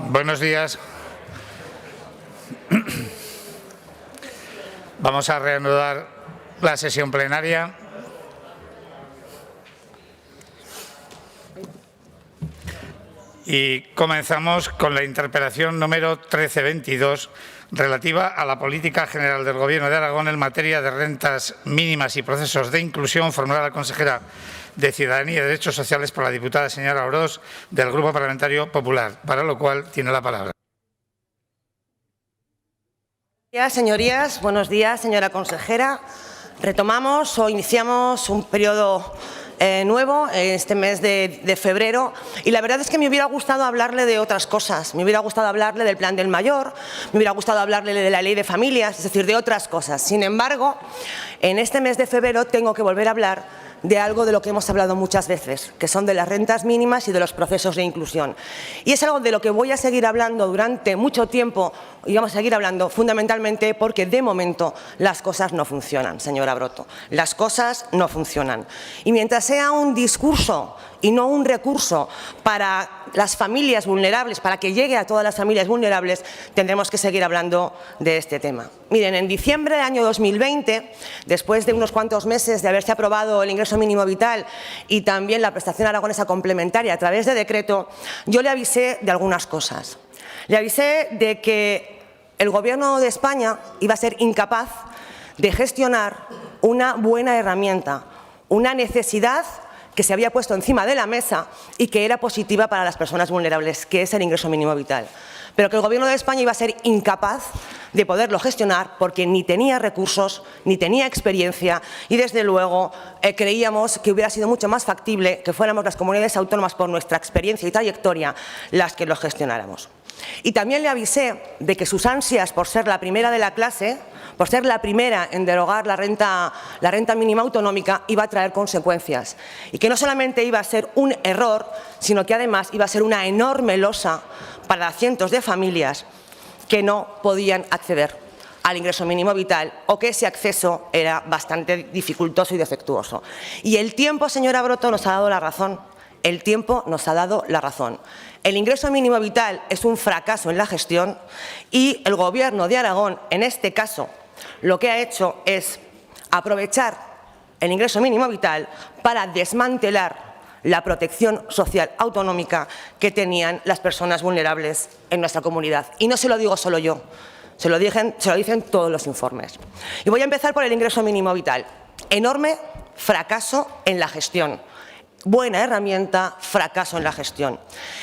Buenos días. Vamos a reanudar la sesión plenaria. Y comenzamos con la interpelación número 1322, relativa a la política general del Gobierno de Aragón en materia de rentas mínimas y procesos de inclusión, formulada la consejera de Ciudadanía y Derechos Sociales por la diputada señora Orós, del Grupo Parlamentario Popular, para lo cual tiene la palabra. Señorías, buenos días, señora consejera. Retomamos o iniciamos un periodo nuevo este mes de febrero, y la verdad es que me hubiera gustado hablarle de otras cosas. Me hubiera gustado hablarle del Plan del Mayor, me hubiera gustado hablarle de la Ley de Familias, es decir, de otras cosas. Sin embargo, en este mes de febrero tengo que volver a hablar de algo de lo que hemos hablado muchas veces, que son de las rentas mínimas y de los procesos de inclusión. Y es algo de lo que voy a seguir hablando durante mucho tiempo, y vamos a seguir hablando fundamentalmente porque de momento las cosas no funcionan, señora Broto. Las cosas no funcionan. Y mientras sea un discurso y no un recurso para las familias vulnerables, para que llegue a todas las familias vulnerables, tendremos que seguir hablando de este tema. Miren, en diciembre del año 2020, después de unos cuantos meses de haberse aprobado el ingreso mínimo vital y también la prestación aragonesa complementaria a través de decreto, yo le avisé de algunas cosas. Le avisé de que el Gobierno de España iba a ser incapaz de gestionar una buena herramienta, una necesidad que se había puesto encima de la mesa y que era positiva para las personas vulnerables, que es el ingreso mínimo vital. Pero que el Gobierno de España iba a ser incapaz de poderlo gestionar porque ni tenía recursos, ni tenía experiencia, y desde luego creíamos que hubiera sido mucho más factible que fuéramos las comunidades autónomas, por nuestra experiencia y trayectoria, las que lo gestionáramos. Y también le avisé de que sus ansias por ser la primera de la clase, por ser la primera en derogar la renta mínima autonómica, iba a traer consecuencias, y que no solamente iba a ser un error, sino que además iba a ser una enorme losa para cientos de familias que no podían acceder al ingreso mínimo vital, o que ese acceso era bastante dificultoso y defectuoso. Y el tiempo, señora Broto, nos ha dado la razón. El tiempo nos ha dado la razón. El ingreso mínimo vital es un fracaso en la gestión, y el Gobierno de Aragón, en este caso, lo que ha hecho es aprovechar el ingreso mínimo vital para desmantelar la protección social autonómica que tenían las personas vulnerables en nuestra comunidad. Y no se lo digo solo yo, se lo dicen todos los informes. Y voy a empezar por el ingreso mínimo vital. Enorme fracaso en la gestión. Buena herramienta, fracaso en la gestión.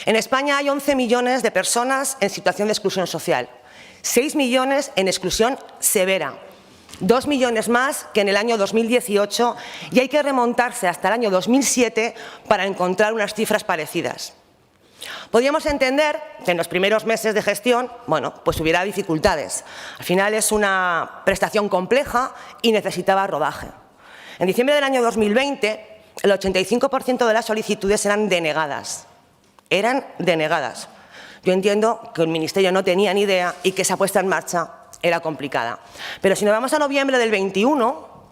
En España hay 11 millones de personas en situación de exclusión social, 6 millones en exclusión severa, 2 millones más que en el año 2018, y hay que remontarse hasta el año 2007 para encontrar unas cifras parecidas. Podríamos entender que en los primeros meses de gestión, bueno, pues hubiera dificultades. Al final es una prestación compleja y necesitaba rodaje. En diciembre del año 2020, el 85% de las solicitudes eran denegadas. Eran denegadas. Yo entiendo que el Ministerio no tenía ni idea y que esa puesta en marcha era complicada. Pero si nos vamos a noviembre del 21,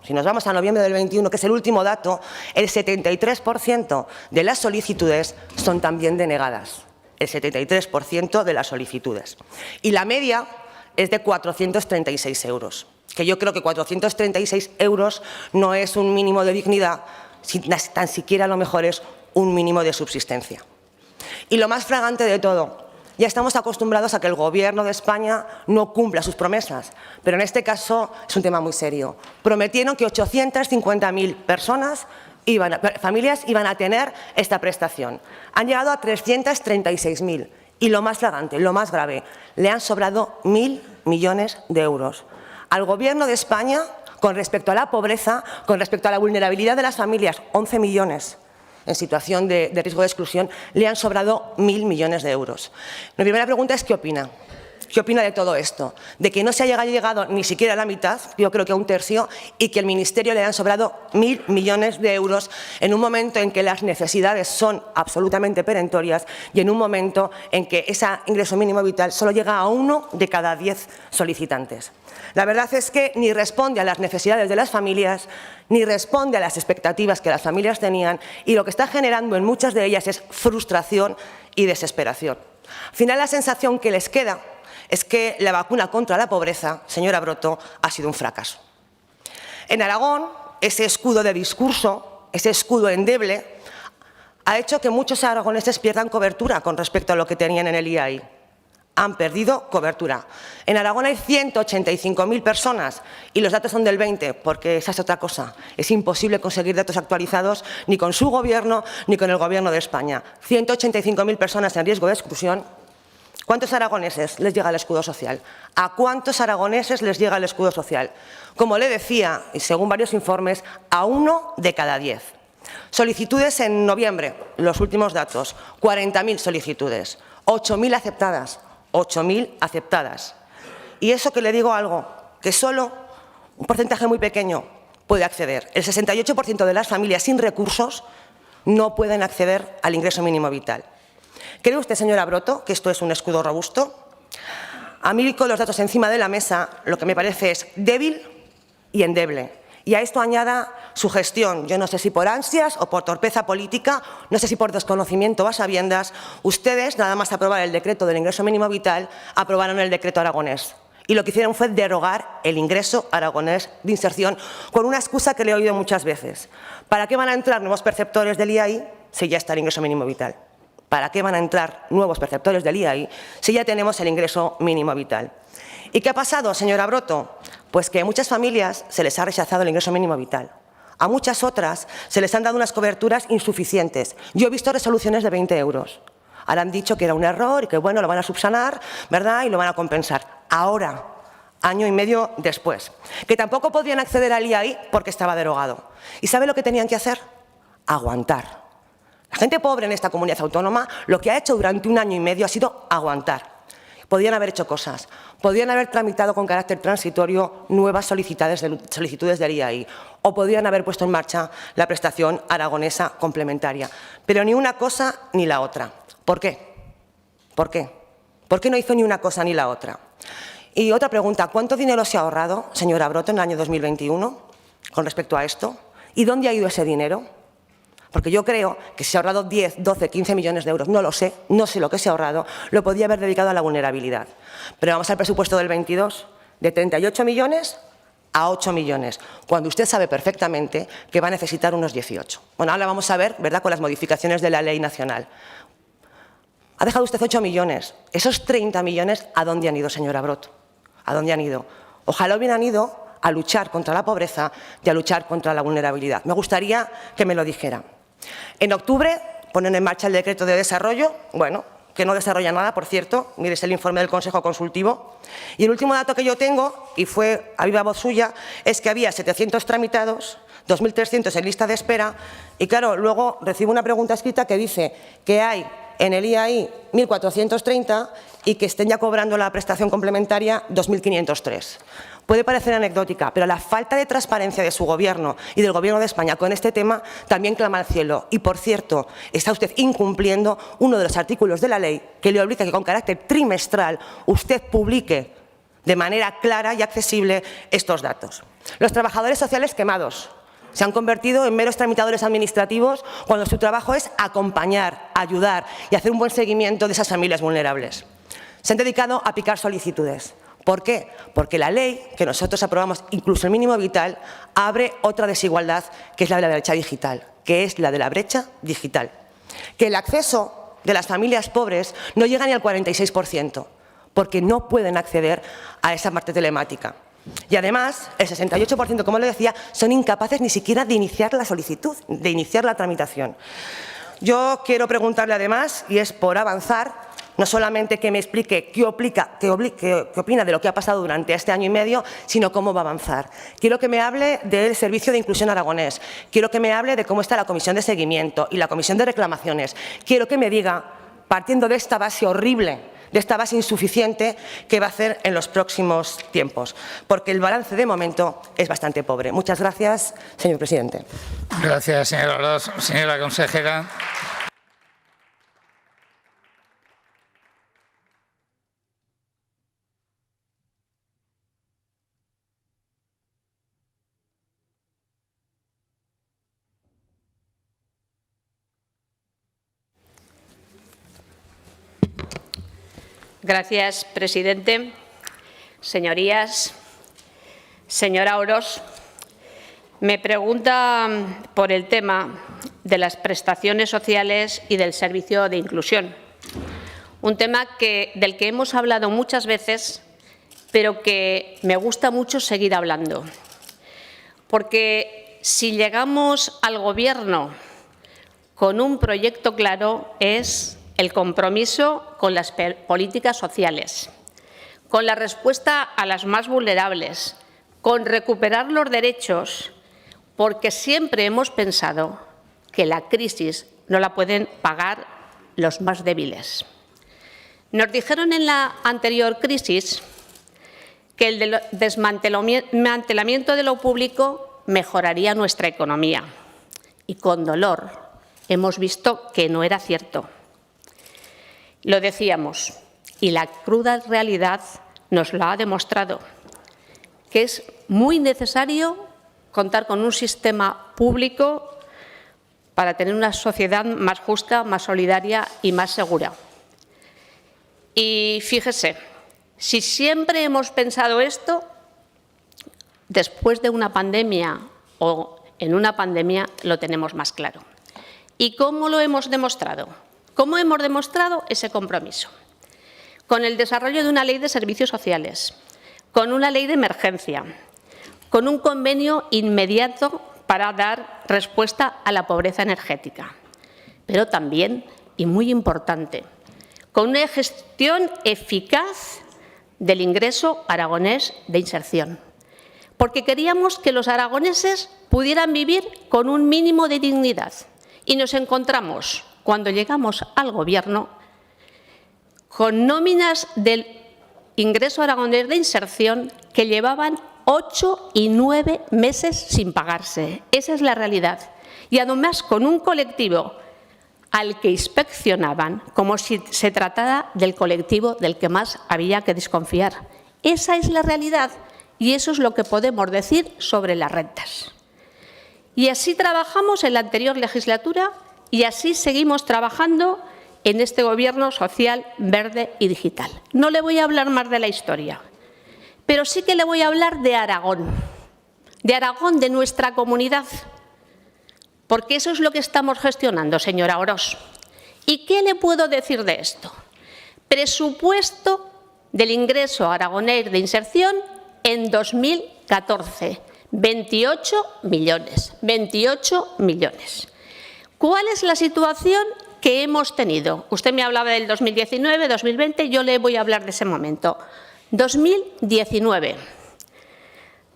que es el último dato, el 73% de las solicitudes son también denegadas. El 73% de las solicitudes. Y la media es de 436 euros. Que yo creo que 436 euros no es un mínimo de dignidad, si tan siquiera a lo mejor es un mínimo de subsistencia. Y lo más fragante de todo, ya estamos acostumbrados a que el Gobierno de España no cumpla sus promesas, pero en este caso es un tema muy serio. Prometieron que 850.000 familias iban a tener esta prestación. Han llegado a 336.000. Y lo más flagrante, lo más grave, le han sobrado 1.000 millones de euros. Al Gobierno de España, con respecto a la pobreza, con respecto a la vulnerabilidad de las familias, 11 millones en situación de riesgo de exclusión, le han sobrado 1.000 millones de euros. Mi primera pregunta es ¿qué opina? ¿Qué opina de todo esto? De que no se haya llegado ni siquiera a la mitad, yo creo que a un tercio, y que al Ministerio le han sobrado 1.000 millones de euros en un momento en que las necesidades son absolutamente perentorias y en un momento en que ese ingreso mínimo vital solo llega a 1 de cada 10 solicitantes. La verdad es que ni responde a las necesidades de las familias, ni responde a las expectativas que las familias tenían, y lo que está generando en muchas de ellas es frustración y desesperación. Al final, la sensación que les queda es que la vacuna contra la pobreza, señora Broto, ha sido un fracaso. En Aragón, ese escudo de discurso, ese escudo endeble, ha hecho que muchos aragoneses pierdan cobertura con respecto a lo que tenían en el IAI. Han perdido cobertura. En Aragón hay 185.000 personas y los datos son del 20, porque esa es otra cosa. Es imposible conseguir datos actualizados ni con su gobierno ni con el gobierno de España. 185.000 personas en riesgo de exclusión. ¿Cuántos aragoneses les llega el escudo social? ¿A cuántos aragoneses les llega el escudo social? Como le decía, y según varios informes, a 1 de cada 10. Solicitudes en noviembre, los últimos datos, 40.000 solicitudes, 8.000 aceptadas. 8.000 aceptadas. Y eso que le digo algo, que solo un porcentaje muy pequeño puede acceder. El 68% de las familias sin recursos no pueden acceder al ingreso mínimo vital. ¿Cree usted, señora Broto, que esto es un escudo robusto? A mí, con los datos encima de la mesa, lo que me parece es débil y endeble. Y a esto añada su gestión. Yo no sé si por ansias o por torpeza política, no sé si por desconocimiento o a sabiendas, ustedes, nada más aprobar el decreto del ingreso mínimo vital, aprobaron el decreto aragonés. Y lo que hicieron fue derogar el ingreso aragonés de inserción con una excusa que le he oído muchas veces. ¿Para qué van a entrar nuevos perceptores del IAI si ya está el ingreso mínimo vital? ¿Para qué van a entrar nuevos perceptores del IAI si ya tenemos el ingreso mínimo vital? ¿Y qué ha pasado, señora Broto? Pues que a muchas familias se les ha rechazado el ingreso mínimo vital. A muchas otras se les han dado unas coberturas insuficientes. Yo he visto resoluciones de 20 euros. Ahora han dicho que era un error y que, bueno, lo van a subsanar, ¿verdad? Y lo van a compensar. Ahora, año y medio después. Que tampoco podían acceder al IAI porque estaba derogado. ¿Y sabe lo que tenían que hacer? Aguantar. La gente pobre en esta comunidad autónoma lo que ha hecho durante un año y medio ha sido aguantar. Podían haber hecho cosas. Podían haber tramitado con carácter transitorio nuevas solicitudes del IAI o podían haber puesto en marcha la prestación aragonesa complementaria. Pero ni una cosa ni la otra. ¿Por qué? ¿Por qué? ¿Por qué no hizo ni una cosa ni la otra? Y otra pregunta, ¿cuánto dinero se ha ahorrado, señora Broto, en el año 2021 con respecto a esto? ¿Y dónde ha ido ese dinero? Porque yo creo que si se ha ahorrado 10, 12, 15 millones de euros, no lo sé, no sé lo que se ha ahorrado, lo podía haber dedicado a la vulnerabilidad. Pero vamos al presupuesto del 22, de 38 millones a 8 millones, cuando usted sabe perfectamente que va a necesitar unos 18. Bueno, ahora vamos a ver, ¿verdad?, con las modificaciones de la ley nacional. Ha dejado usted 8 millones. Esos 30 millones, ¿a dónde han ido, señora Broto? ¿A dónde han ido? Ojalá hubieran ido a luchar contra la pobreza y a luchar contra la vulnerabilidad. Me gustaría que me lo dijera. En octubre ponen en marcha el decreto de desarrollo, bueno, que no desarrolla nada, por cierto, mire, es el informe del Consejo Consultivo. Y el último dato que yo tengo, y fue a viva voz suya, es que había 700 tramitados, 2.300 en lista de espera, y claro, luego recibo una pregunta escrita que dice que hay en el IAI 1.430 y que estén ya cobrando la prestación complementaria 2.503. Puede parecer anecdótica, pero la falta de transparencia de su Gobierno y del Gobierno de España con este tema también clama al cielo. Y, por cierto, está usted incumpliendo uno de los artículos de la ley que le obliga a que con carácter trimestral usted publique de manera clara y accesible estos datos. Los trabajadores sociales quemados se han convertido en meros tramitadores administrativos cuando su trabajo es acompañar, ayudar y hacer un buen seguimiento de esas familias vulnerables. Se han dedicado a picar solicitudes. ¿Por qué? Porque la ley que nosotros aprobamos, incluso el mínimo vital, abre otra desigualdad que es la de la brecha digital, que es la de la brecha digital. Que el acceso de las familias pobres no llega ni al 46%, porque no pueden acceder a esa parte telemática. Y además, el 68%, como le decía, son incapaces ni siquiera de iniciar la solicitud, de iniciar la tramitación. Yo quiero preguntarle además, y es por avanzar, no solamente que me explique qué opina de lo que ha pasado durante este año y medio, sino cómo va a avanzar. Quiero que me hable del Servicio de Inclusión Aragonés, quiero que me hable de cómo está la Comisión de Seguimiento y la Comisión de Reclamaciones. Quiero que me diga, partiendo de esta base horrible de esta base insuficiente que va a hacer en los próximos tiempos, porque el balance de momento es bastante pobre. Muchas gracias, señor presidente. Gracias, señora Ros. Señora consejera. Gracias, presidente. Señorías, señora Orós, me pregunta por el tema de las prestaciones sociales y del servicio de inclusión. Un tema del que hemos hablado muchas veces, pero que me gusta mucho seguir hablando. Porque si llegamos al Gobierno con un proyecto claro, es el compromiso con las políticas sociales, con la respuesta a las más vulnerables, con recuperar los derechos, porque siempre hemos pensado que la crisis no la pueden pagar los más débiles. Nos dijeron en la anterior crisis que el desmantelamiento de lo público mejoraría nuestra economía y con dolor hemos visto que no era cierto. Lo decíamos y la cruda realidad nos lo ha demostrado, que es muy necesario contar con un sistema público para tener una sociedad más justa, más solidaria y más segura. Y fíjese, si siempre hemos pensado esto, después de una pandemia o en una pandemia lo tenemos más claro. ¿Y cómo lo hemos demostrado? ¿Cómo hemos demostrado ese compromiso? Con el desarrollo de una ley de servicios sociales, con una ley de emergencia, con un convenio inmediato para dar respuesta a la pobreza energética, pero también, y muy importante, con una gestión eficaz del ingreso aragonés de inserción, porque queríamos que los aragoneses pudieran vivir con un mínimo de dignidad y nos encontramos, cuando llegamos al Gobierno, con nóminas del ingreso aragonés de inserción que llevaban 8 y 9 meses sin pagarse. Esa es la realidad. Y además con un colectivo al que inspeccionaban como si se tratara del colectivo del que más había que desconfiar. Esa es la realidad y eso es lo que podemos decir sobre las rentas. Y así trabajamos en la anterior legislatura y así seguimos trabajando en este Gobierno social, verde y digital. No le voy a hablar más de la historia, pero sí que le voy a hablar de Aragón, de nuestra comunidad, porque eso es lo que estamos gestionando, señora Orós. ¿Y qué le puedo decir de esto? Presupuesto del ingreso aragonés de inserción en 2014, 28 millones. 28 millones. ¿Cuál es la situación que hemos tenido? Usted me hablaba del 2019, 2020, yo le voy a hablar de ese momento. 2019,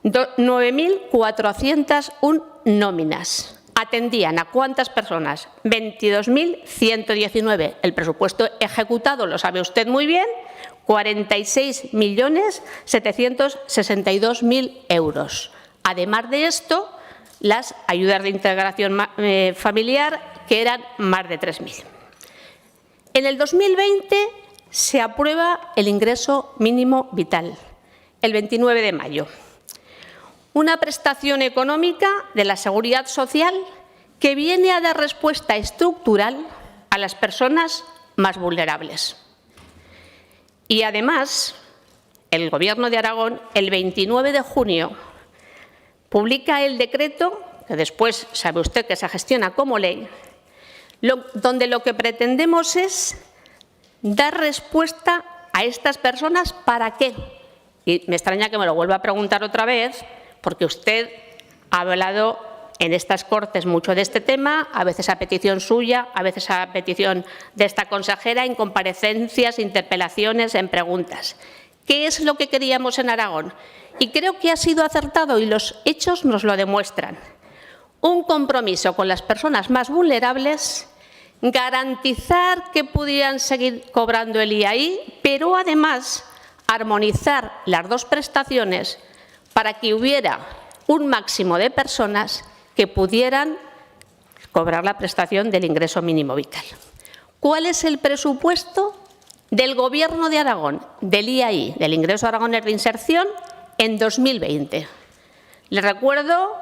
9.401 nóminas. ¿Atendían a cuántas personas? 22.119. El presupuesto ejecutado, lo sabe usted muy bien, 46.762.000 euros. Además de esto, las ayudas de integración familiar, que eran más de 3.000. En el 2020 se aprueba el ingreso mínimo vital, el 29 de mayo. Una prestación económica de la Seguridad Social que viene a dar respuesta estructural a las personas más vulnerables. Y además, el Gobierno de Aragón, el 29 de junio, publica el decreto, que después sabe usted que se gestiona como ley, donde lo que pretendemos es dar respuesta a estas personas. ¿Para qué? Y me extraña que me lo vuelva a preguntar otra vez, porque usted ha hablado en estas Cortes mucho de este tema, a veces a petición suya, a veces a petición de esta consejera, en comparecencias, interpelaciones, en preguntas. ¿Qué es lo que queríamos en Aragón? Y creo que ha sido acertado y los hechos nos lo demuestran. Un compromiso con las personas más vulnerables, garantizar que pudieran seguir cobrando el IAI, pero además armonizar las dos prestaciones para que hubiera un máximo de personas que pudieran cobrar la prestación del ingreso mínimo vital. ¿Cuál es el presupuesto del Gobierno de Aragón, del IAI, del ingreso aragonés de inserción, en 2020? Les recuerdo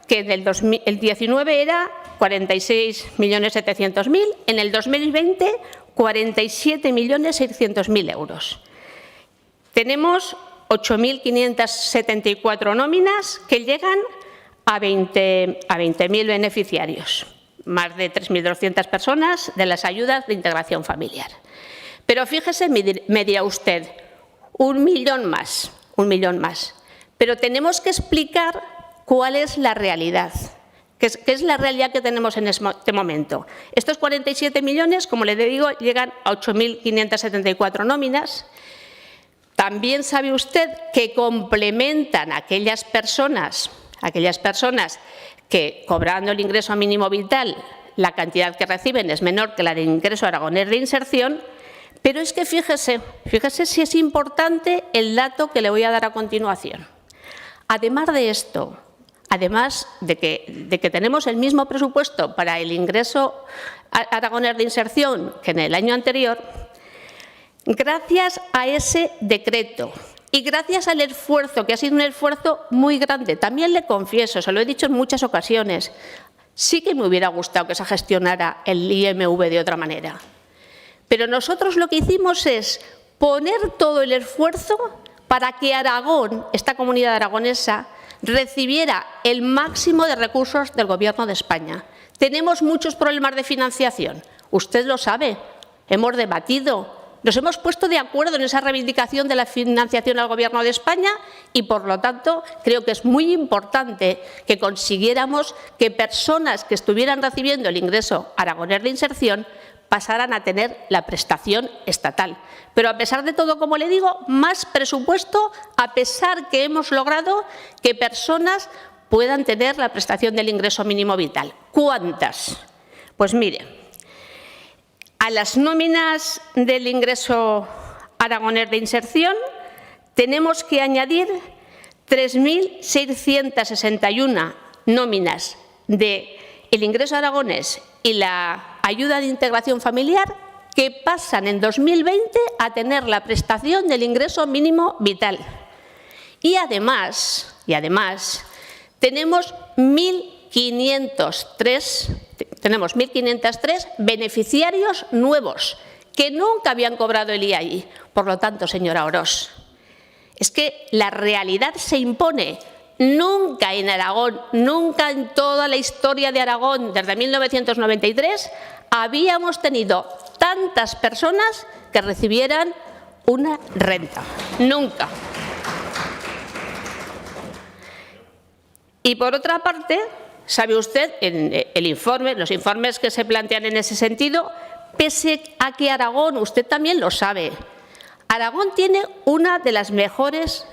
que en el 2019 era 46.700.000, en el 2020 47.600.000 euros. Tenemos 8.574 nóminas que llegan a 20.000 beneficiarios, más de 3.200 personas de las ayudas de integración familiar. Pero fíjese, me dirá usted, 1 millón más, 1 millón más. Pero tenemos que explicar cuál es la realidad, qué es la realidad que tenemos en este momento. Estos 47 millones, como le digo, llegan a 8.574 nóminas. También sabe usted que complementan a aquellas personas que, cobrando el ingreso mínimo vital, la cantidad que reciben es menor que la del ingreso aragonés de inserción. Pero es que fíjese si es importante el dato que le voy a dar a continuación. Además de esto, además de que tenemos el mismo presupuesto para el ingreso aragonés de inserción que en el año anterior, gracias a ese decreto y gracias al esfuerzo, que ha sido un esfuerzo muy grande, también le confieso, se lo he dicho en muchas ocasiones, sí que me hubiera gustado que se gestionara el IMV de otra manera. Pero nosotros lo que hicimos es poner todo el esfuerzo para que Aragón, esta comunidad aragonesa, recibiera el máximo de recursos del Gobierno de España. Tenemos muchos problemas de financiación, usted lo sabe, hemos debatido, nos hemos puesto de acuerdo en esa reivindicación de la financiación al Gobierno de España y, por lo tanto, creo que es muy importante que consiguiéramos que personas que estuvieran recibiendo el ingreso aragonés de inserción pasaran a tener la prestación estatal. Pero a pesar de todo, como le digo, más presupuesto, a pesar que hemos logrado que personas puedan tener la prestación del ingreso mínimo vital. ¿Cuántas? Pues mire, a las nóminas del ingreso aragonés de inserción tenemos que añadir 3.661 nóminas del ingreso aragonés y la ayuda de integración familiar que pasan en 2020 a tener la prestación del ingreso mínimo vital. Y además tenemos 1.503 beneficiarios nuevos que nunca habían cobrado el IAI. Por lo tanto, señora Orós, es que la realidad se impone. Nunca en Aragón, nunca en toda la historia de Aragón, desde 1993, habíamos tenido tantas personas que recibieran una renta. Nunca. Y por otra parte, sabe usted, en los informes que se plantean en ese sentido, pese a que Aragón, usted también lo sabe, Aragón tiene una de las mejores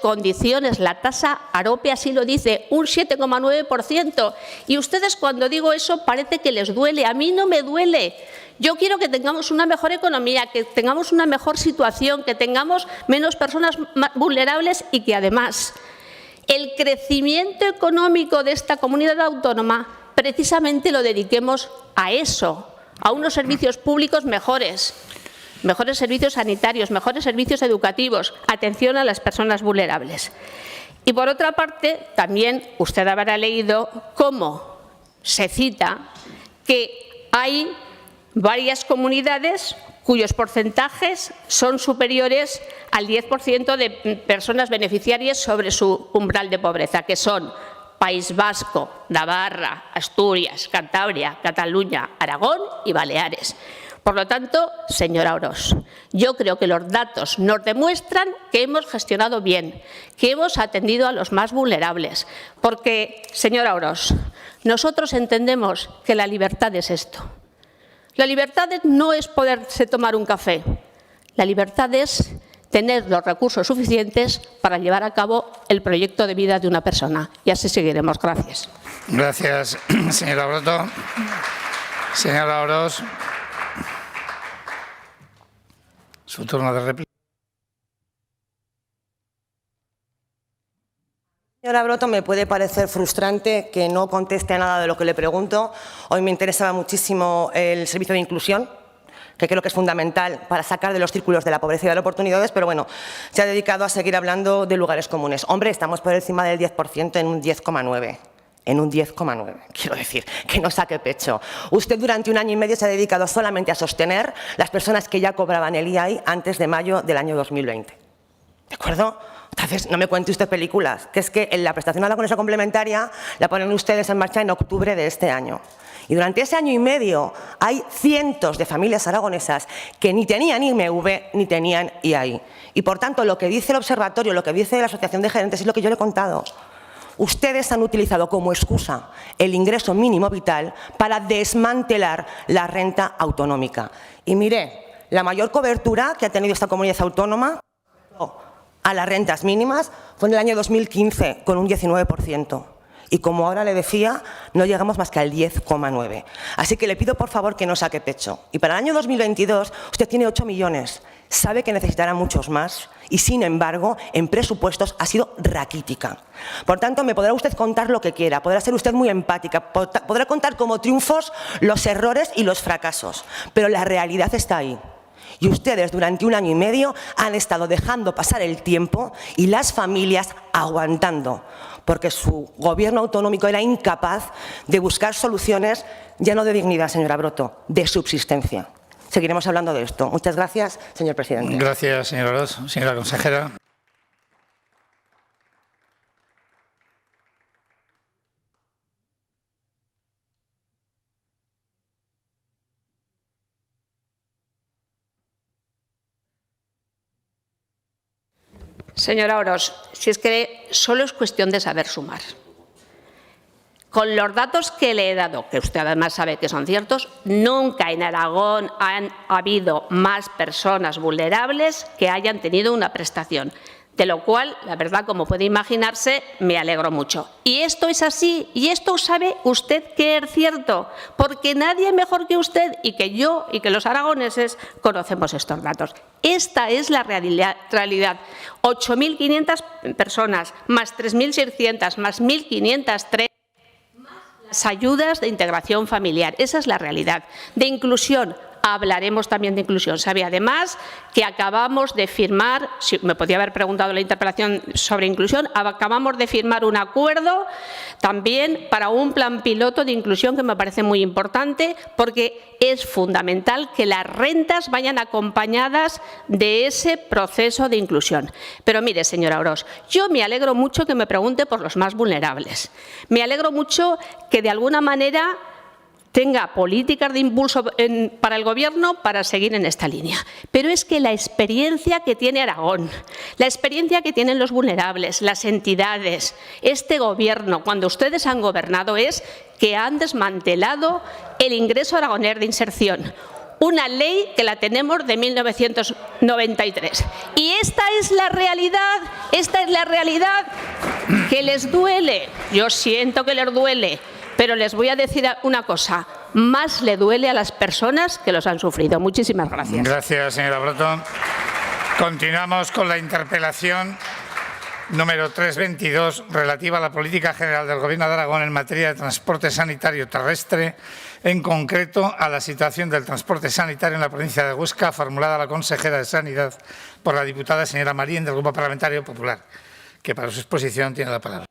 condiciones, la tasa AROPE así lo dice, un 7,9%. Y ustedes, cuando digo eso, parece que les duele. A mí no me duele. Yo quiero que tengamos una mejor economía, que tengamos una mejor situación, que tengamos menos personas vulnerables y que además el crecimiento económico de esta comunidad autónoma precisamente lo dediquemos a eso, a unos servicios públicos mejores servicios sanitarios, mejores servicios educativos, atención a las personas vulnerables. Y por otra parte, también usted habrá leído cómo se cita que hay varias comunidades cuyos porcentajes son superiores al 10% de personas beneficiarias sobre su umbral de pobreza, que son País Vasco, Navarra, Asturias, Cantabria, Cataluña, Aragón y Baleares. Por lo tanto, señora Orós, yo creo que los datos nos demuestran que hemos gestionado bien, que hemos atendido a los más vulnerables. Porque, señora Orós, nosotros entendemos que la libertad es esto. La libertad no es poderse tomar un café. La libertad es tener los recursos suficientes para llevar a cabo el proyecto de vida de una persona. Y así seguiremos. Gracias. Gracias, señora Broto. Señora Orós, su turno de réplica. Señora Broto, me puede parecer frustrante que no conteste a nada de lo que le pregunto. Hoy me interesaba muchísimo el servicio de inclusión, que creo que es fundamental para sacar de los círculos de la pobreza y de las oportunidades, pero bueno, se ha dedicado a seguir hablando de lugares comunes. Hombre, estamos por encima del 10% en un 10,9%. En un 10,9%. Quiero decir, que no saque pecho. Usted durante un año y medio se ha dedicado solamente a sostener las personas que ya cobraban el IAI antes de mayo del año 2020. ¿De acuerdo? Entonces, no me cuente usted películas, que es que en la prestación aragonesa complementaria la ponen ustedes en marcha en octubre de este año. Y durante ese año y medio hay cientos de familias aragonesas que ni tenían IMV ni tenían IAI. Y por tanto, lo que dice el observatorio, lo que dice la Asociación de Gerentes es lo que yo le he contado. Ustedes han utilizado como excusa el ingreso mínimo vital para desmantelar la renta autonómica. Y mire, la mayor cobertura que ha tenido esta comunidad autónoma a las rentas mínimas fue en el año 2015, con un 19%. Y como ahora le decía, no llegamos más que al 10,9%. Así que le pido por favor que no saque pecho. Y para el año 2022 usted tiene 8 millones. Sabe que necesitará muchos más y, sin embargo, en presupuestos ha sido raquítica. Por tanto, me podrá usted contar lo que quiera, podrá ser usted muy empática, podrá contar como triunfos los errores y los fracasos, pero la realidad está ahí. Y ustedes durante un año y medio han estado dejando pasar el tiempo y las familias aguantando, porque su gobierno autonómico era incapaz de buscar soluciones, ya no de dignidad, señora Broto, de subsistencia. Seguiremos hablando de esto. Muchas gracias, señor presidente. Gracias, señora Orós. Señora consejera. Señora Orós, si es que solo es cuestión de saber sumar. Con los datos que le he dado, que usted además sabe que son ciertos, nunca en Aragón han habido más personas vulnerables que hayan tenido una prestación. De lo cual, la verdad, como puede imaginarse, me alegro mucho. Y esto es así, y esto sabe usted que es cierto, porque nadie mejor que usted y que yo y que los aragoneses conocemos estos datos. Esta es la realidad. 8.500 personas, más 3.600, más 1.503, más las ayudas de integración familiar. Esa es la realidad. De inclusión. Hablaremos también de inclusión. Sabe además que acabamos de firmar, si me podía haber preguntado en la interpelación sobre inclusión, acabamos de firmar un acuerdo también para un plan piloto de inclusión que me parece muy importante porque es fundamental que las rentas vayan acompañadas de ese proceso de inclusión. Pero mire, señora Orós, yo me alegro mucho que me pregunte por los más vulnerables. Me alegro mucho que de alguna manera tenga políticas de impulso para el Gobierno para seguir en esta línea. Pero es que la experiencia que tiene Aragón, la experiencia que tienen los vulnerables, las entidades, este Gobierno, cuando ustedes han gobernado, es que han desmantelado el ingreso aragonés de inserción. Una ley que la tenemos de 1993. Y esta es la realidad que les duele. Yo siento que les duele. Pero les voy a decir una cosa, más le duele a las personas que los han sufrido. Muchísimas gracias. Gracias, señora Broto. Continuamos con la interpelación número 322, relativa a la política general del Gobierno de Aragón en materia de transporte sanitario terrestre, en concreto a la situación del transporte sanitario en la provincia de Huesca, formulada a la consejera de Sanidad por la diputada señora Marín, del Grupo Parlamentario Popular, que para su exposición tiene la palabra.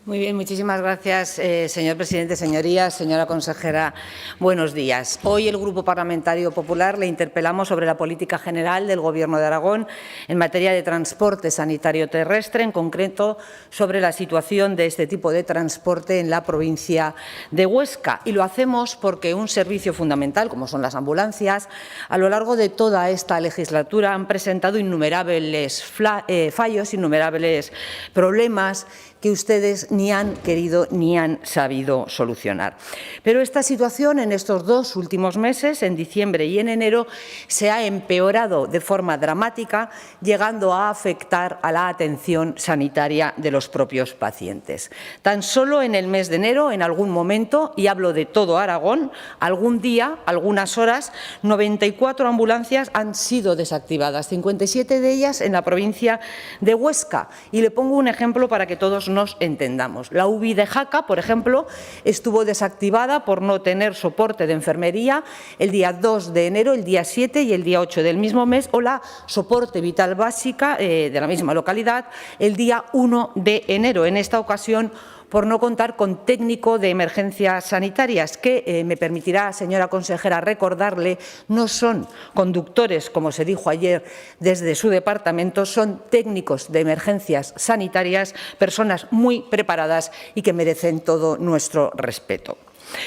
Muy bien, muchísimas gracias, señor presidente, señorías, señora consejera. Buenos días. Hoy el Grupo Parlamentario Popular le interpelamos sobre la política general del Gobierno de Aragón en materia de transporte sanitario terrestre, en concreto sobre la situación de este tipo de transporte en la provincia de Huesca. Y lo hacemos porque un servicio fundamental, como son las ambulancias, a lo largo de toda esta legislatura han presentado innumerables fallos, innumerables problemas que ustedes ni han querido ni han sabido solucionar. Pero esta situación en estos 2 últimos meses, en diciembre y en enero, se ha empeorado de forma dramática, llegando a afectar a la atención sanitaria de los propios pacientes. Tan solo en el mes de enero, en algún momento, y hablo de todo Aragón, algún día, algunas horas, 94 ambulancias han sido desactivadas, 57 de ellas en la provincia de Huesca. Y le pongo un ejemplo para que todos nos entendamos. La UBI de Jaca, por ejemplo, estuvo desactivada por no tener soporte de enfermería el día 2 de enero, el día 7 y el día 8 del mismo mes, o la soporte vital básica de la misma localidad el día 1 de enero. En esta ocasión, por no contar con técnico de emergencias sanitarias, que me permitirá, señora consejera, recordarle, no son conductores, como se dijo ayer desde su departamento, son técnicos de emergencias sanitarias, personas muy preparadas y que merecen todo nuestro respeto.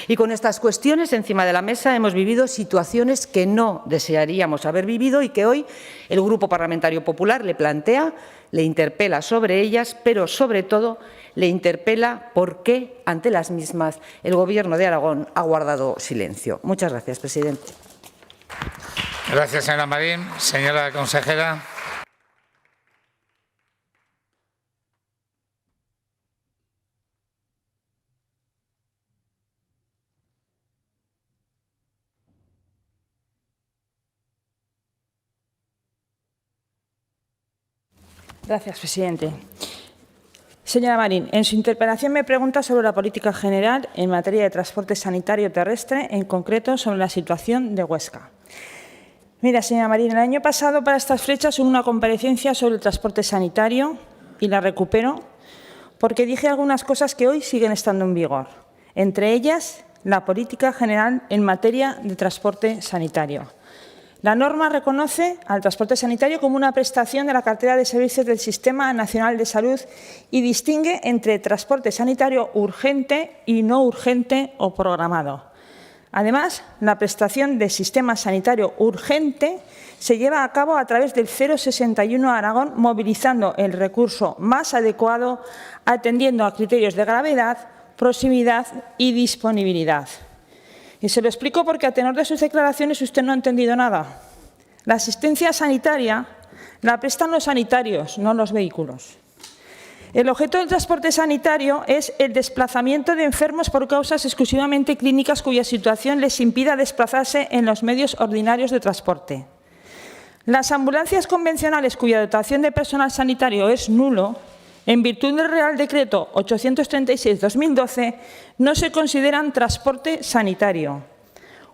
Y con estas cuestiones encima de la mesa hemos vivido situaciones que no desearíamos haber vivido y que hoy el Grupo Parlamentario Popular le plantea, le interpela sobre ellas, pero sobre todo le interpela por qué ante las mismas el Gobierno de Aragón ha guardado silencio. Muchas gracias, presidente. Gracias, señora Marín. Señora consejera. Gracias, presidente. Señora Marín, en su interpelación me pregunta sobre la política general en materia de transporte sanitario terrestre, en concreto sobre la situación de Huesca. Mira, señora Marín, el año pasado para estas fechas hubo una comparecencia sobre el transporte sanitario y la recupero porque dije algunas cosas que hoy siguen estando en vigor, entre ellas la política general en materia de transporte sanitario. La norma reconoce al transporte sanitario como una prestación de la cartera de servicios del Sistema Nacional de Salud y distingue entre transporte sanitario urgente y no urgente o programado. Además, la prestación de sistema sanitario urgente se lleva a cabo a través del 061 Aragón, movilizando el recurso más adecuado, atendiendo a criterios de gravedad, proximidad y disponibilidad. Y se lo explico porque a tenor de sus declaraciones usted no ha entendido nada. La asistencia sanitaria la prestan los sanitarios, no los vehículos. El objeto del transporte sanitario es el desplazamiento de enfermos por causas exclusivamente clínicas cuya situación les impida desplazarse en los medios ordinarios de transporte. Las ambulancias convencionales cuya dotación de personal sanitario es nulo, en virtud del Real Decreto 836/2012, no se consideran transporte sanitario.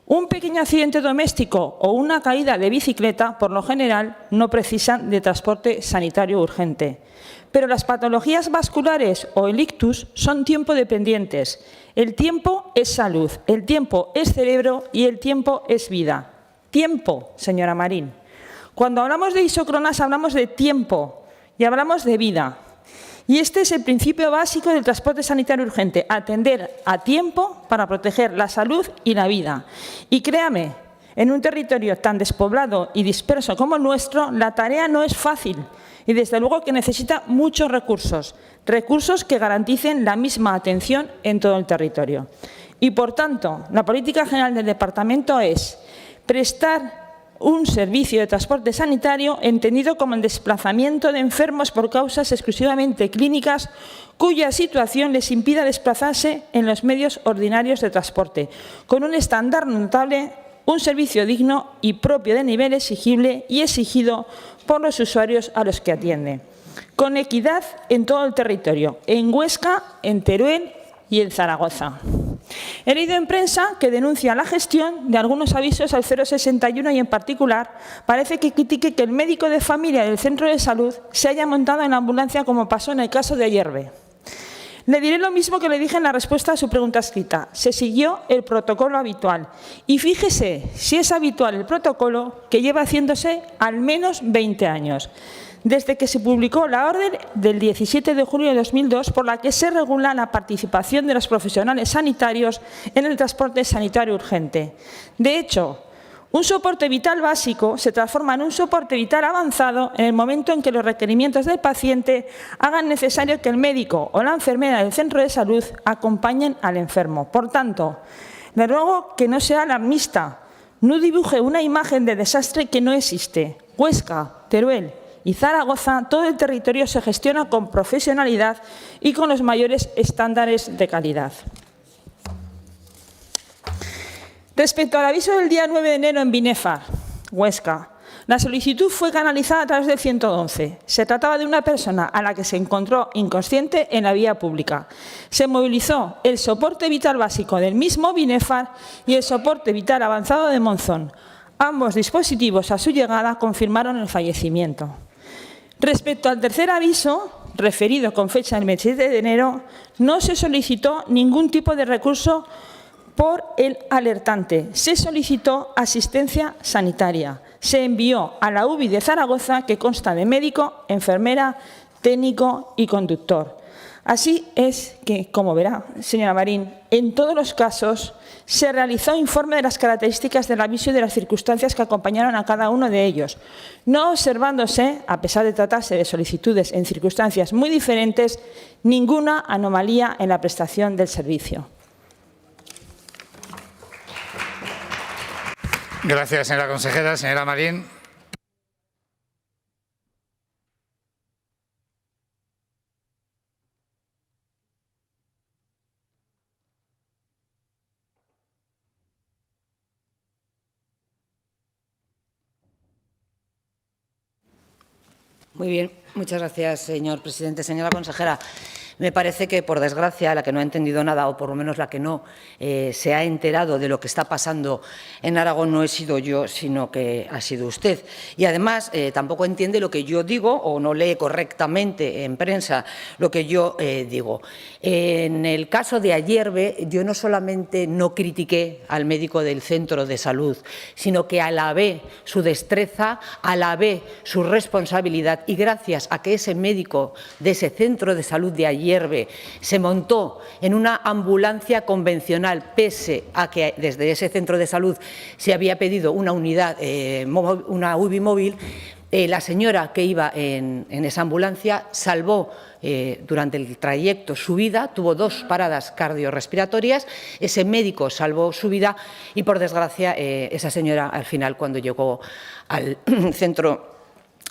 Un pequeño accidente doméstico o una caída de bicicleta, por lo general, no precisan de transporte sanitario urgente. Pero las patologías vasculares o el ictus son tiempo dependientes. El tiempo es salud, el tiempo es cerebro y el tiempo es vida. Tiempo, señora Marín. Cuando hablamos de isócronas hablamos de tiempo y hablamos de vida. Y este es el principio básico del transporte sanitario urgente, atender a tiempo para proteger la salud y la vida. Y créame, en un territorio tan despoblado y disperso como el nuestro, la tarea no es fácil y desde luego que necesita muchos recursos, recursos que garanticen la misma atención en todo el territorio. Y por tanto, la política general del departamento es prestar un servicio de transporte sanitario entendido como el desplazamiento de enfermos por causas exclusivamente clínicas cuya situación les impida desplazarse en los medios ordinarios de transporte, con un estándar notable, un servicio digno y propio de nivel exigible y exigido por los usuarios a los que atiende, con equidad en todo el territorio, en Huesca, en Teruel y en Zaragoza. He leído en prensa que denuncia la gestión de algunos avisos al 061 y en particular parece que critique que el médico de familia del centro de salud se haya montado en la ambulancia como pasó en el caso de Ayerbe. Le diré lo mismo que le dije en la respuesta a su pregunta escrita. Se siguió el protocolo habitual. Y fíjese si es habitual el protocolo que lleva haciéndose al menos 20 años. Desde que se publicó la orden del 17 de julio de 2002 por la que se regula la participación de los profesionales sanitarios en el transporte sanitario urgente. De hecho, Un soporte vital básico se transforma en un soporte vital avanzado en el momento en que los requerimientos del paciente hagan necesario que el médico o la enfermera del centro de salud acompañen al enfermo. Por tanto, le ruego que no sea alarmista, no dibuje una imagen de desastre que no existe. Huesca, Teruel y Zaragoza, todo el territorio se gestiona con profesionalidad y con los mayores estándares de calidad. Respecto al aviso del día 9 de enero en Binefar, Huesca, la solicitud fue canalizada a través del 111. Se trataba de una persona a la que se encontró inconsciente en la vía pública. Se movilizó el soporte vital básico del mismo Binefar y el soporte vital avanzado de Monzón. Ambos dispositivos a su llegada confirmaron el fallecimiento. Respecto al tercer aviso, referido con fecha del 27 de enero, no se solicitó ningún tipo de recurso por el alertante. Se solicitó asistencia sanitaria. Se envió a la UBI de Zaragoza, que consta de médico, enfermera, técnico y conductor. Así es que, como verá, señora Marín, en todos los casos se realizó informe de las características del aviso y de las circunstancias que acompañaron a cada uno de ellos, no observándose, a pesar de tratarse de solicitudes en circunstancias muy diferentes, ninguna anomalía en la prestación del servicio. Gracias, señora consejera. Señora Marín. Muy bien, muchas gracias, señor presidente. Señora consejera, me parece que, por desgracia, la que no ha entendido nada, o por lo menos la que no se ha enterado de lo que está pasando en Aragón, no he sido yo, sino que ha sido usted. Y, además, tampoco entiende lo que yo digo o no lee correctamente en prensa lo que yo digo. En el caso de Ayerbe, yo no solamente no critiqué al médico del centro de salud, sino que alabé su destreza, alabé su responsabilidad, y gracias a que ese médico de ese centro de salud de Ayerbe se montó en una ambulancia convencional, pese a que desde ese centro de salud se había pedido una unidad, una UBI móvil, la señora que iba en esa ambulancia salvó durante el trayecto su vida, tuvo 2 paradas cardiorrespiratorias, ese médico salvó su vida y, por desgracia, esa señora al final, cuando llegó al centro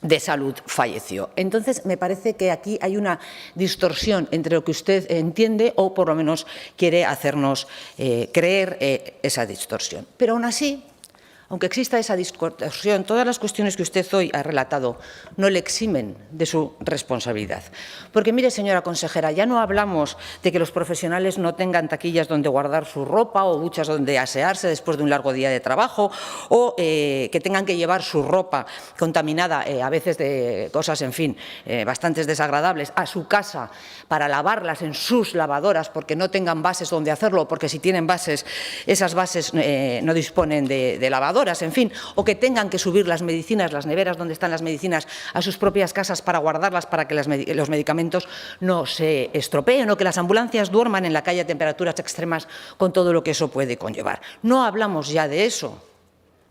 de salud, falleció. Entonces, me parece que aquí hay una distorsión entre lo que usted entiende o, por lo menos, quiere hacernos creer esa distorsión. Pero, aún así, aunque exista esa distorsión, todas las cuestiones que usted hoy ha relatado no le eximen de su responsabilidad. Porque, mire, señora consejera, ya no hablamos de que los profesionales no tengan taquillas donde guardar su ropa o duchas donde asearse después de un largo día de trabajo, o que tengan que llevar su ropa contaminada, a veces de cosas, en fin, bastante desagradables, a su casa para lavarlas en sus lavadoras, porque no tengan bases donde hacerlo, porque si tienen bases, esas bases no disponen de lavadoras. En fin, o que tengan que subir las medicinas, las neveras donde están las medicinas, a sus propias casas para guardarlas, para que los medicamentos no se estropeen, o que las ambulancias duerman en la calle a temperaturas extremas con todo lo que eso puede conllevar. No hablamos ya de eso.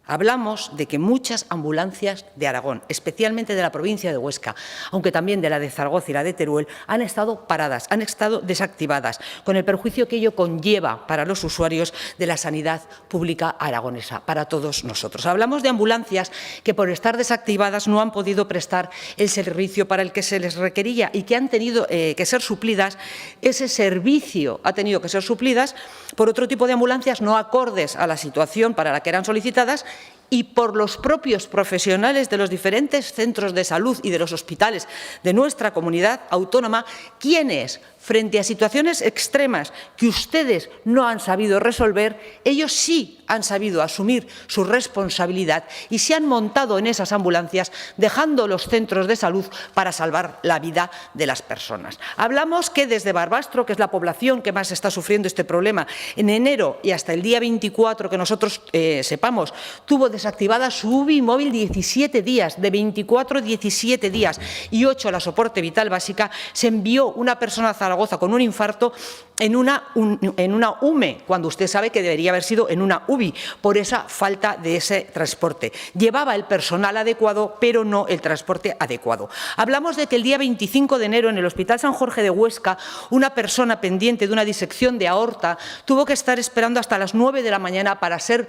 Hablamos de que muchas ambulancias de Aragón, especialmente de la provincia de Huesca, aunque también de la de Zaragoza y la de Teruel, han estado paradas, han estado desactivadas, con el perjuicio que ello conlleva para los usuarios de la sanidad pública aragonesa, para todos nosotros. Hablamos de ambulancias que, por estar desactivadas, no han podido prestar el servicio para el que se les requería y que han tenido que ser suplidas. Ese servicio ha tenido que ser suplidas por otro tipo de ambulancias no acordes a la situación para la que eran solicitadas, y por los propios profesionales de los diferentes centros de salud y de los hospitales de nuestra comunidad autónoma, quienes, frente a situaciones extremas que ustedes no han sabido resolver, ellos sí han sabido asumir su responsabilidad y se han montado en esas ambulancias, dejando los centros de salud para salvar la vida de las personas. Hablamos que desde Barbastro, que es la población que más está sufriendo este problema, en enero y hasta el día 24, que nosotros sepamos, tuvo desactivada su UBI móvil 17 días, de 24 a 17 días, y 8 a la soporte vital básica. Se envió una persona a Zaragoza con un infarto en una UME, cuando usted sabe que debería haber sido en una UBI, por esa falta de ese transporte. Llevaba el personal adecuado, pero no el transporte adecuado. Hablamos de que el día 25 de enero en el Hospital San Jorge de Huesca, una persona pendiente de una disección de aorta tuvo que estar esperando hasta las 9 de la mañana para ser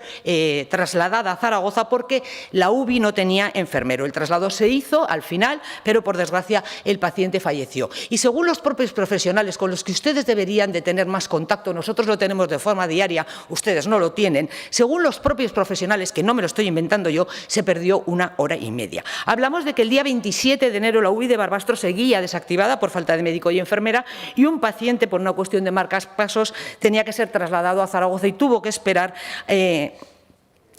trasladada a Zaragoza porque la UBI no tenía enfermero. El traslado se hizo al final, pero por desgracia el paciente falleció. Y según los propios profesionales con los que ustedes deberían de tener más contacto, nosotros lo tenemos de forma diaria, ustedes no lo tienen, según los propios profesionales, que no me lo estoy inventando yo, se perdió 1 hora y media. Hablamos de que el día 27 de enero la UBI de Barbastro seguía desactivada por falta de médico y enfermera y un paciente, por una cuestión de marcapasos, tenía que ser trasladado a Zaragoza y tuvo que esperar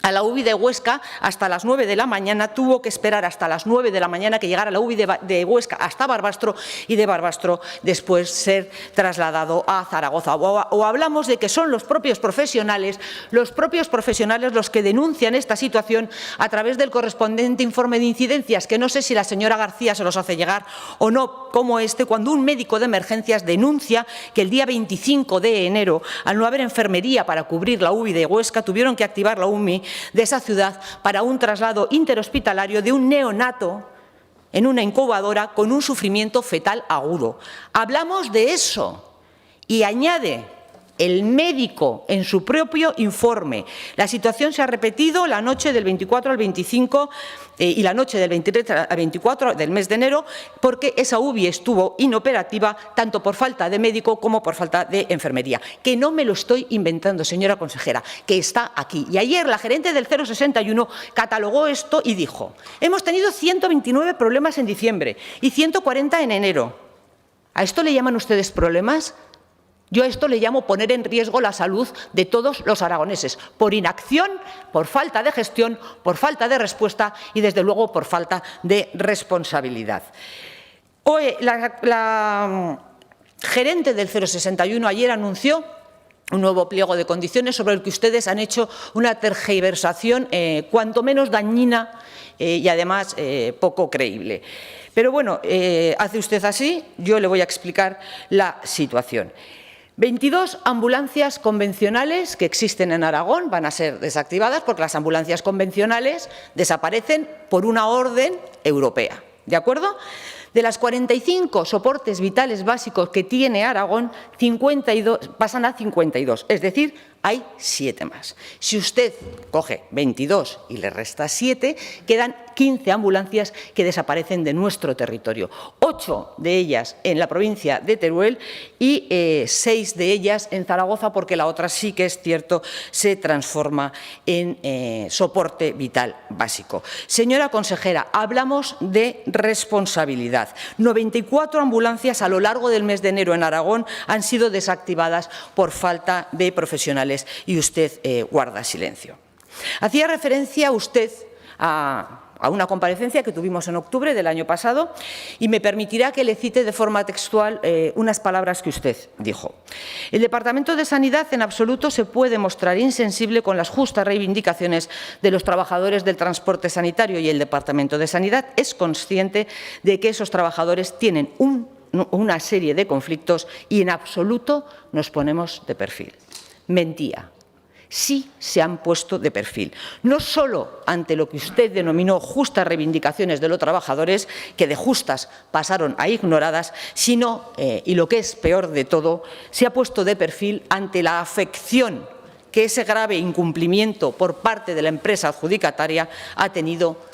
a la UBI de Huesca hasta las 9 de la mañana, tuvo que esperar hasta las 9 de la mañana que llegara la UBI de Huesca hasta Barbastro y de Barbastro después ser trasladado a Zaragoza. O hablamos de que son los propios profesionales los que denuncian esta situación a través del correspondiente informe de incidencias, que no sé si la señora García se los hace llegar o no, como cuando un médico de emergencias denuncia que el día 25 de enero, al no haber enfermería para cubrir la UBI de Huesca, tuvieron que activar la UMI de esa ciudad para un traslado interhospitalario de un neonato en una incubadora con un sufrimiento fetal agudo. Hablamos de eso y añade el médico en su propio informe. La situación se ha repetido la noche del 24 al 25 y la noche del 23 al 24 del mes de enero, porque esa UBI estuvo inoperativa tanto por falta de médico como por falta de enfermería. Que no me lo estoy inventando, señora consejera, que está aquí. Y ayer la gerente del 061 catalogó esto y dijo: hemos tenido 129 problemas en diciembre y 140 en enero. ¿A esto le llaman ustedes problemas? Yo a esto le llamo poner en riesgo la salud de todos los aragoneses, por inacción, por falta de gestión, por falta de respuesta y, desde luego, por falta de responsabilidad. Hoy, la gerente del 061 ayer anunció un nuevo pliego de condiciones sobre el que ustedes han hecho una tergiversación cuanto menos dañina y, además, poco creíble. Pero bueno, hace usted así, yo le voy a explicar la situación. 22 ambulancias convencionales que existen en Aragón van a ser desactivadas porque las ambulancias convencionales desaparecen por una orden europea. ¿De acuerdo? De las 45 soportes vitales básicos que tiene Aragón, 52 pasan a 52, es decir, hay 7 más. Si usted coge 22 y le resta 7, quedan 15 ambulancias que desaparecen de nuestro territorio. 8 de ellas en la provincia de Teruel y 6 de ellas en Zaragoza, porque la otra, sí que es cierto, se transforma en soporte vital básico. Señora consejera, hablamos de responsabilidad. 94 ambulancias a lo largo del mes de enero en Aragón han sido desactivadas por falta de profesionales y usted guarda silencio. Hacía referencia usted a una comparecencia que tuvimos en octubre del año pasado y me permitirá que le cite de forma textual unas palabras que usted dijo. El Departamento de Sanidad en absoluto se puede mostrar insensible con las justas reivindicaciones de los trabajadores del transporte sanitario y el Departamento de Sanidad es consciente de que esos trabajadores tienen una serie de conflictos y en absoluto nos ponemos de perfil. Mentía. Sí se han puesto de perfil, no solo ante lo que usted denominó justas reivindicaciones de los trabajadores, que de justas pasaron a ignoradas, sino, y lo que es peor de todo, se ha puesto de perfil ante la afección que ese grave incumplimiento por parte de la empresa adjudicataria ha tenido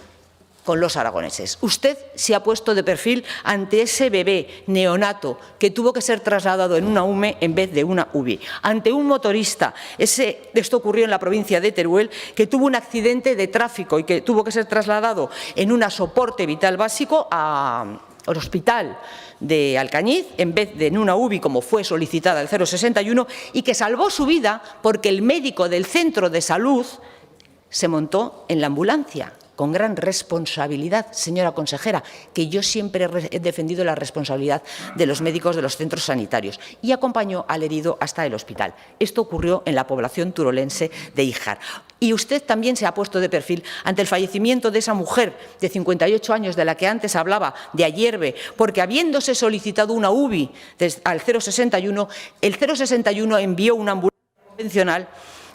con los aragoneses. Usted se ha puesto de perfil ante ese bebé neonato que tuvo que ser trasladado en una UME en vez de una UBI, ante un motorista, esto ocurrió en la provincia de Teruel, que tuvo un accidente de tráfico y que tuvo que ser trasladado en un soporte vital básico al hospital de Alcañiz, en vez de en una UBI como fue solicitada el 061, y que salvó su vida porque el médico del centro de salud se montó en la ambulancia. Con gran responsabilidad, señora consejera, que yo siempre he defendido la responsabilidad de los médicos de los centros sanitarios, y acompañó al herido hasta el hospital. Esto ocurrió en la población turolense de Híjar. Y usted también se ha puesto de perfil ante el fallecimiento de esa mujer de 58 años de la que antes hablaba, de Ayerbe, porque habiéndose solicitado una UBI al 061, el 061 envió una ambulancia convencional.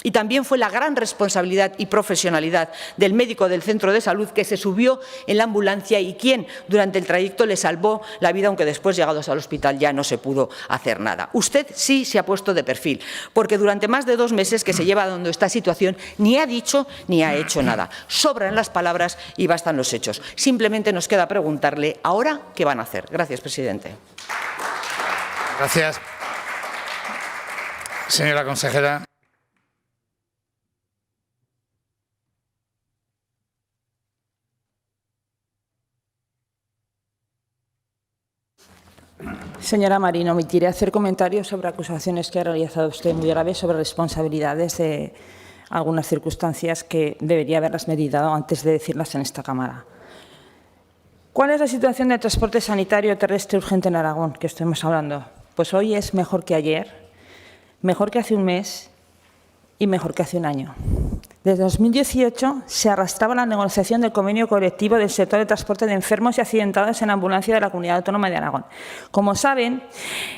Y también fue la gran responsabilidad y profesionalidad del médico del centro de salud que se subió en la ambulancia y quien durante el trayecto le salvó la vida, aunque después, llegados al hospital, ya no se pudo hacer nada. Usted sí se ha puesto de perfil, porque durante más de 2 meses que se lleva dando esta situación ni ha dicho ni ha hecho nada. Sobran las palabras y bastan los hechos. Simplemente nos queda preguntarle ahora qué van a hacer. Gracias, presidente. Gracias. Señora consejera. Señora Marín, omitiré hacer comentarios sobre acusaciones que ha realizado usted muy graves sobre responsabilidades de algunas circunstancias que debería haberlas meditado antes de decirlas en esta Cámara. ¿Cuál es la situación del transporte sanitario terrestre urgente en Aragón, que estamos hablando? Pues hoy es mejor que ayer, mejor que hace un mes y mejor que hace un año. Desde 2018 se arrastraba la negociación del convenio colectivo del sector de transporte de enfermos y accidentados en ambulancia de la Comunidad Autónoma de Aragón. Como saben,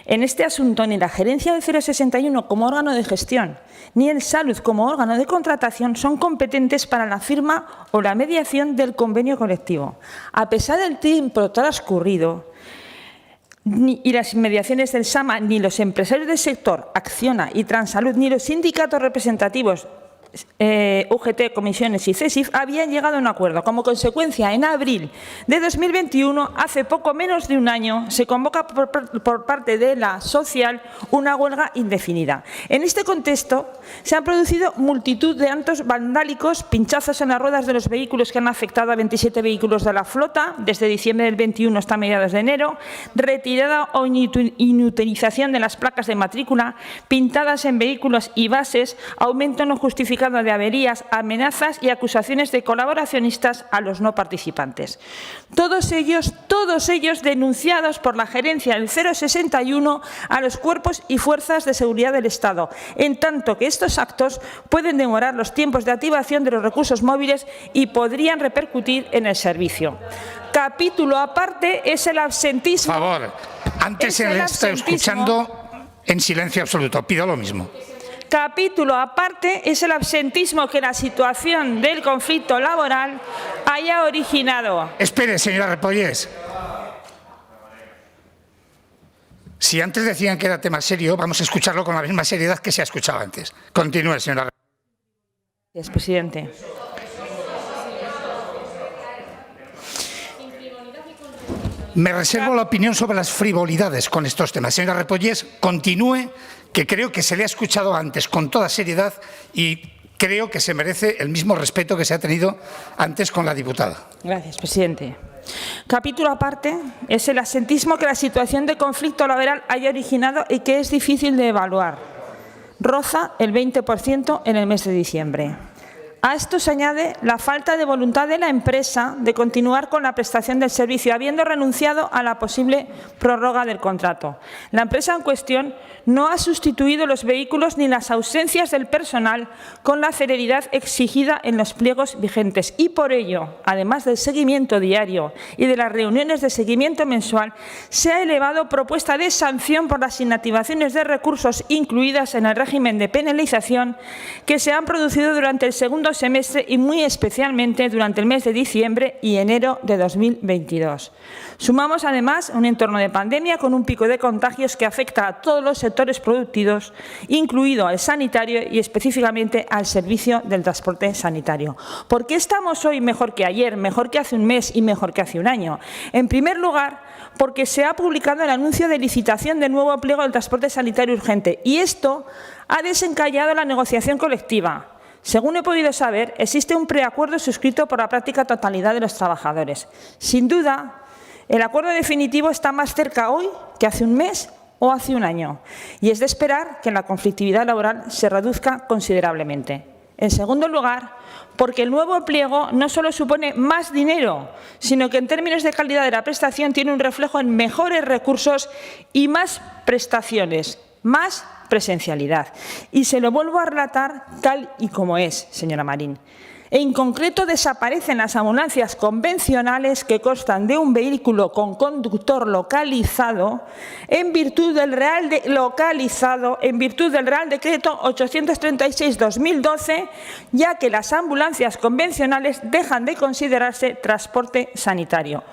en este asunto ni la gerencia del 061 como órgano de gestión ni el Salud como órgano de contratación son competentes para la firma o la mediación del convenio colectivo. A pesar del tiempo transcurrido, y las mediaciones del SAMA, ni los empresarios del sector, Acciona y Transalud, ni los sindicatos representativos UGT, comisiones y CESIF habían llegado a un acuerdo. Como consecuencia, en abril de 2021, hace poco menos de un año, se convoca por parte de la social una huelga indefinida. En este contexto, se han producido multitud de actos vandálicos, pinchazos en las ruedas de los vehículos que han afectado a 27 vehículos de la flota desde diciembre del 21 hasta mediados de enero, retirada o inutilización de las placas de matrícula, pintadas en vehículos y bases, aumento no justificado de averías, amenazas y acusaciones de colaboracionistas a los no participantes. Todos ellos denunciados por la gerencia del 061 a los cuerpos y fuerzas de seguridad del Estado, en tanto que estos actos pueden demorar los tiempos de activación de los recursos móviles y podrían repercutir en el servicio. Capítulo aparte es el absentismo. Por favor, antes se le está escuchando en silencio absoluto. Pido lo mismo. Capítulo aparte es el absentismo que la situación del conflicto laboral haya originado. Espere, señora Repollés. Si antes decían que era tema serio, vamos a escucharlo con la misma seriedad que se ha escuchado antes. Continúe, señora. Gracias, presidente. Me reservo la opinión sobre las frivolidades con estos temas. Señora Repollés, continúe, que creo que se le ha escuchado antes con toda seriedad y creo que se merece el mismo respeto que se ha tenido antes con la diputada. Gracias, presidente. Capítulo aparte es el absentismo que la situación de conflicto laboral haya originado y que es difícil de evaluar. Roza el 20% en el mes de diciembre. A esto se añade la falta de voluntad de la empresa de continuar con la prestación del servicio, habiendo renunciado a la posible prórroga del contrato. La empresa en cuestión no ha sustituido los vehículos ni las ausencias del personal con la celeridad exigida en los pliegos vigentes y por ello, además del seguimiento diario y de las reuniones de seguimiento mensual, se ha elevado propuesta de sanción por las inactivaciones de recursos incluidas en el régimen de penalización que se han producido durante el segundo semestre y muy especialmente durante el mes de diciembre y enero de 2022. Sumamos además un entorno de pandemia con un pico de contagios que afecta a todos los sectores productivos, incluido al sanitario y específicamente al servicio del transporte sanitario. ¿Por qué estamos hoy mejor que ayer, mejor que hace un mes y mejor que hace un año? En primer lugar, porque se ha publicado el anuncio de licitación del nuevo pliego del transporte sanitario urgente y esto ha desencallado la negociación colectiva. Según he podido saber, existe un preacuerdo suscrito por la práctica totalidad de los trabajadores. Sin duda, el acuerdo definitivo está más cerca hoy que hace un mes o hace un año, y es de esperar que la conflictividad laboral se reduzca considerablemente. En segundo lugar, porque el nuevo pliego no solo supone más dinero, sino que en términos de calidad de la prestación tiene un reflejo en mejores recursos y más prestaciones, más presencialidad. Y se lo vuelvo a relatar tal y como es, señora Marín. En concreto, desaparecen las ambulancias convencionales que constan de un vehículo con conductor localizado en virtud del Real Decreto 836/2012, ya que las ambulancias convencionales dejan de considerarse transporte sanitario.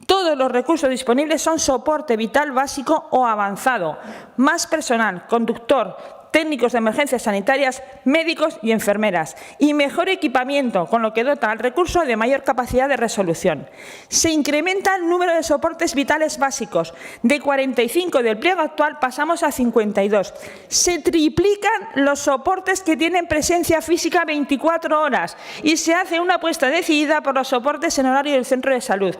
Todos los recursos disponibles son soporte vital básico o avanzado, más personal, conductor, técnicos de emergencias sanitarias, médicos y enfermeras, y mejor equipamiento, con lo que dota al recurso de mayor capacidad de resolución. Se incrementa el número de soportes vitales básicos. De 45 del pliego actual pasamos a 52. Se triplican los soportes que tienen presencia física 24 horas y se hace una apuesta decidida por los soportes en horario del centro de salud.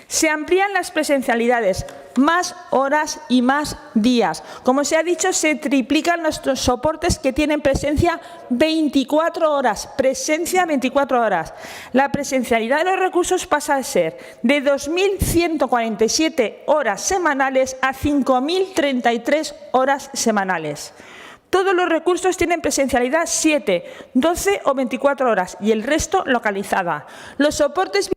Se amplían las presencialidades, más horas y más días. Como se ha dicho, se triplican los soportes que tienen presencia 24 horas. Presencia 24 horas. La presencialidad de los recursos pasa a ser de 2.147 horas semanales a 5.033 horas semanales. Todos los recursos tienen presencialidad 7, 12 o 24 horas y el resto localizada. Los soportes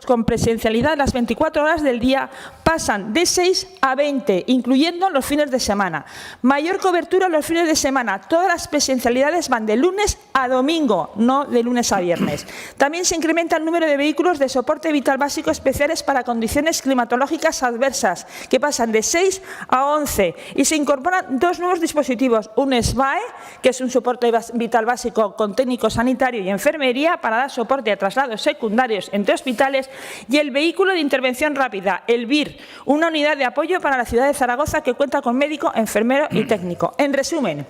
con presencialidad las 24 horas del día pasan de 6 a 20, incluyendo los fines de semana. Mayor cobertura los fines de semana. Todas las presencialidades van de lunes a domingo, no de lunes a viernes. También se incrementa el número de vehículos de soporte vital básico especiales para condiciones climatológicas adversas, que pasan de 6 a 11. Y se incorporan dos nuevos dispositivos. Un SBAE, que es un soporte vital básico con técnico sanitario y enfermería para dar soporte a traslados secundarios entre hospitales, y el vehículo de intervención rápida, el VIR, una unidad de apoyo para la ciudad de Zaragoza que cuenta con médico, enfermero y técnico. En resumen,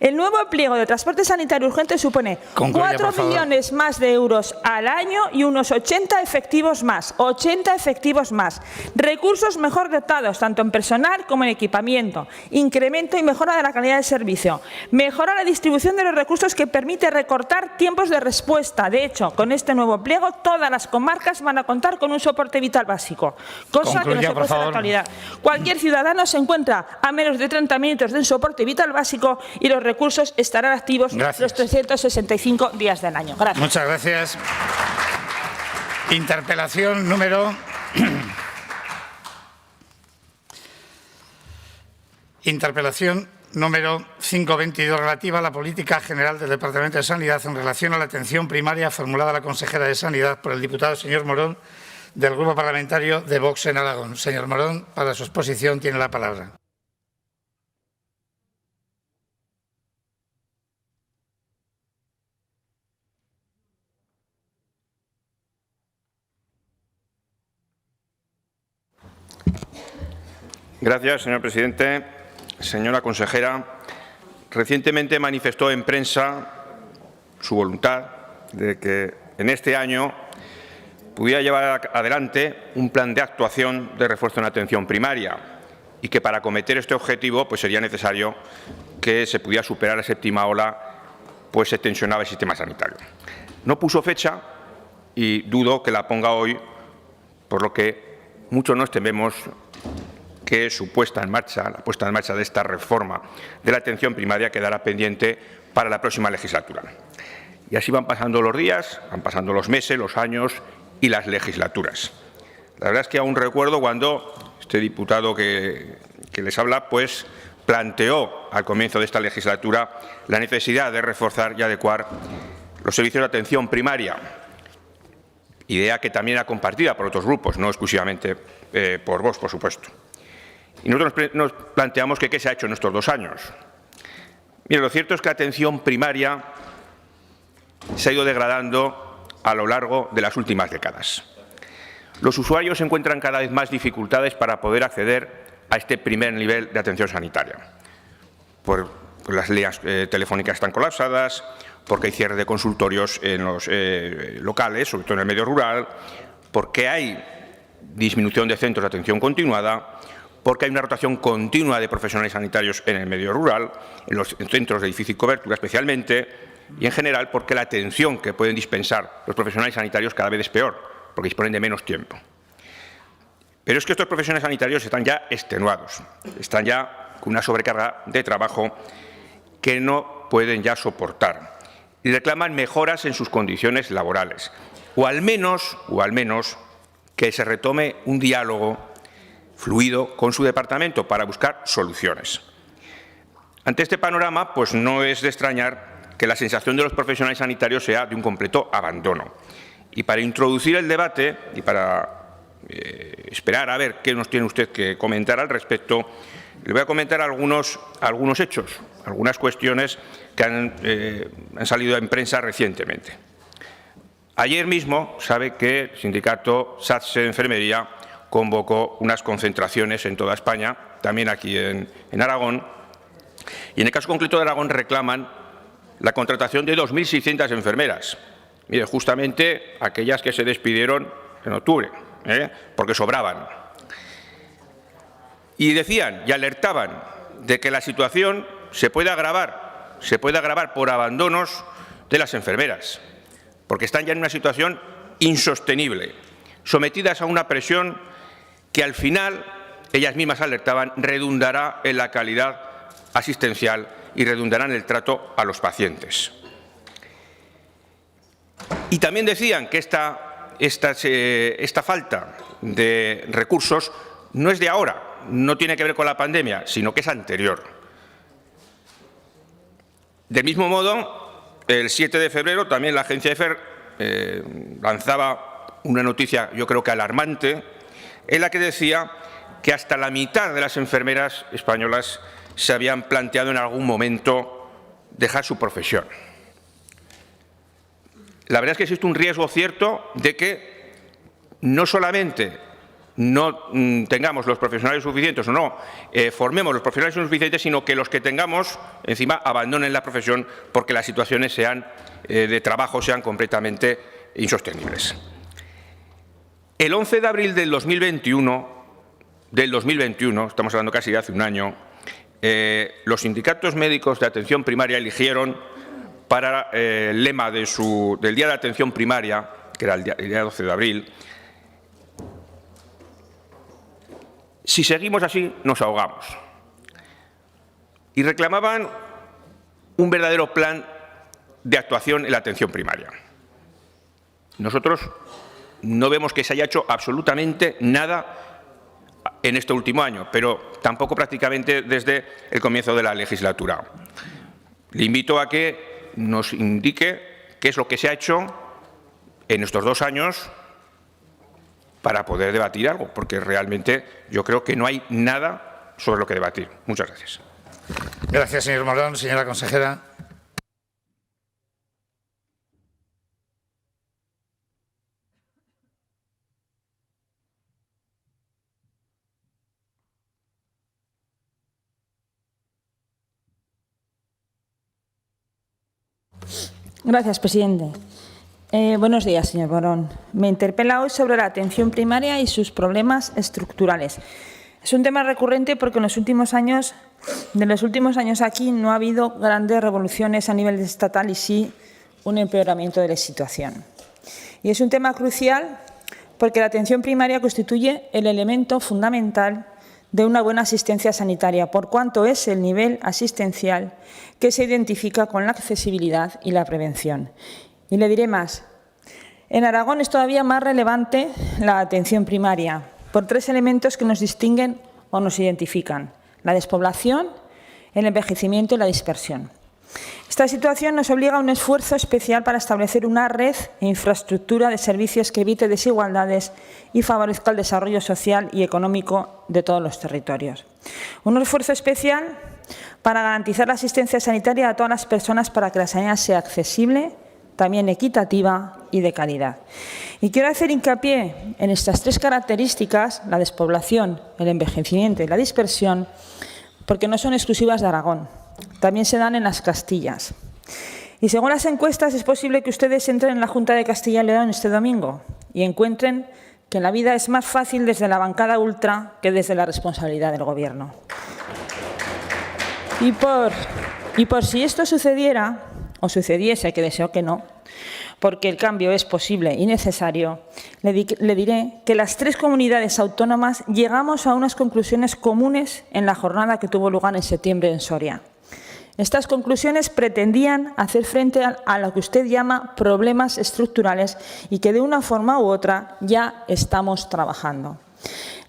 el nuevo pliego de transporte sanitario urgente supone 4 millones más de euros al año y unos 80 efectivos más. 80 efectivos más. Recursos mejor dotados, tanto en personal como en equipamiento. Incremento y mejora de la calidad del servicio. Mejora la distribución de los recursos que permite recortar tiempos de respuesta. De hecho, con este nuevo pliego, todas las comarcas van a contar con un soporte vital básico, cosa que no se puede hacer en la actualidad. Cualquier ciudadano se encuentra a menos de 30 minutos de un soporte vital básico y los recursos estarán activos los 365 días del año. Gracias. Muchas gracias. Interpelación número 522, relativa a la política general del Departamento de Sanidad en relación a la atención primaria, formulada a la consejera de Sanidad por el diputado señor Morón, del Grupo Parlamentario de Vox en Aragón. Señor Morón, para su exposición tiene la palabra. Gracias, señor presidente. Señora consejera, recientemente manifestó en prensa su voluntad de que en este año pudiera llevar adelante un plan de actuación de refuerzo en atención primaria y que para acometer este objetivo pues sería necesario que se pudiera superar la séptima ola, pues se tensionaba el sistema sanitario. No puso fecha y dudo que la ponga hoy, por lo que muchos nos tememos que la puesta en marcha de esta reforma de la atención primaria quedará pendiente para la próxima legislatura. Y así van pasando los días, van pasando los meses, los años y las legislaturas. La verdad es que aún recuerdo cuando este diputado que les habla, pues planteó al comienzo de esta legislatura la necesidad de reforzar y adecuar los servicios de atención primaria, idea que también era compartida por otros grupos, no exclusivamente por Vox, por supuesto. Y nosotros nos planteamos que qué se ha hecho en estos 2 años. Mire, lo cierto es que la atención primaria se ha ido degradando a lo largo de las últimas décadas. Los usuarios encuentran cada vez más dificultades para poder acceder a este primer nivel de atención sanitaria. Por las líneas telefónicas están colapsadas, porque hay cierre de consultorios en los locales, sobre todo en el medio rural, porque hay disminución de centros de atención continuada, porque hay una rotación continua de profesionales sanitarios en el medio rural, en los centros de difícil cobertura especialmente, y en general porque la atención que pueden dispensar los profesionales sanitarios cada vez es peor, porque disponen de menos tiempo. Pero es que estos profesionales sanitarios están ya extenuados, están ya con una sobrecarga de trabajo que no pueden ya soportar y reclaman mejoras en sus condiciones laborales, o al menos que se retome un diálogo fluido con su departamento para buscar soluciones. Ante este panorama, pues no es de extrañar que la sensación de los profesionales sanitarios sea de un completo abandono. Y para introducir el debate y para esperar a ver qué nos tiene usted que comentar al respecto, le voy a comentar algunos hechos, algunas cuestiones que han salido en prensa recientemente. Ayer mismo sabe que el sindicato SATSE Enfermería convocó unas concentraciones en toda España, también aquí en Aragón, y en el caso concreto de Aragón reclaman la contratación de 2.600 enfermeras. Mire, justamente aquellas que se despidieron en octubre, porque sobraban. Y decían y alertaban de que la situación se puede agravar por abandonos de las enfermeras, porque están ya en una situación insostenible, sometidas a una presión que al final, ellas mismas alertaban, redundará en la calidad asistencial y redundará en el trato a los pacientes. Y también decían que esta falta de recursos no es de ahora, no tiene que ver con la pandemia, sino que es anterior. Del mismo modo, el 7 de febrero también la agencia EFE lanzaba una noticia, yo creo que alarmante, en la que decía que hasta la mitad de las enfermeras españolas se habían planteado en algún momento dejar su profesión. La verdad es que existe un riesgo cierto de que no solamente no tengamos los profesionales suficientes o no formemos los profesionales suficientes, sino que los que tengamos encima abandonen la profesión porque las situaciones de trabajo sean completamente insostenibles. El 11 de abril del 2021, estamos hablando casi de hace un año, los sindicatos médicos de atención primaria eligieron para el lema del Día de Atención Primaria, que era el día 12 de abril, si seguimos así, nos ahogamos. Y reclamaban un verdadero plan de actuación en la atención primaria. Nosotros no vemos que se haya hecho absolutamente nada en este último año, pero tampoco prácticamente desde el comienzo de la legislatura. Le invito a que nos indique qué es lo que se ha hecho en estos 2 años para poder debatir algo, porque realmente yo creo que no hay nada sobre lo que debatir. Muchas gracias. Gracias, señor Morón. Señora consejera. Gracias, presidente. Buenos días, señor Morón. Me interpela hoy sobre la atención primaria y sus problemas estructurales. Es un tema recurrente porque en los últimos años aquí no ha habido grandes revoluciones a nivel estatal y sí un empeoramiento de la situación. Y es un tema crucial porque la atención primaria constituye el elemento fundamental de una buena asistencia sanitaria, por cuanto es el nivel asistencial que se identifica con la accesibilidad y la prevención. Y le diré más. En Aragón es todavía más relevante la atención primaria, por 3 elementos que nos distinguen o nos identifican: la despoblación, el envejecimiento y la dispersión. Esta situación nos obliga a un esfuerzo especial para establecer una red e infraestructura de servicios que evite desigualdades y favorezca el desarrollo social y económico de todos los territorios. Un esfuerzo especial para garantizar la asistencia sanitaria a todas las personas para que la sanidad sea accesible, también equitativa y de calidad. Y quiero hacer hincapié en estas 3 características, la despoblación, el envejecimiento y la dispersión, porque no son exclusivas de Aragón. También se dan en las Castillas. Y según las encuestas, es posible que ustedes entren en la Junta de Castilla y León este domingo y encuentren que la vida es más fácil desde la bancada ultra que desde la responsabilidad del Gobierno. Y por si esto sucediera, o sucediese, que deseo que no, porque el cambio es posible y necesario, le diré que las 3 comunidades autónomas llegamos a unas conclusiones comunes en la jornada que tuvo lugar en septiembre en Soria. Estas conclusiones pretendían hacer frente a lo que usted llama problemas estructurales y que de una forma u otra ya estamos trabajando.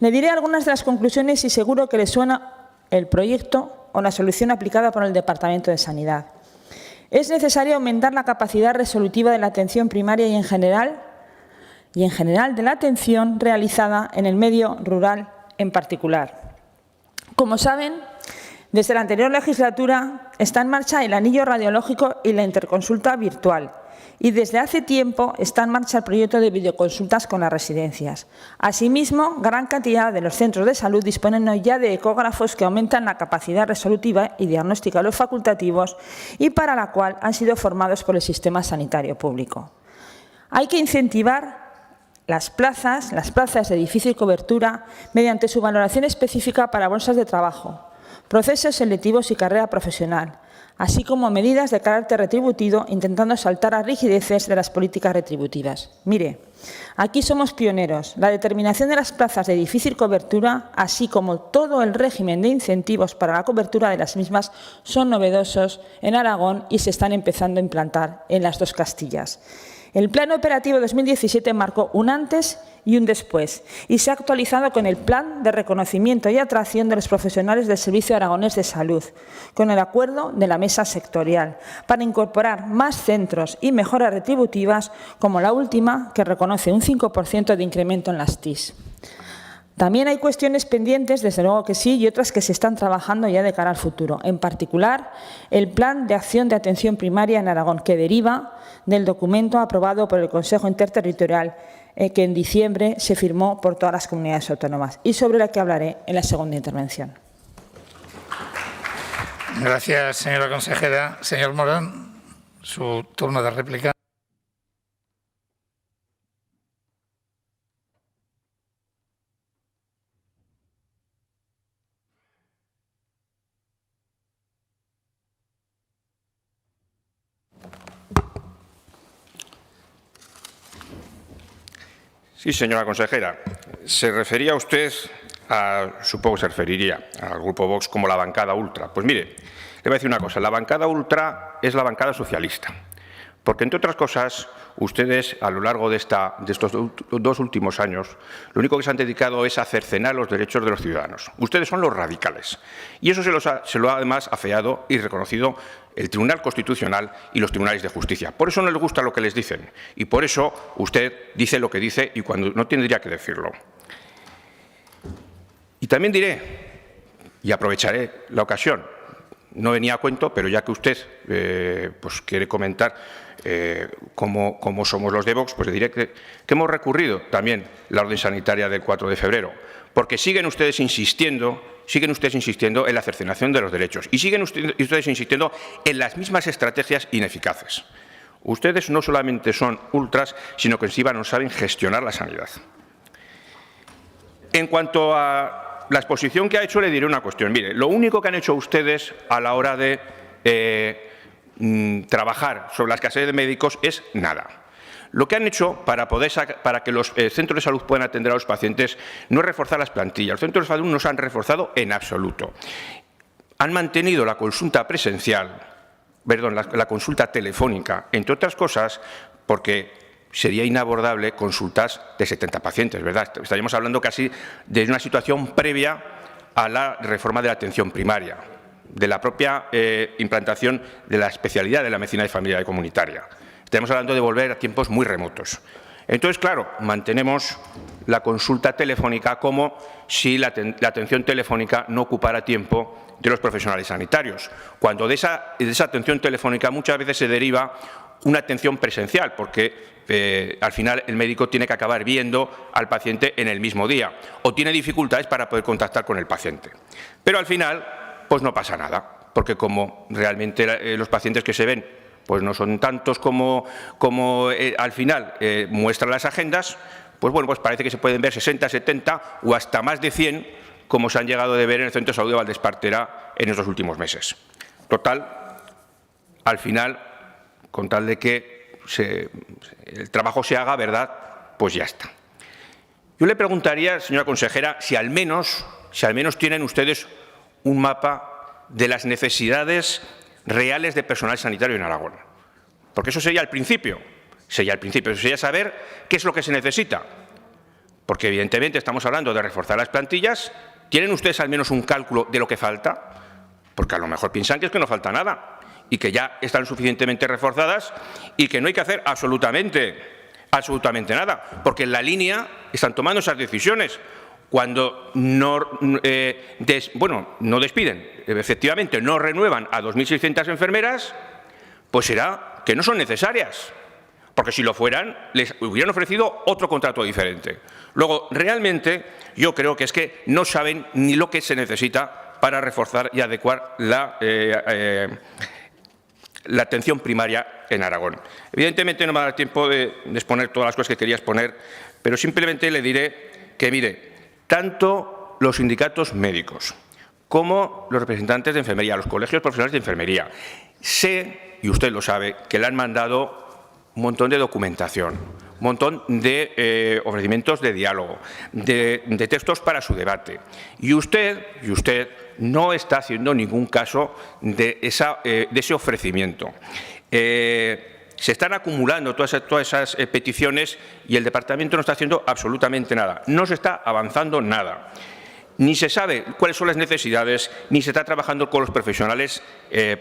Le diré algunas de las conclusiones y seguro que le suena el proyecto o la solución aplicada por el Departamento de Sanidad. Es necesario aumentar la capacidad resolutiva de la atención primaria y en general de la atención realizada en el medio rural en particular. Como saben, desde la anterior legislatura está en marcha el anillo radiológico y la interconsulta virtual y desde hace tiempo está en marcha el proyecto de videoconsultas con las residencias. Asimismo, gran cantidad de los centros de salud disponen hoy ya de ecógrafos que aumentan la capacidad resolutiva y diagnóstica de los facultativos y para la cual han sido formados por el sistema sanitario público. Hay que incentivar las plazas de difícil cobertura mediante su valoración específica para bolsas de trabajo, procesos selectivos y carrera profesional, así como medidas de carácter retributivo, intentando saltar a rigideces de las políticas retributivas. Mire, aquí somos pioneros. La determinación de las plazas de difícil cobertura, así como todo el régimen de incentivos para la cobertura de las mismas, son novedosos en Aragón y se están empezando a implantar en las 2 Castillas. El Plan Operativo 2017 marcó un antes y un después y se ha actualizado con el Plan de Reconocimiento y Atracción de los Profesionales del Servicio Aragonés de Salud, con el acuerdo de la Mesa Sectorial, para incorporar más centros y mejoras retributivas, como la última, que reconoce un 5% de incremento en las TIS. También hay cuestiones pendientes, desde luego que sí, y otras que se están trabajando ya de cara al futuro. En particular, el Plan de Acción de Atención Primaria en Aragón, que deriva del documento aprobado por el Consejo Interterritorial que en diciembre se firmó por todas las comunidades autónomas y sobre la que hablaré en la segunda intervención. Gracias, señora consejera. Señor Morán, su turno de réplica. Sí, señora consejera. Se refería usted supongo que se referiría al Grupo Vox como la bancada ultra. Pues mire, le voy a decir una cosa. La bancada ultra es la bancada socialista. Porque, entre otras cosas, ustedes, a lo largo de estos 2 últimos años, lo único que se han dedicado es a cercenar los derechos de los ciudadanos. Ustedes son los radicales. Y eso se lo ha además afeado y reconocido el Tribunal Constitucional y los tribunales de justicia. Por eso no les gusta lo que les dicen. Y por eso usted dice lo que dice y cuando no tendría que decirlo. Y también diré, y aprovecharé la ocasión, no venía a cuento, pero ya que usted pues quiere comentar cómo somos los de Vox, pues le diré que hemos recurrido también la orden sanitaria del 4 de febrero, porque siguen ustedes insistiendo en la cercenación de los derechos y siguen ustedes insistiendo en las mismas estrategias ineficaces. Ustedes no solamente son ultras, sino que encima no saben gestionar la sanidad. En cuanto a la exposición que ha hecho, le diré una cuestión. Mire, lo único que han hecho ustedes a la hora de trabajar sobre la escasez de médicos es nada. Lo que han hecho para que los centros de salud puedan atender a los pacientes no es reforzar las plantillas. Los centros de salud no se han reforzado en absoluto. Han mantenido la consulta la consulta telefónica, entre otras cosas, porque sería inabordable consultas de 70 pacientes, ¿verdad? Estaríamos hablando casi de una situación previa a la reforma de la atención primaria, de la propia implantación de la especialidad de la medicina de familia y comunitaria. Estamos hablando de volver a tiempos muy remotos. Entonces, claro, mantenemos la consulta telefónica como si la atención telefónica no ocupara tiempo de los profesionales sanitarios, cuando de esa atención telefónica muchas veces se deriva una atención presencial, porque al final el médico tiene que acabar viendo al paciente en el mismo día o tiene dificultades para poder contactar con el paciente. Pero al final, pues no pasa nada, porque como realmente los pacientes que se ven pues no son tantos como al final muestran las agendas, pues bueno, pues parece que se pueden ver 60, 70 o hasta más de 100, como se han llegado a ver en el Centro de Salud de Valdespartera en estos últimos meses. Total, al final, con tal de que el trabajo se haga, ¿verdad?, pues ya está. Yo le preguntaría, señora consejera, si al menos tienen ustedes un mapa de las necesidades reales de personal sanitario en Aragón. Porque eso sería el principio. Sería saber qué es lo que se necesita. Porque, evidentemente, estamos hablando de reforzar las plantillas. ¿Tienen ustedes al menos un cálculo de lo que falta? Porque a lo mejor piensan que es que no falta nada y que ya están suficientemente reforzadas y que no hay que hacer absolutamente nada, porque en la línea están tomando esas decisiones. Cuando no despiden, efectivamente no renuevan a 2.600 enfermeras, pues será que no son necesarias, porque si lo fueran, les hubieran ofrecido otro contrato diferente. Luego, realmente, yo creo que es que no saben ni lo que se necesita para reforzar y adecuar la atención primaria en Aragón. Evidentemente no me va a dar tiempo de exponer todas las cosas que quería exponer, pero simplemente le diré que, mire, tanto los sindicatos médicos como los representantes de enfermería, los colegios profesionales de enfermería, sé, y usted lo sabe, que le han mandado un montón de documentación, un montón de ofrecimientos de diálogo, de textos para su debate. Y usted no está haciendo ningún caso de ese ofrecimiento. Se están acumulando todas esas peticiones y el Departamento no está haciendo absolutamente nada. No se está avanzando nada. Ni se sabe cuáles son las necesidades, ni se está trabajando con los profesionales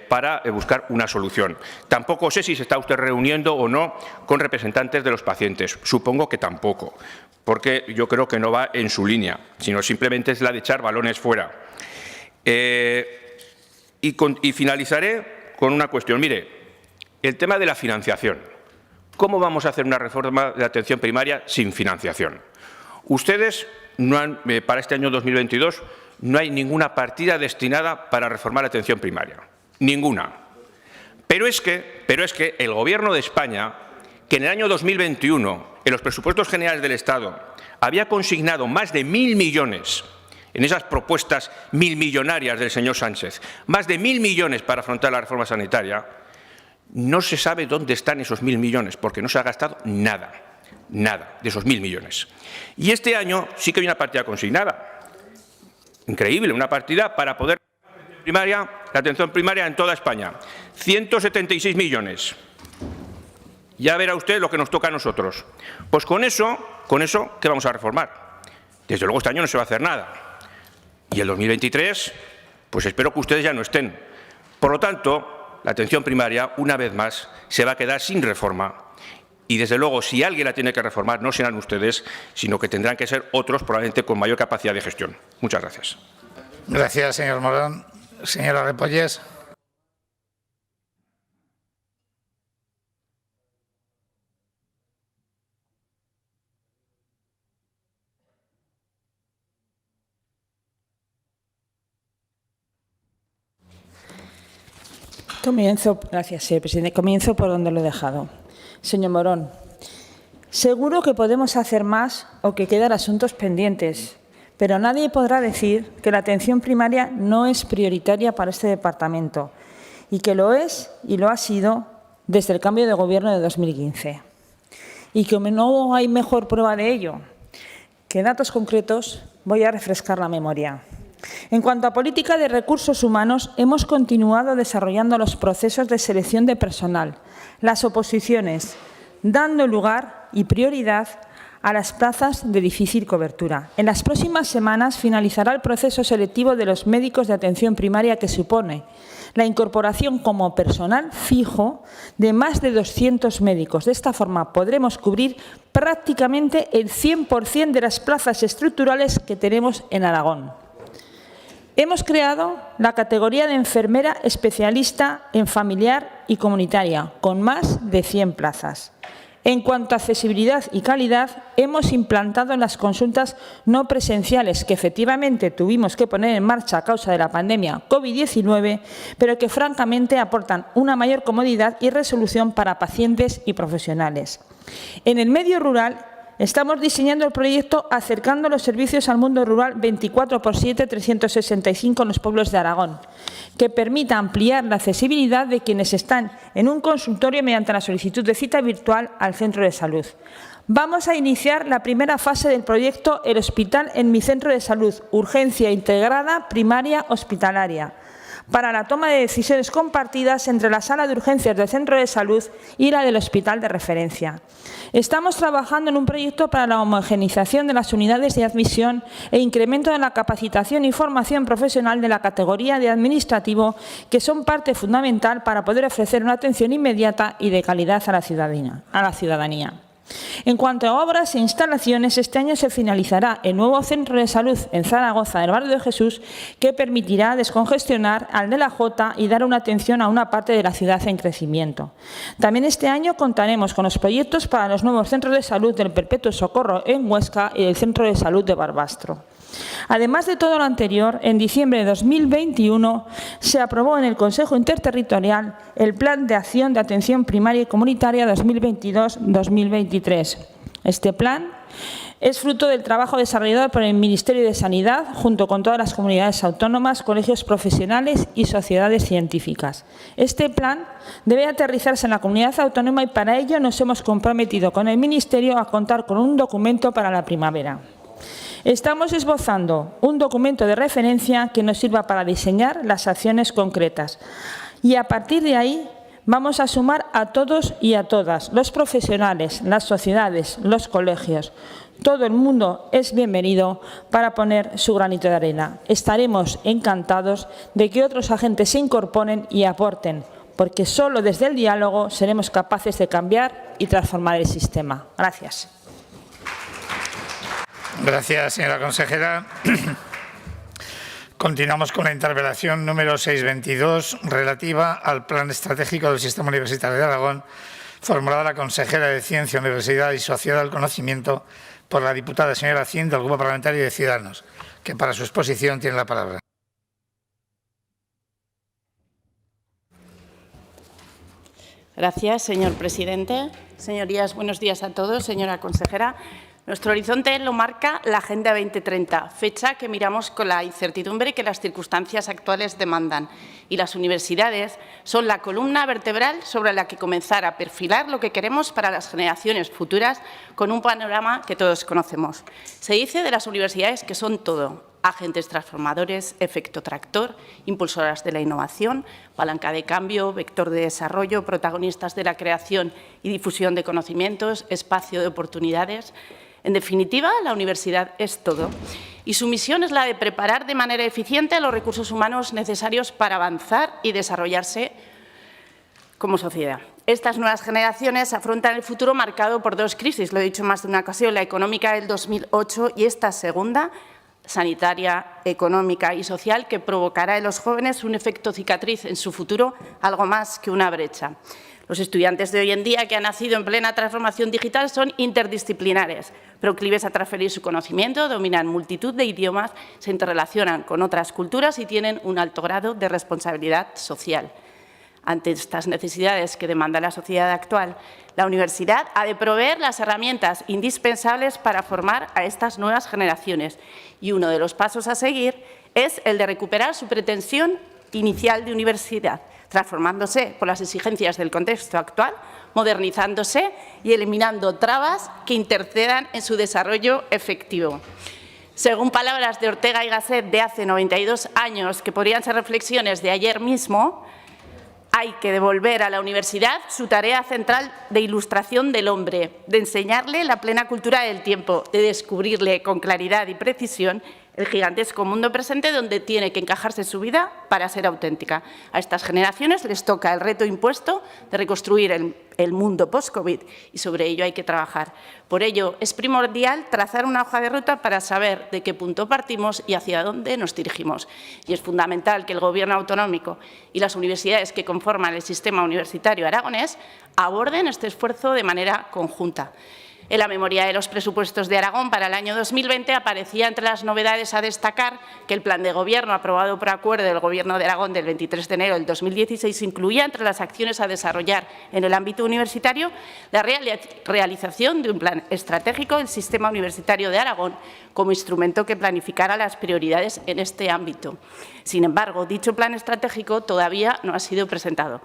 para buscar una solución. Tampoco sé si se está usted reuniendo o no con representantes de los pacientes. Supongo que tampoco, porque yo creo que no va en su línea, sino simplemente es la de echar balones fuera. Y finalizaré con una cuestión. Mire, el tema de la financiación. ¿Cómo vamos a hacer una reforma de la atención primaria sin financiación? Ustedes no han, para este año 2022 no hay ninguna partida destinada para reformar la atención primaria. Ninguna. Pero es que el Gobierno de España, que en el año 2021, en los presupuestos generales del Estado, había consignado más de 1.000 millones en esas propuestas milmillonarias del señor Sánchez, más de 1.000 millones para afrontar la reforma sanitaria, no se sabe dónde están esos 1.000 millones, porque no se ha gastado nada de esos 1.000 millones. Y este año sí que hay una partida consignada. Increíble, una partida para poder la atención primaria en toda España. 176 millones. Ya verá usted lo que nos toca a nosotros. Pues con eso, ¿qué vamos a reformar? Desde luego este año no se va a hacer nada. Y el 2023, pues espero que ustedes ya no estén. Por lo tanto, la atención primaria, una vez más, se va a quedar sin reforma. Y, desde luego, si alguien la tiene que reformar, no serán ustedes, sino que tendrán que ser otros, probablemente con mayor capacidad de gestión. Muchas gracias. Gracias, señor Morón. Señora Repolles. Gracias, señor presidente. Comienzo por donde lo he dejado. Señor Morón, seguro que podemos hacer más o que quedan asuntos pendientes, pero nadie podrá decir que la atención primaria no es prioritaria para este departamento y que lo es y lo ha sido desde el cambio de gobierno de 2015. Y que no hay mejor prueba de ello que datos concretos, voy a refrescar la memoria. En cuanto a política de recursos humanos, hemos continuado desarrollando los procesos de selección de personal, las oposiciones, dando lugar y prioridad a las plazas de difícil cobertura. En las próximas semanas finalizará el proceso selectivo de los médicos de atención primaria, que supone la incorporación como personal fijo de más de 200 médicos. De esta forma podremos cubrir prácticamente el 100% de las plazas estructurales que tenemos en Aragón. Hemos creado la categoría de enfermera especialista en familiar y comunitaria, con más de 100 plazas. En cuanto a accesibilidad y calidad, hemos implantado las consultas no presenciales, que efectivamente tuvimos que poner en marcha a causa de la pandemia COVID-19, pero que francamente aportan una mayor comodidad y resolución para pacientes y profesionales. En el medio rural, estamos diseñando el proyecto Acercando los servicios al mundo rural 24/7, 365 en los pueblos de Aragón, que permita ampliar la accesibilidad de quienes están en un consultorio mediante la solicitud de cita virtual al centro de salud. Vamos a iniciar la primera fase del proyecto El Hospital en mi Centro de Salud, Urgencia Integrada Primaria Hospitalaria, para la toma de decisiones compartidas entre la sala de urgencias del centro de salud y la del hospital de referencia. Estamos trabajando en un proyecto para la homogeneización de las unidades de admisión e incremento de la capacitación y formación profesional de la categoría de administrativo, que son parte fundamental para poder ofrecer una atención inmediata y de calidad a la ciudadanía. En cuanto a obras e instalaciones, este año se finalizará el nuevo centro de salud en Zaragoza, del barrio de Jesús, que permitirá descongestionar al de la Jota y dar una atención a una parte de la ciudad en crecimiento. También este año contaremos con los proyectos para los nuevos centros de salud del Perpetuo Socorro en Huesca y el Centro de Salud de Barbastro. Además de todo lo anterior, en diciembre de 2021 se aprobó en el Consejo Interterritorial el Plan de Acción de Atención Primaria y Comunitaria 2022-2023. Este plan es fruto del trabajo desarrollado por el Ministerio de Sanidad junto con todas las comunidades autónomas, colegios profesionales y sociedades científicas. Este plan debe aterrizarse en la comunidad autónoma y para ello nos hemos comprometido con el Ministerio a contar con un documento para la primavera. Estamos esbozando un documento de referencia que nos sirva para diseñar las acciones concretas y a partir de ahí vamos a sumar a todos y a todas, los profesionales, las sociedades, los colegios. Todo el mundo es bienvenido para poner su granito de arena. Estaremos encantados de que otros agentes se incorporen y aporten, porque solo desde el diálogo seremos capaces de cambiar y transformar el sistema. Gracias. Gracias, señora consejera. Continuamos con la interpelación número 622, relativa al Plan Estratégico del Sistema Universitario de Aragón, formulada a la consejera de Ciencia, Universidad y Sociedad del Conocimiento por la diputada señora Cid, del Grupo Parlamentario de Ciudadanos, que para su exposición tiene la palabra. Gracias, señor presidente. Señorías, buenos días a todos. Señora consejera, nuestro horizonte lo marca la Agenda 2030, fecha que miramos con la incertidumbre que las circunstancias actuales demandan. Y las universidades son la columna vertebral sobre la que comenzar a perfilar lo que queremos para las generaciones futuras con un panorama que todos conocemos. Se dice de las universidades que son todo: agentes transformadores, efecto tractor, impulsoras de la innovación, palanca de cambio, vector de desarrollo, protagonistas de la creación y difusión de conocimientos, espacio de oportunidades. En definitiva, la universidad es todo y su misión es la de preparar de manera eficiente los recursos humanos necesarios para avanzar y desarrollarse como sociedad. Estas nuevas generaciones afrontan el futuro marcado por dos crisis, lo he dicho en más de una ocasión, la económica del 2008 y esta segunda, sanitaria, económica y social, que provocará en los jóvenes un efecto cicatriz en su futuro, algo más que una brecha. Los estudiantes de hoy en día, que han nacido en plena transformación digital, son interdisciplinares, proclives a transferir su conocimiento, dominan multitud de idiomas, se interrelacionan con otras culturas y tienen un alto grado de responsabilidad social. Ante estas necesidades que demanda la sociedad actual, la universidad ha de proveer las herramientas indispensables para formar a estas nuevas generaciones y uno de los pasos a seguir es el de recuperar su pretensión inicial de universidad, transformándose por las exigencias del contexto actual, modernizándose y eliminando trabas que intercedan en su desarrollo efectivo. Según palabras de Ortega y Gasset de hace 92 años, que podrían ser reflexiones de ayer mismo, hay que devolver a la universidad su tarea central de ilustración del hombre, de enseñarle la plena cultura del tiempo, de descubrirle con claridad y precisión el gigantesco mundo presente donde tiene que encajarse su vida para ser auténtica. A estas generaciones les toca el reto impuesto de reconstruir el mundo post-COVID y sobre ello hay que trabajar. Por ello, es primordial trazar una hoja de ruta para saber de qué punto partimos y hacia dónde nos dirigimos. Y es fundamental que el Gobierno autonómico y las universidades que conforman el sistema universitario aragonés aborden este esfuerzo de manera conjunta. En la memoria de los presupuestos de Aragón para el año 2020 aparecía entre las novedades a destacar que el plan de gobierno aprobado por acuerdo del Gobierno de Aragón del 23 de enero del 2016 incluía entre las acciones a desarrollar en el ámbito universitario la realización de un plan estratégico del sistema universitario de Aragón como instrumento que planificara las prioridades en este ámbito. Sin embargo, dicho plan estratégico todavía no ha sido presentado.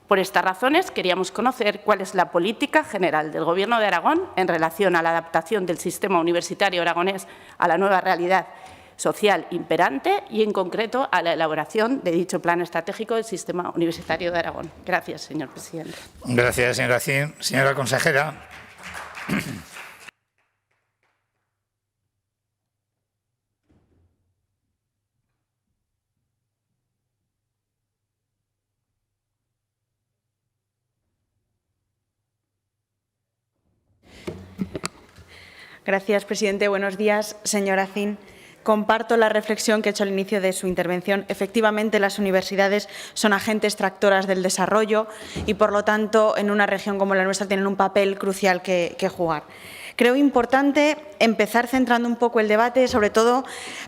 Por estas razones, queríamos conocer cuál es la política general del Gobierno de Aragón en relación a la adaptación del sistema universitario aragonés a la nueva realidad social imperante y, en concreto, a la elaboración de dicho plan estratégico del sistema universitario de Aragón. Gracias, señor presidente. Gracias, señora Cid. Señora consejera. Gracias, presidente. Buenos días, señora Cid. Comparto la reflexión que ha hecho al inicio de su intervención. Efectivamente, las universidades son agentes tractoras del desarrollo y, por lo tanto, en una región como la nuestra tienen un papel crucial que jugar. Creo importante empezar centrando un poco el debate, sobre todo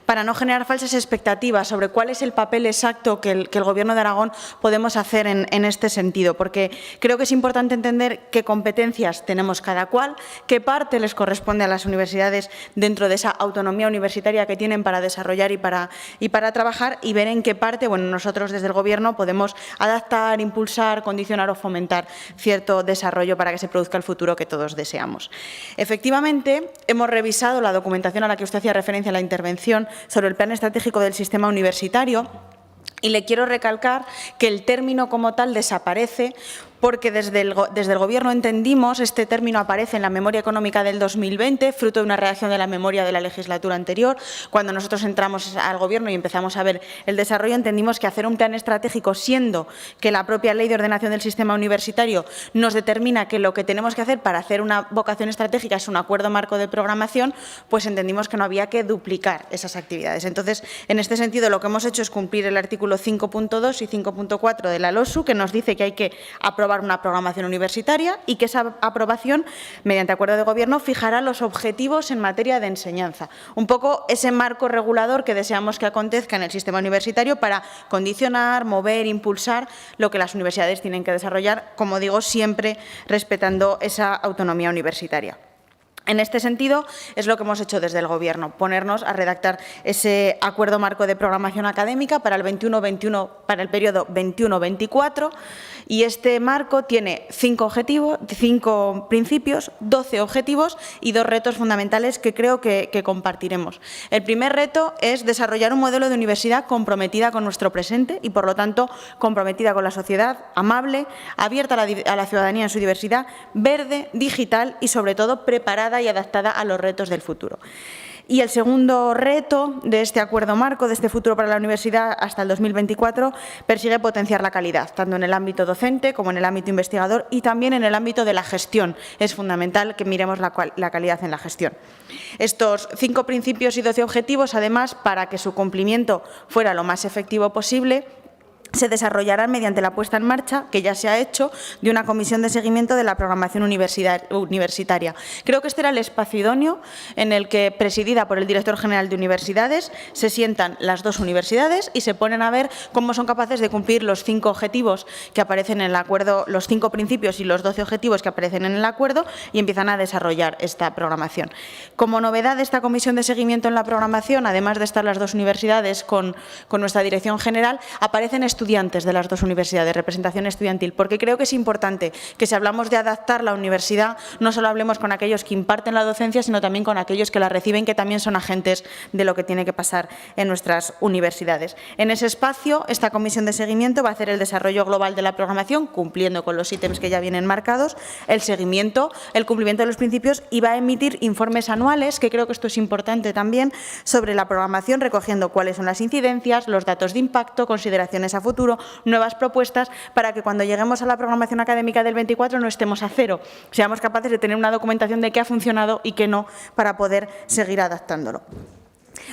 para no generar falsas expectativas sobre cuál es el papel exacto que el Gobierno de Aragón podemos hacer en este sentido, porque creo que es importante entender qué competencias tenemos cada cual, qué parte les corresponde a las universidades dentro de esa autonomía universitaria que tienen para desarrollar y para trabajar, y ver en qué parte nosotros desde el Gobierno podemos adaptar, impulsar, condicionar o fomentar cierto desarrollo para que se produzca el futuro que todos deseamos. Efectivamente, hemos revisado la documentación a la que usted hacía referencia en la intervención sobre el plan estratégico del sistema universitario y le quiero recalcar que el término como tal desaparece porque desde el Gobierno entendimos, este término aparece en la memoria económica del 2020, fruto de una reacción de la memoria de la legislatura anterior. Cuando nosotros entramos al Gobierno y empezamos a ver el desarrollo, entendimos que hacer un plan estratégico, siendo que la propia Ley de Ordenación del Sistema Universitario nos determina que lo que tenemos que hacer para hacer una vocación estratégica es un acuerdo marco de programación, pues entendimos que no había que duplicar esas actividades. Entonces, en este sentido, lo que hemos hecho es cumplir el artículo 5.2 y 5.4 de la LOSU, que nos dice que hay que aprobar una programación universitaria y que esa aprobación, mediante acuerdo de Gobierno, fijará los objetivos en materia de enseñanza. Un poco ese marco regulador que deseamos que acontezca en el sistema universitario para condicionar, mover, impulsar lo que las universidades tienen que desarrollar, como digo, siempre respetando esa autonomía universitaria. En este sentido, es lo que hemos hecho desde el Gobierno, ponernos a redactar ese acuerdo marco de programación académica para el periodo 21-24, y este marco tiene 5 principios, 12 objetivos y 2 retos fundamentales que creo que compartiremos. El primer reto es desarrollar un modelo de universidad comprometida con nuestro presente y, por lo tanto, comprometida con la sociedad, amable, abierta a la ciudadanía en su diversidad, verde, digital y, sobre todo, preparada y adaptada a los retos del futuro. Y el segundo reto de este acuerdo marco, de este futuro para la universidad hasta el 2024, persigue potenciar la calidad, tanto en el ámbito docente como en el ámbito investigador y también en el ámbito de la gestión. Es fundamental que miremos la calidad en la gestión. Estos 5 principios y 12 objetivos, además, para que su cumplimiento fuera lo más efectivo posible, se desarrollarán mediante la puesta en marcha, que ya se ha hecho, de una comisión de seguimiento de la programación universitaria. Creo que este era el espacio idóneo en el que, presidida por el director general de universidades, se sientan las 2 universidades y se ponen a ver cómo son capaces de cumplir los 5 objetivos que aparecen en el acuerdo, los 5 principios y los 12 objetivos que aparecen en el acuerdo, y empiezan a desarrollar esta programación. Como novedad de esta comisión de seguimiento en la programación, además de estar las 2 universidades con nuestra dirección general, aparecen estudiantes de las 2 universidades, representación estudiantil, porque creo que es importante que, si hablamos de adaptar la universidad, no solo hablemos con aquellos que imparten la docencia, sino también con aquellos que la reciben, que también son agentes de lo que tiene que pasar en nuestras universidades. En ese espacio, esta comisión de seguimiento va a hacer el desarrollo global de la programación, cumpliendo con los ítems que ya vienen marcados, el seguimiento, el cumplimiento de los principios, y va a emitir informes anuales, que creo que esto es importante también, sobre la programación, recogiendo cuáles son las incidencias, los datos de impacto, consideraciones a futuro, nuevas propuestas, para que cuando lleguemos a la programación académica del 24 no estemos a cero, seamos capaces de tener una documentación de qué ha funcionado y qué no, para poder seguir adaptándolo.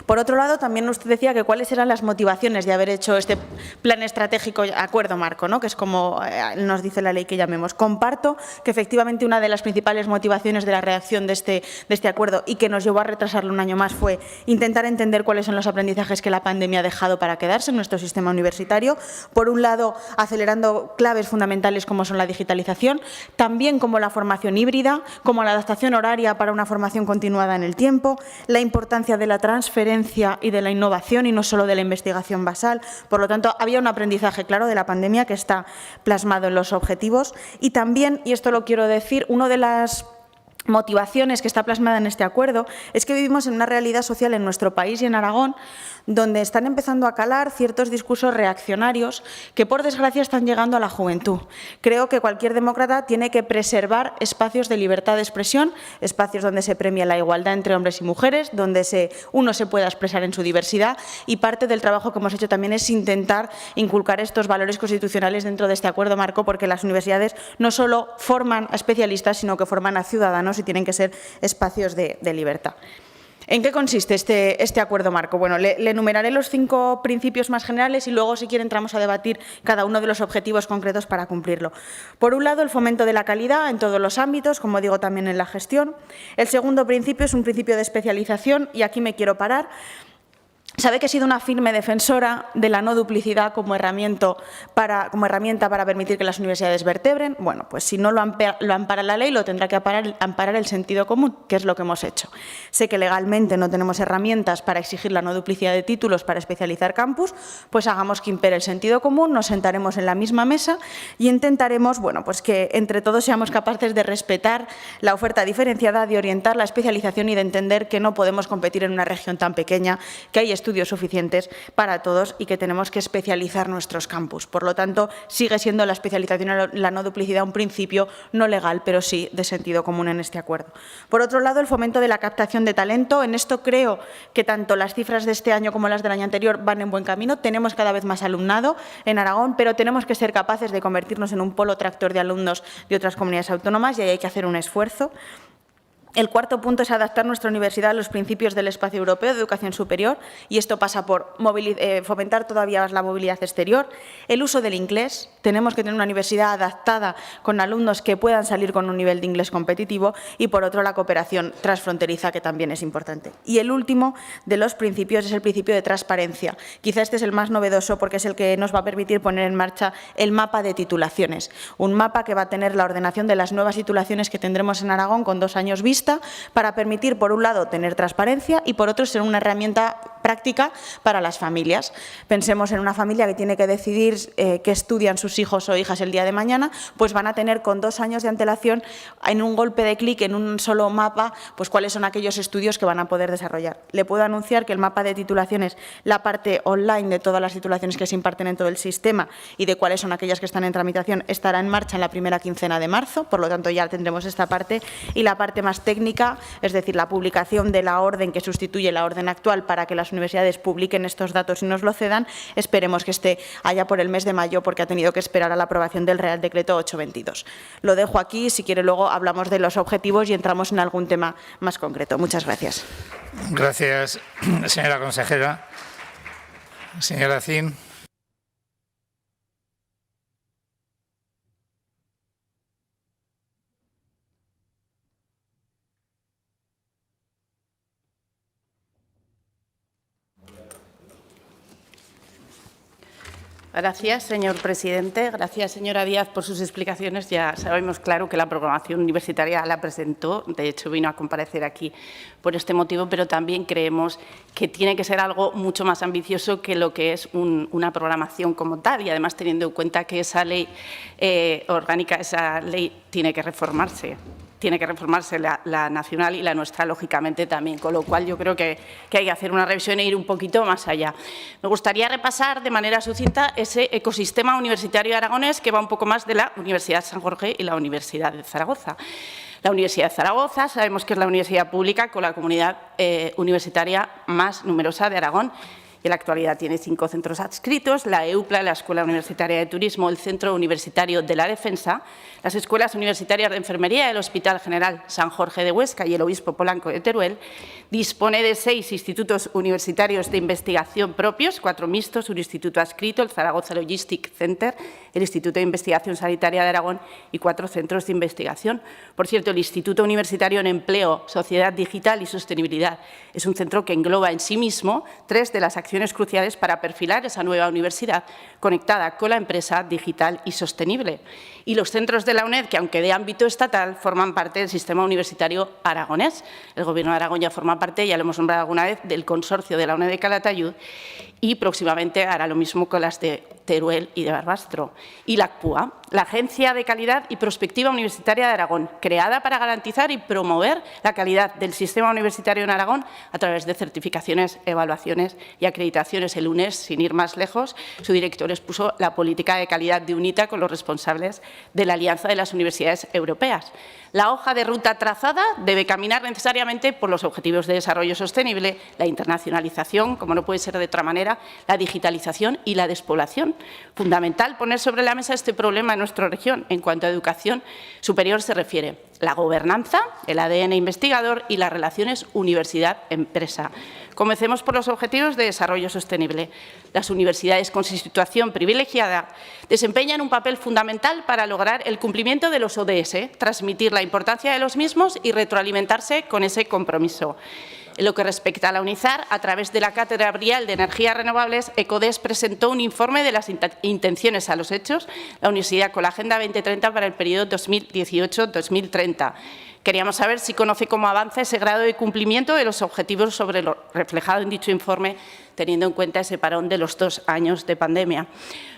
Por otro lado, también usted decía que cuáles eran las motivaciones de haber hecho este plan estratégico, acuerdo marco, ¿no?, que es como nos dice la ley que llamemos. Comparto que efectivamente una de las principales motivaciones de la redacción de este acuerdo, y que nos llevó a retrasarlo un año más, fue intentar entender cuáles son los aprendizajes que la pandemia ha dejado para quedarse en nuestro sistema universitario. Por un lado, acelerando claves fundamentales como son la digitalización, también como la formación híbrida, como la adaptación horaria para una formación continuada en el tiempo, la importancia de la transferencia transferencia y de la innovación y no solo de la investigación basal. Por lo tanto, había un aprendizaje claro de la pandemia que está plasmado en los objetivos. Y también, y esto lo quiero decir, una de las motivaciones que está plasmada en este acuerdo es que vivimos en una realidad social en nuestro país y en Aragón donde están empezando a calar ciertos discursos reaccionarios que, por desgracia, están llegando a la juventud. Creo que cualquier demócrata tiene que preservar espacios de libertad de expresión, espacios donde se premia la igualdad entre hombres y mujeres, donde uno se pueda expresar en su diversidad, y parte del trabajo que hemos hecho también es intentar inculcar estos valores constitucionales dentro de este acuerdo marco, porque las universidades no solo forman a especialistas, sino que forman a ciudadanos y tienen que ser espacios de libertad. ¿En qué consiste este acuerdo marco? Bueno, le enumeraré los 5 principios más generales y luego, si quiere, entramos a debatir cada uno de los objetivos concretos para cumplirlo. Por un lado, el fomento de la calidad en todos los ámbitos, como digo, también en la gestión. El segundo principio es un principio de especialización y aquí me quiero parar. Sabe que he sido una firme defensora de la no duplicidad como herramienta para permitir que las universidades vertebren. Bueno, pues si no lo ampara la ley, lo tendrá que amparar el sentido común, que es lo que hemos hecho. Sé que legalmente no tenemos herramientas para exigir la no duplicidad de títulos para especializar campus, pues hagamos que impere el sentido común, nos sentaremos en la misma mesa y intentaremos, bueno, pues que entre todos seamos capaces de respetar la oferta diferenciada, de orientar la especialización y de entender que no podemos competir en una región tan pequeña, que hay estudios suficientes para todos y que tenemos que especializar nuestros campus. Por lo tanto, sigue siendo la especialización y la no duplicidad un principio no legal, pero sí de sentido común en este acuerdo. Por otro lado, el fomento de la captación de talento. En esto creo que tanto las cifras de este año como las del año anterior van en buen camino. Tenemos cada vez más alumnado en Aragón, pero tenemos que ser capaces de convertirnos en un polo tractor de alumnos de otras comunidades autónomas y ahí hay que hacer un esfuerzo. El cuarto punto es adaptar nuestra universidad a los principios del espacio europeo de educación superior, y esto pasa por fomentar todavía más la movilidad exterior, el uso del inglés. Tenemos que tener una universidad adaptada con alumnos que puedan salir con un nivel de inglés competitivo, y por otro la cooperación transfronteriza, que también es importante. Y el último de los principios es el principio de transparencia. Quizá este es el más novedoso porque es el que nos va a permitir poner en marcha el mapa de titulaciones, un mapa que va a tener la ordenación de las nuevas titulaciones que tendremos en Aragón con 2 años vista, para permitir, por un lado, tener transparencia y, por otro, ser una herramienta práctica para las familias. Pensemos en una familia que tiene que decidir qué estudian sus hijos o hijas el día de mañana, pues van a tener con 2 años de antelación, en un golpe de clic, en un solo mapa, pues cuáles son aquellos estudios que van a poder desarrollar. Le puedo anunciar que el mapa de titulaciones, la parte online de todas las titulaciones que se imparten en todo el sistema y de cuáles son aquellas que están en tramitación, estará en marcha en la primera quincena de marzo, por lo tanto ya tendremos esta parte, y la parte más técnica, es decir, la publicación de la orden que sustituye la orden actual para que las universidades publiquen estos datos y nos lo cedan, esperemos que esté allá por el mes de mayo, porque ha tenido que esperar a la aprobación del Real Decreto 822. Lo dejo aquí, si quiere luego hablamos de los objetivos y entramos en algún tema más concreto. Muchas gracias. Gracias, señora consejera. Señora Zin. Gracias, señor presidente. Gracias, señora Díaz, por sus explicaciones. Ya sabemos, claro, que la programación universitaria la presentó. De hecho, vino a comparecer aquí por este motivo, pero también creemos que tiene que ser algo mucho más ambicioso que lo que es una programación como tal. Y, además, teniendo en cuenta que esa ley orgánica, esa ley tiene que reformarse. Tiene que reformarse la nacional y la nuestra, lógicamente, también. Con lo cual, yo creo que hay que hacer una revisión e ir un poquito más allá. Me gustaría repasar de manera sucinta ese ecosistema universitario aragonés que va un poco más de la Universidad San Jorge y la Universidad de Zaragoza. La Universidad de Zaragoza sabemos que es la universidad pública con la comunidad universitaria más numerosa de Aragón. En la actualidad tiene 5 centros adscritos: la EUPLA, la Escuela Universitaria de Turismo, el Centro Universitario de la Defensa, las Escuelas Universitarias de Enfermería, el Hospital General San Jorge de Huesca y el Obispo Polanco de Teruel. Dispone de 6 institutos universitarios de investigación propios, 4 mixtos, un instituto adscrito, el Zaragoza Logistic Center, el Instituto de Investigación Sanitaria de Aragón y 4 centros de investigación. Por cierto, el Instituto Universitario en Empleo, Sociedad Digital y Sostenibilidad es un centro que engloba en sí mismo 3 de las acciones actuaciones cruciales para perfilar esa nueva universidad conectada con la empresa, digital y sostenible. Y los centros de la UNED, que aunque de ámbito estatal, forman parte del sistema universitario aragonés. El Gobierno de Aragón ya forma parte, ya lo hemos nombrado alguna vez, del consorcio de la UNED de Calatayud y próximamente hará lo mismo con las de Teruel y de Barbastro. Y la ACPUA, la Agencia de Calidad y Prospectiva Universitaria de Aragón, creada para garantizar y promover la calidad del sistema universitario en Aragón a través de certificaciones, evaluaciones y acreditaciones. El UNES, sin ir más lejos, su director expuso la política de calidad de UNITA con los responsables de la Alianza de las Universidades Europeas. La hoja de ruta trazada debe caminar necesariamente por los objetivos de desarrollo sostenible, la internacionalización, como no puede ser de otra manera, la digitalización y la despoblación. Fundamental poner sobre la mesa este problema en nuestra región en cuanto a educación superior se refiere. La gobernanza, el ADN investigador y las relaciones universidad-empresa. Comencemos por los objetivos de desarrollo sostenible. Las universidades con situación privilegiada desempeñan un papel fundamental para lograr el cumplimiento de los ODS, transmitir la importancia de los mismos y retroalimentarse con ese compromiso. En lo que respecta a la UNIZAR, a través de la Cátedra Brial de Energías Renovables, ECODES presentó un informe de las intenciones a los hechos, la universidad con la Agenda 2030 para el periodo 2018-2030. Queríamos saber si conoce cómo avanza ese grado de cumplimiento de los objetivos sobre lo reflejado en dicho informe, teniendo en cuenta ese parón de los 2 años de pandemia.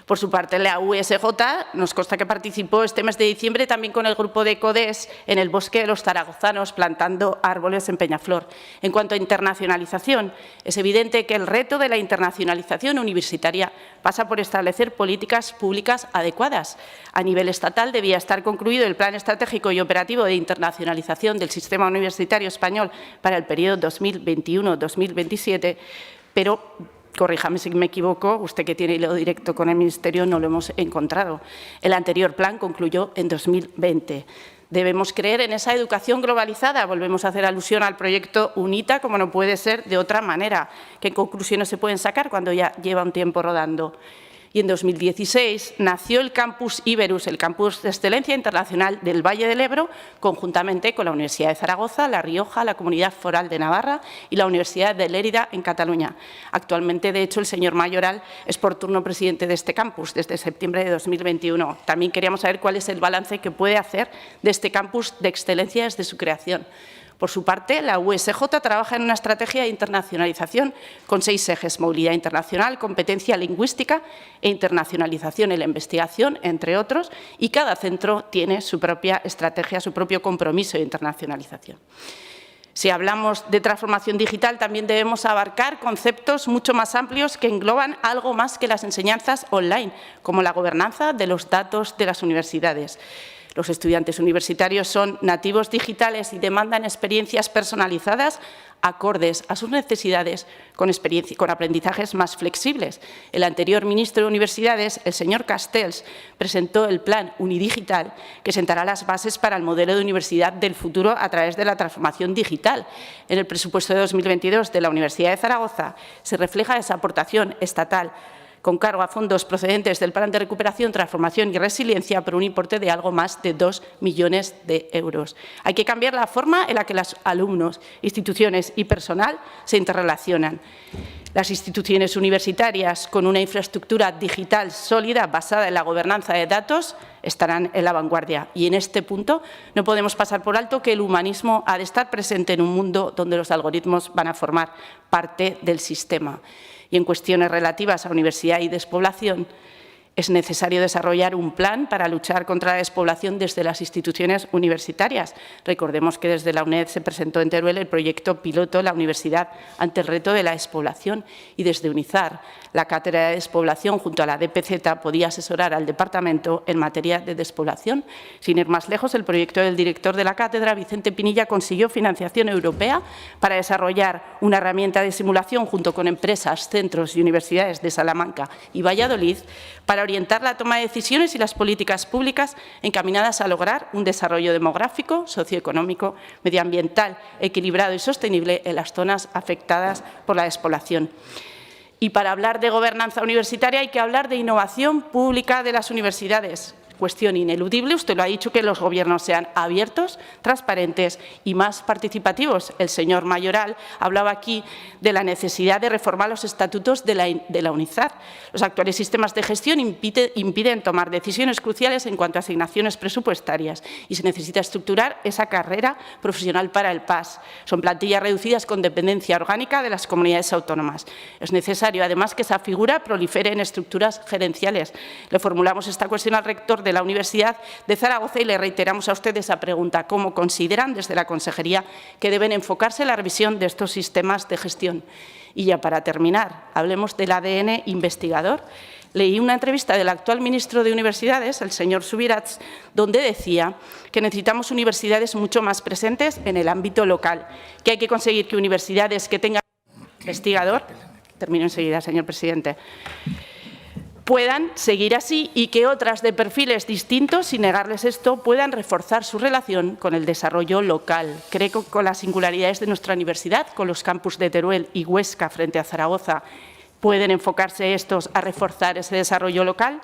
Por su parte, la USJ nos consta que participó este mes de diciembre también con el grupo de ECODES en el Bosque de los Zaragozanos, plantando árboles en Peñaflor. En cuanto a internacionalización, es evidente que el reto de la internacionalización universitaria pasa por establecer políticas públicas adecuadas. A nivel estatal debía estar concluido el Plan Estratégico y Operativo de Internacionalización del Sistema Universitario Español para el periodo 2021-2027, pero corríjame si me equivoco, usted que tiene hilo directo con el Ministerio no lo hemos encontrado. El anterior plan concluyó en 2020. Debemos creer en esa educación globalizada. Volvemos a hacer alusión al proyecto UNITA, como no puede ser de otra manera. ¿Qué conclusiones se pueden sacar cuando ya lleva un tiempo rodando? Y en 2016 nació el Campus Iberus, el Campus de Excelencia Internacional del Valle del Ebro, conjuntamente con la Universidad de Zaragoza, La Rioja, la Comunidad Foral de Navarra y la Universidad de Lérida en Cataluña. Actualmente, de hecho, el señor Mayoral es por turno presidente de este campus desde septiembre de 2021. También queríamos saber cuál es el balance que puede hacer de este campus de excelencia desde su creación. Por su parte, la USJ trabaja en una estrategia de internacionalización con 6 ejes: movilidad internacional, competencia lingüística e internacionalización en la investigación, entre otros, y cada centro tiene su propia estrategia, su propio compromiso de internacionalización. Si hablamos de transformación digital, también debemos abarcar conceptos mucho más amplios que engloban algo más que las enseñanzas online, como la gobernanza de los datos de las universidades. Los estudiantes universitarios son nativos digitales y demandan experiencias personalizadas acordes a sus necesidades con aprendizajes más flexibles. El anterior ministro de Universidades, el señor Castells, presentó el Plan Unidigital, que sentará las bases para el modelo de universidad del futuro a través de la transformación digital. En el presupuesto de 2022 de la Universidad de Zaragoza se refleja esa aportación estatal con cargo a fondos procedentes del Plan de Recuperación, Transformación y Resiliencia por un importe de algo más de 2 millones de euros. Hay que cambiar la forma en la que los alumnos, instituciones y personal se interrelacionan. Las instituciones universitarias con una infraestructura digital sólida basada en la gobernanza de datos estarán en la vanguardia. Y en este punto no podemos pasar por alto que el humanismo ha de estar presente en un mundo donde los algoritmos van a formar parte del sistema. Y en cuestiones relativas a universidad y despoblación, es necesario desarrollar un plan para luchar contra la despoblación desde las instituciones universitarias. Recordemos que desde la UNED se presentó en Teruel el proyecto piloto La Universidad ante el reto de la despoblación y desde UNIZAR, la Cátedra de Despoblación junto a la DPZ podía asesorar al Departamento en materia de despoblación. Sin ir más lejos, el proyecto del director de la cátedra, Vicente Pinilla, consiguió financiación europea para desarrollar una herramienta de simulación junto con empresas, centros y universidades de Salamanca y Valladolid para orientar la toma de decisiones y las políticas públicas encaminadas a lograr un desarrollo demográfico, socioeconómico, medioambiental, equilibrado y sostenible en las zonas afectadas por la despoblación. Y para hablar de gobernanza universitaria hay que hablar de innovación pública de las universidades. cuestión ineludible. Usted lo ha dicho, que los gobiernos sean abiertos, transparentes y más participativos. El señor Mayoral hablaba aquí de la necesidad de reformar los estatutos de la UNIZAR. Los actuales sistemas de gestión impiden tomar decisiones cruciales en cuanto a asignaciones presupuestarias y se necesita estructurar esa carrera profesional para el PAS. Son plantillas reducidas con dependencia orgánica de las comunidades autónomas. Es necesario, además, que esa figura prolifere en estructuras gerenciales. Le formulamos esta cuestión al rector de la Universidad de Zaragoza y le reiteramos a usted esa pregunta: ¿cómo consideran desde la Consejería que deben enfocarse la revisión de estos sistemas de gestión? Y ya para terminar, hablemos del ADN investigador. Leí una entrevista del actual ministro de Universidades, el señor Subirats, donde decía que necesitamos universidades mucho más presentes en el ámbito local, que hay que conseguir que universidades que tengan investigador, termino enseguida, señor presidente, puedan seguir así y que otras de perfiles distintos, sin negarles esto, puedan reforzar su relación con el desarrollo local. Creo que con las singularidades de nuestra universidad, con los campus de Teruel y Huesca frente a Zaragoza, pueden enfocarse estos a reforzar ese desarrollo local.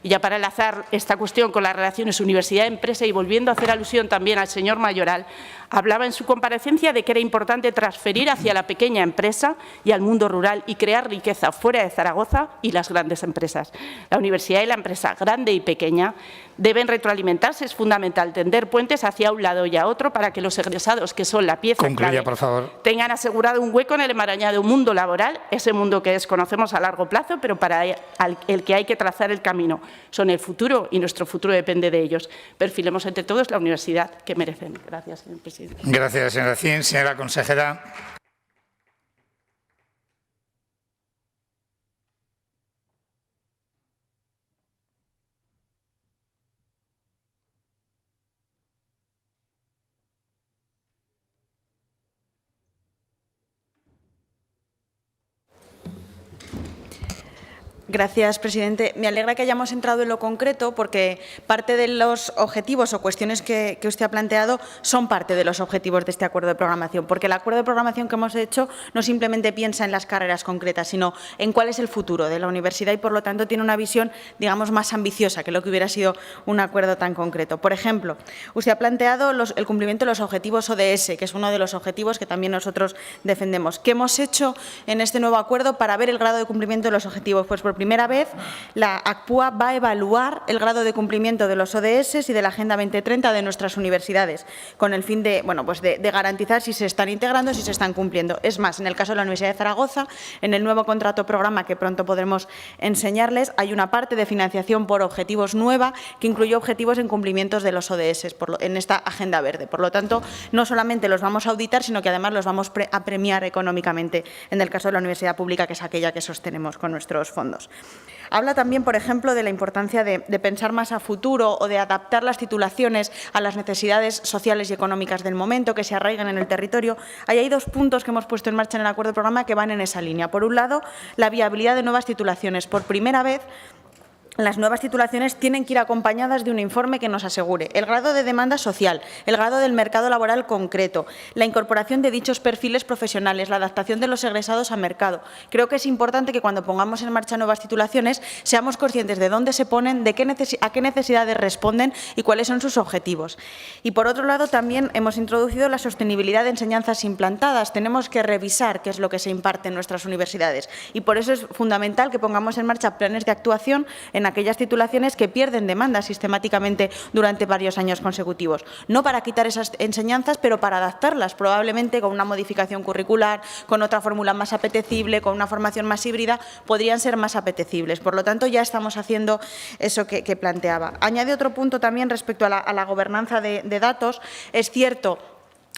Y ya para enlazar esta cuestión con las relaciones universidad-empresa y volviendo a hacer alusión también al señor Mayoral, hablaba en su comparecencia de que era importante transferir hacia la pequeña empresa y al mundo rural y crear riqueza fuera de Zaragoza y las grandes empresas. La universidad y la empresa grande y pequeña deben retroalimentarse. Es fundamental tender puentes hacia un lado y a otro para que los egresados, que son la pieza clave, por favor, tengan asegurado un hueco en el enmarañado mundo laboral, ese mundo que desconocemos a largo plazo, pero para el que hay que trazar el camino. Son el futuro y nuestro futuro depende de ellos. Perfilemos entre todos la universidad que merecen. Gracias, señor presidente. Gracias, señora Cin. Señora consejera. Gracias, presidente. Me alegra que hayamos entrado en lo concreto porque parte de los objetivos o cuestiones que usted ha planteado son parte de los objetivos de este acuerdo de programación, porque el acuerdo de programación que hemos hecho no simplemente piensa en las carreras concretas, sino en cuál es el futuro de la universidad y, por lo tanto, tiene una visión, digamos, más ambiciosa que lo que hubiera sido un acuerdo tan concreto. Por ejemplo, usted ha planteado el cumplimiento de los objetivos ODS, que es uno de los objetivos que también nosotros defendemos. ¿Qué hemos hecho en este nuevo acuerdo para ver el grado de cumplimiento de los objetivos? Pues por primera vez, la ACPUA va a evaluar el grado de cumplimiento de los ODS y de la Agenda 2030 de nuestras universidades, con el fin de, de garantizar si se están integrando, si se están cumpliendo. Es más, en el caso de la Universidad de Zaragoza, en el nuevo contrato programa que pronto podremos enseñarles, hay una parte de financiación por objetivos nueva que incluye objetivos en cumplimientos de los ODS en esta Agenda Verde. Por lo tanto, no solamente los vamos a auditar, sino que además los vamos a premiar económicamente en el caso de la universidad pública, que es aquella que sostenemos con nuestros fondos. Habla también, por ejemplo, de la importancia de pensar más a futuro o de adaptar las titulaciones a las necesidades sociales y económicas del momento, que se arraigan en el territorio. Ahí hay dos puntos que hemos puesto en marcha en el acuerdo de programa que van en esa línea. Por un lado, la viabilidad de nuevas titulaciones. Por primera vez, las nuevas titulaciones tienen que ir acompañadas de un informe que nos asegure el grado de demanda social, el grado del mercado laboral concreto, la incorporación de dichos perfiles profesionales, la adaptación de los egresados al mercado. Creo que es importante que cuando pongamos en marcha nuevas titulaciones seamos conscientes de dónde se ponen, a qué necesidades responden y cuáles son sus objetivos. Y por otro lado, también hemos introducido la sostenibilidad de enseñanzas implantadas. Tenemos que revisar qué es lo que se imparte en nuestras universidades y por eso es fundamental que pongamos en marcha planes de actuación en aquellas titulaciones que pierden demanda sistemáticamente durante varios años consecutivos. No para quitar esas enseñanzas, pero para adaptarlas, probablemente con una modificación curricular, con otra fórmula más apetecible, con una formación más híbrida, podrían ser más apetecibles. Por lo tanto, ya estamos haciendo eso que planteaba. Añade otro punto también respecto a la gobernanza de datos. Es cierto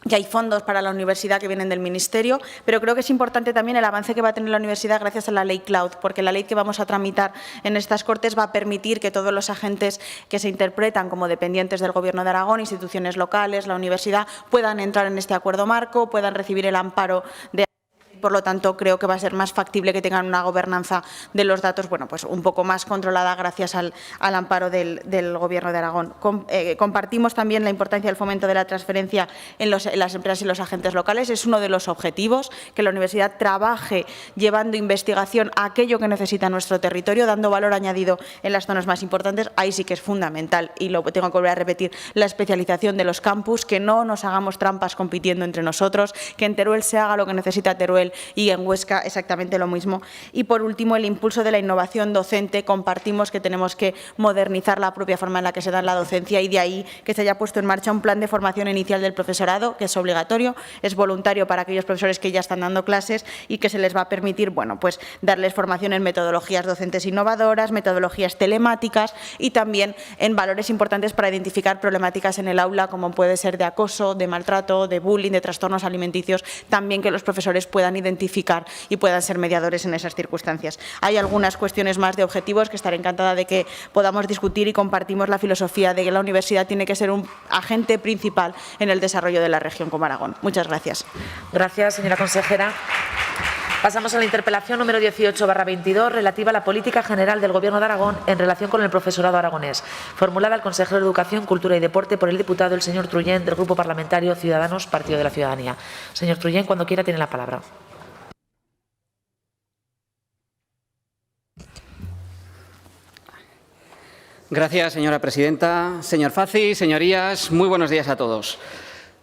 que hay fondos para la universidad que vienen del Ministerio, pero creo que es importante también el avance que va a tener la universidad gracias a la Ley Cloud, porque la ley que vamos a tramitar en estas Cortes va a permitir que todos los agentes que se interpretan como dependientes del Gobierno de Aragón, instituciones locales, la universidad, puedan entrar en este acuerdo marco, puedan recibir el amparo de por lo tanto, creo que va a ser más factible que tengan una gobernanza de los datos, bueno, pues un poco más controlada gracias al amparo del Gobierno de Aragón. Compartimos también la importancia del fomento de la transferencia en las empresas y los agentes locales. Es uno de los objetivos, que la universidad trabaje llevando investigación a aquello que necesita nuestro territorio, dando valor añadido en las zonas más importantes. Ahí sí que es fundamental, y lo tengo que volver a repetir, la especialización de los campus, que no nos hagamos trampas compitiendo entre nosotros, que en Teruel se haga lo que necesita Teruel y en Huesca exactamente lo mismo. Y por último, el impulso de la innovación docente. Compartimos que tenemos que modernizar la propia forma en la que se da la docencia, y de ahí que se haya puesto en marcha un plan de formación inicial del profesorado, que es obligatorio, es voluntario para aquellos profesores que ya están dando clases, y que se les va a permitir, bueno, pues darles formación en metodologías docentes innovadoras, metodologías telemáticas y también en valores importantes para identificar problemáticas en el aula, como puede ser de acoso, de maltrato, de bullying, de trastornos alimenticios, también que los profesores puedan identificar y puedan ser mediadores en esas circunstancias. Hay algunas cuestiones más de objetivos que estaré encantada de que podamos discutir, y compartimos la filosofía de que la universidad tiene que ser un agente principal en el desarrollo de la región como Aragón. Muchas gracias. Gracias, señora consejera. Pasamos a la interpelación número 18/22, relativa a la política general del Gobierno de Aragón en relación con el profesorado aragonés, formulada al consejero de Educación, Cultura y Deporte por el diputado el señor Trullén, del Grupo Parlamentario Ciudadanos, Partido de la Ciudadanía. Señor Trullén, cuando quiera tiene la palabra. Gracias, señora presidenta. Señor Fazi, señorías, muy buenos días a todos.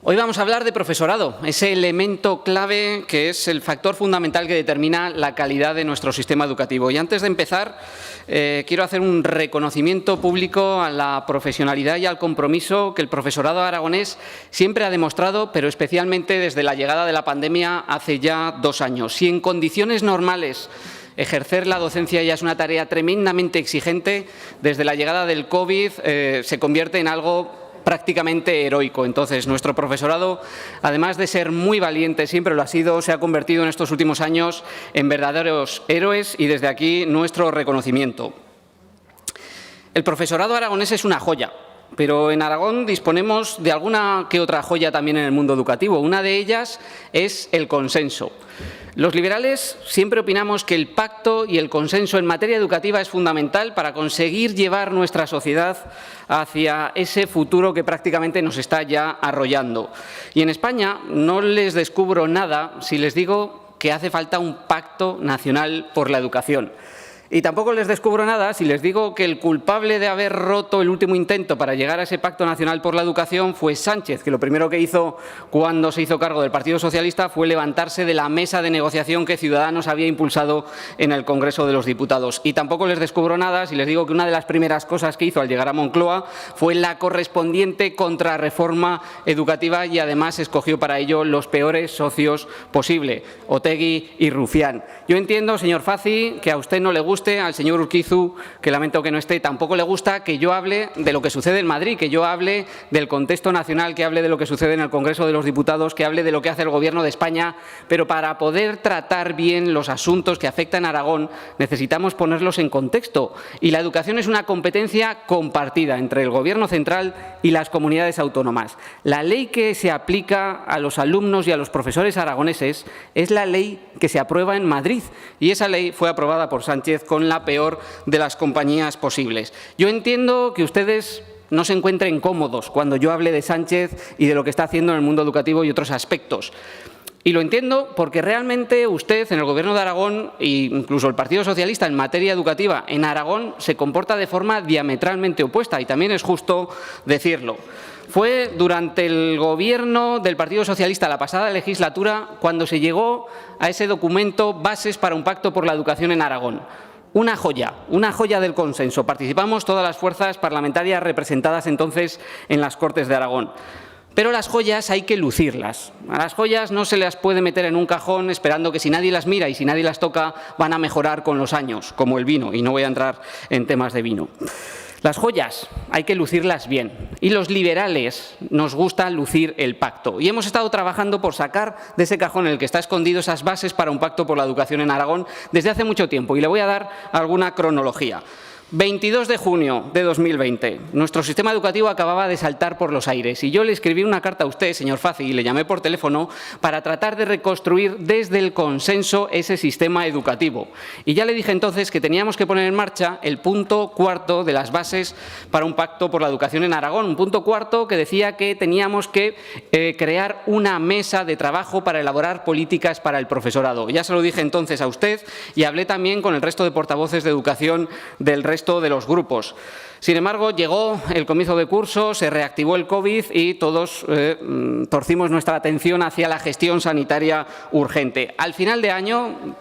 Hoy vamos a hablar de profesorado, ese elemento clave que es el factor fundamental que determina la calidad de nuestro sistema educativo. Y antes de empezar, quiero hacer un reconocimiento público a la profesionalidad y al compromiso que el profesorado aragonés siempre ha demostrado, pero especialmente desde la llegada de la pandemia hace ya 2 años. Si en condiciones normales ejercer la docencia ya es una tarea tremendamente exigente, desde la llegada del COVID se convierte en algo prácticamente heroico. Entonces, nuestro profesorado, además de ser muy valiente, siempre lo ha sido, se ha convertido en estos últimos años en verdaderos héroes, y desde aquí nuestro reconocimiento. El profesorado aragonés es una joya, pero en Aragón disponemos de alguna que otra joya también en el mundo educativo. Una de ellas es el consenso. Los liberales siempre opinamos que el pacto y el consenso en materia educativa es fundamental para conseguir llevar nuestra sociedad hacia ese futuro que prácticamente nos está ya arrollando. Y en España no les descubro nada si les digo que hace falta un pacto nacional por la educación. Y tampoco les descubro nada si les digo que el culpable de haber roto el último intento para llegar a ese pacto nacional por la educación fue Sánchez, que lo primero que hizo cuando se hizo cargo del Partido Socialista fue levantarse de la mesa de negociación que Ciudadanos había impulsado en el Congreso de los Diputados. Y tampoco les descubro nada si les digo que una de las primeras cosas que hizo al llegar a Moncloa fue la correspondiente contrarreforma educativa, y además escogió para ello los peores socios posible, Otegi y Rufián. Yo entiendo, señor Fazi, que a usted no le gusta, al señor Urquizu, que lamento que no esté, tampoco le gusta que yo hable de lo que sucede en Madrid, que yo hable del contexto nacional, que hable de lo que sucede en el Congreso de los Diputados, que hable de lo que hace el Gobierno de España, pero para poder tratar bien los asuntos que afectan a Aragón necesitamos ponerlos en contexto, y la educación es una competencia compartida entre el Gobierno central y las comunidades autónomas. La ley que se aplica a los alumnos y a los profesores aragoneses es la ley que se aprueba en Madrid, y esa ley fue aprobada por Sánchez con la peor de las compañías posibles. Yo entiendo que ustedes no se encuentren cómodos cuando yo hable de Sánchez y de lo que está haciendo en el mundo educativo y otros aspectos. Y lo entiendo porque realmente usted en el Gobierno de Aragón, e incluso el Partido Socialista en materia educativa en Aragón, se comporta de forma diametralmente opuesta, y también es justo decirlo. Fue durante el Gobierno del Partido Socialista la pasada legislatura cuando se llegó a ese documento Bases para un pacto por la educación en Aragón. Una joya del consenso. Participamos todas las fuerzas parlamentarias representadas entonces en las Cortes de Aragón. Pero las joyas hay que lucirlas. A las joyas no se las puede meter en un cajón esperando que si nadie las mira y si nadie las toca van a mejorar con los años, como el vino, y no voy a entrar en temas de vino. Las joyas hay que lucirlas bien, y los liberales nos gusta lucir el pacto. Y hemos estado trabajando por sacar de ese cajón en el que está escondido esas bases para un pacto por la educación en Aragón desde hace mucho tiempo, y le voy a dar alguna cronología. 22 de junio de 2020. Nuestro sistema educativo acababa de saltar por los aires y yo le escribí una carta a usted, señor Faci, y le llamé por teléfono para tratar de reconstruir desde el consenso ese sistema educativo. Y ya le dije entonces que teníamos que poner en marcha el punto cuarto de las bases para un pacto por la educación en Aragón. Un punto cuarto que decía que teníamos que crear una mesa de trabajo para elaborar políticas para el profesorado. Ya se lo dije entonces a usted y hablé también con el resto de portavoces de educación del resto de los grupos. Sin embargo, llegó el comienzo de curso, se reactivó el COVID y todos torcimos nuestra atención hacia la gestión sanitaria urgente. Al final de año,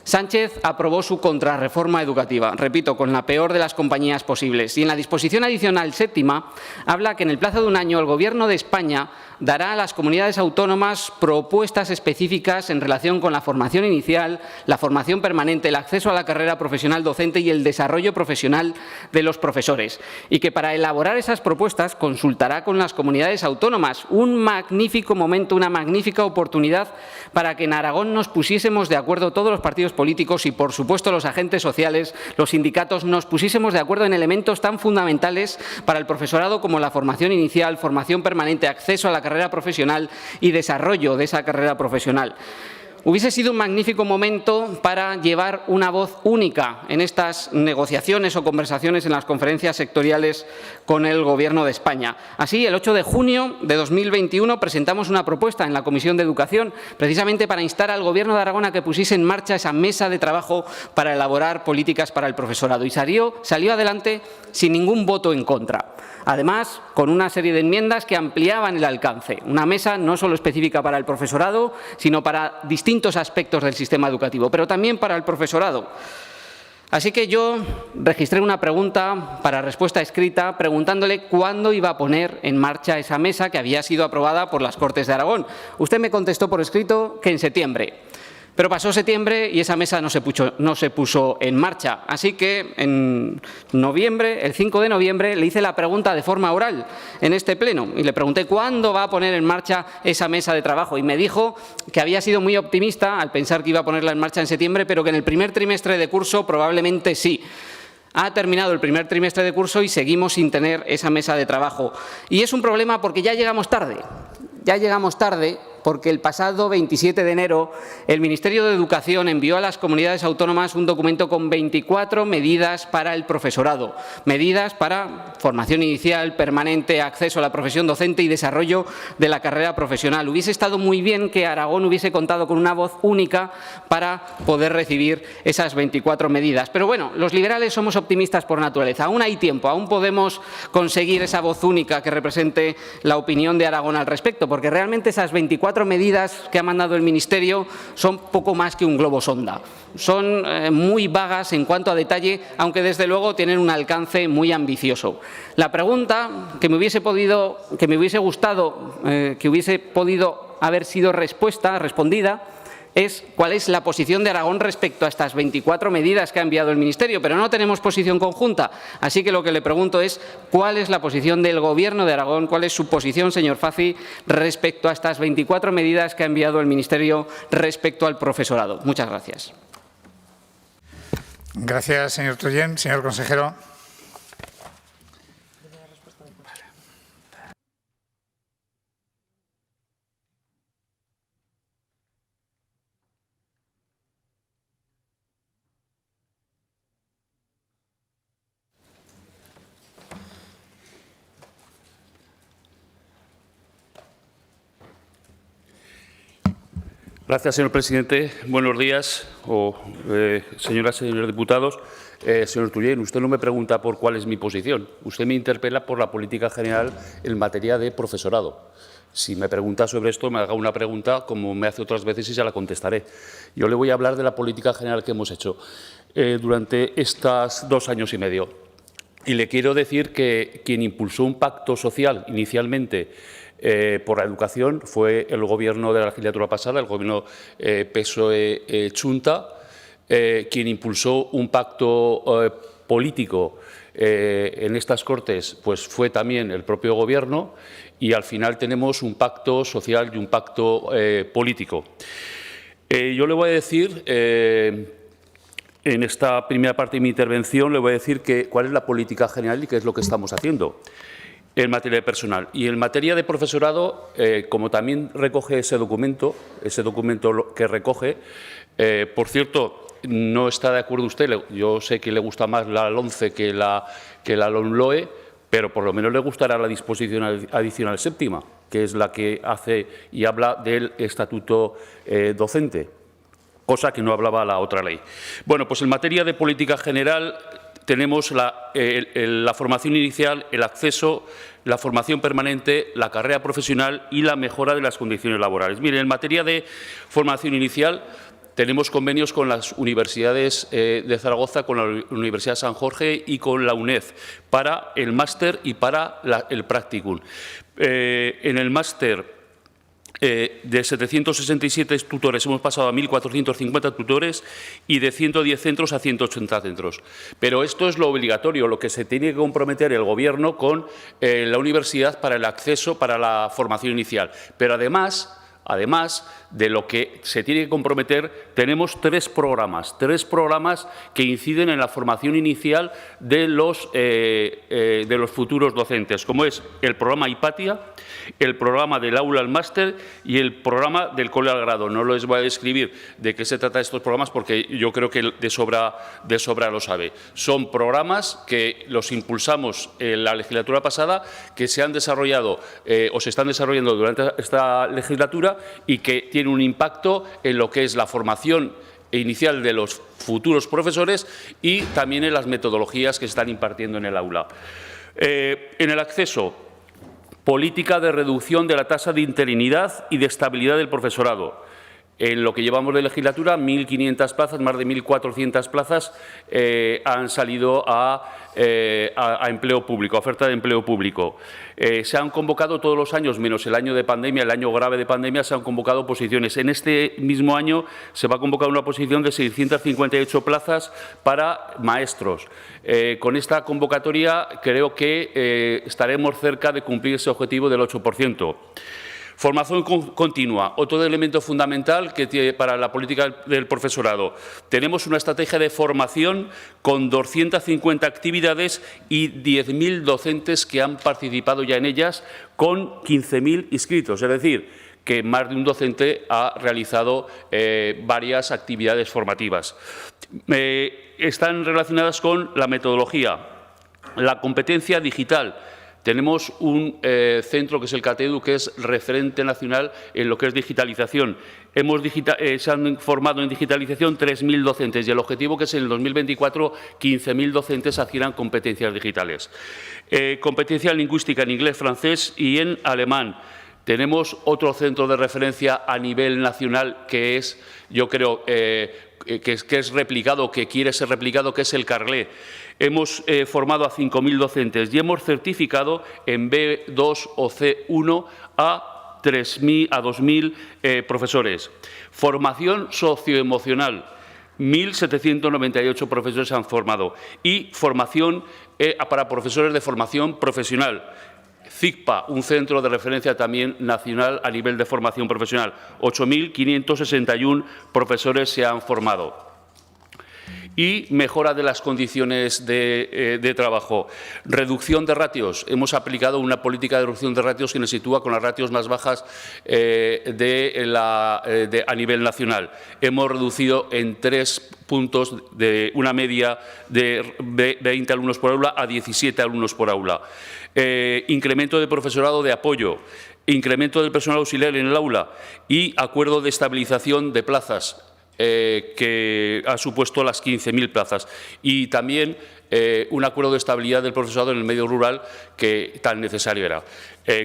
Sánchez aprobó su contrarreforma educativa, repito, con la peor de las compañías posibles. Y en la disposición adicional séptima habla que en el plazo de un año el Gobierno de España dará a las comunidades autónomas propuestas específicas en relación con la formación inicial, la formación permanente, el acceso a la carrera profesional docente y el desarrollo profesional de los profesores. Y que para elaborar esas propuestas consultará con las comunidades autónomas. Un magnífico momento, una magnífica oportunidad para que en Aragón nos pusiésemos de acuerdo todos los partidos políticos y, por supuesto, los agentes sociales, los sindicatos, nos pusiésemos de acuerdo en elementos tan fundamentales para el profesorado como la formación inicial, formación permanente, acceso a la carrera profesional y desarrollo de esa carrera profesional. Hubiese sido un magnífico momento para llevar una voz única en estas negociaciones o conversaciones en las conferencias sectoriales con el Gobierno de España. Así, el 8 de junio de 2021 presentamos una propuesta en la Comisión de Educación precisamente para instar al Gobierno de Aragón a que pusiese en marcha esa mesa de trabajo para elaborar políticas para el profesorado. Y salió adelante sin ningún voto en contra. Además, con una serie de enmiendas que ampliaban el alcance. Una mesa no solo específica para el profesorado, sino para distintos aspectos del sistema educativo, pero también para el profesorado. Así que yo registré una pregunta para respuesta escrita preguntándole cuándo iba a poner en marcha esa mesa que había sido aprobada por las Cortes de Aragón. Usted me contestó por escrito que en septiembre. Pero pasó septiembre y esa mesa no se puso en marcha. Así que en noviembre, el 5 de noviembre, le hice la pregunta de forma oral en este pleno y le pregunté cuándo va a poner en marcha esa mesa de trabajo. Y me dijo que había sido muy optimista al pensar que iba a ponerla en marcha en septiembre, pero que en el primer trimestre de curso probablemente sí. Ha terminado el primer trimestre de curso y seguimos sin tener esa mesa de trabajo. Y es un problema porque ya llegamos tarde. Ya llegamos tarde porque el pasado 27 de enero el Ministerio de Educación envió a las comunidades autónomas un documento con 24 medidas para el profesorado, medidas para formación inicial, permanente, acceso a la profesión docente y desarrollo de la carrera profesional. Hubiese estado muy bien que Aragón hubiese contado con una voz única para poder recibir esas 24 medidas. Pero bueno, los liberales somos optimistas por naturaleza. Aún hay tiempo, aún podemos conseguir esa voz única que represente la opinión de Aragón al respecto, porque realmente esas 24 medidas que ha mandado el Ministerio son poco más que un globo sonda. Son muy vagas en cuanto a detalle, aunque desde luego tienen un alcance muy ambicioso. La pregunta que me hubiese gustado que hubiese podido haber sido respondida es cuál es la posición de Aragón respecto a estas 24 medidas que ha enviado el Ministerio, pero no tenemos posición conjunta. Así que lo que le pregunto es cuál es la posición del Gobierno de Aragón, cuál es su posición, señor Faci, respecto a estas 24 medidas que ha enviado el Ministerio respecto al profesorado. Muchas gracias. Gracias, señor Tullén. Señor consejero. Gracias, señor presidente. Buenos días, señoras y señores diputados. Señor Tullén, usted no me pregunta por cuál es mi posición. Usted me interpela por la política general en materia de profesorado. Si me pregunta sobre esto, me haga una pregunta como me hace otras veces y se la contestaré. Yo le voy a hablar de la política general que hemos hecho durante estos 2 años y medio. Y le quiero decir que quien impulsó un pacto social inicialmente por la educación fue el Gobierno de la legislatura pasada, el Gobierno PSOE-Chunta, quien impulsó un pacto político en estas Cortes pues fue también el propio Gobierno y al final tenemos un pacto social y un pacto político. Yo le voy a decir en esta primera parte de mi intervención le voy a decir cuál es la política general y qué es lo que estamos haciendo en materia de personal. Y en materia de profesorado, como también recoge ese documento que recoge, por cierto, no está de acuerdo usted, yo sé que le gusta más la LOMCE que la LOMLOE, pero por lo menos le gustará la disposición adicional séptima, que es la que hace y habla del estatuto docente, cosa que no hablaba la otra ley. Bueno, pues en materia de política general tenemos la formación inicial, el acceso, la formación permanente, la carrera profesional y la mejora de las condiciones laborales. Miren, en materia de formación inicial tenemos convenios con las universidades de Zaragoza, con la Universidad San Jorge y con la UNED para el máster y para el practicum. En el máster de 767 tutores hemos pasado a 1.450 tutores y de 110 centros a 180 centros. Pero esto es lo obligatorio, lo que se tiene que comprometer el Gobierno con la universidad para el acceso, para la formación inicial. Pero además de lo que se tiene que comprometer, tenemos tres programas que inciden en la formación inicial de los futuros docentes, como es el programa Hipatia, el programa del aula al máster y el programa del cole al grado. No les voy a describir de qué se trata estos programas porque yo creo que de sobra lo sabe. Son programas que los impulsamos en la legislatura pasada, que se han desarrollado o se están desarrollando durante esta legislatura y que tiene un impacto en lo que es la formación inicial de los futuros profesores y también en las metodologías que se están impartiendo en el aula. En el acceso, política de reducción de la tasa de interinidad y de estabilidad del profesorado. En lo que llevamos de legislatura, 1.500 plazas, más de 1.400 plazas han salido a empleo público, a oferta de empleo público. Se han convocado todos los años, menos el año de pandemia, el año grave de pandemia, se han convocado posiciones. En este mismo año se va a convocar una posición de 658 plazas para maestros. Con esta convocatoria creo que estaremos cerca de cumplir ese objetivo del 8%. Formación continua, otro elemento fundamental para la política del profesorado. Tenemos una estrategia de formación con 250 actividades y 10.000 docentes que han participado ya en ellas, con 15.000 inscritos. Es decir, que más de un docente ha realizado varias actividades formativas. Están relacionadas con la metodología, la competencia digital. Tenemos un centro que es el CATEDU, que es referente nacional en lo que es digitalización. Se han formado en digitalización 3.000 docentes y el objetivo que es en el 2024 15.000 docentes adquieran competencias digitales. Competencia lingüística en inglés, francés y en alemán. Tenemos otro centro de referencia a nivel nacional que es, yo creo, que es replicado, que quiere ser replicado, que es el Carlet. Hemos formado a 5.000 docentes y hemos certificado en B2 o C1 a 2.000 profesores. Formación socioemocional. 1.798 profesores se han formado. Y formación para profesores de formación profesional. CICPA, un centro de referencia también nacional a nivel de formación profesional. 8.561 profesores se han formado. Y mejora de las condiciones de trabajo. Reducción de ratios. Hemos aplicado una política de reducción de ratios que nos sitúa con las ratios más bajas a nivel nacional. Hemos reducido en 3 puntos de una media de 20 alumnos por aula a 17 alumnos por aula. Incremento de profesorado de apoyo. Incremento del personal auxiliar en el aula y acuerdo de estabilización de plazas. Que ha supuesto las 15.000 plazas y también un acuerdo de estabilidad del profesorado en el medio rural que tan necesario era.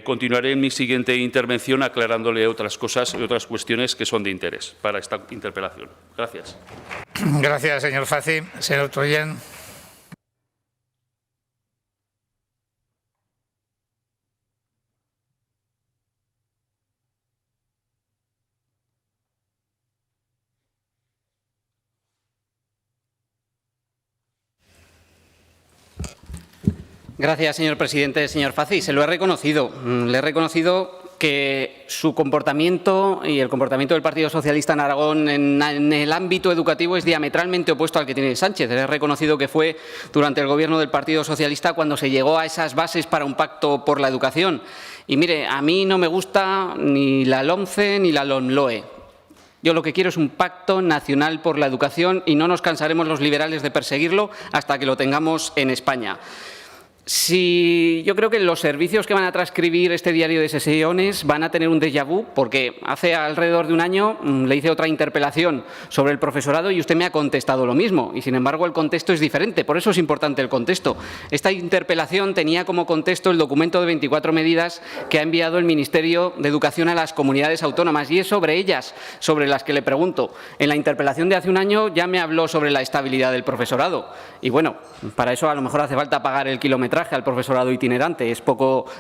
Continuaré en mi siguiente intervención aclarándole otras cosas y otras cuestiones que son de interés para esta interpelación. Gracias. Gracias, señor Fazi. Señor Troyen. Gracias, señor presidente. Señor Fazi, se lo he reconocido. Le he reconocido que su comportamiento y el comportamiento del Partido Socialista en Aragón en el ámbito educativo es diametralmente opuesto al que tiene Sánchez. He reconocido que fue durante el Gobierno del Partido Socialista cuando se llegó a esas bases para un pacto por la educación. Y mire, a mí no me gusta ni la LOMCE ni la LOMLOE. Yo lo que quiero es un pacto nacional por la educación y no nos cansaremos los liberales de perseguirlo hasta que lo tengamos en España. Yo creo que los servicios que van a transcribir este diario de sesiones van a tener un déjà vu, porque hace alrededor de un año le hice otra interpelación sobre el profesorado y usted me ha contestado lo mismo. Y, sin embargo, el contexto es diferente. Por eso es importante el contexto. Esta interpelación tenía como contexto el documento de 24 medidas que ha enviado el Ministerio de Educación a las comunidades autónomas. Y es sobre ellas sobre las que le pregunto. En la interpelación de hace un año ya me habló sobre la estabilidad del profesorado. Y, bueno, para eso a lo mejor hace falta pagar el kilometraje al profesorado itinerante.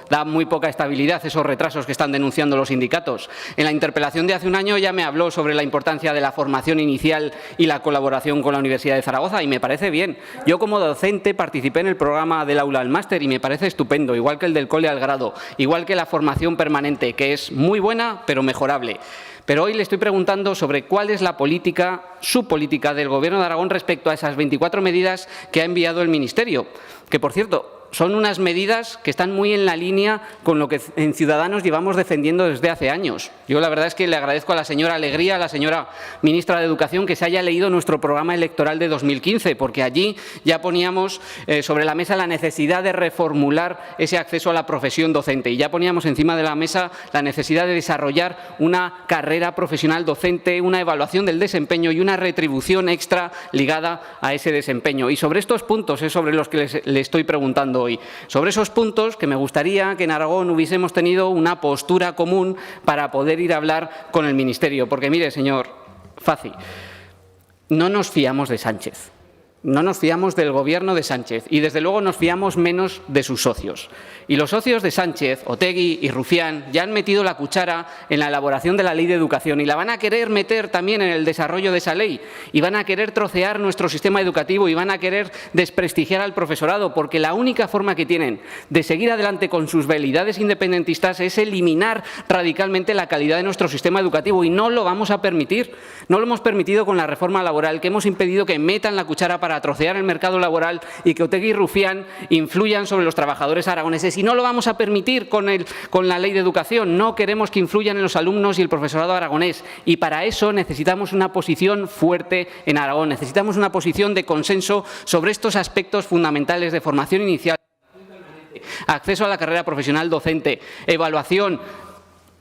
Da muy poca estabilidad esos retrasos que están denunciando los sindicatos. En la interpelación de hace un año ya me habló sobre la importancia de la formación inicial y la colaboración con la Universidad de Zaragoza y me parece bien. Yo como docente participé en el programa del aula al máster y me parece estupendo, igual que el del cole al grado, igual que la formación permanente, que es muy buena pero mejorable. Pero hoy le estoy preguntando sobre cuál es la política, su política del Gobierno de Aragón respecto a esas 24 medidas que ha enviado el Ministerio, que, por cierto, son unas medidas que están muy en la línea con lo que en Ciudadanos llevamos defendiendo desde hace años. Yo la verdad es que le agradezco a la señora Alegría, a la señora ministra de Educación, que se haya leído nuestro programa electoral de 2015, porque allí ya poníamos sobre la mesa la necesidad de reformular ese acceso a la profesión docente y ya poníamos encima de la mesa la necesidad de desarrollar una carrera profesional docente, una evaluación del desempeño y una retribución extra ligada a ese desempeño. Y sobre estos puntos es sobre los que le estoy preguntando hoy. Sobre esos puntos que me gustaría que en Aragón hubiésemos tenido una postura común para poder ir a hablar con el Ministerio. Porque, mire, señor Faci, no nos fiamos de Sánchez. No nos fiamos del Gobierno de Sánchez y, desde luego, nos fiamos menos de sus socios. Y los socios de Sánchez, Otegi y Rufián, ya han metido la cuchara en la elaboración de la Ley de Educación y la van a querer meter también en el desarrollo de esa ley y van a querer trocear nuestro sistema educativo y van a querer desprestigiar al profesorado, porque la única forma que tienen de seguir adelante con sus veleidades independentistas es eliminar radicalmente la calidad de nuestro sistema educativo y no lo vamos a permitir. No lo hemos permitido con la reforma laboral, que hemos impedido que metan la cuchara para trocear el mercado laboral y que Otegi y Rufián influyan sobre los trabajadores aragoneses. Y no lo vamos a permitir con la Ley de Educación. No queremos que influyan en los alumnos y el profesorado aragonés. Y para eso necesitamos una posición fuerte en Aragón. Necesitamos una posición de consenso sobre estos aspectos fundamentales de formación inicial, acceso a la carrera profesional docente, evaluación,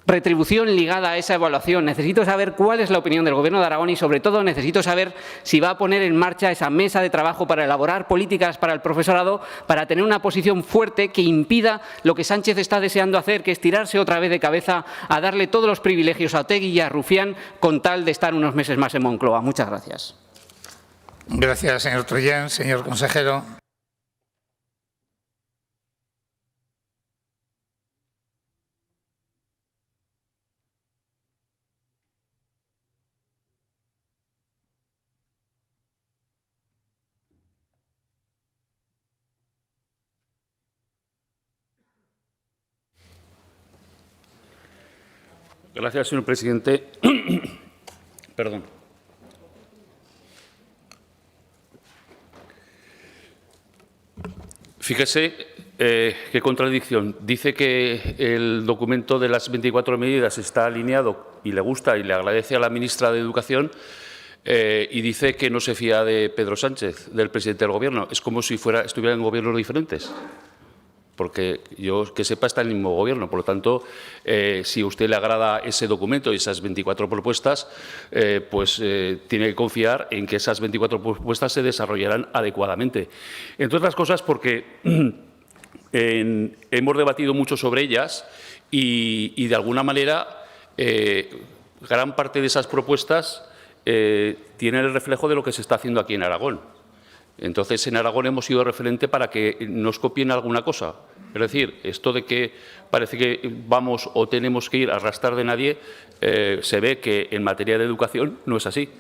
retribución ligada a esa evaluación. Necesito saber cuál es la opinión del Gobierno de Aragón y, sobre todo, necesito saber si va a poner en marcha esa mesa de trabajo para elaborar políticas para el profesorado, para tener una posición fuerte que impida lo que Sánchez está deseando hacer, que es tirarse otra vez de cabeza a darle todos los privilegios a Otegi y a Rufián con tal de estar unos meses más en Moncloa. Muchas gracias. Gracias, señor Troyán. Señor consejero. Gracias, señor presidente. Perdón. Fíjese qué contradicción. Dice que el documento de las 24 medidas está alineado y le gusta y le agradece a la ministra de Educación y dice que no se fía de Pedro Sánchez, del presidente del Gobierno. Es como si estuvieran en gobiernos diferentes. Porque yo, que sepa, está en el mismo Gobierno. Por lo tanto, si a usted le agrada ese documento y esas 24 propuestas, tiene que confiar en que esas 24 propuestas se desarrollarán adecuadamente. Entre otras cosas, porque hemos debatido mucho sobre ellas y de alguna manera, gran parte de esas propuestas tienen el reflejo de lo que se está haciendo aquí en Aragón. Entonces, en Aragón hemos sido referente para que nos copien alguna cosa. Es decir, esto de que parece que vamos o tenemos que ir a arrastrar de nadie, se ve que en materia de educación no es así.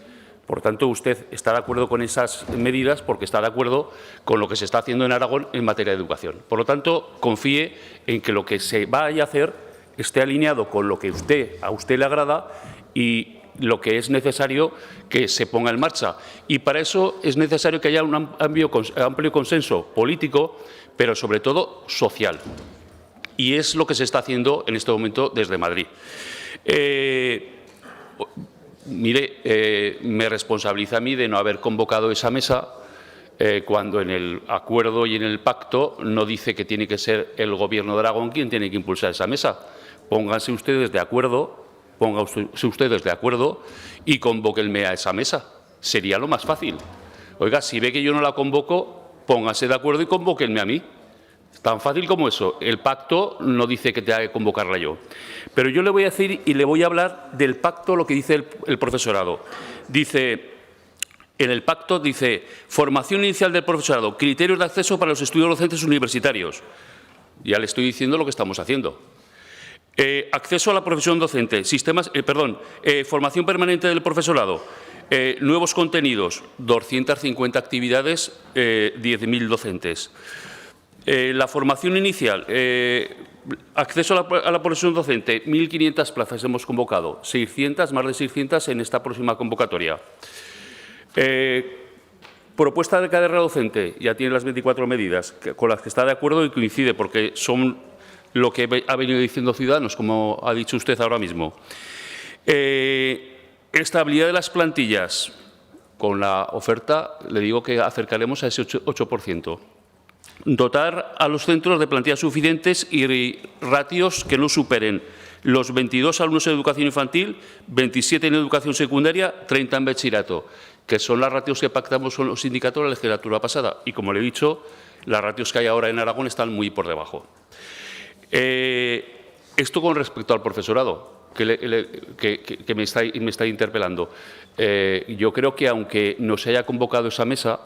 Por tanto, usted está de acuerdo con esas medidas porque está de acuerdo con lo que se está haciendo en Aragón en materia de educación. Por lo tanto, confíe en que lo que se vaya a hacer esté alineado con lo que a usted le agrada y lo que es necesario que se ponga en marcha. Y para eso es necesario que haya un amplio consenso político, pero sobre todo social. Y es lo que se está haciendo en este momento desde Madrid. Me responsabiliza a mí de no haber convocado esa mesa cuando en el acuerdo y en el pacto no dice que tiene que ser el Gobierno de Aragón quien tiene que impulsar esa mesa. Pónganse ustedes de acuerdo y convóquenme a esa mesa. Sería lo más fácil. Oiga, si ve que yo no la convoco, pónganse de acuerdo y convóquenme a mí. Tan fácil como eso. El pacto no dice que tenga que convocarla yo. Pero yo le voy a decir y le voy a hablar del pacto, lo que dice el profesorado. En el pacto dice, formación inicial del profesorado, criterios de acceso para los estudios docentes universitarios. Ya le estoy diciendo lo que estamos haciendo. Acceso a la profesión docente, formación permanente del profesorado, nuevos contenidos, 250 actividades, 10.000 docentes. La formación inicial, acceso a la profesión docente, 1.500 plazas hemos convocado, más de 600 en esta próxima convocatoria. Propuesta de carrera docente, ya tiene las 24 medidas con las que está de acuerdo y coincide porque son lo que ha venido diciendo Ciudadanos, como ha dicho usted ahora mismo. Estabilidad de las plantillas. Con la oferta le digo que acercaremos a ese 8%. Dotar a los centros de plantillas suficientes y ratios que no superen los 22 alumnos en educación infantil, 27 en educación secundaria, 30 en bachillerato, que son las ratios que pactamos con los sindicatos la legislatura pasada. Y, como le he dicho, las ratios que hay ahora en Aragón están muy por debajo. Esto con respecto al profesorado, que me está interpelando. Yo creo que, aunque no se haya convocado esa mesa,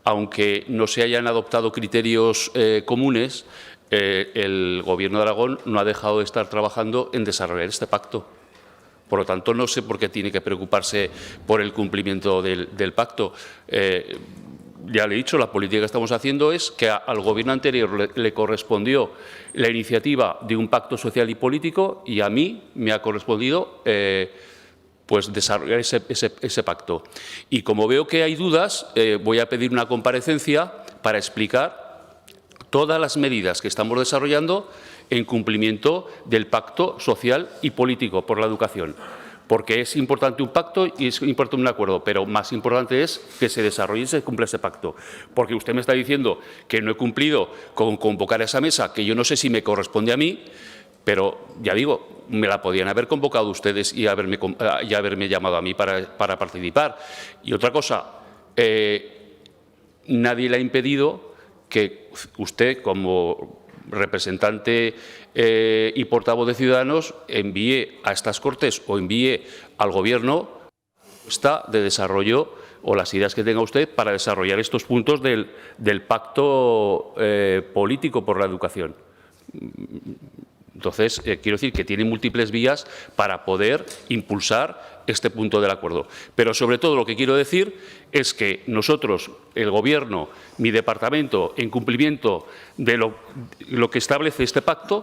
aunque no se hayan adoptado criterios comunes, el Gobierno de Aragón no ha dejado de estar trabajando en desarrollar este pacto. Por lo tanto, no sé por qué tiene que preocuparse por el cumplimiento del pacto. Ya le he dicho, la política que estamos haciendo es que al Gobierno anterior le correspondió la iniciativa de un pacto social y político y a mí me ha correspondido desarrollar ese pacto. Y como veo que hay dudas, voy a pedir una comparecencia para explicar todas las medidas que estamos desarrollando en cumplimiento del pacto social y político por la educación. Porque es importante un pacto y es importante un acuerdo, pero más importante es que se desarrolle y se cumpla ese pacto. Porque usted me está diciendo que no he cumplido con convocar a esa mesa, que yo no sé si me corresponde a mí, pero ya digo, me la podían haber convocado ustedes y haberme llamado a mí para participar. Y otra cosa, nadie le ha impedido que usted, como representante y portavoz de Ciudadanos, envíe a estas Cortes o envíe al Gobierno de desarrollo o las ideas que tenga usted para desarrollar estos puntos del pacto político por la educación. Entonces, quiero decir que tiene múltiples vías para poder impulsar este punto del acuerdo. Pero, sobre todo, lo que quiero decir es que nosotros, el Gobierno, mi departamento, en cumplimiento de lo que establece este pacto,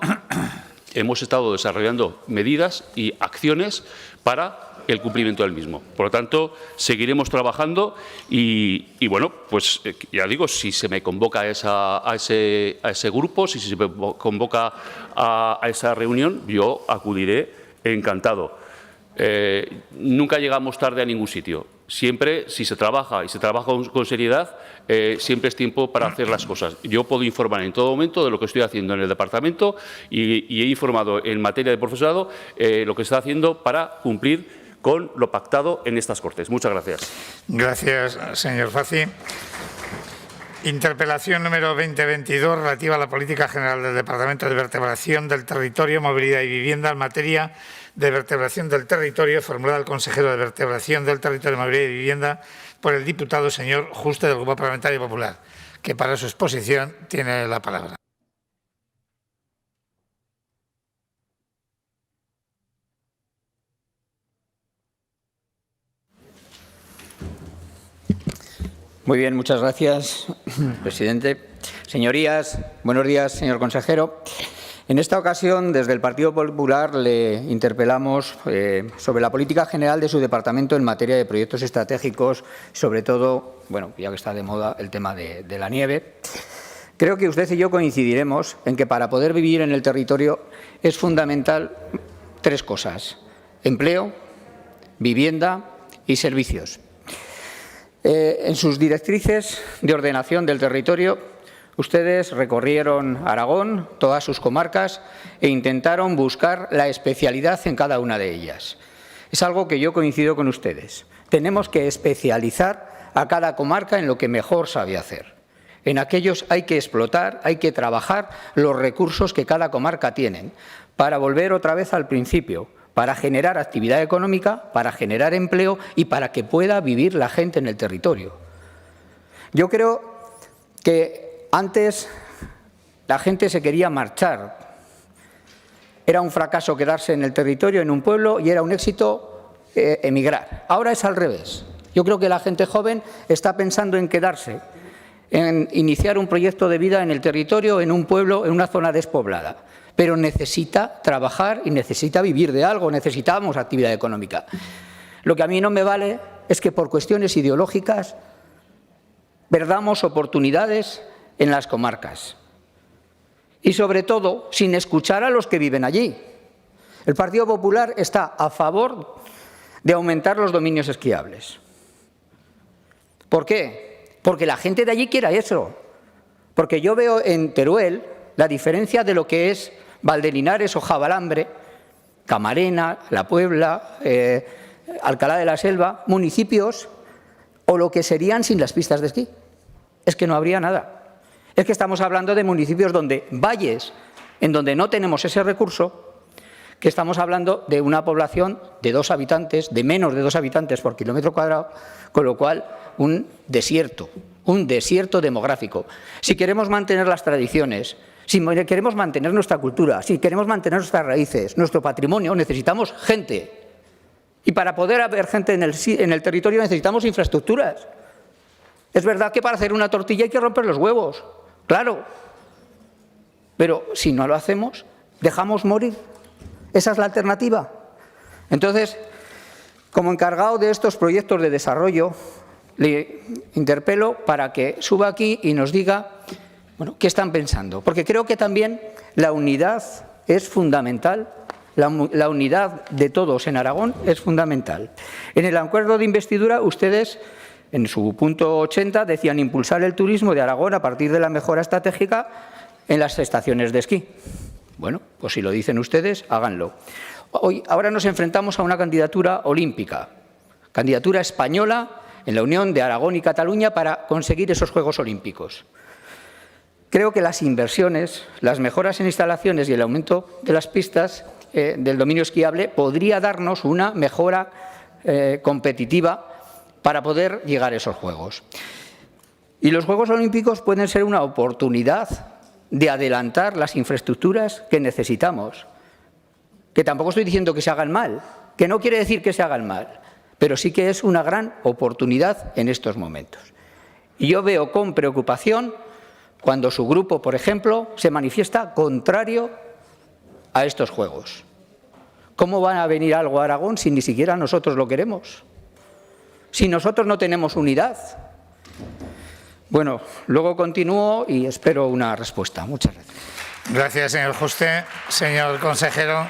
hemos estado desarrollando medidas y acciones para el cumplimiento del mismo. Por lo tanto, seguiremos trabajando y bueno, pues ya digo, si se me convoca a ese grupo, si se me convoca a esa reunión, yo acudiré encantado. Nunca llegamos tarde a ningún sitio. Siempre, si se trabaja y se trabaja con seriedad, siempre es tiempo para hacer las cosas. Yo puedo informar en todo momento de lo que estoy haciendo en el departamento y he informado en materia de profesorado lo que está haciendo para cumplir con lo pactado en estas Cortes. Muchas gracias. Gracias, señor Fazi. Interpelación número 2022 relativa a la Política General del Departamento de Vertebración del Territorio, Movilidad y Vivienda en materia de vertebración del territorio, formulada al consejero de Vertebración del Territorio, Movilidad y Vivienda por el diputado señor Juste del Grupo Parlamentario Popular, que para su exposición tiene la palabra. Muy bien, muchas gracias, presidente. Señorías, buenos días, señor consejero. En esta ocasión, desde el Partido Popular, le interpelamos sobre la política general de su departamento en materia de proyectos estratégicos, sobre todo, bueno, ya que está de moda el tema de la nieve. Creo que usted y yo coincidiremos en que para poder vivir en el territorio es fundamental tres cosas: empleo, vivienda y servicios. En sus directrices de ordenación del territorio, ustedes recorrieron Aragón, todas sus comarcas, e intentaron buscar la especialidad en cada una de ellas. Es algo que yo coincido con ustedes. Tenemos que especializar a cada comarca en lo que mejor sabe hacer. En aquellos hay que explotar, hay que trabajar los recursos que cada comarca tiene, para volver otra vez al principio, para generar actividad económica, para generar empleo y para que pueda vivir la gente en el territorio. Yo creo que antes la gente se quería marchar. Era un fracaso quedarse en el territorio, en un pueblo, y era un éxito emigrar. Ahora es al revés. Yo creo que la gente joven está pensando en quedarse, en iniciar un proyecto de vida en el territorio, en un pueblo, en una zona despoblada. Pero necesita trabajar y necesita vivir de algo, necesitamos actividad económica. Lo que a mí no me vale es que por cuestiones ideológicas perdamos oportunidades en las comarcas y, sobre todo, sin escuchar a los que viven allí. El Partido Popular está a favor de aumentar los dominios esquiables. ¿Por qué? Porque la gente de allí quiera eso. Porque yo veo en Teruel la diferencia de lo que es Valdelinares o Jabalambre, Camarena, La Puebla, Alcalá de la Selva, municipios o lo que serían sin las pistas de esquí. Es que no habría nada. Es que estamos hablando de municipios donde valles, en donde no tenemos ese recurso, que estamos hablando de una población de 2 habitantes, de menos de 2 habitantes por kilómetro cuadrado, con lo cual un desierto demográfico. Si queremos mantener las tradiciones, si queremos mantener nuestra cultura, si queremos mantener nuestras raíces, nuestro patrimonio, necesitamos gente. Y para poder haber gente en el territorio necesitamos infraestructuras. Es verdad que para hacer una tortilla hay que romper los huevos. Claro, pero si no lo hacemos, dejamos morir. Esa es la alternativa. Entonces, como encargado de estos proyectos de desarrollo, le interpelo para que suba aquí y nos diga, bueno, qué están pensando. Porque creo que también la unidad es fundamental, la unidad de todos en Aragón es fundamental. En el acuerdo de investidura, ustedes, en su punto 80, decían impulsar el turismo de Aragón a partir de la mejora estratégica en las estaciones de esquí. Bueno, pues si lo dicen ustedes, háganlo. Ahora nos enfrentamos a una candidatura olímpica, candidatura española en la unión de Aragón y Cataluña para conseguir esos Juegos Olímpicos. Creo que las inversiones, las mejoras en instalaciones y el aumento de las pistas del dominio esquiable podría darnos una mejora competitiva para poder llegar a esos Juegos. Y los Juegos Olímpicos pueden ser una oportunidad de adelantar las infraestructuras que necesitamos. Que tampoco estoy diciendo que se hagan mal, que no quiere decir que se hagan mal, pero sí que es una gran oportunidad en estos momentos. Y yo veo con preocupación cuando su grupo, por ejemplo, se manifiesta contrario a estos Juegos. ¿Cómo va a venir algo a Aragón si ni siquiera nosotros lo queremos? Si nosotros no tenemos unidad. Bueno, luego continúo y espero una respuesta. Muchas gracias. Gracias, señor Juste. Señor consejero.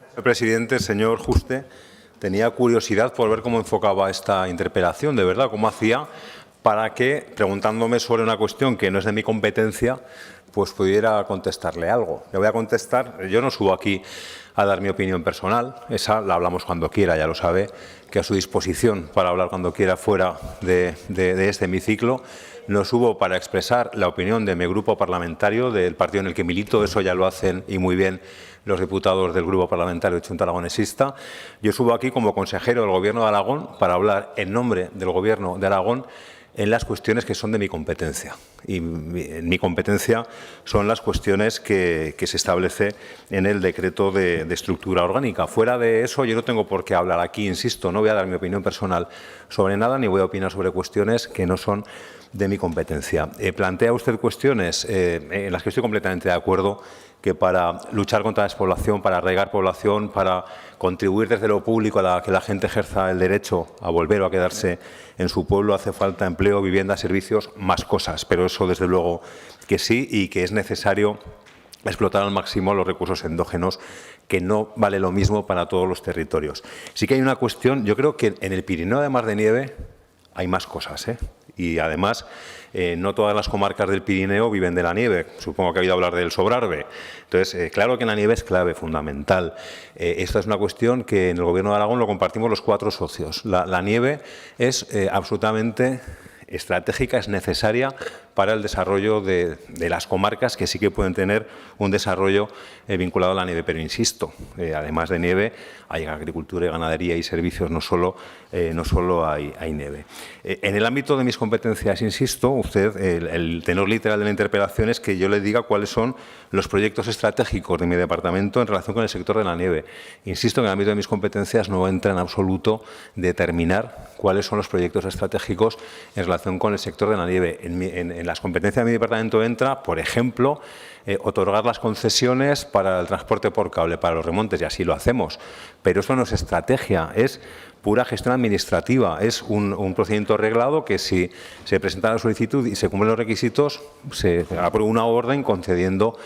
Señor presidente, señor Juste, tenía curiosidad por ver cómo enfocaba esta interpelación, de verdad, cómo hacía para que, preguntándome sobre una cuestión que no es de mi competencia, pues pudiera contestarle algo. Le voy a contestar, yo no subo aquí a dar mi opinión personal, esa la hablamos cuando quiera, ya lo sabe, que a su disposición para hablar cuando quiera fuera de este hemiciclo. No subo para expresar la opinión de mi grupo parlamentario, del partido en el que milito, eso ya lo hacen y muy bien los diputados del Grupo Parlamentario de Chunta Aragonesista. Yo subo aquí como consejero del Gobierno de Aragón para hablar en nombre del Gobierno de Aragón en las cuestiones que son de mi competencia. Y en mi competencia son las cuestiones que se establece en el decreto de estructura orgánica. Fuera de eso, yo no tengo por qué hablar aquí, insisto, no voy a dar mi opinión personal sobre nada, ni voy a opinar sobre cuestiones que no son de mi competencia. Plantea usted cuestiones en las que estoy completamente de acuerdo, que para luchar contra la despoblación, para arraigar población, para contribuir desde lo público a que la gente ejerza el derecho a volver o a quedarse en su pueblo, hace falta empleo, vivienda, servicios, más cosas. Pero eso, desde luego, que sí, y que es necesario explotar al máximo los recursos endógenos, que no vale lo mismo para todos los territorios. Sí que hay una cuestión, yo creo que en el Pirineo, además de nieve, hay más cosas, Y además, no todas las comarcas del Pirineo viven de la nieve. Supongo que ha oído hablar del Sobrarbe. Entonces, claro que la nieve es clave, fundamental. Esta es una cuestión que en el Gobierno de Aragón lo compartimos los 4 socios. La nieve es absolutamente estratégica, es necesaria para el desarrollo de las comarcas, que sí que pueden tener un desarrollo vinculado a la nieve. Pero insisto, además de nieve, hay agricultura y ganadería y servicios, no solo hay nieve. En el ámbito de mis competencias, insisto, usted, el tenor literal de la interpelación es que yo le diga cuáles son los proyectos estratégicos de mi departamento en relación con el sector de la nieve. Insisto, en el ámbito de mis competencias no entra en absoluto determinar cuáles son los proyectos estratégicos en relación con el sector de la nieve. En las competencias de mi departamento entra, por ejemplo, otorgar las concesiones para el transporte por cable, para los remontes, y así lo hacemos. Pero eso no es estrategia, es pura gestión administrativa, es un procedimiento reglado que, si se presenta la solicitud y se cumplen los requisitos, se aprueba una orden concediendo,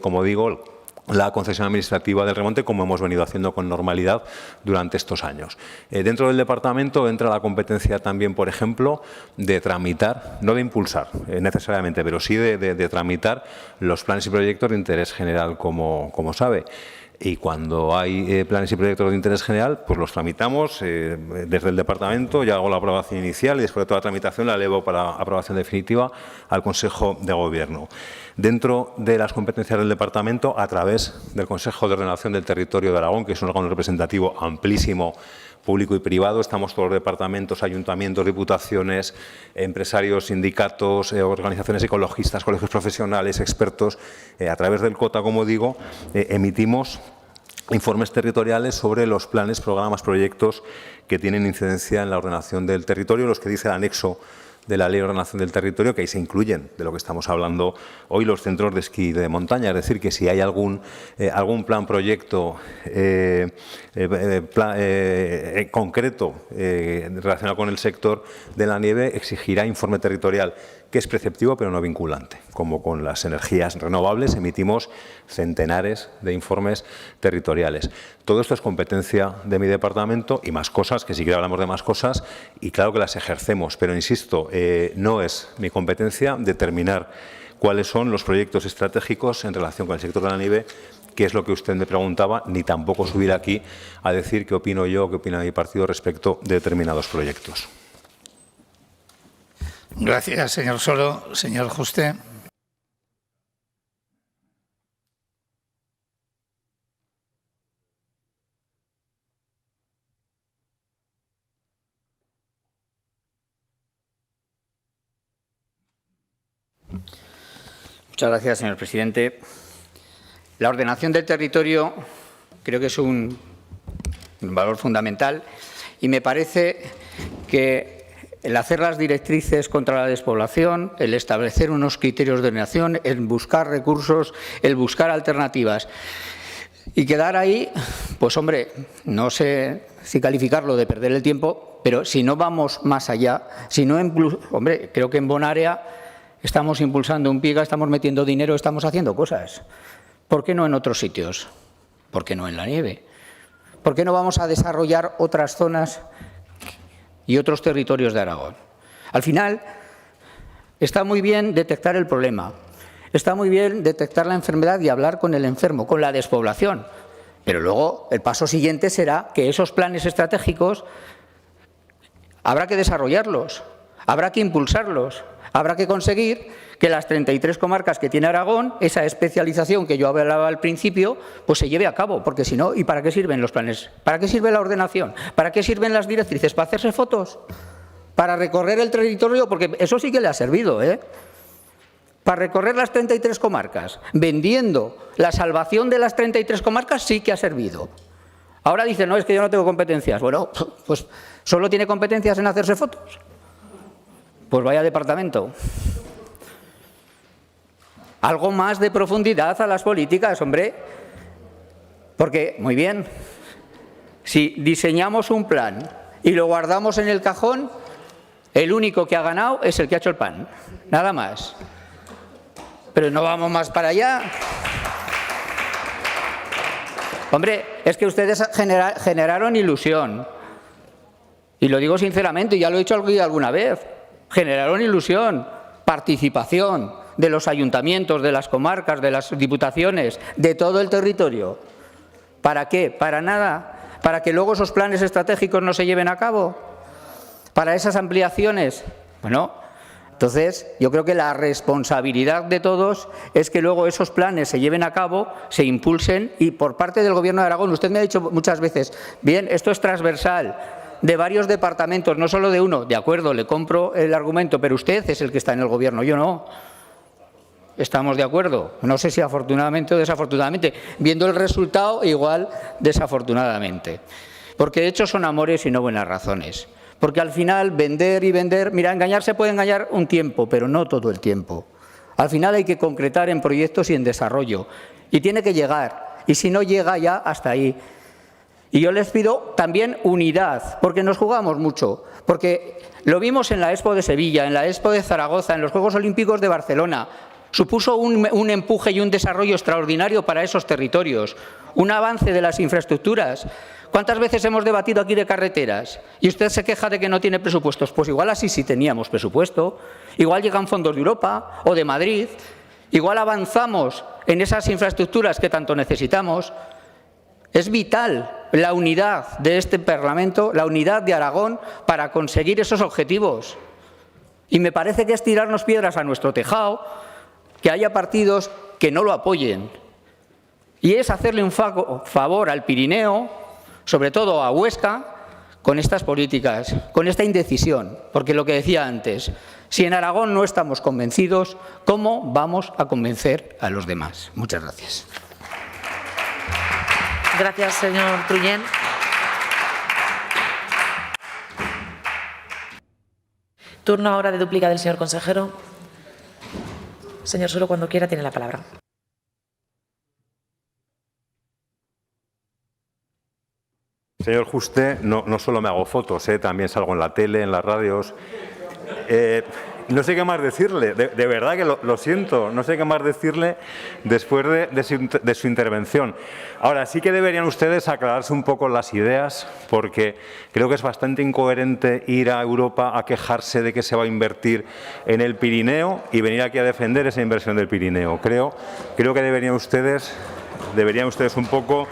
como digo, la concesión administrativa del remonte, como hemos venido haciendo con normalidad durante estos años. Dentro del departamento entra la competencia también, por ejemplo, de tramitar, no de impulsar necesariamente, pero sí de tramitar los planes y proyectos de interés general, como sabe. Y cuando hay planes y proyectos de interés general, pues los tramitamos desde el departamento. Yo hago la aprobación inicial y después de toda la tramitación la elevo para aprobación definitiva al Consejo de Gobierno. Dentro de las competencias del departamento, a través del Consejo de Ordenación del Territorio de Aragón, que es un órgano representativo amplísimo, público y privado, estamos todos los departamentos, ayuntamientos, diputaciones, empresarios, sindicatos, organizaciones ecologistas, colegios profesionales, expertos. A través del COTA, como digo, emitimos informes territoriales sobre los planes, programas, proyectos que tienen incidencia en la ordenación del territorio, los que dice el anexo de la Ley de Ordenación del Territorio, que ahí se incluyen, de lo que estamos hablando hoy, los centros de esquí de montaña. Es decir, que si hay algún plan, proyecto concreto relacionado con el sector de la nieve, exigirá informe territorial, que es preceptivo pero no vinculante. Como con las energías renovables, emitimos centenares de informes territoriales. Todo esto es competencia de mi departamento y más cosas, que si quiere hablamos de más cosas, y claro que las ejercemos, pero insisto, no es mi competencia determinar cuáles son los proyectos estratégicos en relación con el sector de la nieve, que es lo que usted me preguntaba, ni tampoco subir aquí a decir qué opino yo, qué opina mi partido respecto de determinados proyectos. Gracias, señor Soro. Señor Juste. Muchas gracias, señor presidente. La ordenación del territorio creo que es un valor fundamental y me parece que el hacer las directrices contra la despoblación, el establecer unos criterios de ordenación, el buscar recursos, el buscar alternativas y quedar ahí, pues hombre, no sé si calificarlo de perder el tiempo, pero si no vamos más allá, si no, hombre, creo que en Bonaria estamos impulsando un PIGA, estamos metiendo dinero, estamos haciendo cosas. ¿Por qué no en otros sitios? ¿Por qué no en la nieve? ¿Por qué no vamos a desarrollar otras zonas y otros territorios de Aragón? Al final, está muy bien detectar el problema, está muy bien detectar la enfermedad y hablar con el enfermo, con la despoblación, pero luego el paso siguiente será que esos planes estratégicos habrá que desarrollarlos, habrá que impulsarlos, habrá que conseguir que las 33 comarcas que tiene Aragón, esa especialización que yo hablaba al principio, pues se lleve a cabo, porque si no, ¿y para qué sirven los planes? ¿Para qué sirve la ordenación? ¿Para qué sirven las directrices? ¿Para hacerse fotos? para recorrer el territorio, porque eso sí que le ha servido, para recorrer las 33 comarcas, vendiendo la salvación de las 33 comarcas sí que ha servido. Ahora dice, no, es que yo no tengo competencias. Bueno, pues ¿solo tiene competencias en hacerse fotos? Pues vaya departamento. Algo más de profundidad a las políticas, hombre. Porque, muy bien, si diseñamos un plan y lo guardamos en el cajón, el único que ha ganado es el que ha hecho el pan. Nada más. Pero no vamos más para allá. Hombre, es que ustedes generaron ilusión. Y lo digo sinceramente, y ya lo he dicho alguna vez. Generaron ilusión, participación de los ayuntamientos, de las comarcas, de las diputaciones, de todo el territorio. ¿Para qué? Para nada. ¿Para que luego esos planes estratégicos no se lleven a cabo? ¿Para esas ampliaciones? Bueno, entonces yo creo que la responsabilidad de todos es que luego esos planes se lleven a cabo, se impulsen y por parte del Gobierno de Aragón, usted me ha dicho muchas veces, bien, esto es transversal, de varios departamentos, no solo de uno, de acuerdo, le compro el argumento, pero usted es el que está en el Gobierno, yo no. Estamos de acuerdo, no sé si afortunadamente o desafortunadamente, viendo el resultado igual desafortunadamente, porque de hecho son amores y no buenas razones. Porque al final vender y vender, mira, engañar se puede engañar un tiempo, pero no todo el tiempo. Al final hay que concretar en proyectos y en desarrollo. Y tiene que llegar. Y si no llega ya, hasta ahí. Y yo les pido también unidad, porque nos jugamos mucho. Porque lo vimos en la Expo de Sevilla, en la Expo de Zaragoza, en los Juegos Olímpicos de Barcelona. Supuso un empuje y un desarrollo extraordinario para esos territorios. Un avance de las infraestructuras. ¿Cuántas veces hemos debatido aquí de carreteras? Y usted se queja de que no tiene presupuestos. Pues igual así sí teníamos presupuesto. Igual llegan fondos de Europa o de Madrid. Igual avanzamos en esas infraestructuras que tanto necesitamos. Es vital la unidad de este Parlamento, la unidad de Aragón para conseguir esos objetivos. Y me parece que es tirarnos piedras a nuestro tejado que haya partidos que no lo apoyen. Y es hacerle un favor al Pirineo, sobre todo a Huesca, con estas políticas, con esta indecisión. Porque lo que decía antes, si en Aragón no estamos convencidos, ¿cómo vamos a convencer a los demás? Muchas gracias. Gracias, señor Trullén. Turno ahora de dúplica del señor consejero. Señor Suero, cuando quiera, tiene la palabra. Señor Juste, no solo me hago fotos, también salgo en la tele, en las radios. No sé qué más decirle, de verdad que lo siento, no sé qué más decirle después de su intervención. Ahora, sí que deberían ustedes aclararse un poco las ideas, porque creo que es bastante incoherente ir a Europa a quejarse de que se va a invertir en el Pirineo y venir aquí a defender esa inversión del Pirineo. Creo que deberían ustedes un poco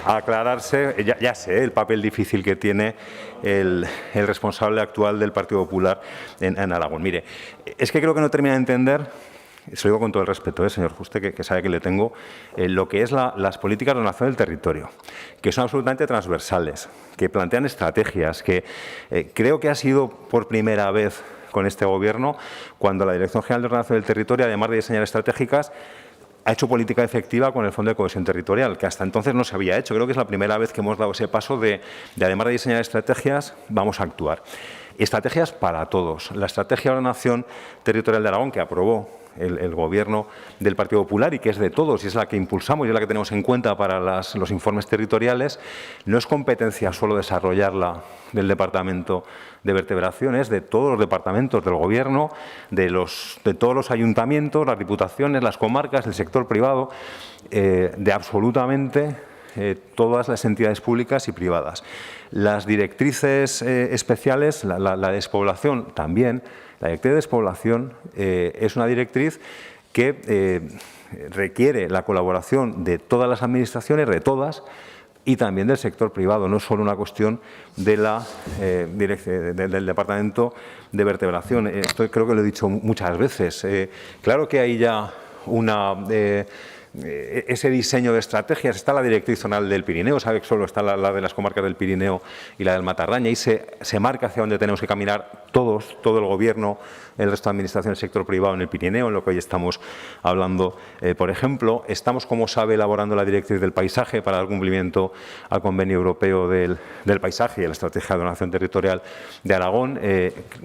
aclararse, ya sé el papel difícil que tiene el responsable actual del Partido Popular en Aragón. Mire, es que creo que no termina de entender, se lo digo con todo el respeto, señor Juste, que sabe que le tengo, lo que es las políticas de ordenación del territorio, que son absolutamente transversales, que plantean estrategias, que creo que ha sido por primera vez con este Gobierno cuando la Dirección General de Ordenación del Territorio, además de diseñar estratégicas, ha hecho política efectiva con el Fondo de Cohesión Territorial, que hasta entonces no se había hecho. Creo que es la primera vez que hemos dado ese paso de además de diseñar estrategias, vamos a actuar. Estrategias para todos. La Estrategia de Ordenación Territorial de Aragón, que aprobó el Gobierno del Partido Popular y que es de todos y es la que impulsamos y es la que tenemos en cuenta para los informes territoriales, no es competencia solo desarrollarla del Departamento de Vertebración, es de todos los departamentos del Gobierno, de todos los ayuntamientos, las diputaciones, las comarcas, el sector privado, de absolutamente todas las entidades públicas y privadas. Las directrices especiales, la despoblación también. La directriz de despoblación es una directriz que requiere la colaboración de todas las administraciones, de todas, y también del sector privado. No es solo una cuestión del Departamento de Vertebración. Esto creo que lo he dicho muchas veces. Claro que hay ya una ese diseño de estrategias. Está la directriz zonal del Pirineo, sabe que solo está la de las comarcas del Pirineo y la del Matarraña, y se marca hacia dónde tenemos que caminar todos, todo el Gobierno, el resto de administración, el sector privado en el Pirineo, en lo que hoy estamos hablando. Por ejemplo, estamos, como sabe, elaborando la directriz del paisaje para dar cumplimiento al Convenio Europeo del Paisaje y a la Estrategia de Ordenación Territorial de Aragón.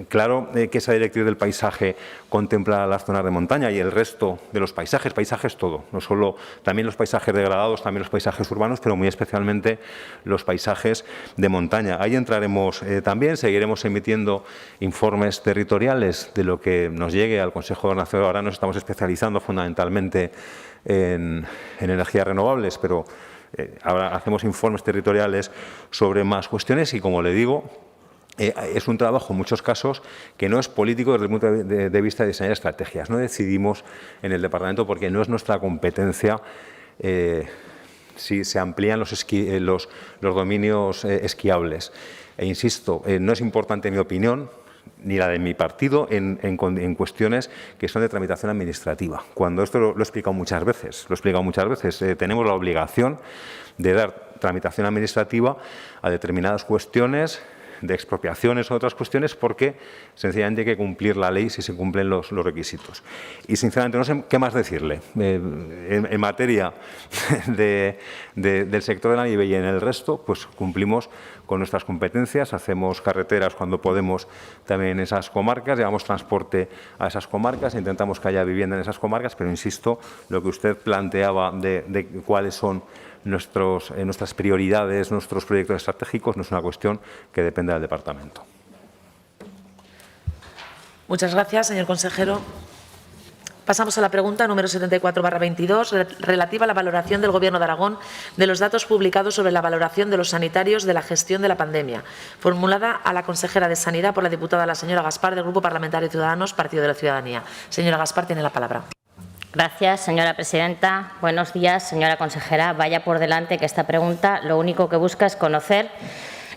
Claro que esa directriz del paisaje contempla las zonas de montaña y el resto de los paisajes, todo, no solo, también los paisajes degradados, también los paisajes urbanos, pero muy especialmente los paisajes de montaña. Ahí entraremos también, seguiremos emitiendo informes territoriales de lo que nos llegue al Consejo de Ordenación. Ahora nos estamos especializando fundamentalmente en energías renovables, pero ahora hacemos informes territoriales sobre más cuestiones y, como le digo, es un trabajo en muchos casos que no es político desde el punto de vista de diseñar estrategias. No decidimos en el Departamento porque no es nuestra competencia si se amplían los dominios esquiables. E insisto, no es importante mi opinión ni la de mi partido en cuestiones que son de tramitación administrativa. Cuando esto lo he explicado muchas veces, tenemos la obligación de dar tramitación administrativa a determinadas cuestiones de expropiaciones o otras cuestiones, porque sencillamente hay que cumplir la ley si se cumplen los requisitos. Y sinceramente no sé qué más decirle. En materia del sector de la nieve y en el resto, pues cumplimos con nuestras competencias, hacemos carreteras cuando podemos también en esas comarcas, llevamos transporte a esas comarcas, intentamos que haya vivienda en esas comarcas, pero insisto, lo que usted planteaba de cuáles son nuestras prioridades, nuestros proyectos estratégicos, no es una cuestión que dependa del Departamento. Muchas gracias, señor consejero. Pasamos a la pregunta número 74/22, relativa a la valoración del Gobierno de Aragón de los datos publicados sobre la valoración de los sanitarios de la gestión de la pandemia, formulada a la consejera de Sanidad por la diputada la señora Gaspar, del Grupo Parlamentario Ciudadanos, Partido de la Ciudadanía. Señora Gaspar, tiene la palabra. Gracias, señora presidenta. Buenos días, señora consejera. Vaya por delante que esta pregunta lo único que busca es conocer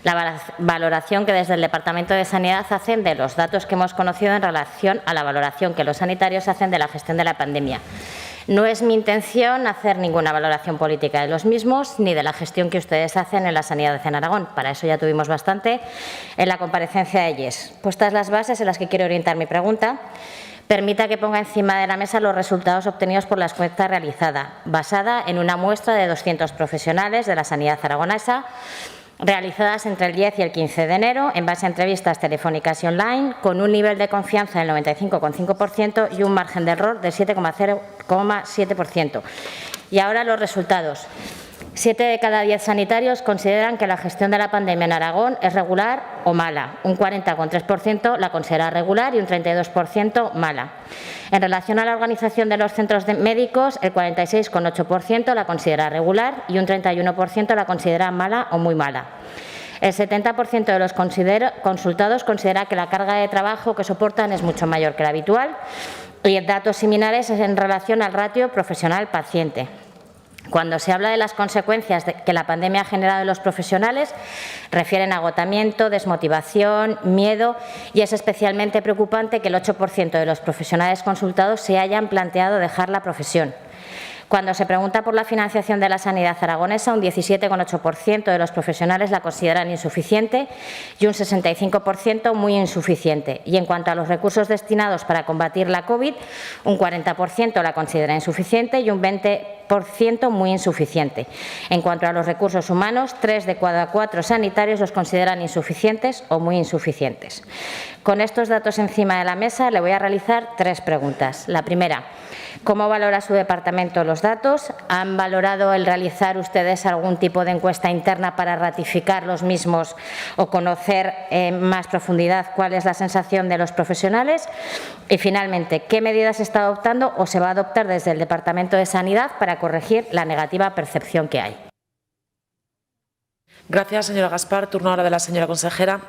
la valoración que desde el Departamento de Sanidad hacen de los datos que hemos conocido en relación a la valoración que los sanitarios hacen de la gestión de la pandemia. No es mi intención hacer ninguna valoración política de los mismos ni de la gestión que ustedes hacen en la sanidad en Aragón. Para eso ya tuvimos bastante en la comparecencia de ayer. Puestas las bases en las que quiero orientar mi pregunta, permita que ponga encima de la mesa los resultados obtenidos por la encuesta realizada, basada en una muestra de 200 profesionales de la sanidad aragonesa, realizadas entre el 10 y el 15 de enero, en base a entrevistas telefónicas y online, con un nivel de confianza del 95,5% y un margen de error del 7,7%. Y ahora los resultados. 7 de cada 10 sanitarios consideran que la gestión de la pandemia en Aragón es regular o mala. Un 40,3% la considera regular y un 32% mala. En relación a la organización de los centros médicos, el 46,8% la considera regular y un 31% la considera mala o muy mala. El 70% de los consultados considera que la carga de trabajo que soportan es mucho mayor que la habitual, y datos similares en relación al ratio profesional-paciente. Cuando se habla de las consecuencias que la pandemia ha generado en los profesionales, refieren a agotamiento, desmotivación, miedo, y es especialmente preocupante que el 8% de los profesionales consultados se hayan planteado dejar la profesión. Cuando se pregunta por la financiación de la sanidad aragonesa, un 17,8% de los profesionales la consideran insuficiente y un 65% muy insuficiente. Y en cuanto a los recursos destinados para combatir la COVID, un 40% la considera insuficiente y un 20% muy insuficiente. En cuanto a los recursos humanos, 3 de cada 4 sanitarios los consideran insuficientes o muy insuficientes. Con estos datos encima de la mesa, le voy a realizar 3 preguntas. La primera: ¿cómo valora su departamento los datos? ¿Han valorado el realizar ustedes algún tipo de encuesta interna para ratificar los mismos o conocer en más profundidad cuál es la sensación de los profesionales? Y finalmente, ¿qué medidas se está adoptando o se va a adoptar desde el Departamento de Sanidad para corregir la negativa percepción que hay? Gracias, señora Gaspar. Turno ahora de la señora consejera.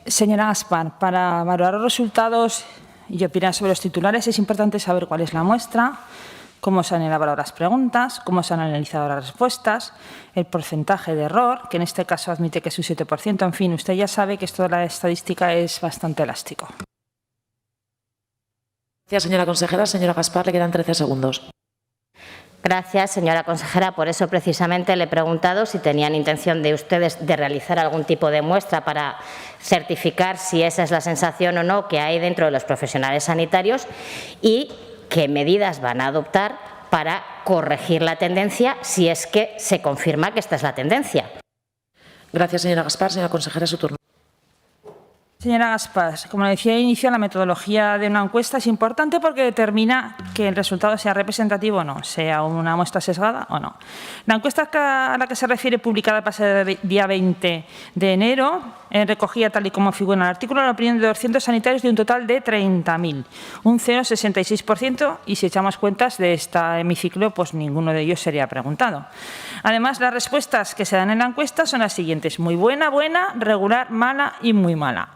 Señora Gaspar, para valorar los resultados y opinar sobre los titulares es importante saber cuál es la muestra, cómo se han elaborado las preguntas, cómo se han analizado las respuestas, el porcentaje de error, que en este caso admite que es un 7%. En fin, usted ya sabe que esto de la estadística es bastante elástico. Gracias, señora consejera. Señora Gaspar, le quedan 13 segundos. Gracias, señora consejera. Por eso, precisamente, le he preguntado si tenían intención de ustedes de realizar algún tipo de muestra para certificar si esa es la sensación o no que hay dentro de los profesionales sanitarios y qué medidas van a adoptar para corregir la tendencia si es que se confirma que esta es la tendencia. Gracias, señora Gaspar. Señora consejera, su turno. Señora Gaspar, como decía al inicio, la metodología de una encuesta es importante porque determina que el resultado sea representativo o no, sea una muestra sesgada o no. La encuesta a la que se refiere, publicada el pasado día 20 de enero, recogía, tal y como figura en el artículo, la opinión de 200 sanitarios de un total de 30.000, un 0,66%, y si echamos cuentas de este hemiciclo, pues ninguno de ellos sería preguntado. Además, las respuestas que se dan en la encuesta son las siguientes: muy buena, buena, regular, mala y muy mala.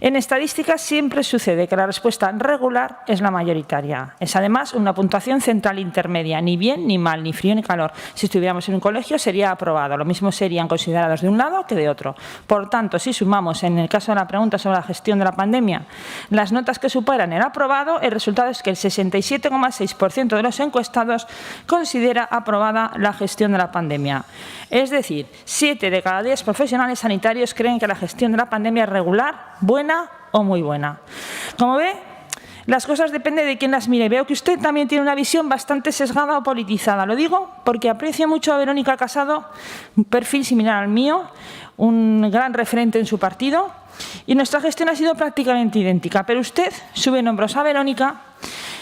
En estadísticas siempre sucede que la respuesta regular es la mayoritaria. Es además una puntuación central intermedia, ni bien ni mal, ni frío ni calor. Si estuviéramos en un colegio sería aprobado, lo mismo serían considerados de un lado que de otro. Por tanto, si sumamos, en el caso de la pregunta sobre la gestión de la pandemia, las notas que superan el aprobado, el resultado es que el 67,6% de los encuestados considera aprobada la gestión de la pandemia. Es decir, 7 de cada 10 profesionales sanitarios creen que la gestión de la pandemia es regular, buena o muy buena. Como ve, las cosas dependen de quién las mire. Veo que usted también tiene una visión bastante sesgada o politizada. Lo digo porque aprecio mucho a Verónica Casado, un perfil similar al mío, un gran referente en su partido, y nuestra gestión ha sido prácticamente idéntica. Pero usted sube en hombros a Verónica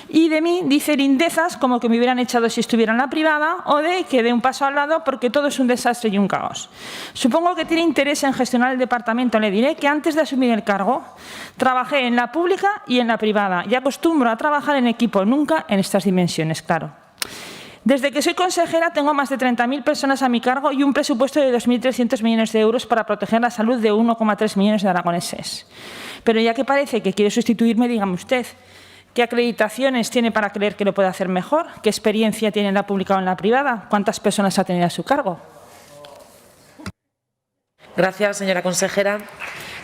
y de mí dice lindezas como que me hubieran echado si estuviera en la privada, o de que dé un paso al lado porque todo es un desastre y un caos. Supongo que tiene interés en gestionar el departamento. Le diré que antes de asumir el cargo trabajé en la pública y en la privada y acostumbro a trabajar en equipo, nunca en estas dimensiones, claro. Desde que soy consejera tengo más de 30.000 personas a mi cargo y un presupuesto de 2.300 millones de euros para proteger la salud de 1,3 millones de aragoneses. Pero ya que parece que quiere sustituirme, dígame usted, ¿qué acreditaciones tiene para creer que lo puede hacer mejor? ¿Qué experiencia tiene en la pública o en la privada? ¿Cuántas personas ha tenido a su cargo? Gracias, señora consejera.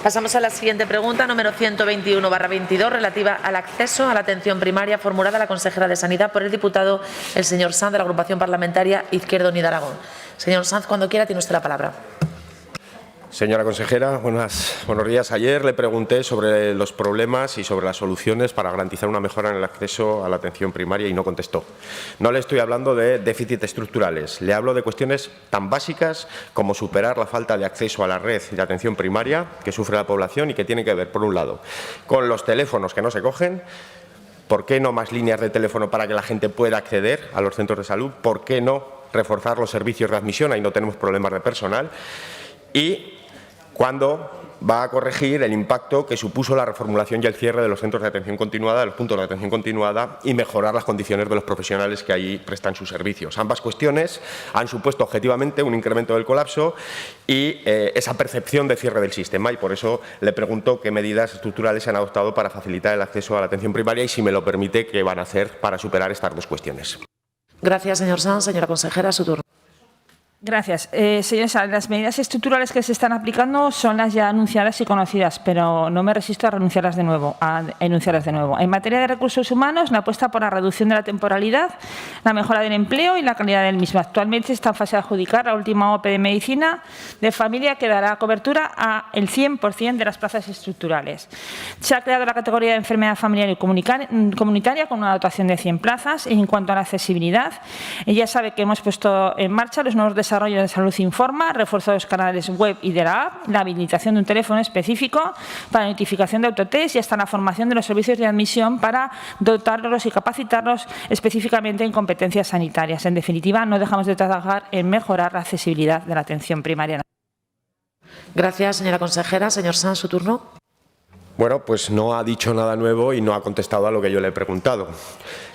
Pasamos a la siguiente pregunta, número 121/22, relativa al acceso a la atención primaria, formulada a la consejera de Sanidad por el diputado el señor Sanz, de la agrupación parlamentaria Izquierda Unida Aragón. Señor Sanz, cuando quiera, tiene usted la palabra. Señora consejera, buenos días. Ayer le pregunté sobre los problemas y sobre las soluciones para garantizar una mejora en el acceso a la atención primaria y no contestó. No le estoy hablando de déficits estructurales, le hablo de cuestiones tan básicas como superar la falta de acceso a la red de atención primaria que sufre la población y que tiene que ver, por un lado, con los teléfonos que no se cogen. ¿Por qué no más líneas de teléfono para que la gente pueda acceder a los centros de salud? ¿Por qué no reforzar los servicios de admisión? Ahí no tenemos problemas de personal. Y ¿cuándo va a corregir el impacto que supuso la reformulación y el cierre de los centros de atención continuada, de los puntos de atención continuada, y mejorar las condiciones de los profesionales que allí prestan sus servicios? Ambas cuestiones han supuesto objetivamente un incremento del colapso y esa percepción de cierre del sistema, y por eso le pregunto qué medidas estructurales se han adoptado para facilitar el acceso a la atención primaria y, si me lo permite, qué van a hacer para superar estas dos cuestiones. Gracias, señor Sanz. Señora consejera, su turno. Gracias. Señora, las medidas estructurales que se están aplicando son las ya anunciadas y conocidas, pero no me resisto a enunciarlas de nuevo. En materia de recursos humanos, la apuesta por la reducción de la temporalidad, la mejora del empleo y la calidad del mismo. Actualmente está en fase de adjudicar la última OPE de Medicina de Familia, que dará cobertura al 100% de las plazas estructurales. Se ha creado la categoría de enfermedad familiar y comunitaria con una dotación de 100 plazas. Y en cuanto a la accesibilidad, ya sabe que hemos puesto en marcha los nuevos desarrollo de Salud Informa, refuerzo de los canales web y de la app, la habilitación de un teléfono específico para notificación de autotest y hasta la formación de los servicios de admisión para dotarlos y capacitarlos específicamente en competencias sanitarias. En definitiva, no dejamos de trabajar en mejorar la accesibilidad de la atención primaria. Gracias, señora consejera. Señor Sanz, su turno. Bueno, pues no ha dicho nada nuevo y no ha contestado a lo que yo le he preguntado.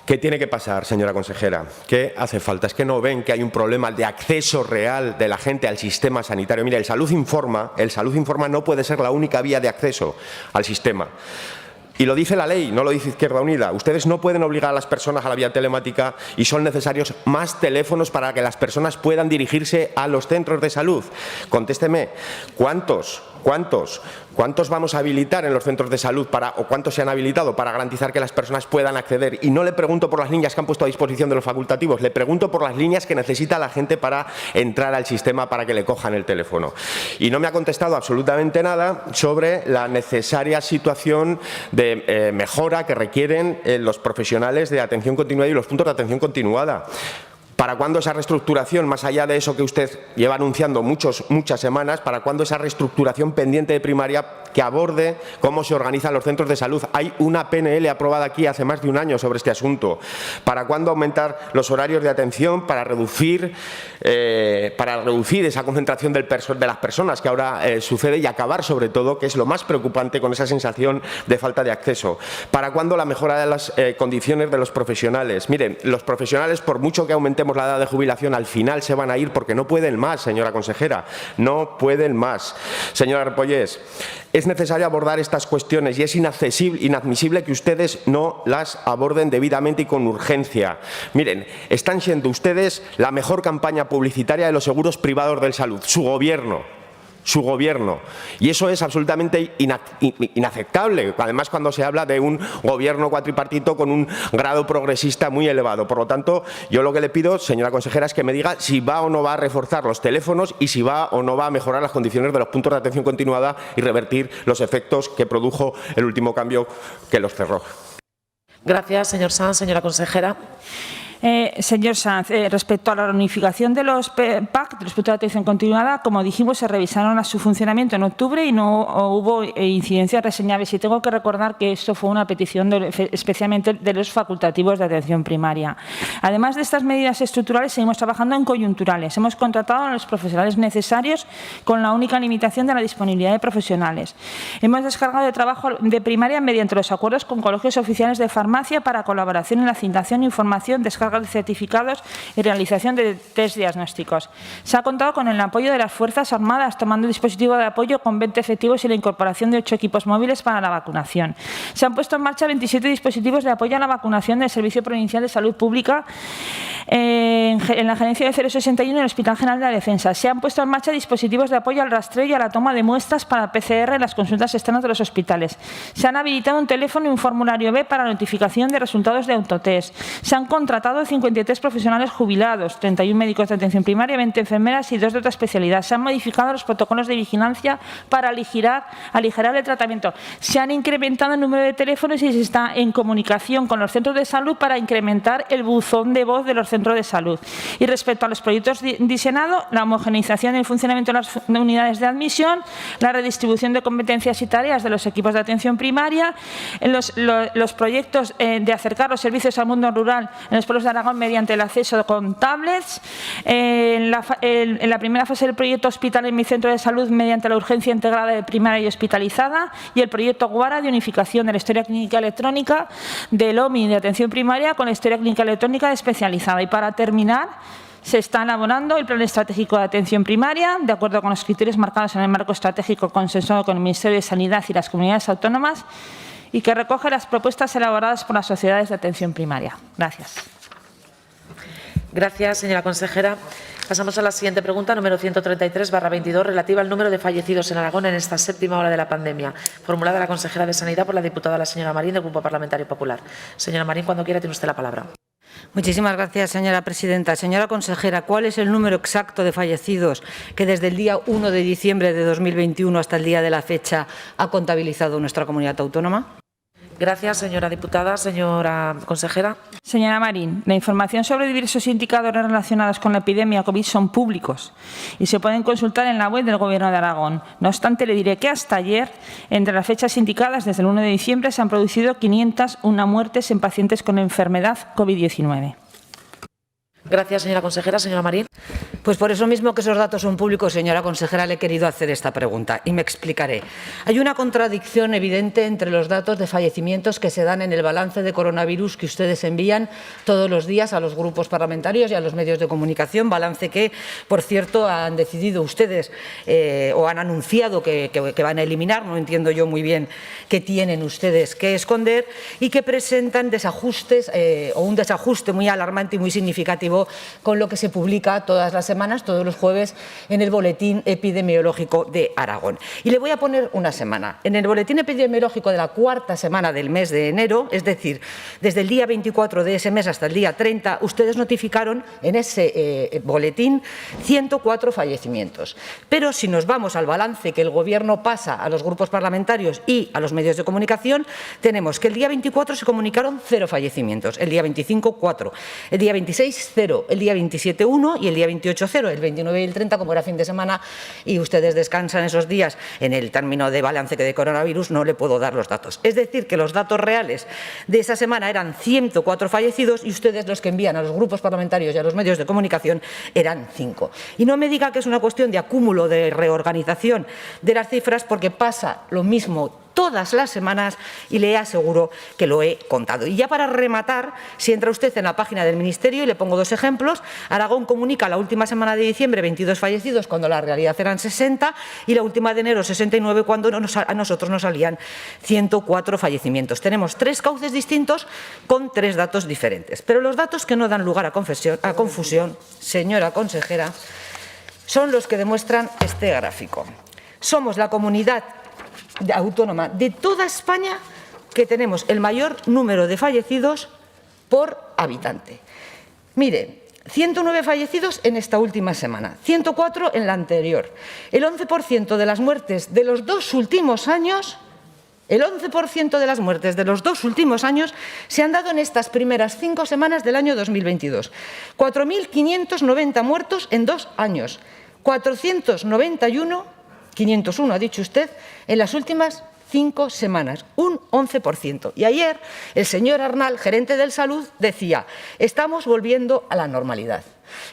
¿Qué tiene que pasar, señora consejera? ¿Qué hace falta? ¿Es que no ven que hay un problema de acceso real de la gente al sistema sanitario? Mire, el Salud Informa no puede ser la única vía de acceso al sistema. Y lo dice la ley, no lo dice Izquierda Unida. Ustedes no pueden obligar a las personas a la vía telemática y son necesarios más teléfonos para que las personas puedan dirigirse a los centros de salud. Contésteme, ¿cuántos ¿Cuántos vamos a habilitar en los centros de salud o cuántos se han habilitado para garantizar que las personas puedan acceder? Y no le pregunto por las líneas que han puesto a disposición de los facultativos, le pregunto por las líneas que necesita la gente para entrar al sistema, para que le cojan el teléfono. Y no me ha contestado absolutamente nada sobre la necesaria situación de mejora que requieren los profesionales de atención continuada y los puntos de atención continuada. ¿Para cuándo esa reestructuración, más allá de eso que usted lleva anunciando muchas semanas, para cuándo esa reestructuración pendiente de primaria que aborde cómo se organizan los centros de salud? Hay una PNL aprobada aquí hace más de un año sobre este asunto. ¿Para cuándo aumentar los horarios de atención para reducir esa concentración de las personas que ahora sucede y acabar, sobre todo, que es lo más preocupante, con esa sensación de falta de acceso? ¿Para cuándo la mejora de las condiciones de los profesionales? Miren, los profesionales, por mucho que aumentemos la edad de jubilación, al final se van a ir porque no pueden más, señora consejera, no pueden más. Señora Repollés, es necesario abordar estas cuestiones y es inadmisible que ustedes no las aborden debidamente y con urgencia. Miren, están siendo ustedes la mejor campaña publicitaria de los seguros privados de salud, su gobierno. Y eso es absolutamente inaceptable, además cuando se habla de un gobierno cuatripartito con un grado progresista muy elevado. Por lo tanto, yo lo que le pido, señora consejera, es que me diga si va o no va a reforzar los teléfonos y si va o no va a mejorar las condiciones de los puntos de atención continuada y revertir los efectos que produjo el último cambio que los cerró. Gracias, señor Sanz. Señora consejera. Señor Sanz, respecto a la reunificación de los PAC, de los puntos de atención continuada, como dijimos, se revisaron a su funcionamiento en octubre y no hubo incidencias reseñables. Y tengo que recordar que esto fue una petición especialmente de los facultativos de atención primaria. Además de estas medidas estructurales, seguimos trabajando en coyunturales. Hemos contratado a los profesionales necesarios con la única limitación de la disponibilidad de profesionales. Hemos descargado de trabajo de primaria mediante los acuerdos con colegios oficiales de farmacia para colaboración en la asignación, información, descarga de certificados y realización de test diagnósticos. Se ha contado con el apoyo de las Fuerzas Armadas, tomando dispositivo de apoyo con 20 efectivos y la incorporación de 8 equipos móviles para la vacunación. Se han puesto en marcha 27 dispositivos de apoyo a la vacunación del Servicio Provincial de Salud Pública en la Gerencia de 061 en el Hospital General de la Defensa. Se han puesto en marcha dispositivos de apoyo al rastreo y a la toma de muestras para PCR en las consultas externas de los hospitales. Se han habilitado un teléfono y un formulario B para notificación de resultados de autotest. Se han contratado 53 profesionales jubilados, 31 médicos de atención primaria, 20 enfermeras y 2 de otra especialidad. Se han modificado los protocolos de vigilancia para aligerar el tratamiento. Se han incrementado el número de teléfonos y se está en comunicación con los centros de salud para incrementar el buzón de voz de los centros de salud. Y respecto a los proyectos de Senado, la homogeneización y el funcionamiento de las unidades de admisión, la redistribución de competencias y tareas de los equipos de atención primaria, los proyectos de acercar los servicios al mundo rural en los pueblos de Aragón mediante el acceso con tablets, en la primera fase del proyecto Hospital en mi centro de salud mediante la urgencia integrada de primaria y hospitalizada, y el proyecto Guara de unificación de la historia clínica electrónica del OMI de atención primaria con la historia clínica electrónica especializada. Y para terminar, se está elaborando el Plan Estratégico de Atención Primaria, de acuerdo con los criterios marcados en el marco estratégico consensuado con el Ministerio de Sanidad y las comunidades autónomas, y que recoge las propuestas elaboradas por las sociedades de atención primaria. Gracias. Gracias, señora consejera. Pasamos a la siguiente pregunta, número 133/22, relativa al número de fallecidos en Aragón en esta séptima ola de la pandemia, formulada a la consejera de Sanidad por la diputada la señora Marín, del Grupo Parlamentario Popular. Señora Marín, cuando quiera tiene usted la palabra. Muchísimas gracias, señora presidenta. Señora consejera, ¿cuál es el número exacto de fallecidos que desde el día 1 de diciembre de 2021 hasta el día de la fecha ha contabilizado nuestra comunidad autónoma? Gracias, señora diputada. Señora consejera. Señora Marín, la información sobre diversos indicadores relacionados con la epidemia COVID son públicos y se pueden consultar en la web del Gobierno de Aragón. No obstante, le diré que hasta ayer, entre las fechas indicadas desde el 1 de diciembre, se han producido 501 muertes en pacientes con enfermedad COVID-19. Gracias, señora consejera. Señora Marín. Pues por eso mismo que esos datos son públicos, señora consejera, le he querido hacer esta pregunta y me explicaré. Hay una contradicción evidente entre los datos de fallecimientos que se dan en el balance de coronavirus que ustedes envían todos los días a los grupos parlamentarios y a los medios de comunicación, balance que, por cierto, han decidido ustedes o han anunciado que van a eliminar, no entiendo yo muy bien qué tienen ustedes que esconder, y que presentan desajustes o un desajuste muy alarmante y muy significativo con lo que se publica todas las semanas semanas, todos los jueves, en el Boletín Epidemiológico de Aragón. Y le voy a poner una semana. En el Boletín Epidemiológico de la cuarta semana del mes de enero, es decir, desde el día 24 de ese mes hasta el día 30, ustedes notificaron en ese boletín 104 fallecimientos. Pero si nos vamos al balance que el Gobierno pasa a los grupos parlamentarios y a los medios de comunicación, tenemos que el día 24 se comunicaron 0 fallecimientos, el día 25 4, el día 26 0, el día 27 1 y el día 28 0, el 29 y el 30, como era fin de semana y ustedes descansan esos días en el término de balance que de coronavirus, no le puedo dar los datos. Es decir, que los datos reales de esa semana eran 104 fallecidos y ustedes los que envían a los grupos parlamentarios y a los medios de comunicación eran 5. Y no me diga que es una cuestión de acúmulo, de reorganización de las cifras, porque pasa lo mismo todas las semanas y le aseguro que lo he contado. Y ya para rematar, si entra usted en la página del Ministerio, y le pongo 2 ejemplos, Aragón comunica la última semana de diciembre 22 fallecidos cuando la realidad eran 60 y la última de enero 69 cuando a nosotros nos salían 104 fallecimientos. Tenemos 3 cauces distintos con 3 datos diferentes. Pero los datos que no dan lugar a confusión, señora consejera, son los que demuestran este gráfico. Somos la comunidad autónoma de toda España que tenemos el mayor número de fallecidos por habitante. Mire, 109 fallecidos en esta última semana, 104 en la anterior. El 11% de las muertes de los 2 últimos años, se han dado en estas primeras 5 semanas del año 2022. 4.590 muertos en 2 años, 501 ha dicho usted, en las últimas 5 semanas, un 11%. Y ayer el señor Arnal, gerente de Salud, decía, estamos volviendo a la normalidad.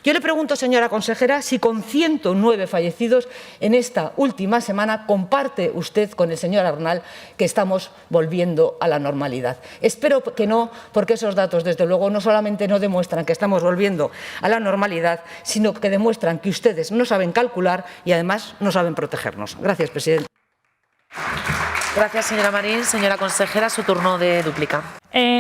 Yo le pregunto, señora consejera, si con 109 fallecidos en esta última semana comparte usted con el señor Arnal que estamos volviendo a la normalidad. Espero que no, porque esos datos, desde luego, no solamente no demuestran que estamos volviendo a la normalidad, sino que demuestran que ustedes no saben calcular y, además, no saben protegernos. Gracias, presidente. Gracias, señora Marín. Señora consejera, su turno de dúplica.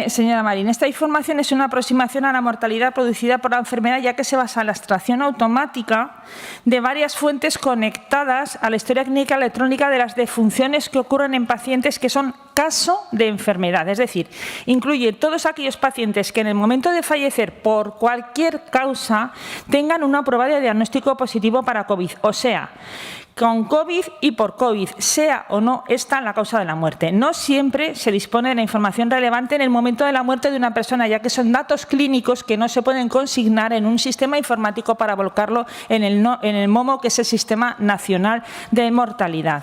Señora Marín, esta información es una aproximación a la mortalidad producida por la enfermedad, ya que se basa en la extracción automática de varias fuentes conectadas a la historia clínica electrónica de las defunciones que ocurren en pacientes que son caso de enfermedad. Es decir, incluye todos aquellos pacientes que en el momento de fallecer por cualquier causa tengan una prueba de diagnóstico positivo para COVID. O sea, con COVID y por COVID, sea o no esta la causa de la muerte. No siempre se dispone de la información relevante en el momento de la muerte de una persona, ya que son datos clínicos que no se pueden consignar en un sistema informático para volcarlo en el MOMO, que es el Sistema Nacional de Mortalidad.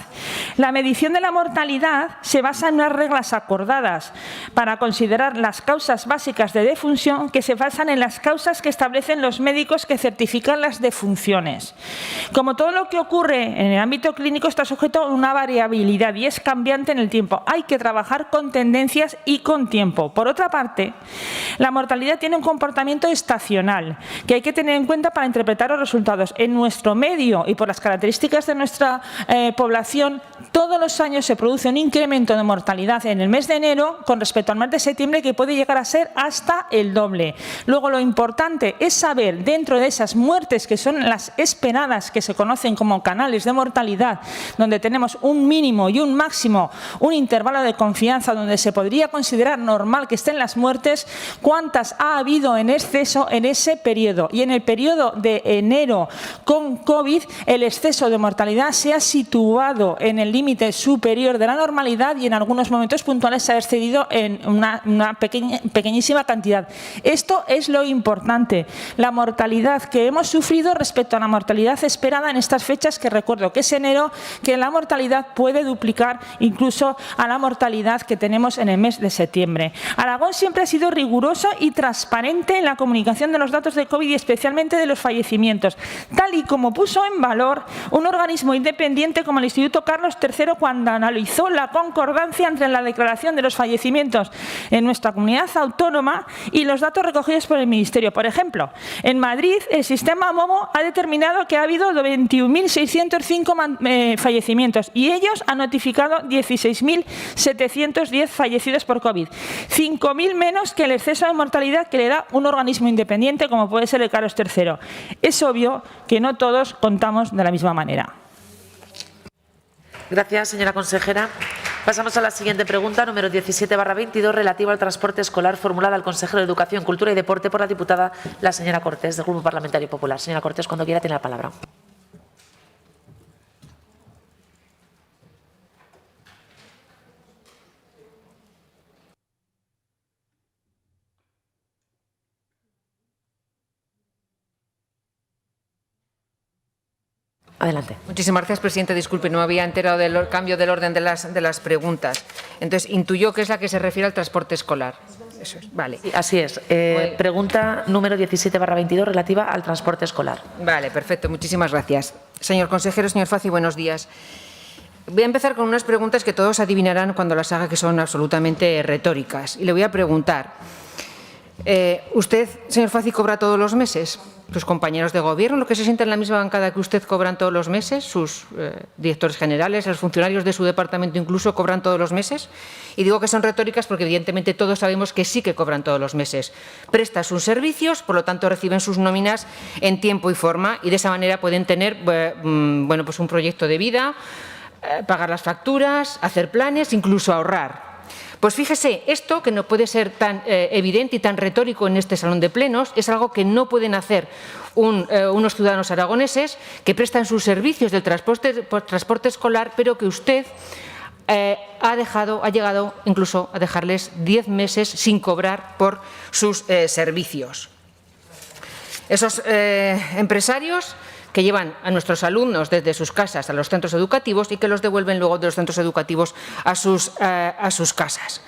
La medición de la mortalidad se basa en unas reglas acordadas para considerar las causas básicas de defunción, que se basan en las causas que establecen los médicos que certifican las defunciones. Como todo lo que ocurre en el ámbito clínico, está sujeto a una variabilidad y es cambiante en el tiempo. Hay que trabajar con tendencias y con tiempo. Por otra parte, la mortalidad tiene un comportamiento estacional que hay que tener en cuenta para interpretar los resultados. En nuestro medio y por las características de nuestra población, todos los años se produce un incremento de mortalidad en el mes de enero con respecto al mes de septiembre, que puede llegar a ser hasta el doble. Luego, lo importante es saber, dentro de esas muertes que son las esperadas, que se conocen como canales de mortalidad, donde tenemos un mínimo y un máximo, un intervalo de confianza donde se podría considerar normal que estén las muertes, cuántas ha habido en exceso en ese periodo. Y en el periodo de enero con COVID, el exceso de mortalidad se ha situado en el límite superior de la normalidad y en algunos momentos puntuales se ha excedido en una pequeñísima cantidad. Esto es lo importante, la mortalidad que hemos sufrido respecto a la mortalidad esperada en estas fechas, que recuerdo que es enero, que la mortalidad puede duplicar incluso a la mortalidad que tenemos en el mes de septiembre. Aragón siempre ha sido riguroso y transparente en la comunicación de los datos de COVID y especialmente de los fallecimientos, tal y como puso en valor un organismo independiente como el Instituto Carlos III cuando analizó la concordancia entre la declaración de los fallecimientos en nuestra comunidad autónoma y los datos recogidos por el Ministerio. Por ejemplo, en Madrid el sistema MOMO ha determinado que ha habido 21.600 5 fallecimientos y ellos han notificado 16.710 fallecidos por COVID, 5.000 menos que el exceso de mortalidad que le da un organismo independiente como puede ser el Carlos III. Es obvio que no todos contamos de la misma manera. Gracias, señora consejera. Pasamos a la siguiente pregunta, número 17/22, relativa al transporte escolar, formulada al consejero de Educación, Cultura y Deporte por la diputada la señora Cortés, del Grupo Parlamentario Popular. Señora Cortés, cuando quiera, tiene la palabra. Adelante. Muchísimas gracias, presidente. Disculpe, no me había enterado del cambio del orden de las preguntas. Entonces, intuyó que es la que se refiere al transporte escolar. Eso es, vale. Sí, así es. Pregunta número 17/22, relativa al transporte escolar. Vale, perfecto. Muchísimas gracias. Señor consejero, señor Fazi, buenos días. Voy a empezar con unas preguntas que todos adivinarán cuando las haga, que son absolutamente retóricas. Y le voy a preguntar, ¿usted, señor Fazi, cobra todos los meses? ¿Sus compañeros de gobierno, los que se sientan en la misma bancada que usted, cobran todos los meses? ¿Sus directores generales, los funcionarios de su departamento incluso cobran todos los meses? Y digo que son retóricas porque evidentemente todos sabemos que sí que cobran todos los meses. Prestan sus servicios, por lo tanto reciben sus nóminas en tiempo y forma y de esa manera pueden tener bueno, pues un proyecto de vida, pagar las facturas, hacer planes, incluso ahorrar. Pues fíjese, esto que no puede ser tan evidente y tan retórico en este salón de plenos es algo que no pueden hacer unos ciudadanos aragoneses que prestan sus servicios del transporte escolar, pero que usted ha llegado incluso a dejarles 10 meses sin cobrar por sus servicios. Esos empresarios que llevan a nuestros alumnos desde sus casas a los centros educativos y que los devuelven luego de los centros educativos a sus casas.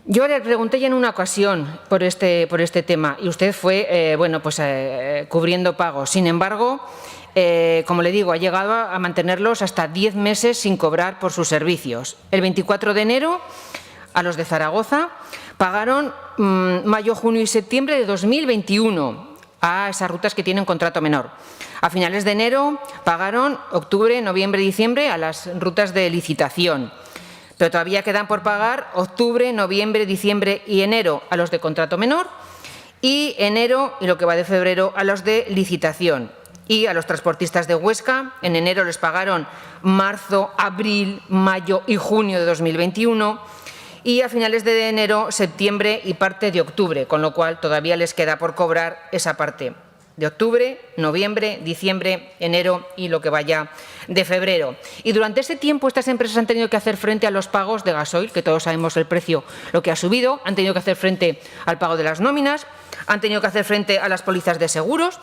Yo le pregunté ya en una ocasión por este tema y usted fue bueno, pues, cubriendo pagos. Sin embargo, como le digo, ha llegado a mantenerlos hasta 10 meses sin cobrar por sus servicios. El 24 de enero, a los de Zaragoza, pagaron mayo, junio y septiembre de 2021 a esas rutas que tienen contrato menor. A finales de enero pagaron octubre, noviembre y diciembre a las rutas de licitación, pero todavía quedan por pagar octubre, noviembre, diciembre y enero a los de contrato menor y enero y lo que va de febrero a los de licitación. Y a los transportistas de Huesca, en enero les pagaron marzo, abril, mayo y junio de 2021 y a finales de enero, septiembre y parte de octubre, con lo cual todavía les queda por cobrar esa parte de octubre, noviembre, diciembre, enero y lo que vaya de febrero. Y durante ese tiempo estas empresas han tenido que hacer frente a los pagos de gasoil, que todos sabemos el precio, lo que ha subido, han tenido que hacer frente al pago de las nóminas, han tenido que hacer frente a las pólizas de seguros,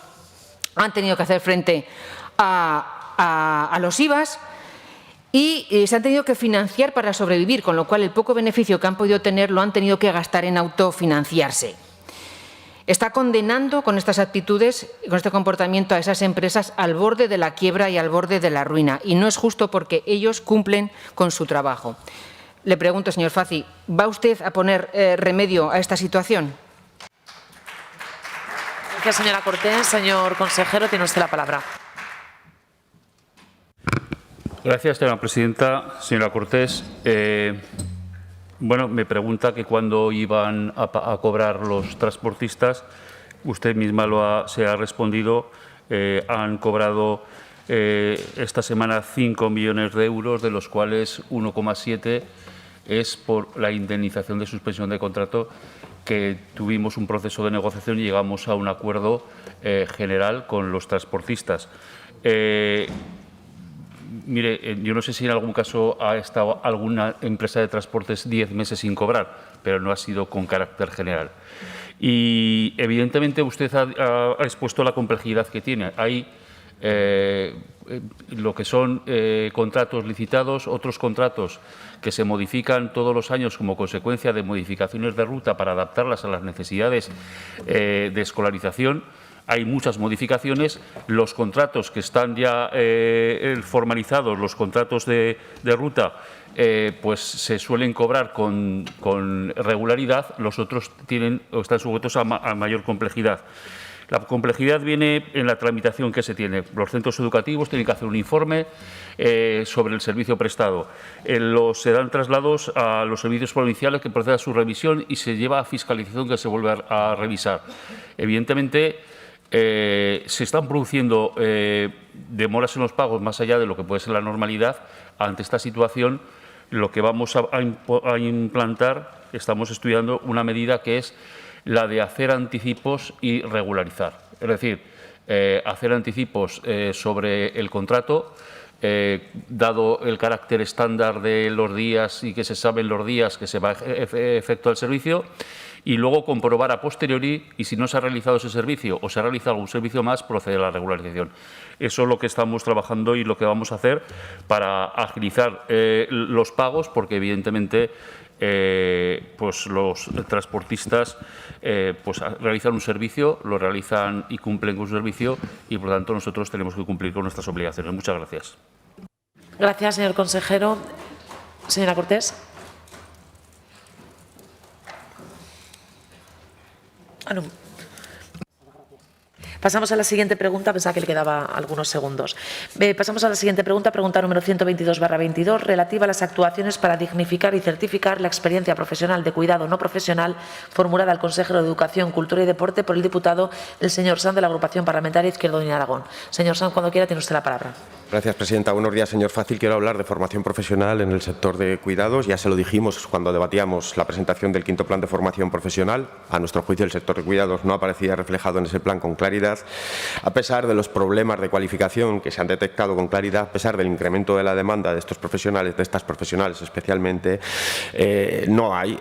han tenido que hacer frente a los IVAs y se han tenido que financiar para sobrevivir, con lo cual el poco beneficio que han podido tener lo han tenido que gastar en autofinanciarse. Está condenando con estas actitudes, con este comportamiento a esas empresas al borde de la quiebra y al borde de la ruina. Y no es justo porque ellos cumplen con su trabajo. Le pregunto, señor Fazi, ¿va usted a poner remedio a esta situación? Gracias, señora Cortés. Señor consejero, tiene usted la palabra. Gracias, señora presidenta. Señora Cortés, bueno, me pregunta que cuándo iban a cobrar los transportistas. Usted misma se ha respondido. Han cobrado esta semana 5 millones de euros, de los cuales 1,7 es por la indemnización de suspensión de contrato, que tuvimos un proceso de negociación y llegamos a un acuerdo general con los transportistas. Mire, yo no sé si en algún caso ha estado alguna empresa de transportes 10 meses sin cobrar, pero no ha sido con carácter general. Y evidentemente usted ha expuesto la complejidad que tiene. Hay lo que son contratos licitados, otros contratos que se modifican todos los años como consecuencia de modificaciones de ruta para adaptarlas a las necesidades de escolarización. Hay muchas modificaciones. Los contratos que están ya formalizados, los contratos de ruta, pues se suelen cobrar con regularidad. Los otros están sujetos a mayor complejidad. La complejidad viene en la tramitación que se tiene. Los centros educativos tienen que hacer un informe sobre el servicio prestado. Se dan traslados a los servicios provinciales que procede a su revisión y se lleva a fiscalización que se vuelve a revisar. Evidentemente, se están produciendo demoras en los pagos más allá de lo que puede ser la normalidad. Ante esta situación, lo que vamos a implantar, estamos estudiando una medida que es la de hacer anticipos y regularizar. Es decir, hacer anticipos sobre el contrato, dado el carácter estándar de los días y que se saben los días que se va a efectuar el servicio, y luego comprobar a posteriori, y si no se ha realizado ese servicio o se ha realizado algún servicio más, proceder a la regularización. Eso es lo que estamos trabajando y lo que vamos a hacer para agilizar los pagos, porque evidentemente pues los transportistas pues realizan un servicio, lo realizan y cumplen con su servicio, y por lo tanto nosotros tenemos que cumplir con nuestras obligaciones. Muchas gracias. Gracias, señor consejero. Señora Cortés. No. Pasamos a la siguiente pregunta. Pensaba que le quedaba algunos segundos. Pasamos a la siguiente pregunta, pregunta número 122/22, relativa a las actuaciones para dignificar y certificar la experiencia profesional de cuidado no profesional formulada al consejero de Educación, Cultura y Deporte por el diputado el señor Sanz de la Agrupación Parlamentaria Izquierda Unida Aragón. Señor Sanz, cuando quiera tiene usted la palabra. Gracias, presidenta. Buenos días, señor Fácil. Quiero hablar de formación profesional en el sector de cuidados. Ya se lo dijimos cuando debatíamos la presentación del quinto plan de formación profesional. A nuestro juicio, el sector de cuidados no aparecía reflejado en ese plan con claridad. A pesar de los problemas de cualificación que se han detectado con claridad, a pesar del incremento de la demanda de estos profesionales, de estas profesionales especialmente, no hay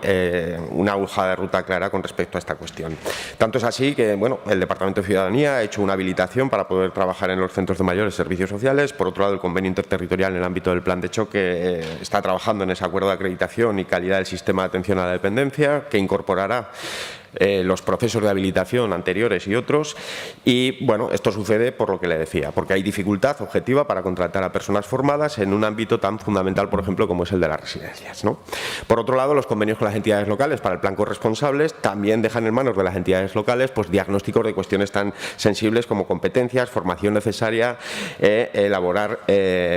una hoja de ruta clara con respecto a esta cuestión. Tanto es así que bueno, el Departamento de Ciudadanía ha hecho una habilitación para poder trabajar en los centros de mayores servicios sociales. Por otro lado, el convenio interterritorial en el ámbito del plan de choque está trabajando en ese acuerdo de acreditación y calidad del sistema de atención a la dependencia, que incorporará los procesos de habilitación anteriores y otros. Y bueno, esto sucede por lo que le decía, porque hay dificultad objetiva para contratar a personas formadas en un ámbito tan fundamental, por ejemplo, como es el de las residencias, ¿no? Por otro lado, los convenios con las entidades locales para el plan corresponsables también dejan en manos de las entidades locales pues diagnósticos de cuestiones tan sensibles como competencias, formación necesaria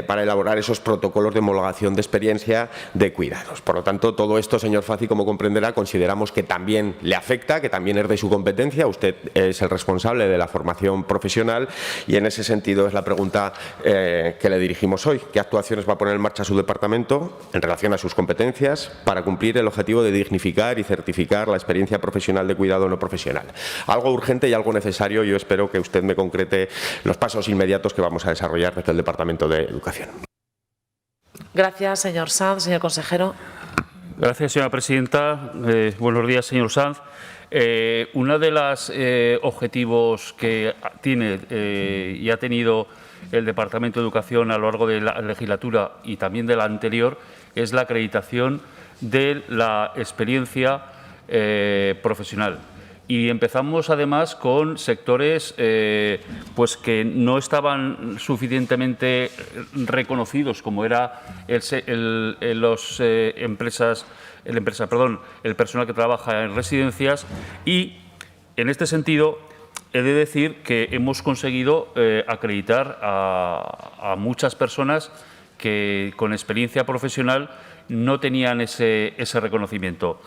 para elaborar esos protocolos de homologación de experiencia de cuidados. Por lo tanto, todo esto, señor Faci, como comprenderá, consideramos que también le afecta, que también es de su competencia. Usted es el responsable de la formación profesional y en ese sentido es la pregunta que le dirigimos hoy. ¿Qué actuaciones va a poner en marcha su departamento en relación a sus competencias para cumplir el objetivo de dignificar y certificar la experiencia profesional de cuidado no profesional? Algo urgente y algo necesario. Yo espero que usted me concrete los pasos inmediatos que vamos a desarrollar desde el Departamento de Educación. Gracias, señor Sanz. Señor consejero. Gracias, señora presidenta. Buenos días, señor Sanz. Uno de los objetivos que tiene y ha tenido el Departamento de Educación a lo largo de la legislatura y también de la anterior es la acreditación de la experiencia profesional. Y empezamos además con sectores pues que no estaban suficientemente reconocidos, como era el personal que trabaja en residencias, y en este sentido he de decir que hemos conseguido acreditar a muchas personas que con experiencia profesional no tenían ese reconocimiento.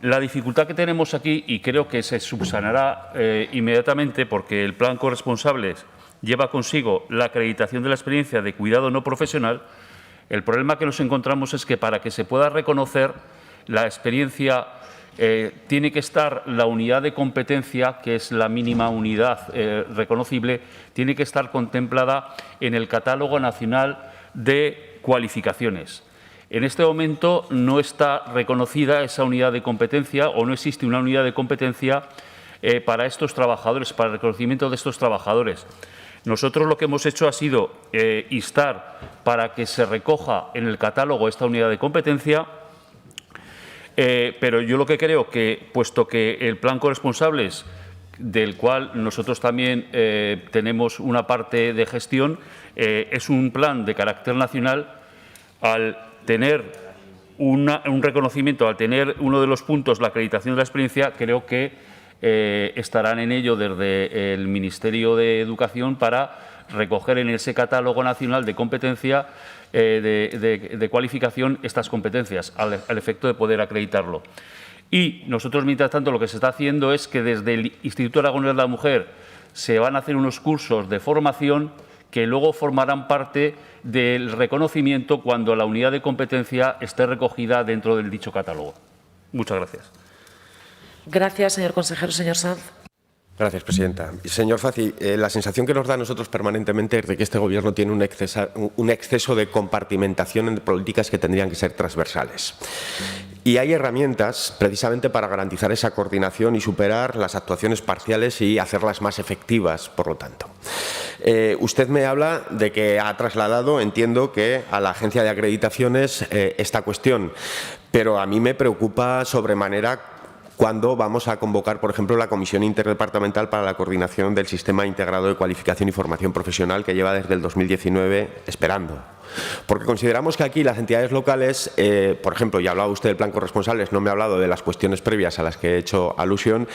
La dificultad que tenemos aquí, y creo que se subsanará inmediatamente porque el plan corresponsables lleva consigo la acreditación de la experiencia de cuidado no profesional, el problema que nos encontramos es que para que se pueda reconocer la experiencia tiene que estar la unidad de competencia, que es la mínima unidad reconocible, tiene que estar contemplada en el Catálogo Nacional de Cualificaciones. En este momento no está reconocida esa unidad de competencia o no existe una unidad de competencia para estos trabajadores, para el reconocimiento de estos trabajadores. Nosotros lo que hemos hecho ha sido instar para que se recoja en el catálogo esta unidad de competencia, pero yo lo que creo que, puesto que el plan corresponsables, del cual nosotros también tenemos una parte de gestión, es un plan de carácter nacional, al tener un reconocimiento, al tener uno de los puntos, la acreditación de la experiencia, creo que estarán en ello desde el Ministerio de Educación para recoger en ese catálogo nacional de competencia de cualificación estas competencias, al efecto de poder acreditarlo. Y nosotros, mientras tanto, lo que se está haciendo es que desde el Instituto Aragonés de la Mujer se van a hacer unos cursos de formación que luego formarán parte del reconocimiento cuando la unidad de competencia esté recogida dentro del dicho catálogo. Muchas gracias. Gracias, señor consejero. Señor Sanz. Gracias, presidenta. Señor Fazi, la sensación que nos da a nosotros permanentemente es de que este Gobierno tiene un exceso de compartimentación en políticas que tendrían que ser transversales. Y hay herramientas precisamente para garantizar esa coordinación y superar las actuaciones parciales y hacerlas más efectivas, por lo tanto. Usted me habla de que ha trasladado, entiendo, que a la Agencia de Acreditaciones esta cuestión, pero a mí me preocupa sobremanera cuando vamos a convocar, por ejemplo, la Comisión Interdepartamental para la Coordinación del Sistema Integrado de Cualificación y Formación Profesional, que lleva desde el 2019 esperando. Porque consideramos que aquí las entidades locales, por ejemplo, ya hablaba usted del plan corresponsables, no me ha hablado de las cuestiones previas a las que he hecho alusión,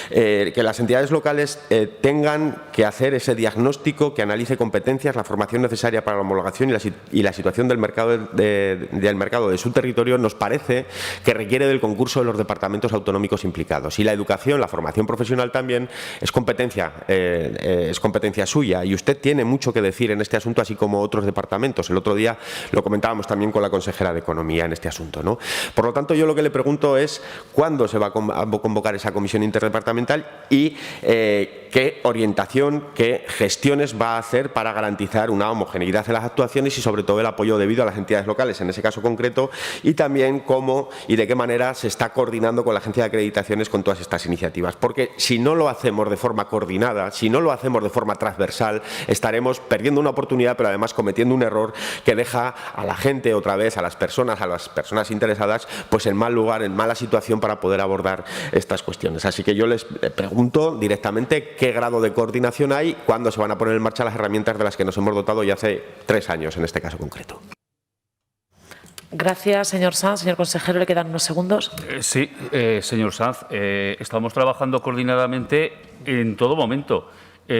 que las entidades locales tengan que hacer ese diagnóstico que analice competencias, la formación necesaria para la homologación y la situación del mercado de su territorio, nos parece que requiere del concurso de los departamentos autonómicos implicados. Y la educación, la formación profesional también es competencia suya, y usted tiene mucho que decir en este asunto, así como otros departamentos. El otro día lo comentábamos también con la consejera de Economía en este asunto, ¿no? Por lo tanto, yo lo que le pregunto es cuándo se va a convocar esa comisión interdepartamental y qué orientación, qué gestiones va a hacer para garantizar una homogeneidad en las actuaciones y, sobre todo, el apoyo debido a las entidades locales en ese caso concreto, y también cómo y de qué manera se está coordinando con la Agencia de Acreditaciones con todas estas iniciativas. Porque si no lo hacemos de forma coordinada, si no lo hacemos de forma transversal, estaremos perdiendo una oportunidad, pero además cometiendo un error que deja a la gente, otra vez, a las personas interesadas, pues en mal lugar, en mala situación para poder abordar estas cuestiones. Así que yo les pregunto directamente qué grado de coordinación hay, cuándo se van a poner en marcha las herramientas de las que nos hemos dotado ya hace 3 años en este caso concreto. Gracias, señor Sanz. Señor consejero, le quedan unos segundos. Sí, señor Sanz, estamos trabajando coordinadamente en todo momento.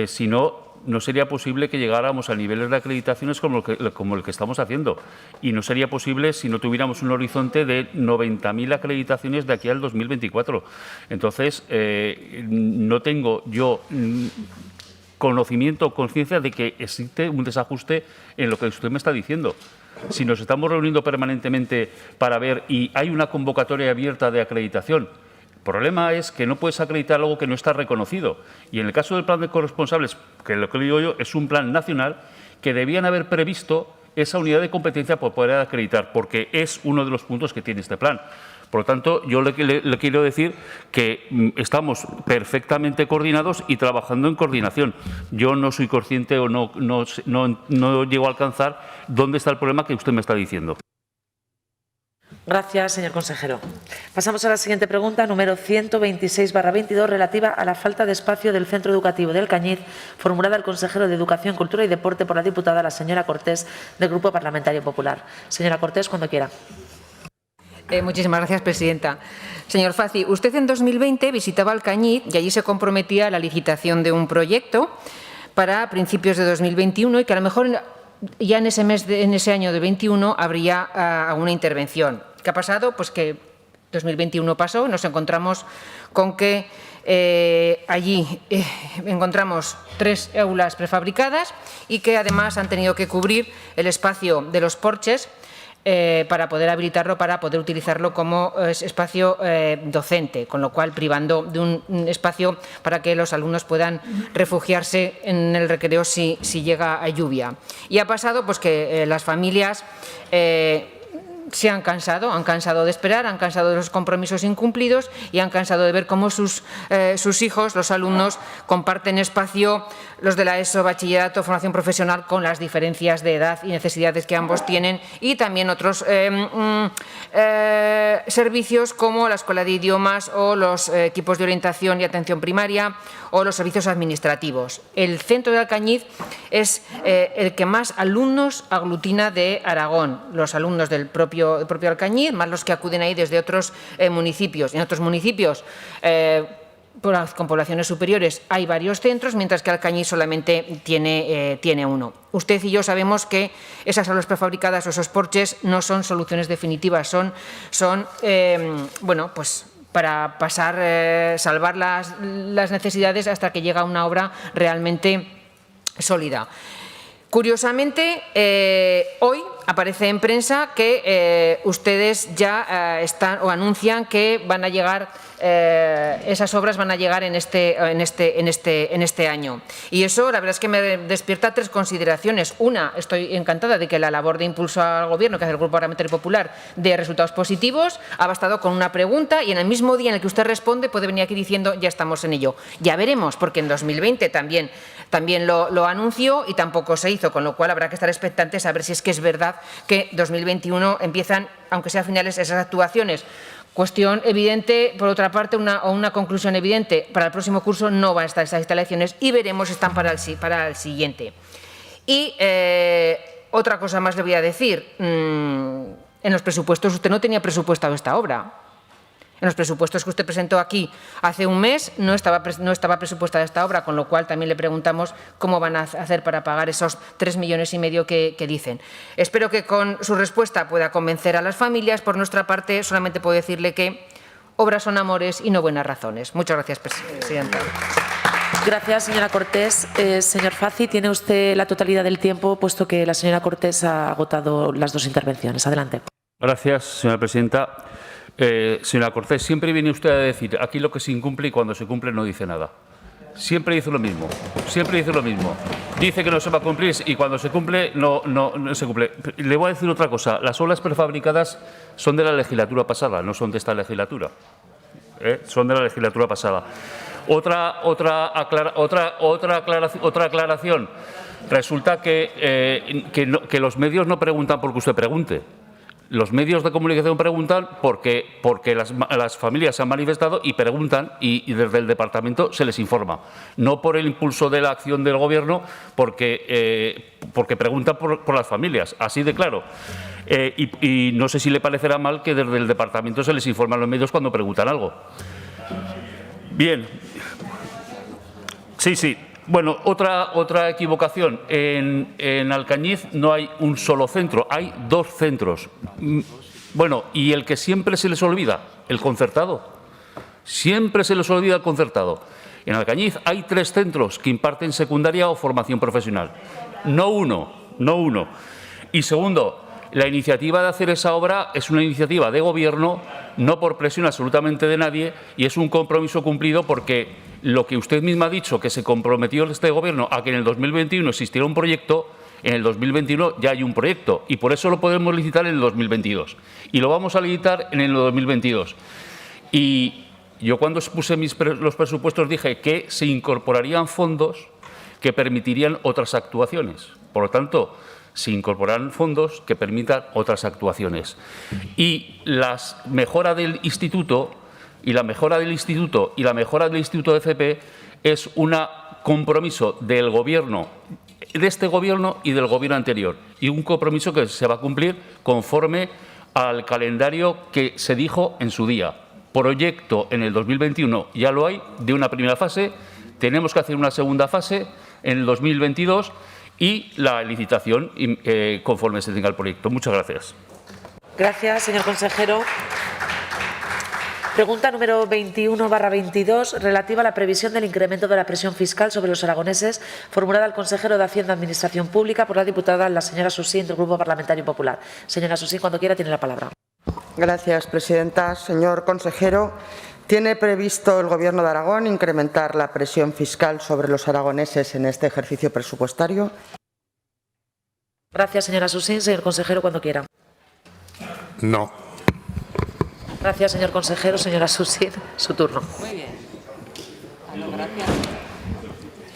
Si no sería posible que llegáramos a niveles de acreditaciones como el que estamos haciendo. Y no sería posible si no tuviéramos un horizonte de 90.000 acreditaciones de aquí al 2024. Entonces, no tengo yo conocimiento o conciencia de que existe un desajuste en lo que usted me está diciendo. Si nos estamos reuniendo permanentemente para ver y hay una convocatoria abierta de acreditación, el problema es que no puedes acreditar algo que no está reconocido. Y en el caso del plan de corresponsables, que lo que digo yo es un plan nacional, que debían haber previsto esa unidad de competencia por poder acreditar, porque es uno de los puntos que tiene este plan. Por lo tanto, yo le quiero decir que estamos perfectamente coordinados y trabajando en coordinación. Yo no soy consciente o no llego a alcanzar dónde está el problema que usted me está diciendo. Gracias, señor consejero. Pasamos a la siguiente pregunta, número 126/22, relativa a la falta de espacio del Centro Educativo de Alcañiz, formulada al consejero de Educación, Cultura y Deporte por la diputada la señora Cortés, del Grupo Parlamentario Popular. Señora Cortés, cuando quiera. Muchísimas gracias, presidenta. Señor Fazi, usted en 2020 visitaba Alcañiz y allí se comprometía a la licitación de un proyecto para principios de 2021 y que a lo mejor ya en ese año de 21 habría alguna intervención. ¿Qué ha pasado? Pues que 2021 pasó, nos encontramos con que allí encontramos 3 aulas prefabricadas y que además han tenido que cubrir el espacio de los porches para poder habilitarlo, para poder utilizarlo como espacio docente, con lo cual privando de un espacio para que los alumnos puedan refugiarse en el recreo si llega a lluvia. Y ha pasado pues que las familias se han cansado de esperar, han cansado de los compromisos incumplidos y han cansado de ver cómo sus hijos, los alumnos, comparten espacio, los de la ESO, bachillerato, formación profesional, con las diferencias de edad y necesidades que ambos tienen, y también otros servicios como la escuela de idiomas o los equipos de orientación y atención primaria o los servicios administrativos. El centro de Alcañiz es el que más alumnos aglutina de Aragón, los alumnos del propio Alcañiz, más los que acuden ahí desde otros municipios. En otros municipios con poblaciones superiores hay varios centros, mientras que Alcañiz solamente tiene uno. Usted y yo sabemos que esas aulas prefabricadas o esos porches no son soluciones definitivas, son bueno, pues para pasar, salvar las necesidades hasta que llega una obra realmente sólida. Curiosamente, hoy aparece en prensa que ustedes ya están o anuncian que van a llegar, esas obras van a llegar en este año. Y eso, la verdad es que me despierta tres consideraciones. Una, estoy encantada de que la labor de impulso al Gobierno que hace el Grupo Parlamentario Popular dé resultados positivos. Ha bastado con una pregunta y en el mismo día en el que usted responde puede venir aquí diciendo ya estamos en ello. Ya veremos, porque en 2020 también lo anunció y tampoco se hizo, con lo cual habrá que estar expectantes a ver si es que es verdad que 2021 empiezan, aunque sea a finales, esas actuaciones. Cuestión evidente, por otra parte, una conclusión evidente, para el próximo curso no van a estar esas instalaciones y veremos si están para el siguiente. Y otra cosa más le voy a decir, en los presupuestos, usted no tenía presupuestado esta obra. En los presupuestos que usted presentó aquí hace un mes no estaba presupuestada esta obra, con lo cual también le preguntamos cómo van a hacer para pagar esos 3,5 millones que dicen. Espero que con su respuesta pueda convencer a las familias. Por nuestra parte, solamente puedo decirle que obras son amores y no buenas razones. Muchas gracias, presidenta. Gracias, señora Cortés. Señor Fazi, tiene usted la totalidad del tiempo, puesto que la señora Cortés ha agotado las dos intervenciones. Adelante. Gracias, señora presidenta. Señora Cortés, siempre viene usted a decir aquí lo que se incumple y cuando se cumple no dice nada. Siempre dice lo mismo, siempre dice lo mismo. Dice que no se va a cumplir y cuando se cumple no se cumple. Le voy a decir otra cosa. Las obras prefabricadas son de la legislatura pasada, no son de esta legislatura. Son de la legislatura pasada. Otra aclaración. Resulta que los medios no preguntan porque usted pregunte. Los medios de comunicación preguntan porque las familias se han manifestado y preguntan y desde el departamento se les informa. No por el impulso de la acción del Gobierno, porque preguntan por las familias, así de claro. Y no sé si le parecerá mal que desde el departamento se les informa a los medios cuando preguntan algo. Bien. Sí. Bueno, otra equivocación. En Alcañiz no hay un solo centro, hay 2 centros. Bueno, y el que siempre se les olvida, el concertado. Siempre se les olvida el concertado. En Alcañiz hay 3 centros que imparten secundaria o formación profesional. No uno. Y segundo, la iniciativa de hacer esa obra es una iniciativa de Gobierno, no por presión absolutamente de nadie, y es un compromiso cumplido porque lo que usted misma ha dicho, que se comprometió este Gobierno a que en el 2021 existiera un proyecto, en el 2021 ya hay un proyecto y por eso lo podemos licitar en el 2022. Y lo vamos a licitar en el 2022. Y yo cuando expuse los presupuestos dije que se incorporarían fondos que permitirían otras actuaciones. Por lo tanto, se incorporarán fondos que permitan otras actuaciones. Y la mejora del instituto de FP es un compromiso del Gobierno, de este Gobierno y del Gobierno anterior, y un compromiso que se va a cumplir conforme al calendario que se dijo en su día. Proyecto en el 2021 ya lo hay, de una primera fase, tenemos que hacer una segunda fase en el 2022 y la licitación conforme se tenga el proyecto. Muchas gracias. Gracias, señor consejero. Pregunta número 21/22, relativa a la previsión del incremento de la presión fiscal sobre los aragoneses, formulada al consejero de Hacienda y Administración Pública por la diputada la señora Susín, del Grupo Parlamentario Popular. Señora Susín, cuando quiera tiene la palabra. Gracias, presidenta. Señor consejero, ¿tiene previsto el Gobierno de Aragón incrementar la presión fiscal sobre los aragoneses en este ejercicio presupuestario? Gracias, señora Susín. Señor consejero, cuando quiera. No. Gracias, señor consejero. Señora Susín, su turno. Muy bien.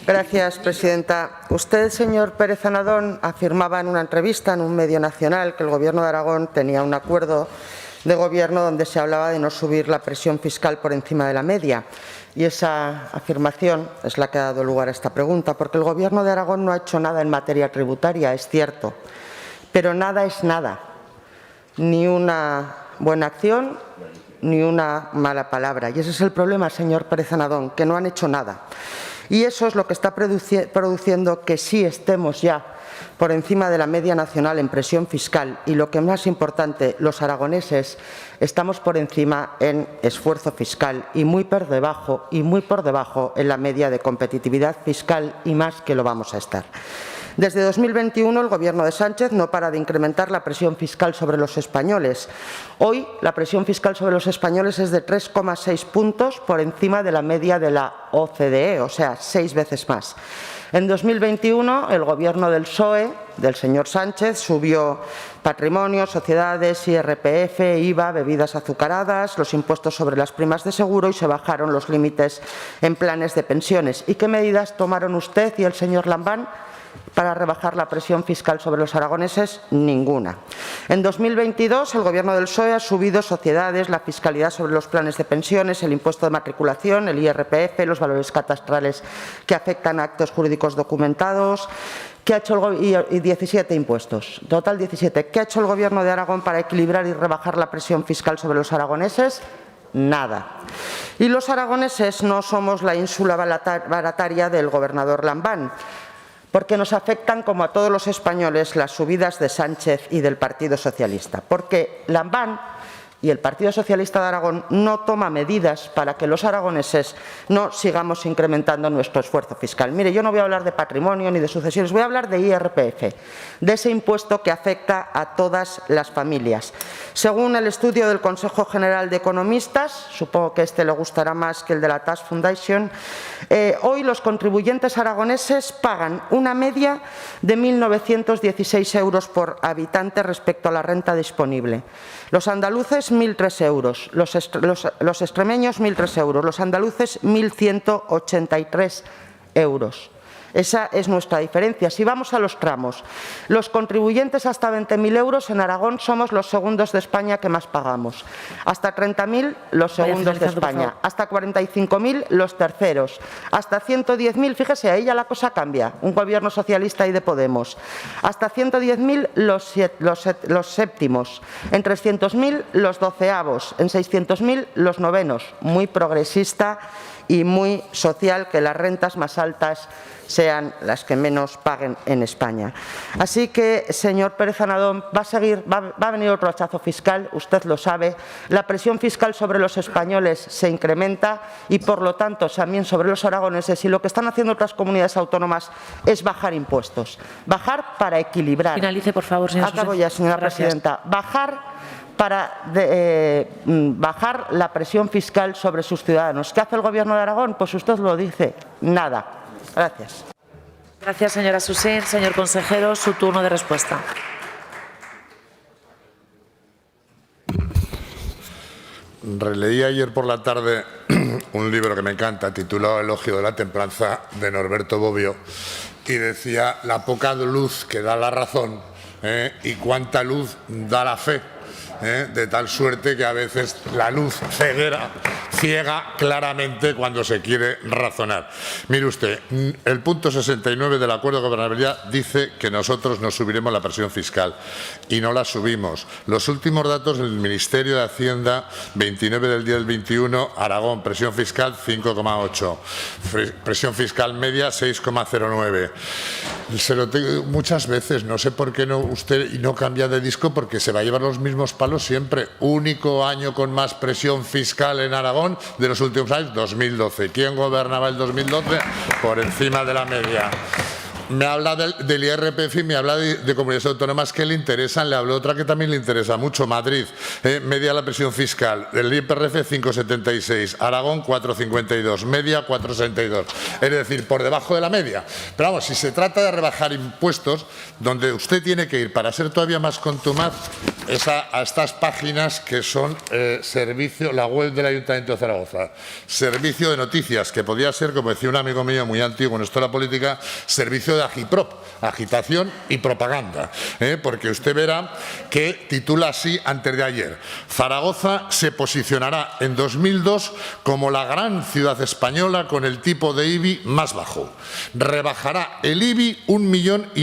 Gracias, presidenta. Usted, señor Pérez Anadón, afirmaba en una entrevista en un medio nacional que el Gobierno de Aragón tenía un acuerdo de Gobierno donde se hablaba de no subir la presión fiscal por encima de la media. Y esa afirmación es la que ha dado lugar a esta pregunta, porque el Gobierno de Aragón no ha hecho nada en materia tributaria, es cierto, pero nada es nada. Ni una buena acción ni una mala palabra. Y ese es el problema, señor Pérez Anadón, que no han hecho nada. Y eso es lo que está produciendo que sí estemos ya por encima de la media nacional en presión fiscal y, lo que es más importante, los aragoneses estamos por encima en esfuerzo fiscal y muy por debajo en la media de competitividad fiscal, y más que lo vamos a estar. Desde 2021 el Gobierno de Sánchez no para de incrementar la presión fiscal sobre los españoles. Hoy la presión fiscal sobre los españoles es de 3,6 puntos por encima de la media de la OCDE, o sea, 6 veces más. En 2021 el Gobierno del PSOE, del señor Sánchez, subió patrimonio, sociedades, IRPF, IVA, bebidas azucaradas, los impuestos sobre las primas de seguro y se bajaron los límites en planes de pensiones. ¿Y qué medidas tomaron usted y el señor Lambán para rebajar la presión fiscal sobre los aragoneses? Ninguna. En 2022 el Gobierno del PSOE ha subido sociedades, la fiscalidad sobre los planes de pensiones, el impuesto de matriculación, el IRPF, los valores catastrales que afectan a actos jurídicos documentados, y 17 impuestos, total 17. ¿Qué ha hecho el Gobierno de Aragón para equilibrar y rebajar la presión fiscal sobre los aragoneses? Nada. Y los aragoneses no somos la ínsula barataria del gobernador Lambán, porque nos afectan, como a todos los españoles, las subidas de Sánchez y del Partido Socialista. Porque Lambán y el Partido Socialista de Aragón no toma medidas para que los aragoneses no sigamos incrementando nuestro esfuerzo fiscal. Mire, yo no voy a hablar de patrimonio ni de sucesiones, voy a hablar de IRPF, de ese impuesto que afecta a todas las familias. Según el estudio del Consejo General de Economistas, supongo que este le gustará más que el de la Tax Foundation, hoy los contribuyentes aragoneses pagan una media de 1.916 euros por habitante respecto a la renta disponible. Los andaluces 1.003 euros, los extremeños 1.003 euros, los andaluces 1.183 euros. Esa es nuestra diferencia. Si vamos a los tramos, los contribuyentes hasta 20.000 euros en Aragón somos los segundos de España que más pagamos. Hasta 30.000 los segundos de España. Hasta 45.000 los terceros. Hasta 110.000, fíjese, ahí ya la cosa cambia. Un gobierno socialista y de Podemos. Hasta 110.000 los séptimos. En 300.000 los doceavos. En 600.000 los novenos. Muy progresista y muy social que las rentas más altas sean las que menos paguen en España. Así que, señor Pérez Anadón, va a venir otro hachazo fiscal, usted lo sabe. La presión fiscal sobre los españoles se incrementa y, por lo tanto, también sobre los aragoneses. Y lo que están haciendo otras comunidades autónomas es bajar impuestos. Bajar para equilibrar. Finalice, por favor, señora. Acabo ya, señora presidenta. Bajar para bajar la presión fiscal sobre sus ciudadanos. ¿Qué hace el Gobierno de Aragón? Pues usted lo dice, nada. Gracias. Gracias, señora Susén. Señor consejero, su turno de respuesta. Releí ayer por la tarde un libro que me encanta, titulado Elogio de la templanza, de Norberto Bobbio, y decía la poca luz que da la razón y cuánta luz da la fe. De tal suerte que a veces la luz ciega claramente cuando se quiere razonar. Mire usted, el punto 69 del Acuerdo de Gobernabilidad dice que nosotros no subiremos la presión fiscal y no la subimos. Los últimos datos del Ministerio de Hacienda, 29 del día del 21, Aragón, presión fiscal 5,8, presión fiscal media 6,09. Se lo tengo muchas veces, no sé por qué usted no cambia de disco, porque se va a llevar los mismos palos siempre. Único año con más presión fiscal en Aragón de los últimos años, 2012. ¿Quién gobernaba el 2012? Por encima de la media. Me habla del IRPF y me habla de comunidades autónomas que le interesan. Le hablo otra que también le interesa mucho. Madrid, media la presión fiscal. El IRPF 5,76. Aragón 4,52. Media 4,62. Es decir, por debajo de la media. Pero vamos, si se trata de rebajar impuestos, donde usted tiene que ir para ser todavía más contumaz es a estas páginas que son servicio, la web del Ayuntamiento de Zaragoza. Servicio de noticias, que podía ser, como decía un amigo mío muy antiguo en esto de la política, servicio de Agiprop, agitación y propaganda, porque usted verá que titula así antes de ayer: Zaragoza se posicionará en 2002 como la gran ciudad española con el tipo de IBI más bajo. Rebajará el IBI 1,5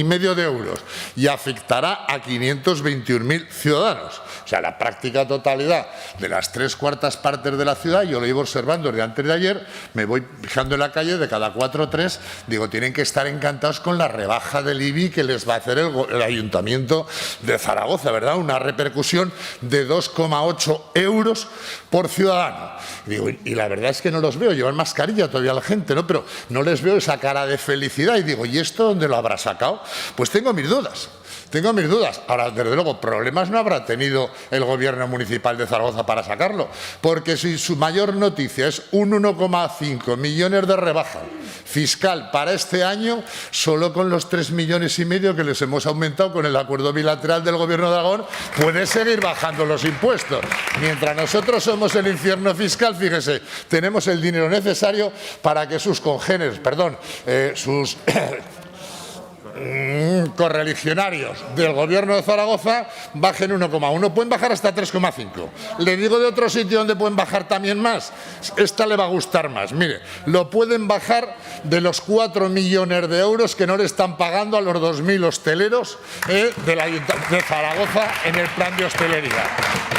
millones de euros y afectará a 521.000 ciudadanos. O sea, la práctica totalidad de las 3/4 partes de la ciudad, yo lo iba observando desde antes de ayer, me voy fijando en la calle, de cada 4 o 3, digo, tienen que estar encantados con la rebaja del IBI que les va a hacer el Ayuntamiento de Zaragoza, ¿verdad? Una repercusión de 2,8 euros por ciudadano. Digo, y la verdad es que no los veo, llevan mascarilla todavía la gente, ¿no? Pero no les veo esa cara de felicidad y digo, ¿y esto dónde lo habrá sacado? Pues tengo mis dudas. Tengo mis dudas. Ahora, desde luego, problemas no habrá tenido el Gobierno municipal de Zaragoza para sacarlo, porque si su mayor noticia es un 1,5 millones de rebaja fiscal para este año, solo con los 3,5 millones que les hemos aumentado con el acuerdo bilateral del Gobierno de Aragón, puede seguir bajando los impuestos. Mientras nosotros somos el infierno fiscal, fíjese, tenemos el dinero necesario para que sus congéneres, sus correligionarios del Gobierno de Zaragoza bajen 1,1, pueden bajar hasta 3,5. Le digo de otro sitio donde pueden bajar también más, esta le va a gustar más. Mire, lo pueden bajar de los 4 millones de euros que no le están pagando a los 2.000 hosteleros de Zaragoza en el plan de hostelería.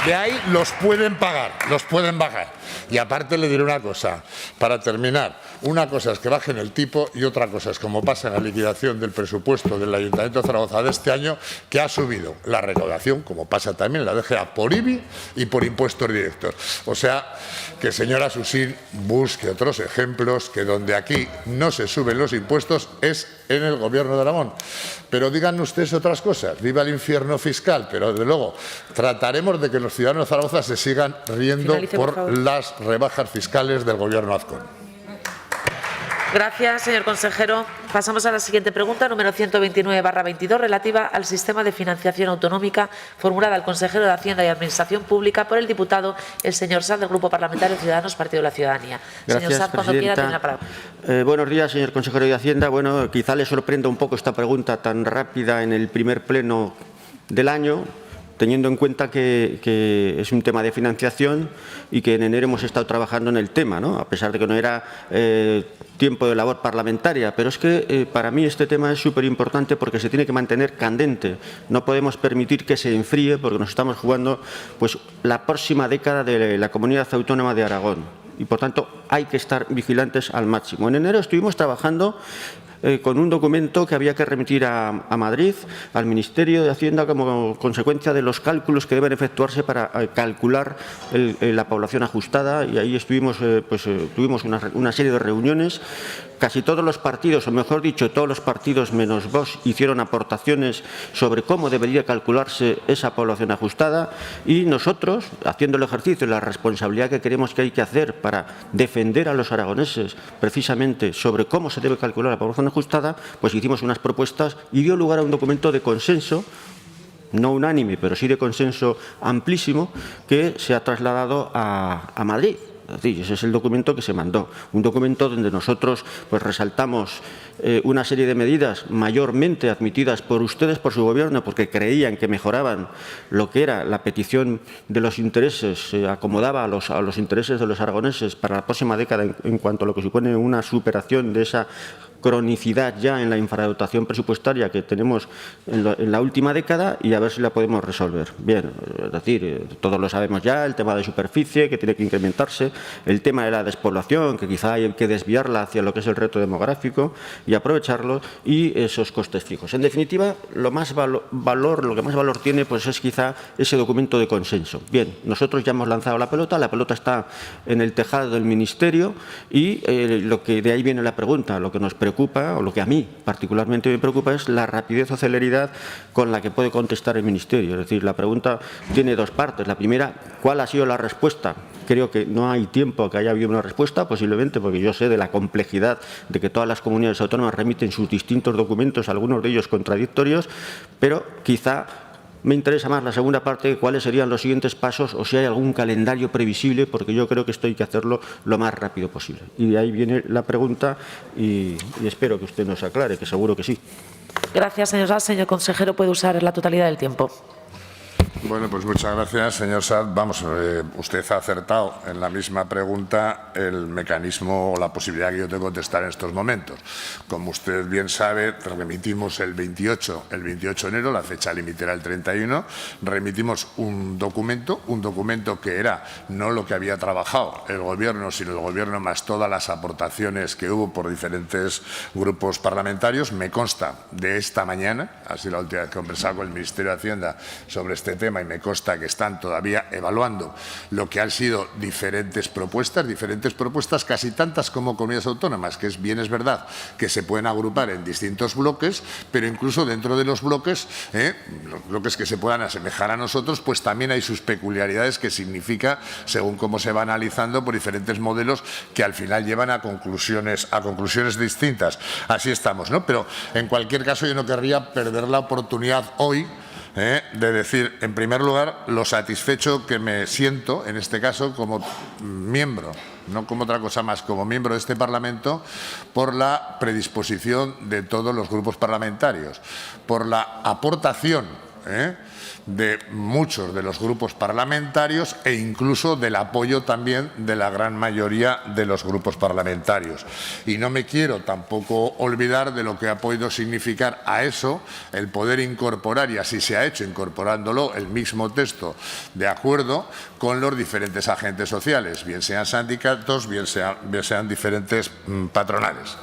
De ahí los pueden pagar, los pueden bajar. Y aparte le diré una cosa, para terminar, una cosa es que bajen el tipo y otra cosa es, como pasa en la liquidación del presupuesto del Ayuntamiento de Zaragoza de este año, que ha subido la recaudación, como pasa también en la DGA, por IBI y por impuestos directos. O sea, que señora Susín busque otros ejemplos, que donde aquí no se suben los impuestos es en el Gobierno de Aragón. Pero digan ustedes otras cosas, viva el infierno fiscal, pero desde luego trataremos de que los ciudadanos de Zaragoza se sigan riendo por las rebajas fiscales del Gobierno azcón. Gracias, señor consejero. Pasamos a la siguiente pregunta, número 129/22, relativa al sistema de financiación autonómica, formulada al consejero de Hacienda y Administración Pública por el diputado, el señor Sanz, del Grupo Parlamentario Ciudadanos, Partido de la Ciudadanía. Gracias, señor Sanz, cuando quiera, tiene la palabra. Buenos días, señor consejero de Hacienda. Bueno, quizá le sorprenda un poco esta pregunta tan rápida en el primer pleno del año, teniendo en cuenta que es un tema de financiación y que en enero hemos estado trabajando en el tema, ¿no? A pesar de que no era tiempo de labor parlamentaria. Pero es que para mí este tema es súper importante porque se tiene que mantener candente. No podemos permitir que se enfríe porque nos estamos jugando pues, la próxima década de la Comunidad Autónoma de Aragón. Y, por tanto, hay que estar vigilantes al máximo. En enero estuvimos trabajando con un documento que había que remitir a Madrid, al Ministerio de Hacienda, como consecuencia de los cálculos que deben efectuarse para calcular la población ajustada, y ahí estuvimos, tuvimos una serie de reuniones. Casi todos los partidos, o mejor dicho, todos los partidos menos Vox, hicieron aportaciones sobre cómo debería calcularse esa población ajustada, y nosotros, haciendo el ejercicio de la responsabilidad que creemos que hay que hacer para defender a los aragoneses precisamente sobre cómo se debe calcular la población ajustada, pues hicimos unas propuestas y dio lugar a un documento de consenso, no unánime, pero sí de consenso amplísimo, que se ha trasladado a Madrid. Ese es el documento que se mandó, un documento donde nosotros pues, resaltamos una serie de medidas mayormente admitidas por ustedes, por su Gobierno, porque creían que mejoraban lo que era la petición de los intereses, se acomodaba a los intereses de los aragoneses para la próxima década en cuanto a lo que supone una superación de esa cronicidad ya en la infradotación presupuestaria que tenemos en la última década, y a ver si la podemos resolver. Bien, es decir, todos lo sabemos ya, el tema de superficie que tiene que incrementarse, el tema de la despoblación, que quizá hay que desviarla hacia lo que es el reto demográfico y aprovecharlo, y esos costes fijos. En definitiva, lo que más valor tiene pues es quizá ese documento de consenso. Bien, nosotros ya hemos lanzado la pelota está en el tejado del Ministerio, y lo que de ahí viene la pregunta, lo que nos preocupa, o lo que a mí particularmente me preocupa, es la rapidez o celeridad con la que puede contestar el Ministerio. Es decir, la pregunta tiene dos partes. La primera, ¿cuál ha sido la respuesta? Creo que no hay tiempo que haya habido una respuesta, posiblemente porque yo sé de la complejidad de que todas las comunidades autónomas remiten sus distintos documentos, algunos de ellos contradictorios, pero quizá me interesa más la segunda parte, cuáles serían los siguientes pasos o si hay algún calendario previsible, porque yo creo que esto hay que hacerlo lo más rápido posible. Y de ahí viene la pregunta y espero que usted nos aclare, que seguro que sí. Gracias, señor Saad. Señor consejero, puede usar la totalidad del tiempo. Bueno, pues muchas gracias, señor Saad. Vamos, usted ha acertado en la misma pregunta el mecanismo o la posibilidad que yo tengo de contestar en estos momentos. Como usted bien sabe, remitimos el 28 de enero, la fecha límite era el 31, remitimos un documento que era no lo que había trabajado el Gobierno, sino el Gobierno más todas las aportaciones que hubo por diferentes grupos parlamentarios. Me consta de esta mañana, ha sido la última vez que he conversado con el Ministerio de Hacienda sobre este tema, y me consta que están todavía evaluando lo que han sido diferentes propuestas casi tantas como comunidades autónomas, que bien es verdad que se pueden agrupar en distintos bloques, pero incluso dentro de los bloques que se puedan asemejar a nosotros, pues también hay sus peculiaridades, que significa, según cómo se va analizando por diferentes modelos que al final llevan a conclusiones distintas. Así estamos, ¿no? Pero en cualquier caso yo no querría perder la oportunidad hoy de decir, en primer lugar, lo satisfecho que me siento, en este caso, como miembro, no como otra cosa más, como miembro de este Parlamento, por la predisposición de todos los grupos parlamentarios, por la aportación de muchos de los grupos parlamentarios e incluso del apoyo también de la gran mayoría de los grupos parlamentarios. Y no me quiero tampoco olvidar de lo que ha podido significar a eso el poder incorporar, y así se ha hecho, incorporándolo, el mismo texto de acuerdo con los diferentes agentes sociales, bien sean sindicatos, bien sean diferentes patronales.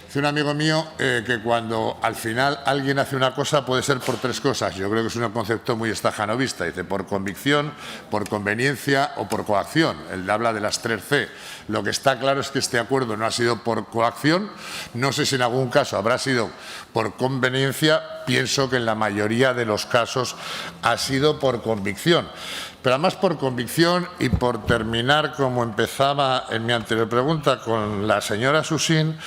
Dice un amigo mío que cuando al final alguien hace una cosa puede ser por tres cosas. Yo creo que es un concepto muy estajanovista. Dice por convicción, por conveniencia o por coacción. Él habla de las 3C. Lo que está claro es que este acuerdo no ha sido por coacción. No sé si en algún caso habrá sido por conveniencia. Pienso que en la mayoría de los casos ha sido por convicción. Pero además por convicción, y por terminar como empezaba en mi anterior pregunta con la señora Susín,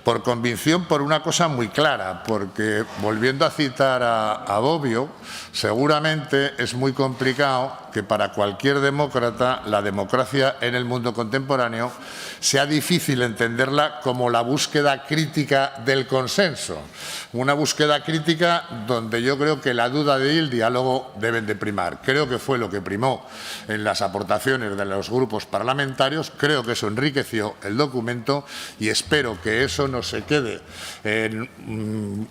por convicción por una cosa muy clara, porque volviendo a citar a Bobbio, seguramente es muy complicado que para cualquier demócrata la democracia en el mundo contemporáneo sea difícil entenderla como la búsqueda crítica del consenso, una búsqueda crítica donde yo creo que la duda y el diálogo deben de primar. Creo que fue lo que primó en las aportaciones de los grupos parlamentarios, creo que eso enriqueció el documento y espero que eso no se quede en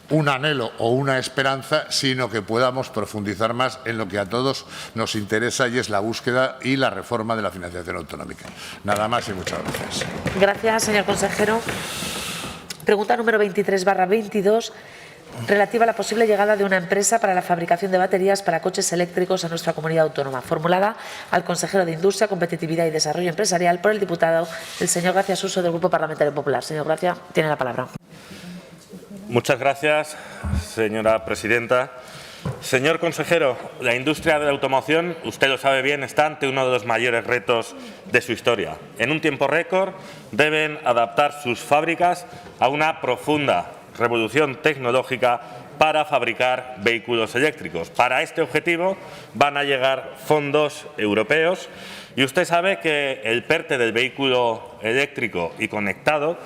un anhelo o una esperanza, sino que podamos profundizar más en lo que a todos nos interesa, y es la búsqueda y la reforma de la financiación autonómica. Nada más y muchas gracias. Gracias, señor consejero. Pregunta número 23/22, relativa a la posible llegada de una empresa para la fabricación de baterías para coches eléctricos a nuestra comunidad autónoma, formulada al consejero de Industria, Competitividad y Desarrollo Empresarial por el diputado, el señor Gracia Suso, del Grupo Parlamentario Popular. Señor Gracia, tiene la palabra. Muchas gracias, señora presidenta. Señor consejero, la industria de la automoción, usted lo sabe bien, está ante uno de los mayores retos de su historia. En un tiempo récord deben adaptar sus fábricas a una profunda revolución tecnológica para fabricar vehículos eléctricos. Para este objetivo van a llegar fondos europeos y usted sabe que el PERTE del vehículo eléctrico y conectado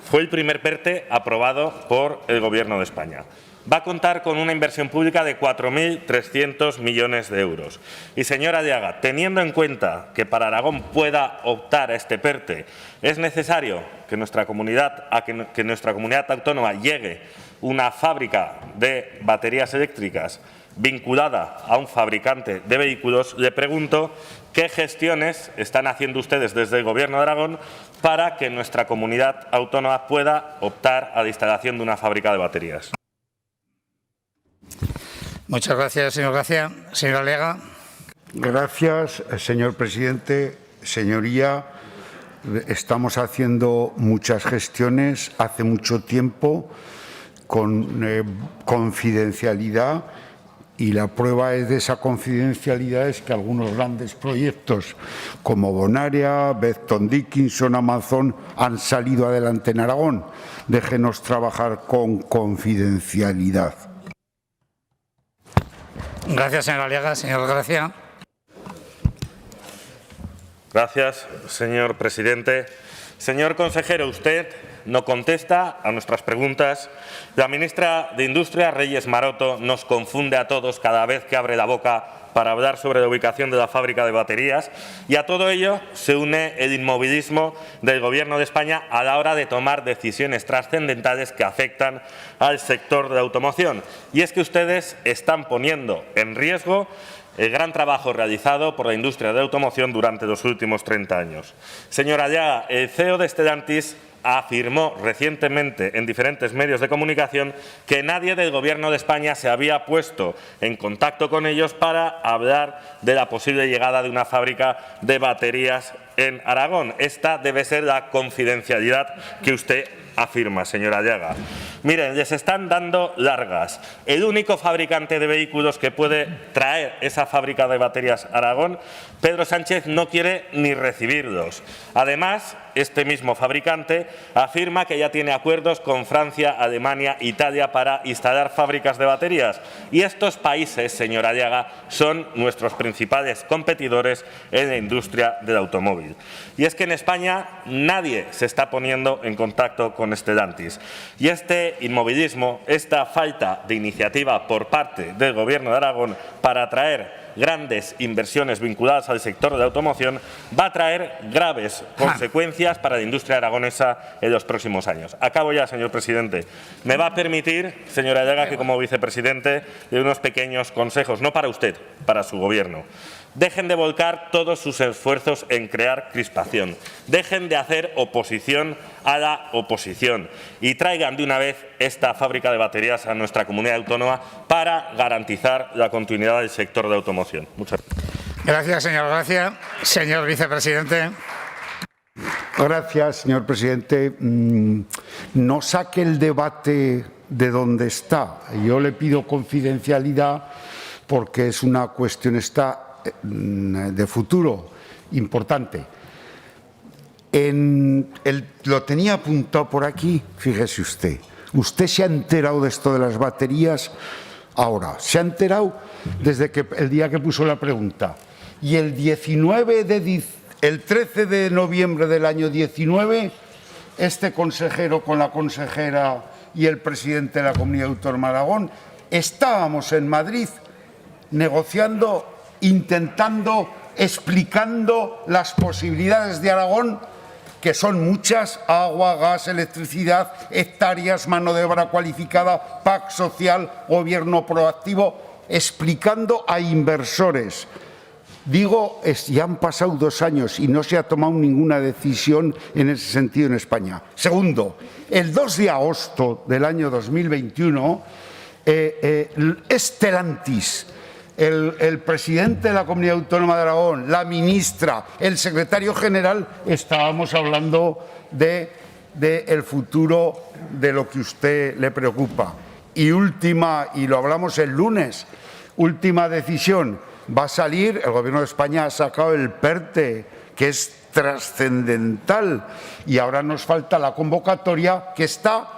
fue el primer PERTE aprobado por el Gobierno de España. Va a contar con una inversión pública de 4.300 millones de euros. Y, señora Aliaga, teniendo en cuenta que para Aragón pueda optar a este PERTE, es necesario que nuestra comunidad autónoma llegue una fábrica de baterías eléctricas vinculada a un fabricante de vehículos, le pregunto qué gestiones están haciendo ustedes desde el Gobierno de Aragón para que nuestra comunidad autónoma pueda optar a la instalación de una fábrica de baterías. Muchas gracias, señor Gracia. Señora Aliaga. Gracias, señor presidente. Señoría, estamos haciendo muchas gestiones hace mucho tiempo con confidencialidad, y la prueba de esa confidencialidad es que algunos grandes proyectos como Bonaria, Becton Dickinson, Amazon han salido adelante en Aragón. Déjenos trabajar con confidencialidad. Gracias, señor Aliaga. Señor Gracia. Gracias, señor presidente. Señor consejero, usted no contesta a nuestras preguntas. La ministra de Industria, Reyes Maroto, nos confunde a todos cada vez que abre la boca para hablar sobre la ubicación de la fábrica de baterías, y a todo ello se une el inmovilismo del Gobierno de España a la hora de tomar decisiones trascendentales que afectan al sector de la automoción. Y es que ustedes están poniendo en riesgo el gran trabajo realizado por la industria de la automoción durante los últimos 30 años. Señora Aliaga, el CEO de Stellantis afirmó recientemente en diferentes medios de comunicación que nadie del Gobierno de España se había puesto en contacto con ellos para hablar de la posible llegada de una fábrica de baterías en Aragón. Esta debe ser la confidencialidad que usted afirma, señora Aliaga. Miren, les están dando largas. El único fabricante de vehículos que puede traer esa fábrica de baterías a Aragón, Pedro Sánchez, no quiere ni recibirlos. Además, este mismo fabricante afirma que ya tiene acuerdos con Francia, Alemania, Italia para instalar fábricas de baterías. Y estos países, señora Aliaga, son nuestros principales competidores en la industria del automóvil. Y es que en España nadie se está poniendo en contacto con Stellantis. Y este inmovilismo, esta falta de iniciativa por parte del Gobierno de Aragón para atraer grandes inversiones vinculadas al sector de la automoción, va a traer graves consecuencias para la industria aragonesa en los próximos años. Acabo ya, señor presidente. Me va a permitir, señora Aliaga, que como vicepresidente dé unos pequeños consejos, no para usted, para su Gobierno. Dejen de volcar todos sus esfuerzos en crear crispación. Dejen de hacer oposición a la oposición y traigan de una vez esta fábrica de baterías a nuestra comunidad autónoma para garantizar la continuidad del sector de automoción. Muchas gracias. Gracias, señor Gracia. Señor vicepresidente. Gracias, señor presidente. No saque el debate de donde está. Yo le pido confidencialidad porque es una cuestión de futuro importante. Lo tenía apuntado por aquí, fíjese usted. Usted se ha enterado de esto de las baterías ahora. Se ha enterado desde el día que puso la pregunta. Y el 13 de noviembre del año 19, este consejero con la consejera y el presidente de la Comunidad Autónoma de Aragón estábamos en Madrid negociando, intentando, explicando las posibilidades de Aragón, que son muchas: agua, gas, electricidad, hectáreas, mano de obra cualificada, PAC social, gobierno proactivo, explicando a inversores. Digo, ya han pasado 2 años y no se ha tomado ninguna decisión en ese sentido en España. Segundo, el 2 de agosto del año 2021, Stellantis, el presidente de la Comunidad Autónoma de Aragón, la ministra, el secretario general, estábamos hablando del futuro de lo que a usted le preocupa. Y lo hablamos el lunes, última decisión, va a salir, el Gobierno de España ha sacado el PERTE, que es trascendental, y ahora nos falta la convocatoria, que está,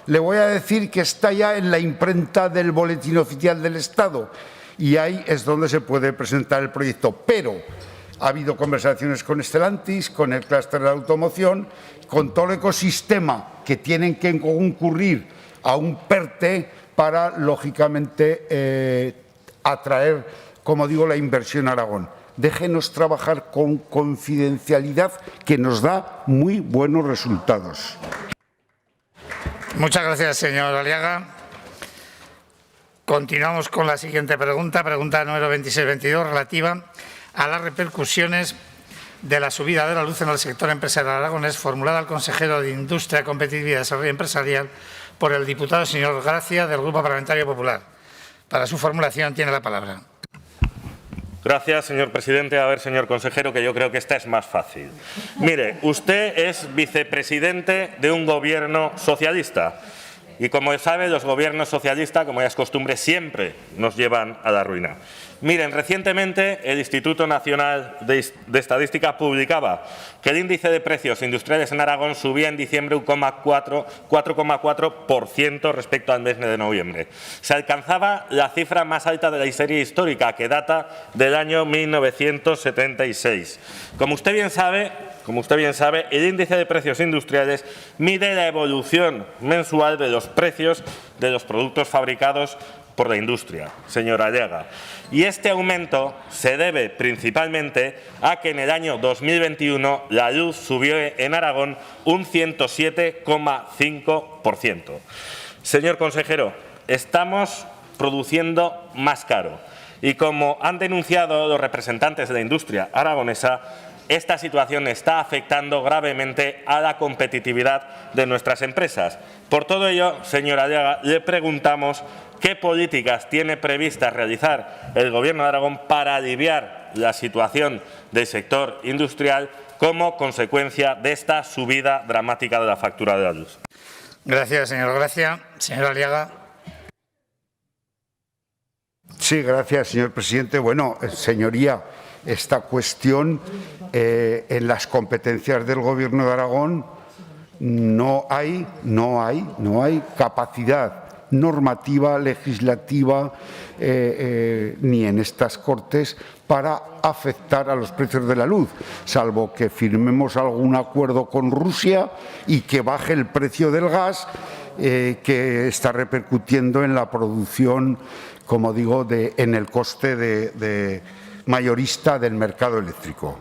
le voy a decir que está ya en la imprenta del Boletín Oficial del Estado, y ahí es donde se puede presentar el proyecto. Pero ha habido conversaciones con Stellantis, con el clúster de la automoción, con todo el ecosistema que tienen que concurrir a un PERTE para, lógicamente, atraer, como digo, la inversión a Aragón. Déjenos trabajar con confidencialidad, que nos da muy buenos resultados. Muchas gracias, señor Aliaga. Continuamos con la siguiente pregunta, pregunta número 2622, relativa a las repercusiones de la subida de la luz en el sector empresarial aragonés, formulada al consejero de Industria, Competitividad y Desarrollo Empresarial por el diputado señor Gracia, del Grupo Parlamentario Popular. Para su formulación tiene la palabra. Gracias, señor presidente. A ver, señor consejero, que yo creo que esta es más fácil. Mire, usted es vicepresidente de un gobierno socialista. Y como sabe, los gobiernos socialistas, como ya es costumbre, siempre nos llevan a la ruina. Miren, recientemente el Instituto Nacional de Estadística publicaba que el índice de precios industriales en Aragón subía en diciembre un 4,4% respecto al mes de noviembre. Se alcanzaba la cifra más alta de la serie histórica, que data del año 1976. Como usted bien sabe, el índice de precios industriales mide la evolución mensual de los precios de los productos fabricados por la industria, señora Aliaga. Y este aumento se debe principalmente a que en el año 2021 la luz subió en Aragón un 107,5%. Señor consejero, estamos produciendo más caro y, como han denunciado los representantes de la industria aragonesa, esta situación está afectando gravemente a la competitividad de nuestras empresas. Por todo ello, señora Aliaga, le preguntamos qué políticas tiene previstas realizar el Gobierno de Aragón para aliviar la situación del sector industrial como consecuencia de esta subida dramática de la factura de la luz. Gracias, señor Gracia. Señora Aliaga. Sí, gracias, señor presidente. Bueno, señoría, esta cuestión en las competencias del Gobierno de Aragón no hay capacidad normativa, legislativa, ni en estas Cortes para afectar a los precios de la luz, salvo que firmemos algún acuerdo con Rusia y que baje el precio del gas, que está repercutiendo en la producción, como digo, en el coste de mayorista del mercado eléctrico.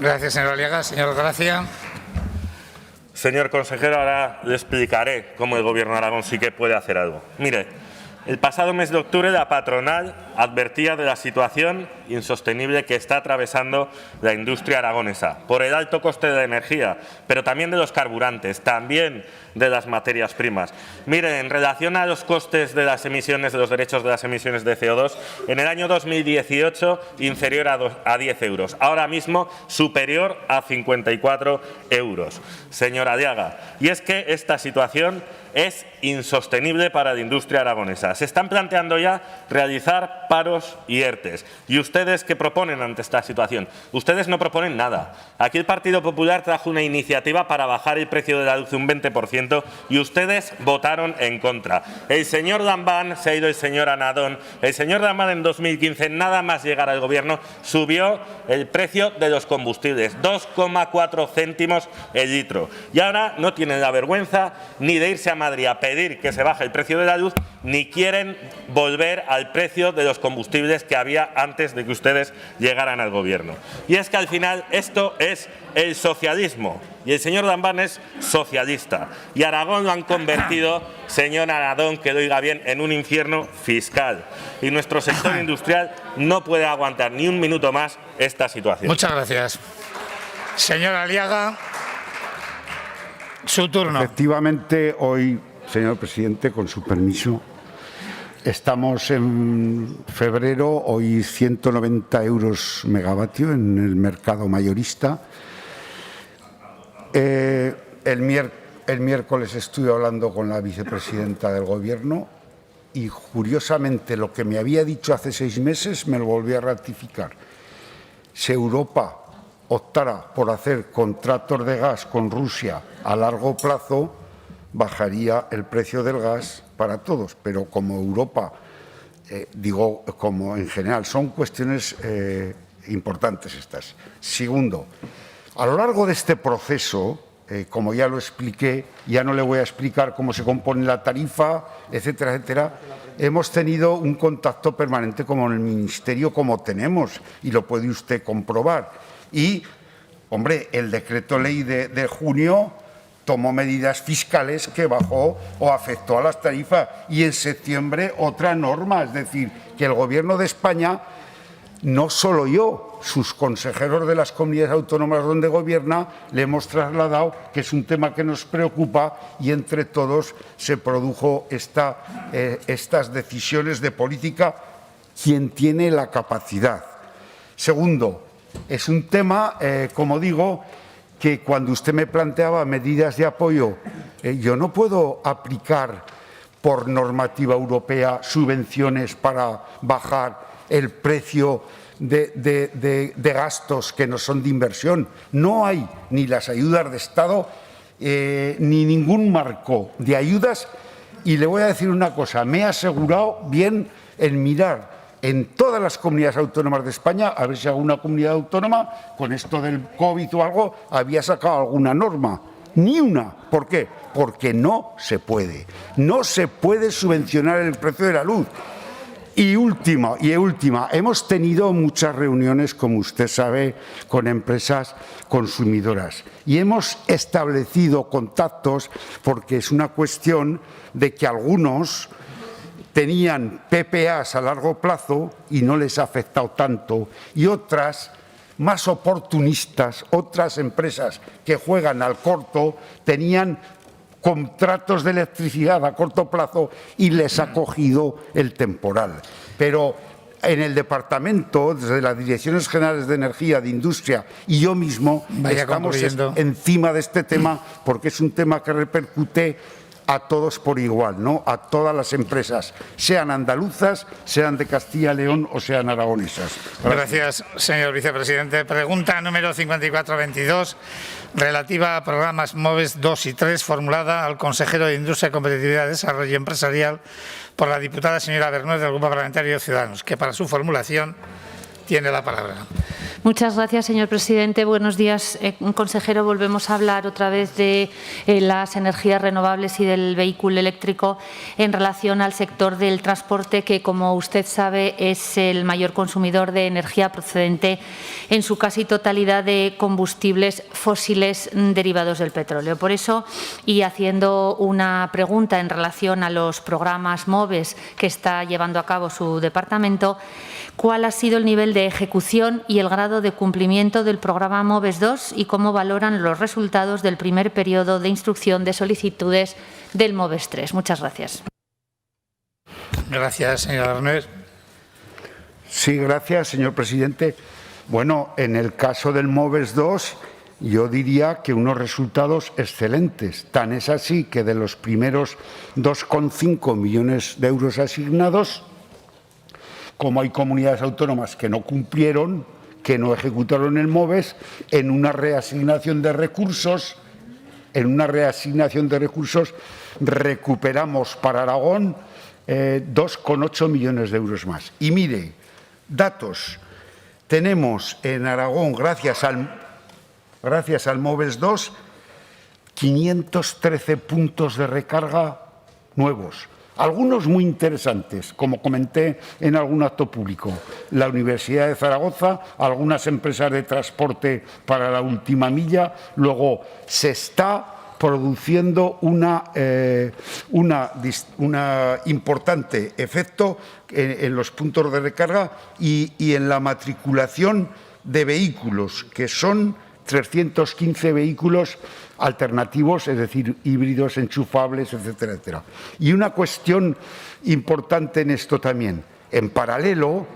Gracias, señor Aliaga. Señor Gracia. Señor consejero, ahora le explicaré cómo el Gobierno de Aragón sí que puede hacer algo. Mire, el pasado mes de octubre la patronal advertía de la situación insostenible que está atravesando la industria aragonesa por el alto coste de la energía, pero también de los carburantes, también de las materias primas. Miren, en relación a los costes de las emisiones, de los derechos de las emisiones de CO2, en el año 2018 inferior a 10 euros, ahora mismo superior a 54 euros. Señora Aliaga, y es que esta situación es insostenible para la industria aragonesa. Se están planteando ya realizar paros y ERTEs. ¿Y ustedes qué proponen ante esta situación? Ustedes no proponen nada. Aquí el Partido Popular trajo una iniciativa para bajar el precio de la luz un 20% y ustedes votaron en contra. El señor Lambán, se ha ido el señor Anadón, el señor Lambán en 2015, nada más llegar al Gobierno, subió el precio de los combustibles, 2,4 céntimos el litro. Y ahora no tienen la vergüenza ni de irse a Madrid a pedir que se baje el precio de la luz, ni quieren volver al precio de los combustibles que había antes de que ustedes llegaran al Gobierno. Y es que al final esto es el socialismo y el señor Lambán es socialista. Y Aragón lo han convertido, señor Anadón, que lo oiga bien, en un infierno fiscal. Y nuestro sector industrial no puede aguantar ni un minuto más esta situación. Muchas gracias. Señora Aliaga, su turno. Efectivamente, hoy, señor presidente, con su permiso, estamos en febrero, hoy 190 euros megavatio en el mercado mayorista. El miércoles estuve hablando con la vicepresidenta del Gobierno y, curiosamente, lo que me había dicho hace 6 meses me lo volvió a ratificar. Si Europa optara por hacer contratos de gas con Rusia a largo plazo, bajaría el precio del gas para todos. Pero como Europa, digo, como en general, son cuestiones importantes estas. Segundo, a lo largo de este proceso, como ya lo expliqué, ya no le voy a explicar cómo se compone la tarifa, etcétera, etcétera, hemos tenido un contacto permanente con el Ministerio, como tenemos, y lo puede usted comprobar. Y, hombre, el decreto ley de junio tomó medidas fiscales que bajó o afectó a las tarifas, y en septiembre otra norma. Es decir, que el Gobierno de España, no solo yo, sus consejeros de las comunidades autónomas donde gobierna, le hemos trasladado que es un tema que nos preocupa y entre todos se produjo estas decisiones de política, quien tiene la capacidad. Segundo, es un tema, como digo, que cuando usted me planteaba medidas de apoyo, yo no puedo aplicar por normativa europea subvenciones para bajar el precio de gastos que no son de inversión. No hay ni las ayudas de Estado ni ningún marco de ayudas. Y le voy a decir una cosa, me he asegurado bien en mirar en todas las comunidades autónomas de España, a ver si alguna comunidad autónoma, con esto del COVID o algo, había sacado alguna norma. Ni una. ¿Por qué? Porque no se puede. No se puede subvencionar el precio de la luz. Y última, hemos tenido muchas reuniones, como usted sabe, con empresas consumidoras y hemos establecido contactos porque es una cuestión de que algunos tenían PPAs a largo plazo y no les ha afectado tanto y otras más oportunistas, otras empresas que juegan al corto, tenían contratos de electricidad a corto plazo y les ha cogido el temporal. Pero en el departamento, desde las Direcciones Generales de Energía, de Industria y yo mismo, estamos encima de este tema porque es un tema que repercute a todos por igual, ¿no? A todas las empresas, sean andaluzas, sean de Castilla y León o sean aragonesas. Gracias, señor vicepresidente. Pregunta número 5422, relativa a programas MOVES 2 y 3, formulada al consejero de Industria, Competitividad y Desarrollo Empresarial por la diputada señora Bernués del Grupo Parlamentario Ciudadanos, que para su formulación tiene la palabra. Muchas gracias, señor presidente. Buenos días, consejero. Volvemos a hablar otra vez de las energías renovables y del vehículo eléctrico en relación al sector del transporte, que, como usted sabe, es el mayor consumidor de energía procedente en su casi totalidad de combustibles fósiles derivados del petróleo. Por eso, y haciendo una pregunta en relación a los programas MOVES que está llevando a cabo su departamento, ¿cuál ha sido el nivel de ejecución y el grado de cumplimiento del programa MOVES 2 y cómo valoran los resultados del primer periodo de instrucción de solicitudes del MOVES 3? Muchas gracias. Gracias, señora Bernués. Sí, gracias, señor presidente. Bueno, en el caso del MOVES 2, yo diría que unos resultados excelentes. Tan es así que de los primeros 2,5 millones de euros asignados, como hay comunidades autónomas que no cumplieron, que no ejecutaron el MOVES, en una reasignación de recursos, recuperamos para Aragón 2,8 millones de euros más. Y mire, datos. Tenemos en Aragón, gracias al MOVES 2, 513 puntos de recarga nuevos. Algunos muy interesantes, como comenté en algún acto público. La Universidad de Zaragoza, algunas empresas de transporte para la última milla. Luego se está produciendo una importante efecto en los puntos de recarga y en la matriculación de vehículos, que son 315 vehículos alternativos, es decir, híbridos, enchufables, etcétera, etcétera. Y una cuestión importante en esto también. En paralelo,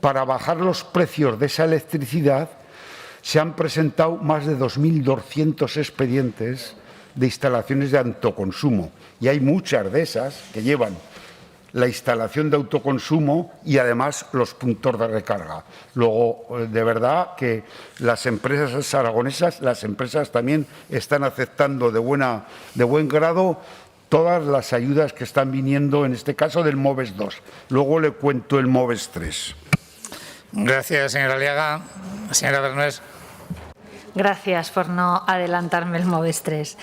para bajar los precios de esa electricidad, se han presentado más de 2.200 expedientes de instalaciones de autoconsumo. Y hay muchas de esas que llevan la instalación de autoconsumo y además los puntos de recarga. Luego, de verdad que las empresas aragonesas, las empresas también están aceptando de buen grado todas las ayudas que están viniendo, en este caso del MOVES 2. Luego le cuento el MOVES 3. Gracias, señora Aliaga. Señora Bernués. Gracias por no adelantarme el MOVES 3.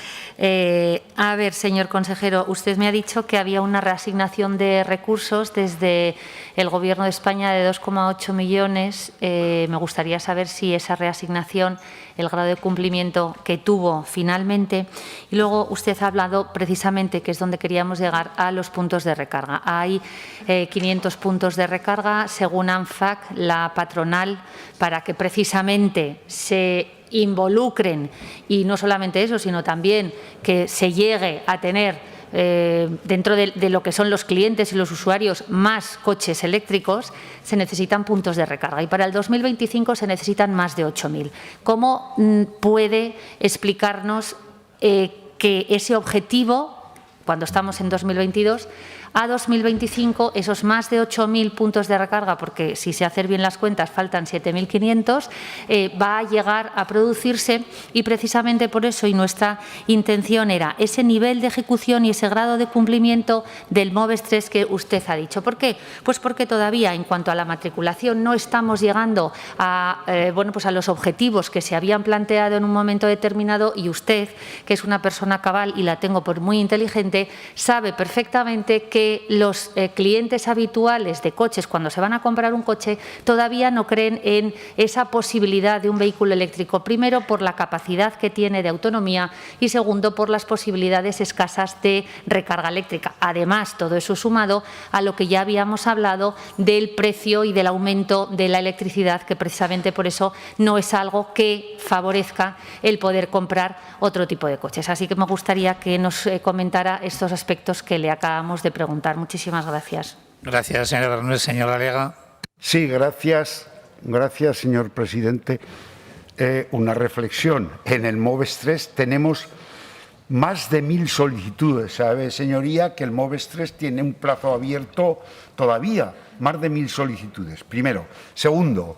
A ver, señor consejero, usted me ha dicho que había una reasignación de recursos desde el Gobierno de España de 2,8 millones. Me gustaría saber si esa reasignación, el grado de cumplimiento que tuvo finalmente. Y luego usted ha hablado precisamente, que es donde queríamos llegar, a los puntos de recarga. Hay 500 puntos de recarga, según ANFAC, la patronal, para que precisamente se involucren, y no solamente eso, sino también que se llegue a tener dentro de lo que son los clientes y los usuarios más coches eléctricos, se necesitan puntos de recarga y para el 2025 se necesitan más de 8.000. ¿Cómo puede explicarnos que ese objetivo, cuando estamos en 2022, a 2025 esos más de 8.000 puntos de recarga, porque si se hacen bien las cuentas faltan 7.500, va a llegar a producirse y precisamente por eso y nuestra intención era ese nivel de ejecución y ese grado de cumplimiento del MOVES 3 que usted ha dicho. ¿Por qué? Pues porque todavía en cuanto a la matriculación no estamos llegando a, a los objetivos que se habían planteado en un momento determinado y usted, que es una persona cabal y la tengo por muy inteligente, sabe perfectamente que los clientes habituales de coches, cuando se van a comprar un coche, todavía no creen en esa posibilidad de un vehículo eléctrico. Primero, por la capacidad que tiene de autonomía y segundo, por las posibilidades escasas de recarga eléctrica. Además, todo eso sumado a lo que ya habíamos hablado del precio y del aumento de la electricidad, que precisamente por eso no es algo que favorezca el poder comprar otro tipo de coches. Así que me gustaría que nos comentara estos aspectos que le acabamos de preguntar. Muchísimas gracias. Gracias, señora Bernés. Señor Alega. Sí, gracias. Gracias, señor presidente. Una reflexión. En el MOVES 3 tenemos más de 1.000 solicitudes. Sabe, señoría, que el MOVES 3 tiene un plazo abierto todavía. Más de 1.000 solicitudes. Primero. Segundo,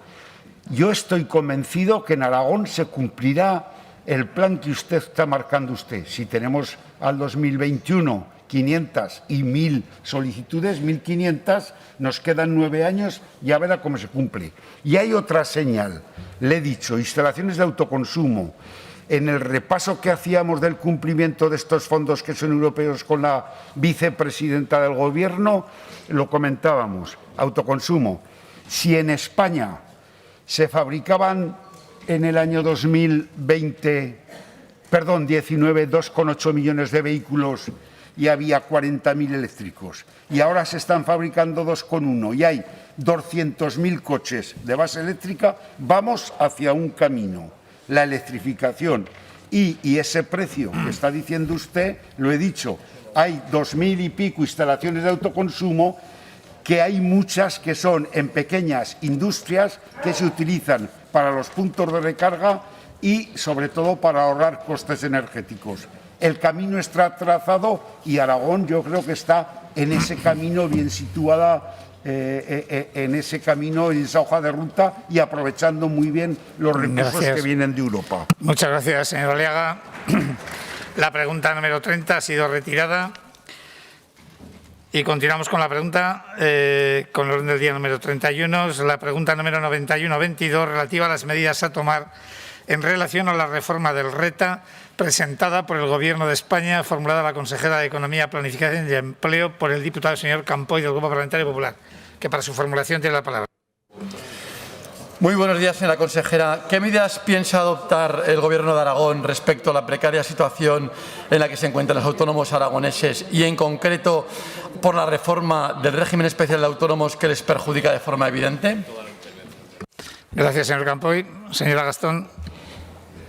yo estoy convencido que en Aragón se cumplirá el plan que usted está marcando usted. Si tenemos al 2021 500 y 1.000 solicitudes, 1.500, nos quedan 9 años, ya verá cómo se cumple. Y hay otra señal, le he dicho, instalaciones de autoconsumo. En el repaso que hacíamos del cumplimiento de estos fondos que son europeos con la vicepresidenta del Gobierno, lo comentábamos, autoconsumo. Si en España se fabricaban en el año 19, 2,8 millones de vehículos y había 40.000 eléctricos. Y ahora se están fabricando 2,1 y hay 200.000 coches de base eléctrica. Vamos hacia un camino, la electrificación. Y ese precio que está diciendo usted, lo he dicho, hay 2.000 y pico instalaciones de autoconsumo, que hay muchas que son en pequeñas industrias que se utilizan para los puntos de recarga y, sobre todo, para ahorrar costes energéticos. El camino está trazado y Aragón yo creo que está en ese camino bien situada, en ese camino, en esa hoja de ruta y aprovechando muy bien los recursos que vienen de Europa. Muchas gracias, señor Aliaga. La pregunta número 30 ha sido retirada. Y continuamos con la pregunta, con el orden del día número 31, es la pregunta número 91-22 relativa a las medidas a tomar en relación a la reforma del RETA presentada por el Gobierno de España, formulada la consejera de Economía, Planificación y Empleo por el diputado señor Campoy del Grupo Parlamentario Popular, que para su formulación tiene la palabra. Muy buenos días, señora consejera. ¿Qué medidas piensa adoptar el Gobierno de Aragón respecto a la precaria situación en la que se encuentran los autónomos aragoneses y, en concreto, por la reforma del régimen especial de autónomos que les perjudica de forma evidente? Gracias, señor Campoy. Señora Gastón.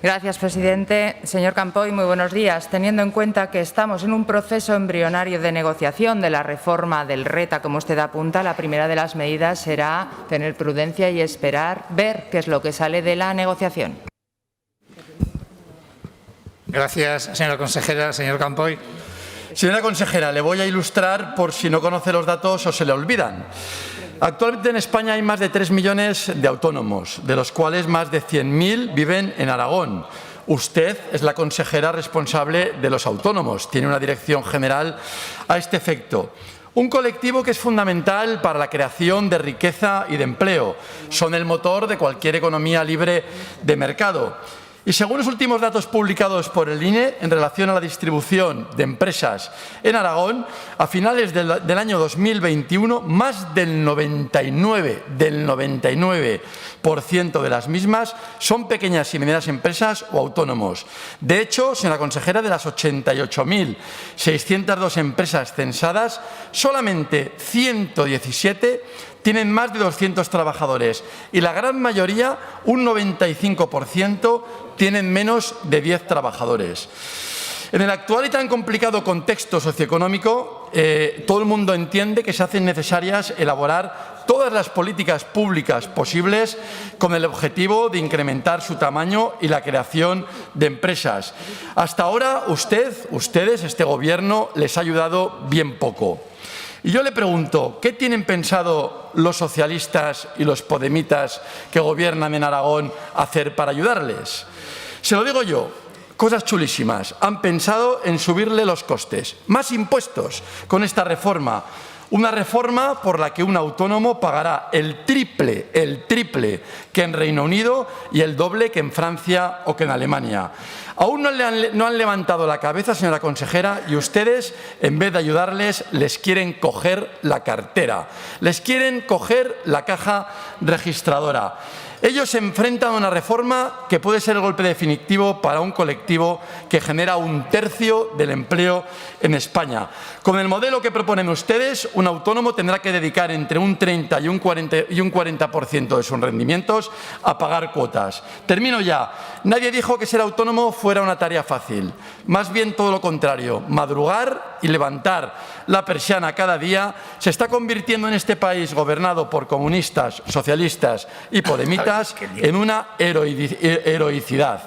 Gracias, presidente. Señor Campoy, muy buenos días. Teniendo en cuenta que estamos en un proceso embrionario de negociación de la reforma del RETA, como usted apunta, la primera de las medidas será tener prudencia y esperar ver qué es lo que sale de la negociación. Gracias, señora consejera. Señor Campoy. Señora consejera, le voy a ilustrar por si no conoce los datos o se le olvidan. Actualmente en España hay más de 3 millones de autónomos, de los cuales más de 100.000 viven en Aragón. Usted es la consejera responsable de los autónomos, tiene una dirección general a este efecto. Un colectivo que es fundamental para la creación de riqueza y de empleo. Son el motor de cualquier economía libre de mercado. Y según los últimos datos publicados por el INE en relación a la distribución de empresas en Aragón, a finales del año 2021, más del 99% de las mismas son pequeñas y medianas empresas o autónomos. De hecho, señora consejera, de las 88.602 empresas censadas, solamente 117 tienen más de 200 trabajadores y la gran mayoría, un 95%, tienen menos de 10 trabajadores. En el actual y tan complicado contexto socioeconómico, todo el mundo entiende que se hacen necesarias elaborar todas las políticas públicas posibles con el objetivo de incrementar su tamaño y la creación de empresas. Hasta ahora, ustedes, este Gobierno, les ha ayudado bien poco. Y yo le pregunto, ¿qué tienen pensado los socialistas y los podemitas que gobiernan en Aragón hacer para ayudarles? Se lo digo yo. Cosas chulísimas. Han pensado en subirle los costes. Más impuestos con esta reforma. Una reforma por la que un autónomo pagará el triple que en Reino Unido y el doble que en Francia o que en Alemania. Aún no han levantado la cabeza, señora consejera, y ustedes, en vez de ayudarles, les quieren coger la cartera. Les quieren coger la caja registradora. Ellos se enfrentan a una reforma que puede ser el golpe definitivo para un colectivo que genera 1/3 del empleo en España. Con el modelo que proponen ustedes, un autónomo tendrá que dedicar entre un 30 y un 40% de sus rendimientos a pagar cuotas. Termino ya. Nadie dijo que ser autónomo fuera una tarea fácil. Más bien todo lo contrario. Madrugar y levantar la persiana cada día se está convirtiendo en este país gobernado por comunistas, socialistas y podemitas en una heroicidad.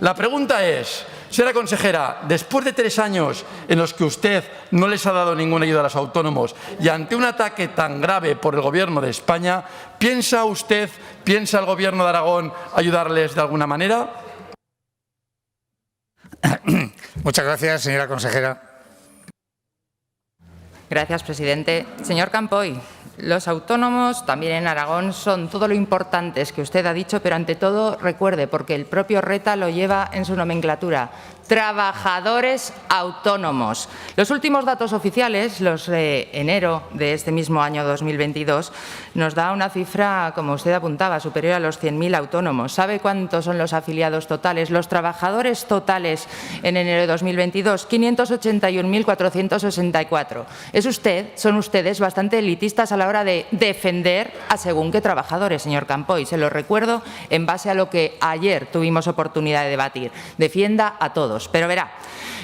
La pregunta es, señora consejera, después de 3 años en los que usted no les ha dado ninguna ayuda a los autónomos y ante un ataque tan grave por el Gobierno de España, ¿piensa el Gobierno de Aragón ayudarles de alguna manera? Muchas gracias, señora consejera. Gracias, presidente. Señor Campoy, los autónomos también en Aragón son todo lo importantes que usted ha dicho, pero ante todo recuerde, porque el propio RETA lo lleva en su nomenclatura, trabajadores autónomos. Los últimos datos oficiales, los de enero de este mismo año 2022, nos da una cifra, como usted apuntaba, superior a los 100.000 autónomos. ¿Sabe cuántos son los afiliados totales? Los trabajadores totales en enero de 2022, 581.464. Son ustedes bastante elitistas a la hora de defender a según qué trabajadores, señor Campoy. Se lo recuerdo en base a lo que ayer tuvimos oportunidad de debatir. Defienda a todos. Pero verá,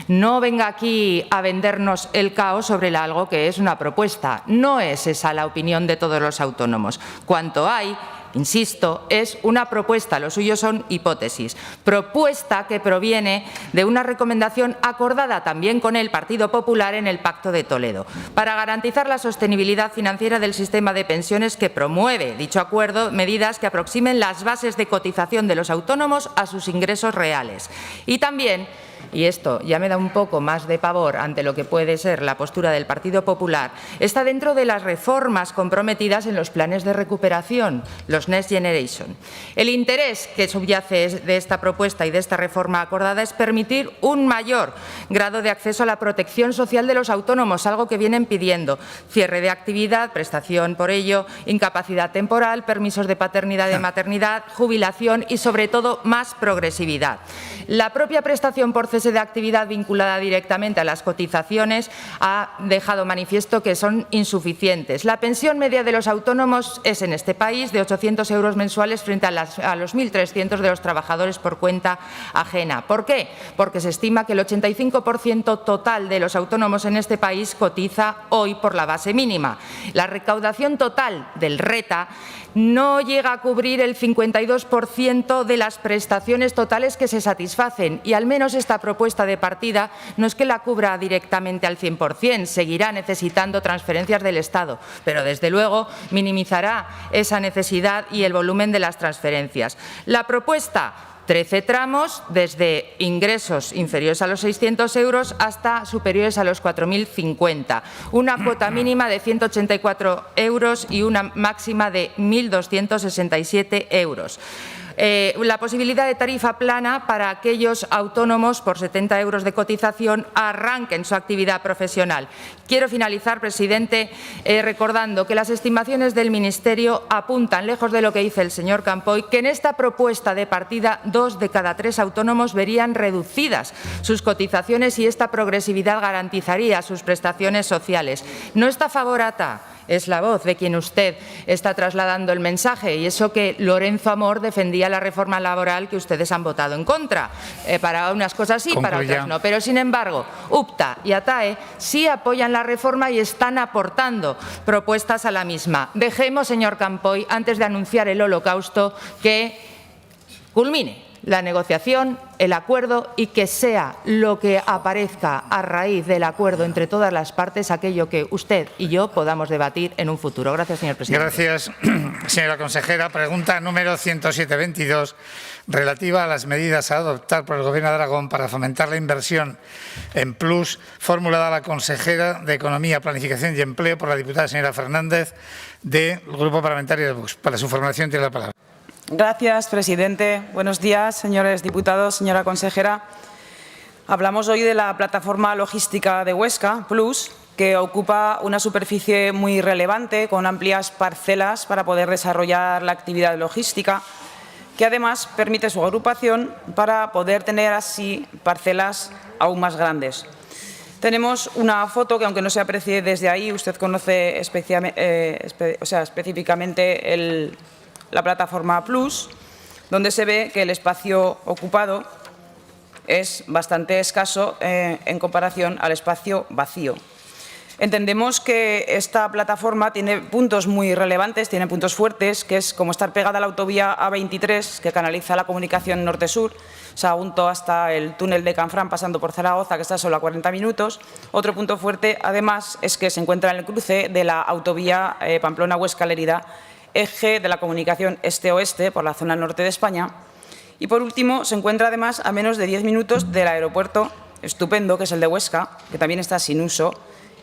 no venga aquí a vendernos el caos sobre algo que es una propuesta. No es esa la opinión de todos los autónomos. Cuanto hay, insisto, es una propuesta, lo suyo son hipótesis. Propuesta que proviene de una recomendación acordada también con el Partido Popular en el Pacto de Toledo, para garantizar la sostenibilidad financiera del sistema de pensiones que promueve dicho acuerdo, medidas que aproximen las bases de cotización de los autónomos a sus ingresos reales. Y también, y esto ya me da un poco más de pavor ante lo que puede ser la postura del Partido Popular, está dentro de las reformas comprometidas en los planes de recuperación, los Next Generation. El interés que subyace de esta propuesta y de esta reforma acordada es permitir un mayor grado de acceso a la protección social de los autónomos, algo que vienen pidiendo: cierre de actividad, prestación por ello, incapacidad temporal, permisos de paternidad y de maternidad, jubilación y, sobre todo, más progresividad. La propia prestación por cese de actividad vinculada directamente a las cotizaciones ha dejado manifiesto que son insuficientes. La pensión media de los autónomos es en este país de 800 euros mensuales frente a los 1.300 de los trabajadores por cuenta ajena. ¿Por qué? Porque se estima que el 85% total de los autónomos en este país cotiza hoy por la base mínima. La recaudación total del RETA no llega a cubrir el 52% de las prestaciones totales que se satisfacen, y al menos esta propuesta de partida no es que la cubra directamente al 100%, seguirá necesitando transferencias del Estado, pero desde luego minimizará esa necesidad y el volumen de las transferencias. La propuesta: 13 tramos, desde ingresos inferiores a los 600 euros hasta superiores a los 4.050. Una cuota mínima de 184 euros y una máxima de 1.267 euros. La posibilidad de tarifa plana para aquellos autónomos por 70 euros de cotización arranquen su actividad profesional. Quiero finalizar, presidente, recordando que las estimaciones del Ministerio apuntan, lejos de lo que dice el señor Campoy, que en esta propuesta de partida 2 de cada 3 autónomos verían reducidas sus cotizaciones y esta progresividad garantizaría sus prestaciones sociales. No está favorata es la voz de quien usted está trasladando el mensaje, y eso que Lorenzo Amor defendía la reforma laboral que ustedes han votado en contra. Para unas cosas sí, para otras no. Pero, sin embargo, UPTA y ATAE sí apoyan la reforma y están aportando propuestas a la misma. Dejemos, señor Campoy, antes de anunciar el holocausto, que culmine la negociación, el acuerdo, y que sea lo que aparezca a raíz del acuerdo entre todas las partes aquello que usted y yo podamos debatir en un futuro. Gracias, señor presidente. Gracias, señora consejera. Pregunta número 107-22, relativa a las medidas a adoptar por el Gobierno de Aragón para fomentar la inversión en Plus, formulada a la consejera de Economía, Planificación y Empleo por la diputada señora Fernández, del Grupo Parlamentario de Vox. Para su formación tiene la palabra. Gracias, presidente. Buenos días, señores diputados, señora consejera. Hablamos hoy de la plataforma logística de Huesca, Plus, que ocupa una superficie muy relevante, con amplias parcelas para poder desarrollar la actividad logística, que además permite su agrupación para poder tener así parcelas aún más grandes. Tenemos una foto que, aunque no se aprecie desde ahí, usted conoce específicamente la plataforma Plus, donde se ve que el espacio ocupado es bastante escaso en comparación al espacio vacío. Entendemos que esta plataforma tiene puntos muy relevantes, tiene puntos fuertes, que es como estar pegada a la autovía A23, que canaliza la comunicación norte-sur, Sagunto hasta el túnel de Canfrán, pasando por Zaragoza, que está solo a 40 minutos. Otro punto fuerte, además, es que se encuentra en el cruce de la autovía Pamplona-Huesca-Lérida, eje de la comunicación este-oeste por la zona norte de España. Y, por último, se encuentra además a menos de 10 minutos del aeropuerto estupendo, que es el de Huesca, que también está sin uso,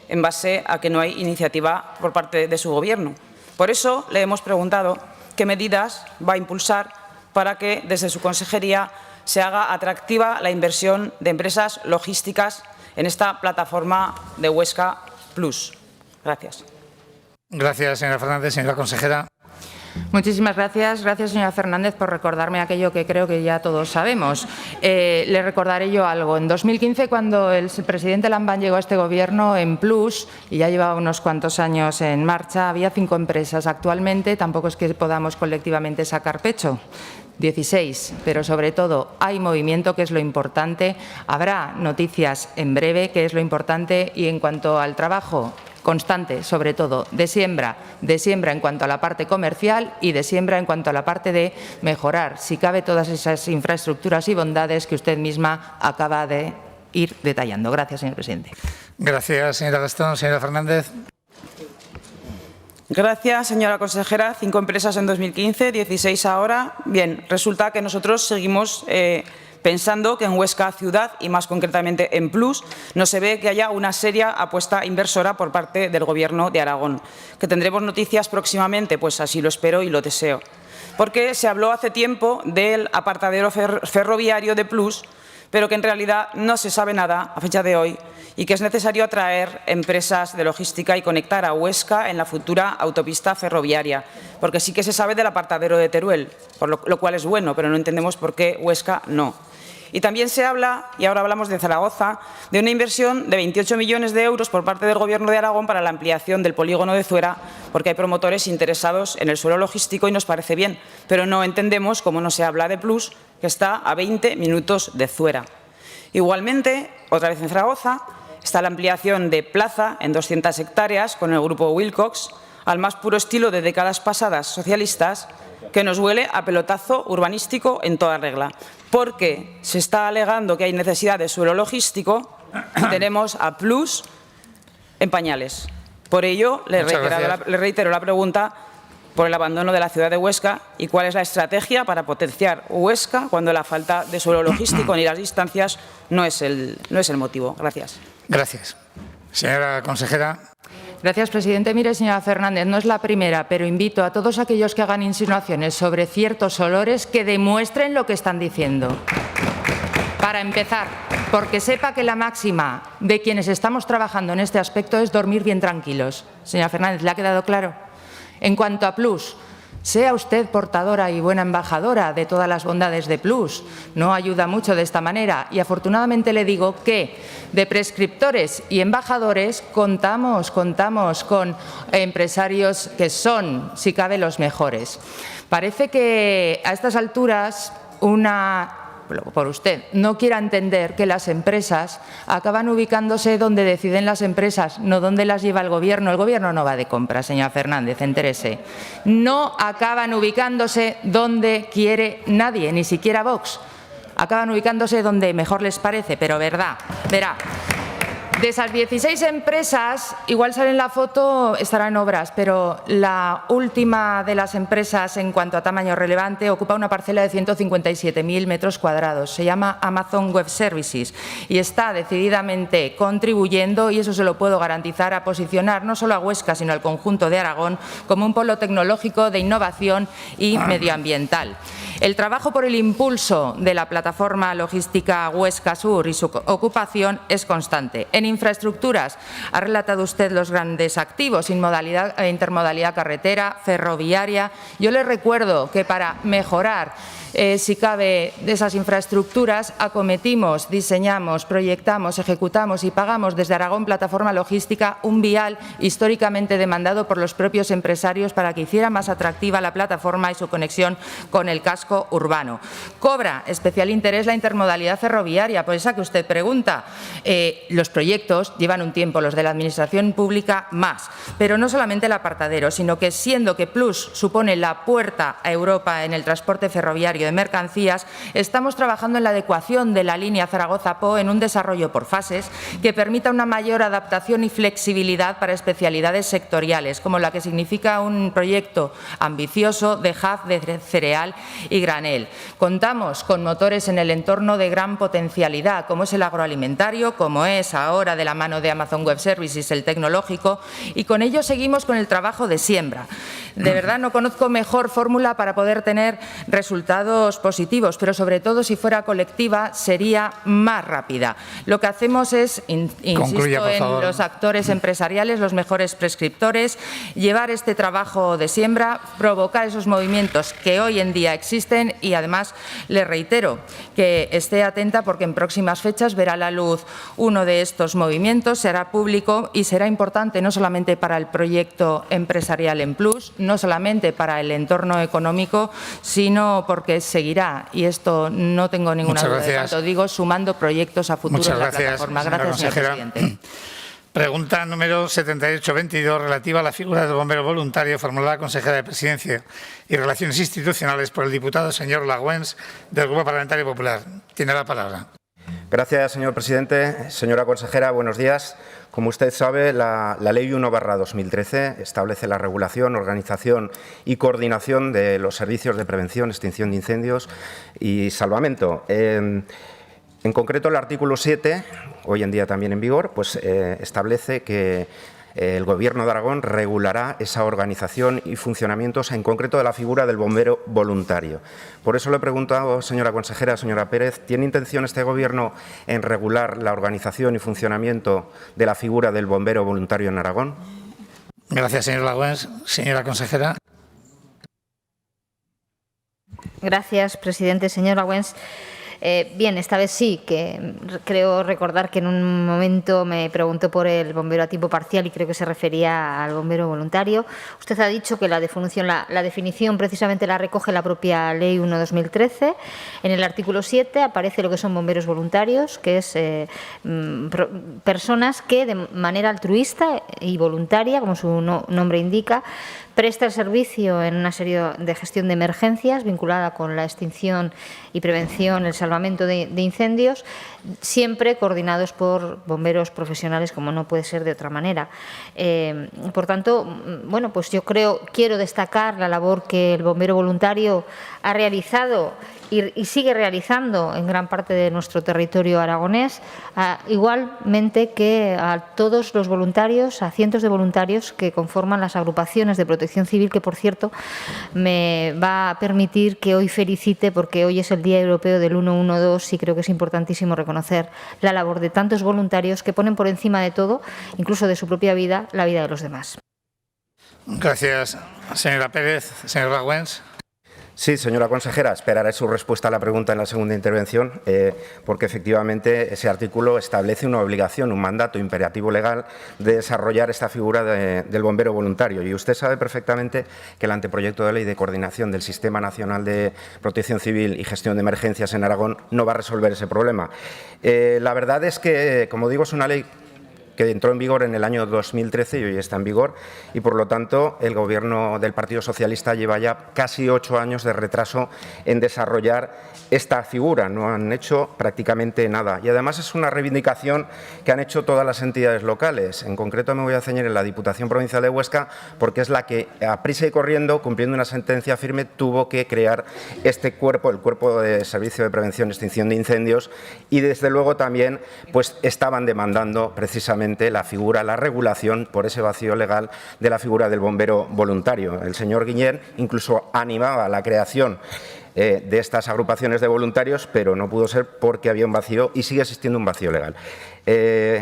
en base a que no hay iniciativa por parte de su Gobierno. Por eso le hemos preguntado qué medidas va a impulsar para que desde su consejería se haga atractiva la inversión de empresas logísticas en esta plataforma de Huesca Plus. Gracias. Gracias, señora Fernández. Señora consejera. Muchísimas gracias. Gracias, señora Fernández, por recordarme aquello que creo que ya todos sabemos. Le recordaré yo algo. En 2015, cuando el presidente Lambán llegó a este Gobierno, en Plus, y ya llevaba unos cuantos años en marcha, había 5 empresas. Actualmente tampoco es que podamos colectivamente sacar pecho. 16, pero sobre todo hay movimiento, que es lo importante. Habrá noticias en breve, que es lo importante. Y en cuanto al trabajo constante, sobre todo, de siembra en cuanto a la parte comercial y de siembra en cuanto a la parte de mejorar, si cabe, todas esas infraestructuras y bondades que usted misma acaba de ir detallando. Gracias, señor presidente. Gracias, señora Gastón. Señora Fernández. Gracias, señora consejera. 5 empresas en 2015, 16 ahora. Bien, resulta que nosotros seguimos pensando que en Huesca ciudad, y más concretamente en Plus, no se ve que haya una seria apuesta inversora por parte del Gobierno de Aragón. Que tendremos noticias próximamente, pues así lo espero y lo deseo. Porque se habló hace tiempo del apartadero ferroviario de Plus, pero que en realidad no se sabe nada a fecha de hoy, y que es necesario atraer empresas de logística y conectar a Huesca en la futura autopista ferroviaria, porque sí que se sabe del apartadero de Teruel, por lo cual es bueno, pero no entendemos por qué Huesca no. Y también se habla, y ahora hablamos de Zaragoza, de una inversión de 28 millones de euros por parte del Gobierno de Aragón para la ampliación del polígono de Zuera, porque hay promotores interesados en el suelo logístico y nos parece bien, pero no entendemos cómo no se habla de Plus, que está a 20 minutos de Zuera. Igualmente, otra vez en Zaragoza, está la ampliación de Plaza en 200 hectáreas con el grupo Wilcox, al más puro estilo de décadas pasadas socialistas, que nos huele a pelotazo urbanístico en toda regla, porque se está alegando que hay necesidad de suelo logístico y tenemos a Plus en pañales. Por ello, le reitero la pregunta por el abandono de la ciudad de Huesca y cuál es la estrategia para potenciar Huesca cuando la falta de suelo logístico ni las distancias no es el motivo. Gracias. Gracias. Señora consejera. Gracias, presidente. Mire, señora Fernández, no es la primera, pero invito a todos aquellos que hagan insinuaciones sobre ciertos olores que demuestren lo que están diciendo. Para empezar, porque sepa que la máxima de quienes estamos trabajando en este aspecto es dormir bien tranquilos. Señora Fernández, ¿le ha quedado claro? En cuanto a Plus, Sea usted portadora y buena embajadora de todas las bondades de Plus. No ayuda mucho de esta manera y afortunadamente le digo que de prescriptores y embajadores contamos con empresarios que son, si cabe, los mejores. Parece que a estas alturas por usted, no quiera entender que las empresas acaban ubicándose donde deciden las empresas, no donde las lleva el Gobierno. El Gobierno no va de compras, señora Fernández, entérese. No acaban ubicándose donde quiere nadie, ni siquiera Vox. Acaban ubicándose donde mejor les parece, pero verá. De esas 16 empresas, igual sale en la foto, estará en obras, pero la última de las empresas en cuanto a tamaño relevante ocupa una parcela de 157.000 metros cuadrados. Se llama Amazon Web Services y está decididamente contribuyendo, y eso se lo puedo garantizar, a posicionar no solo a Huesca, sino al conjunto de Aragón como un polo tecnológico de innovación y medioambiental. El trabajo por el impulso de la plataforma logística Huesca Sur y su ocupación es constante. En infraestructuras, ha relatado usted los grandes activos, intermodalidad carretera, ferroviaria. Yo le recuerdo que para mejorar, si cabe, de esas infraestructuras, acometimos, diseñamos, proyectamos, ejecutamos y pagamos desde Aragón Plataforma Logística un vial históricamente demandado por los propios empresarios para que hiciera más atractiva la plataforma y su conexión con el casco urbano. Cobra especial interés la intermodalidad ferroviaria, por esa que usted pregunta. Los proyectos llevan un tiempo, los de la Administración pública más, pero no solamente el apartadero, sino que siendo que Plus supone la puerta a Europa en el transporte ferroviario de mercancías, estamos trabajando en la adecuación de la línea Zaragoza-Po en un desarrollo por fases que permita una mayor adaptación y flexibilidad para especialidades sectoriales, como la que significa un proyecto ambicioso de hub de cereal y granel. Contamos con motores en el entorno de gran potencialidad, como es el agroalimentario, como es ahora de la mano de Amazon Web Services el tecnológico, y con ello seguimos con el trabajo de siembra. De verdad no conozco mejor fórmula para poder tener resultados positivos, pero sobre todo si fuera colectiva sería más rápida. Lo que hacemos es, insisto, en los actores empresariales, los mejores prescriptores, llevar este trabajo de siembra, provocar esos movimientos que hoy en día existen, y además le reitero que esté atenta porque en próximas fechas verá la luz uno de estos movimientos, será público y será importante no solamente para el proyecto empresarial en Plus, no solamente para el entorno económico, sino porque seguirá, y esto no tengo ninguna duda de cuanto digo, sumando proyectos a futuro en la plataforma. Gracias, señor presidente. Pregunta número 7822, relativa a la figura del bombero voluntario, formulada a la consejera de Presidencia y Relaciones Institucionales por el diputado señor Laguens, del Grupo Parlamentario Popular. Tiene la palabra. Gracias, señor presidente. Señora consejera, buenos días. Como usted sabe, la Ley 1/2013 establece la regulación, organización y coordinación de los servicios de prevención, extinción de incendios y salvamento. En concreto, el artículo 7, hoy en día también en vigor, pues, establece que el Gobierno de Aragón regulará esa organización y funcionamientos, en concreto de la figura del bombero voluntario. Por eso le he preguntado, señora consejera, señora Pérez, ¿tiene intención este Gobierno en regular la organización y funcionamiento de la figura del bombero voluntario en Aragón? Gracias, señor Laguens. Señora consejera. Gracias, presidente. Señor Laguens. Bien, esta vez sí, que creo recordar que en un momento me preguntó por el bombero a tiempo parcial y creo que se refería al bombero voluntario. Usted ha dicho que la definición precisamente la recoge la propia Ley 1/2013. En el artículo 7 aparece lo que son bomberos voluntarios, que es personas que de manera altruista y voluntaria, como su nombre indica, presta el servicio en una serie de gestión de emergencias vinculada con la extinción y prevención, el salvamento de incendios, siempre coordinados por bomberos profesionales, como no puede ser de otra manera. Por tanto, bueno, pues yo quiero destacar la labor que el bombero voluntario ha realizado y sigue realizando en gran parte de nuestro territorio aragonés, igualmente que a todos los voluntarios, a cientos de voluntarios que conforman las agrupaciones de protección civil, que por cierto me va a permitir que hoy felicite, porque hoy es el Día Europeo del 112 y creo que es importantísimo reconocer la labor de tantos voluntarios que ponen por encima de todo, incluso de su propia vida, la vida de los demás. Gracias, señora Pérez. Señor Lagüens. Sí, señora consejera, esperaré su respuesta a la pregunta en la segunda intervención, porque efectivamente ese artículo establece una obligación, un mandato imperativo legal de desarrollar esta figura del bombero voluntario. Y usted sabe perfectamente que el anteproyecto de ley de coordinación del Sistema Nacional de Protección Civil y Gestión de Emergencias en Aragón no va a resolver ese problema. La verdad es que, como digo, es una ley que entró en vigor en el año 2013 y hoy está en vigor, y por lo tanto el Gobierno del Partido Socialista lleva ya casi 8 años de retraso en desarrollar esta figura. No han hecho prácticamente nada y además es una reivindicación que han hecho todas las entidades locales. En concreto me voy a ceñir en la Diputación Provincial de Huesca porque es la que, a prisa y corriendo, cumpliendo una sentencia firme, tuvo que crear este cuerpo, el Cuerpo de Servicio de Prevención y Extinción de Incendios, y desde luego también pues estaban demandando precisamente la figura, la regulación por ese vacío legal de la figura del bombero voluntario. El señor Guillén incluso animaba la creación de estas agrupaciones de voluntarios, pero no pudo ser porque había un vacío y sigue existiendo un vacío legal.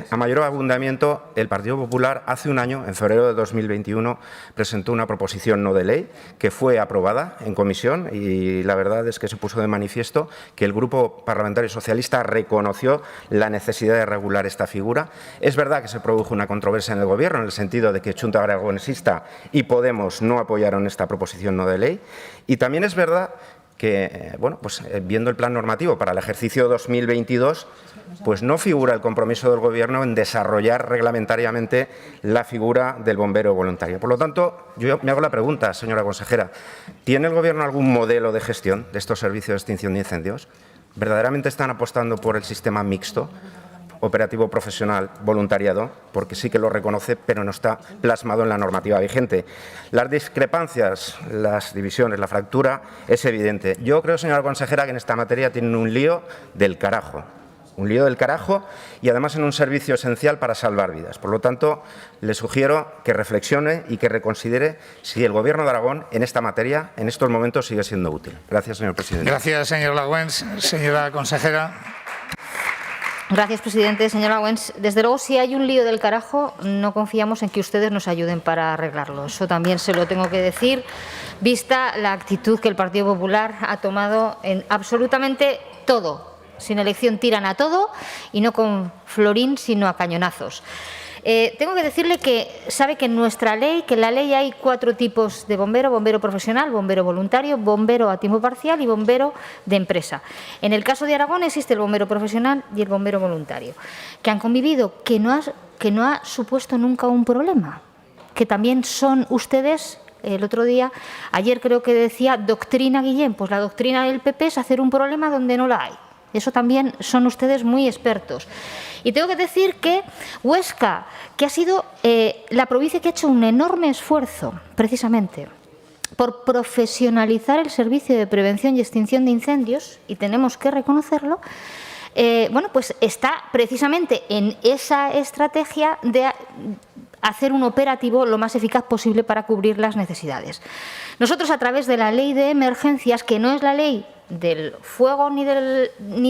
A mayor abundamiento, el Partido Popular hace un año, en febrero de 2021, presentó una proposición no de ley que fue aprobada en comisión y la verdad es que se puso de manifiesto que el Grupo Parlamentario Socialista reconoció la necesidad de regular esta figura. Es verdad que se produjo una controversia en el Gobierno en el sentido de que Xunta Aragonesista y Podemos no apoyaron esta proposición no de ley, y también es verdad que, bueno, pues viendo el plan normativo para el ejercicio 2022, pues no figura el compromiso del Gobierno en desarrollar reglamentariamente la figura del bombero voluntario. Por lo tanto, yo me hago la pregunta, señora consejera, ¿tiene el Gobierno algún modelo de gestión de estos servicios de extinción de incendios? ¿Verdaderamente están apostando por el sistema mixto, operativo profesional, voluntariado? Porque sí que lo reconoce, pero no está plasmado en la normativa vigente. Las discrepancias, las divisiones, la fractura es evidente. Yo creo, señora consejera, que en esta materia tienen un lío del carajo. Un lío del carajo y además en un servicio esencial para salvar vidas. Por lo tanto, le sugiero que reflexione y que reconsidere si el Gobierno de Aragón en esta materia, en estos momentos, sigue siendo útil. Gracias, señor presidente. Gracias, señor Lagüens. Señora consejera. Gracias, presidente. Señor Lagüens, desde luego, si hay un lío del carajo, no confiamos en que ustedes nos ayuden para arreglarlo. Eso también se lo tengo que decir, vista la actitud que el Partido Popular ha tomado en absolutamente todo. Sin elección tiran a todo y no con florín, sino a cañonazos. Tengo que decirle que sabe que en nuestra ley, que en la ley hay 4 tipos de bombero: bombero profesional, bombero voluntario, bombero a tiempo parcial y bombero de empresa. En el caso de Aragón existe el bombero profesional y el bombero voluntario, que han convivido, que no ha supuesto nunca un problema, que también son ustedes. El otro día, ayer creo que decía doctrina Guillén, pues la doctrina del PP es hacer un problema donde no la hay. Eso también son ustedes muy expertos. Y tengo que decir que Huesca, que ha sido la provincia que ha hecho un enorme esfuerzo, precisamente, por profesionalizar el servicio de prevención y extinción de incendios, y tenemos que reconocerlo, bueno, pues está precisamente en esa estrategia de hacer un operativo lo más eficaz posible para cubrir las necesidades. Nosotros, a través de la ley de emergencias, que no es la ley del fuego ni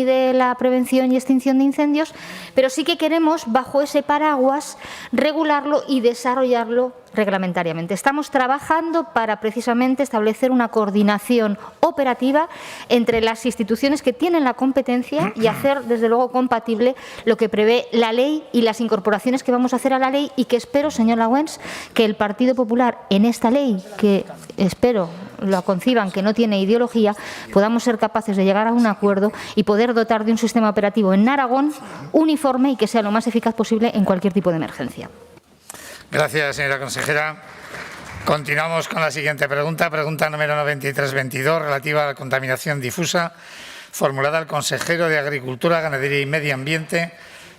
de la prevención y extinción de incendios, pero sí que queremos, bajo ese paraguas, regularlo y desarrollarlo reglamentariamente. Estamos trabajando para precisamente establecer una coordinación operativa entre las instituciones que tienen la competencia y hacer, desde luego, compatible lo que prevé la ley y las incorporaciones que vamos a hacer a la ley, y que espero, señor Lagüens, que el Partido Popular en esta ley, que espero lo conciban, que no tiene ideología, podamos ser capaces de llegar a un acuerdo y poder dotar de un sistema operativo en Aragón uniforme y que sea lo más eficaz posible en cualquier tipo de emergencia. Gracias, señora consejera. Continuamos con la siguiente pregunta, pregunta número 9322, relativa a la contaminación difusa, formulada al consejero de Agricultura, Ganadería y Medio Ambiente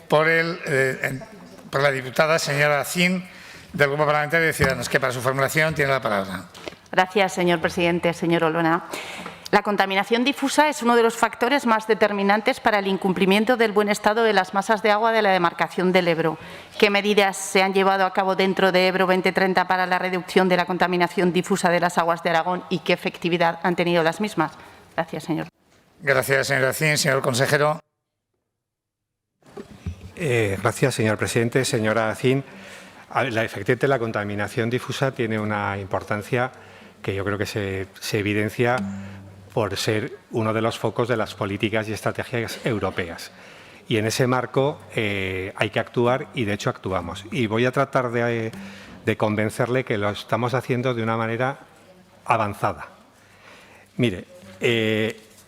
por la diputada señora Acín, del Grupo Parlamentario de Ciudadanos, que para su formulación tiene la palabra. Gracias, señor presidente. Señor Olona, la contaminación difusa es uno de los factores más determinantes para el incumplimiento del buen estado de las masas de agua de la demarcación del Ebro. ¿Qué medidas se han llevado a cabo dentro de Ebro 2030 para la reducción de la contaminación difusa de las aguas de Aragón y qué efectividad han tenido las mismas? Gracias, señor. Gracias, señora Acín. Señor consejero. Gracias, señor presidente. Señora Acín, Efectivamente, la contaminación difusa tiene una importancia que yo creo que se evidencia por ser uno de los focos de las políticas y estrategias europeas. Y en ese marco hay que actuar y, de hecho, actuamos. Y voy a tratar de convencerle que lo estamos haciendo de una manera avanzada. Mire,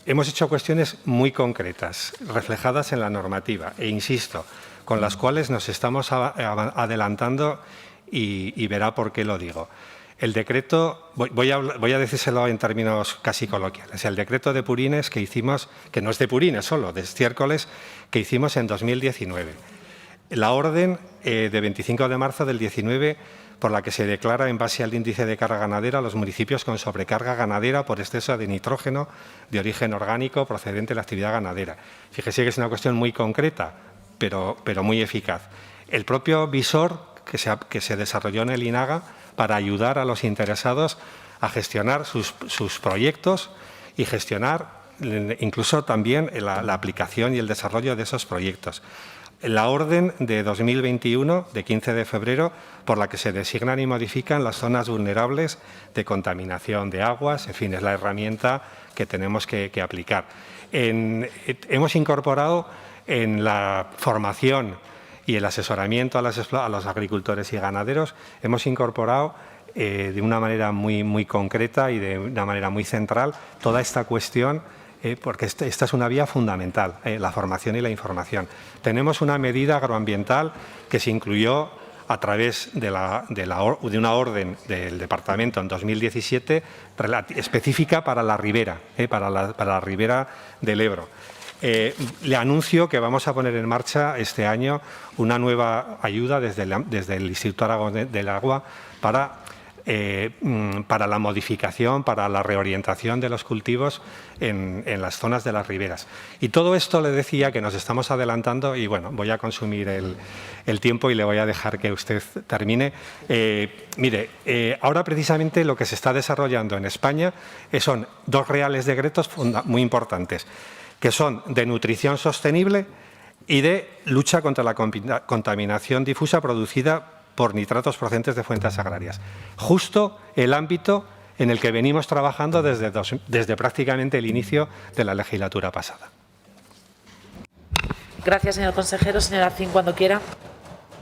hemos hecho cuestiones muy concretas, reflejadas en la normativa, e insisto, con las cuales nos estamos adelantando y verá por qué lo digo. El decreto, voy a decírselo en términos casi coloquiales, el decreto de purines que hicimos, que no es de purines solo, de estiércoles, que hicimos en 2019. La orden de 25 de marzo del 19, por la que se declara en base al índice de carga ganadera a los municipios con sobrecarga ganadera por exceso de nitrógeno de origen orgánico procedente de la actividad ganadera. Fíjese que es una cuestión muy concreta, pero muy eficaz. El propio visor que se desarrolló en el INAGA para ayudar a los interesados a gestionar sus proyectos y gestionar incluso también la aplicación y el desarrollo de esos proyectos. La orden de 2021, de 15 de febrero, por la que se designan y modifican las zonas vulnerables de contaminación de aguas, en fin, es la herramienta que tenemos que aplicar. Hemos incorporado en la formación y el asesoramiento a los agricultores y ganaderos, hemos incorporado de una manera muy concreta y de una manera muy central toda esta cuestión, porque esta es una vía fundamental, la formación y la información. Tenemos una medida agroambiental que se incluyó a través de una orden del Departamento en 2017 específica para la ribera, para la ribera del Ebro. Le anuncio que vamos a poner en marcha este año una nueva ayuda desde el Instituto Aragón del Agua para la modificación, para la reorientación de los cultivos en las zonas de las riberas. Y todo esto le decía que nos estamos adelantando y, bueno, voy a consumir el tiempo y le voy a dejar que usted termine. Mire, ahora precisamente lo que se está desarrollando en España son dos reales decretos muy importantes, que son de nutrición sostenible y de lucha contra la contaminación difusa producida por nitratos procedentes de fuentes agrarias. Justo el ámbito en el que venimos trabajando desde prácticamente el inicio de la legislatura pasada. Gracias, señor consejero. Señora Arcín, cuando quiera.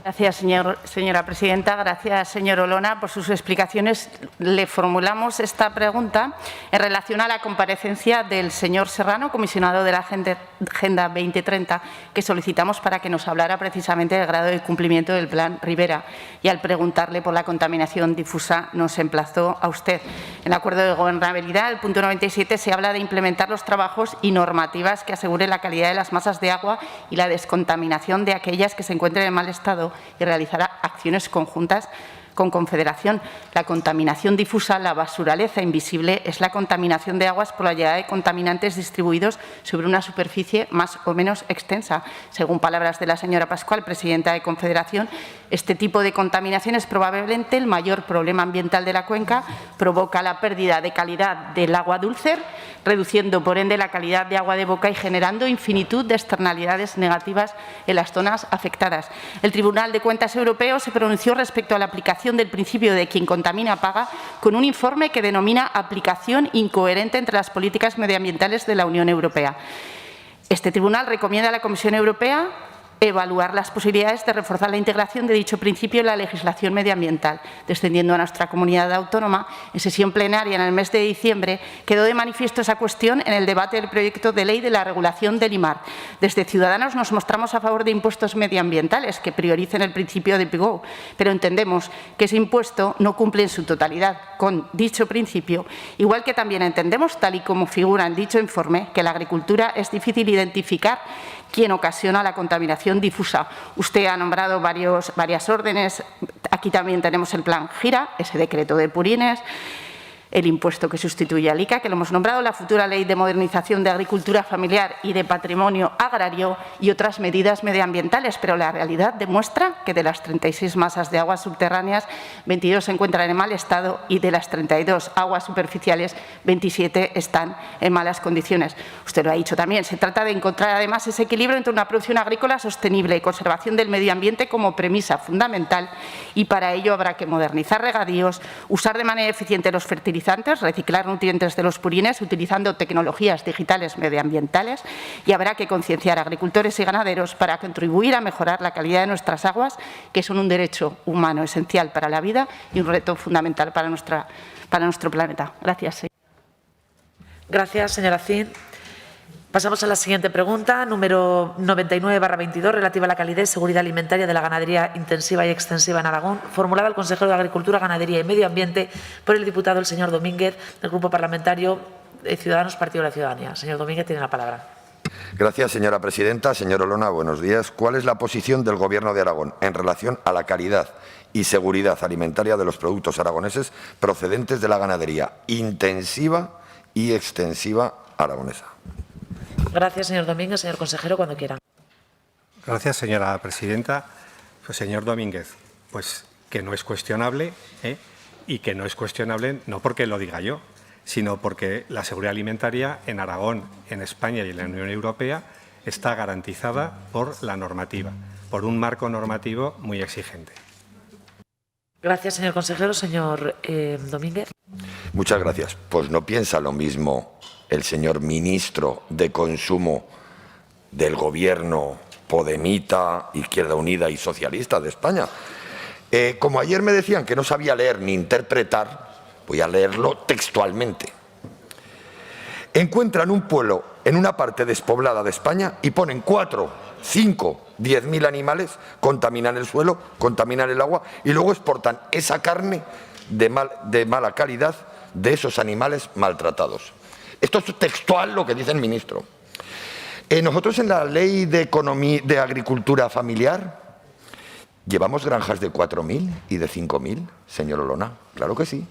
Gracias, señora presidenta. Gracias, señor Olona, por sus explicaciones. Le formulamos esta pregunta en relación a la comparecencia del señor Serrano, comisionado de la Agenda 2030, que solicitamos para que nos hablara precisamente del grado de cumplimiento del Plan Ribera. Y al preguntarle por la contaminación difusa, nos emplazó a usted. En el acuerdo de gobernabilidad, el punto 97, se habla de implementar los trabajos y normativas que aseguren la calidad de las masas de agua y la descontaminación de aquellas que se encuentren en mal estado, y realizará acciones conjuntas con Confederación. La contaminación difusa, la basuraleza invisible, es la contaminación de aguas por la llegada de contaminantes distribuidos sobre una superficie más o menos extensa. Según palabras de la señora Pascual, presidenta de Confederación, este tipo de contaminación es probablemente el mayor problema ambiental de la cuenca, provoca la pérdida de calidad del agua dulce, reduciendo por ende la calidad de agua de boca y generando infinitud de externalidades negativas en las zonas afectadas. El Tribunal de Cuentas Europeo se pronunció respecto a la aplicación del principio de quien contamina paga con un informe que denomina aplicación incoherente entre las políticas medioambientales de la Unión Europea. Este tribunal recomienda a la Comisión Europea evaluar las posibilidades de reforzar la integración de dicho principio en la legislación medioambiental. Descendiendo a nuestra comunidad autónoma, en sesión plenaria en el mes de diciembre, quedó de manifiesto esa cuestión en el debate del proyecto de ley de la regulación del IMAR. Desde Ciudadanos nos mostramos a favor de impuestos medioambientales que prioricen el principio de PIGO, pero entendemos que ese impuesto no cumple en su totalidad con dicho principio, igual que también entendemos, tal y como figura en dicho informe, que en la agricultura es difícil identificar quién ocasiona la contaminación difusa. Usted ha nombrado varias órdenes, aquí también tenemos el plan Gira, ese decreto de purines, el impuesto que sustituye al ICA, que lo hemos nombrado, la futura Ley de Modernización de Agricultura Familiar y de Patrimonio Agrario y otras medidas medioambientales, pero la realidad demuestra que de las 36 masas de aguas subterráneas, 22 se encuentran en mal estado y de las 32 aguas superficiales, 27 están en malas condiciones. Usted lo ha dicho también, se trata de encontrar además ese equilibrio entre una producción agrícola sostenible y conservación del medio ambiente como premisa fundamental, y para ello habrá que modernizar regadíos, usar de manera eficiente los fertilizantes, reciclar nutrientes de los purines utilizando tecnologías digitales medioambientales, y habrá que concienciar a agricultores y ganaderos para contribuir a mejorar la calidad de nuestras aguas, que son un derecho humano esencial para la vida y un reto fundamental para nuestro planeta. Gracias. Gracias, señora Zin. Pasamos a la siguiente pregunta, número 99/22, relativa a la calidad y seguridad alimentaria de la ganadería intensiva y extensiva en Aragón, formulada al consejero de Agricultura, Ganadería y Medio Ambiente por el diputado el señor Domínguez, del Grupo Parlamentario Ciudadanos, Partido de la Ciudadanía. Señor Domínguez, tiene la palabra. Gracias, señora presidenta. Señor Olona, buenos días. ¿Cuál es la posición del Gobierno de Aragón en relación a la calidad y seguridad alimentaria de los productos aragoneses procedentes de la ganadería intensiva y extensiva aragonesa? Gracias, señor Domínguez. Señor consejero, cuando quiera. Gracias, señora presidenta. Pues, señor Domínguez, pues que no es cuestionable, y que no es cuestionable no porque lo diga yo, sino porque la seguridad alimentaria en Aragón, en España y en la Unión Europea está garantizada por la normativa, por un marco normativo muy exigente. Gracias, señor consejero. Señor Domínguez. Muchas gracias. Pues no piensa lo mismo el señor ministro de Consumo del Gobierno podemita, Izquierda Unida y socialista de España. Como ayer me decían que no sabía leer ni interpretar, voy a leerlo textualmente. Encuentran un pueblo en una parte despoblada de España y ponen 4, 5, 10.000 animales, contaminan el suelo, contaminan el agua y luego exportan esa carne de mala calidad de esos animales maltratados. Esto es textual lo que dice el ministro. Nosotros en la Ley de Agricultura Familiar llevamos granjas de 4.000 y de 5.000, señor Olona. Claro que sí.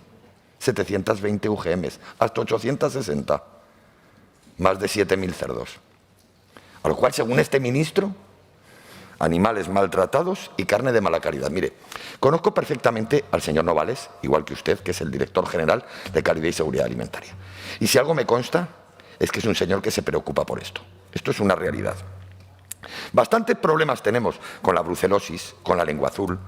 720 UGMs, hasta 860. Más de 7.000 cerdos. A lo cual, según este ministro, animales maltratados y carne de mala calidad. Mire, conozco perfectamente al señor Novales, igual que usted, que es el director general de Calidad y Seguridad Alimentaria. Y si algo me consta, es que es un señor que se preocupa por esto. Esto es una realidad. Bastantes problemas tenemos con la brucelosis, con la lengua azul,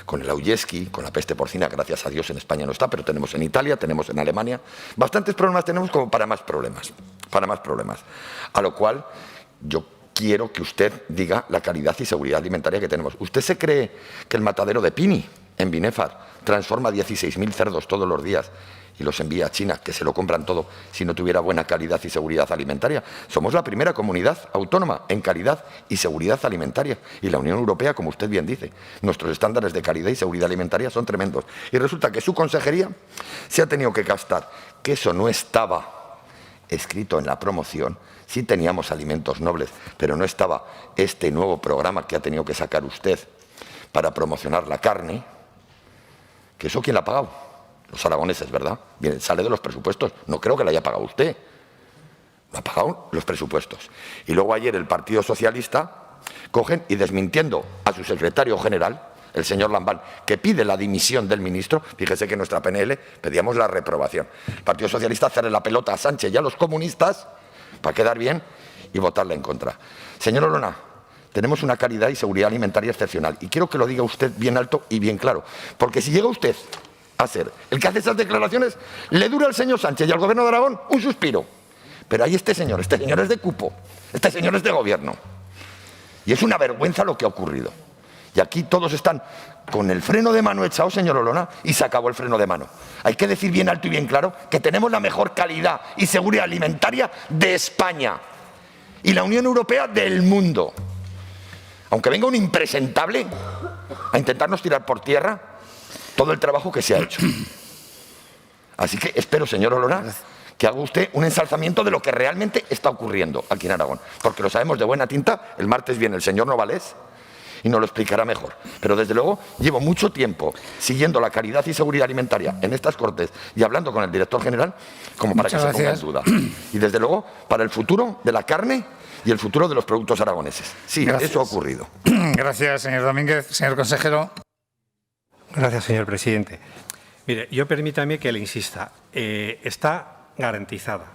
con el auyeski, con la peste porcina. Gracias a Dios en España no está, pero tenemos en Italia, tenemos en Alemania. Bastantes problemas tenemos como para más problemas. A lo cual yo quiero que usted diga la calidad y seguridad alimentaria que tenemos. ¿Usted se cree que el matadero de Pini, en Binéfar, transforma 16.000 cerdos todos los días y los envía a China, que se lo compran todo, si no tuviera buena calidad y seguridad alimentaria? Somos la primera comunidad autónoma en calidad y seguridad alimentaria. Y la Unión Europea, como usted bien dice, nuestros estándares de calidad y seguridad alimentaria son tremendos. Y resulta que su consejería se ha tenido que gastar, que eso no estaba escrito en la promoción. Sí teníamos alimentos nobles, pero no estaba este nuevo programa que ha tenido que sacar usted para promocionar la carne, que eso ¿quién la ha pagado? Los aragoneses, ¿verdad? Bien, sale de los presupuestos. No creo que la haya pagado usted. Lo ha pagado los presupuestos. Y luego ayer el Partido Socialista cogen y desmintiendo a su secretario general, el señor Lambán, que pide la dimisión del ministro. Fíjese que en nuestra PNL pedíamos la reprobación. El Partido Socialista hacerle la pelota a Sánchez y a los comunistas para quedar bien y votarla en contra. Señor Olona, tenemos una calidad y seguridad alimentaria excepcional. Y quiero que lo diga usted bien alto y bien claro. Porque si llega usted a ser el que hace esas declaraciones, le dura al señor Sánchez y al Gobierno de Aragón un suspiro. Pero hay este señor es de cupo, este señor es de gobierno. Y es una vergüenza lo que ha ocurrido. Y aquí todos están con el freno de mano echado, señor Olona, y se acabó el freno de mano. Hay que decir bien alto y bien claro que tenemos la mejor calidad y seguridad alimentaria de España y la Unión Europea del mundo. Aunque venga un impresentable a intentarnos tirar por tierra todo el trabajo que se ha hecho. Así que espero, señor Olona, que haga usted un ensalzamiento de lo que realmente está ocurriendo aquí en Aragón. Porque lo sabemos de buena tinta. El martes viene el señor Novales y nos lo explicará mejor. Pero desde luego llevo mucho tiempo siguiendo la calidad y seguridad alimentaria en estas Cortes y hablando con el director general como para que se ponga en duda. Y desde luego para el futuro de la carne y el futuro de los productos aragoneses. Sí, eso ha ocurrido. Gracias, señor Domínguez. Señor consejero. Gracias, señor presidente. Mire, yo permítame que le insista. Está garantizada.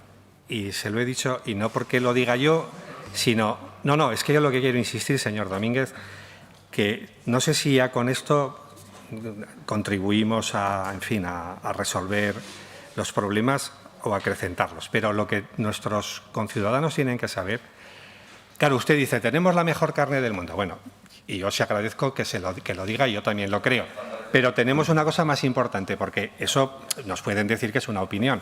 Y se lo he dicho, y no porque lo diga yo, sino... No, es que yo lo que quiero insistir, señor Domínguez, que no sé si ya con esto contribuimos a resolver los problemas o a acrecentarlos. Pero lo que nuestros conciudadanos tienen que saber... Claro, usted dice, tenemos la mejor carne del mundo. Bueno, y yo os agradezco que lo diga y yo también lo creo. Pero tenemos una cosa más importante, porque eso nos pueden decir que es una opinión.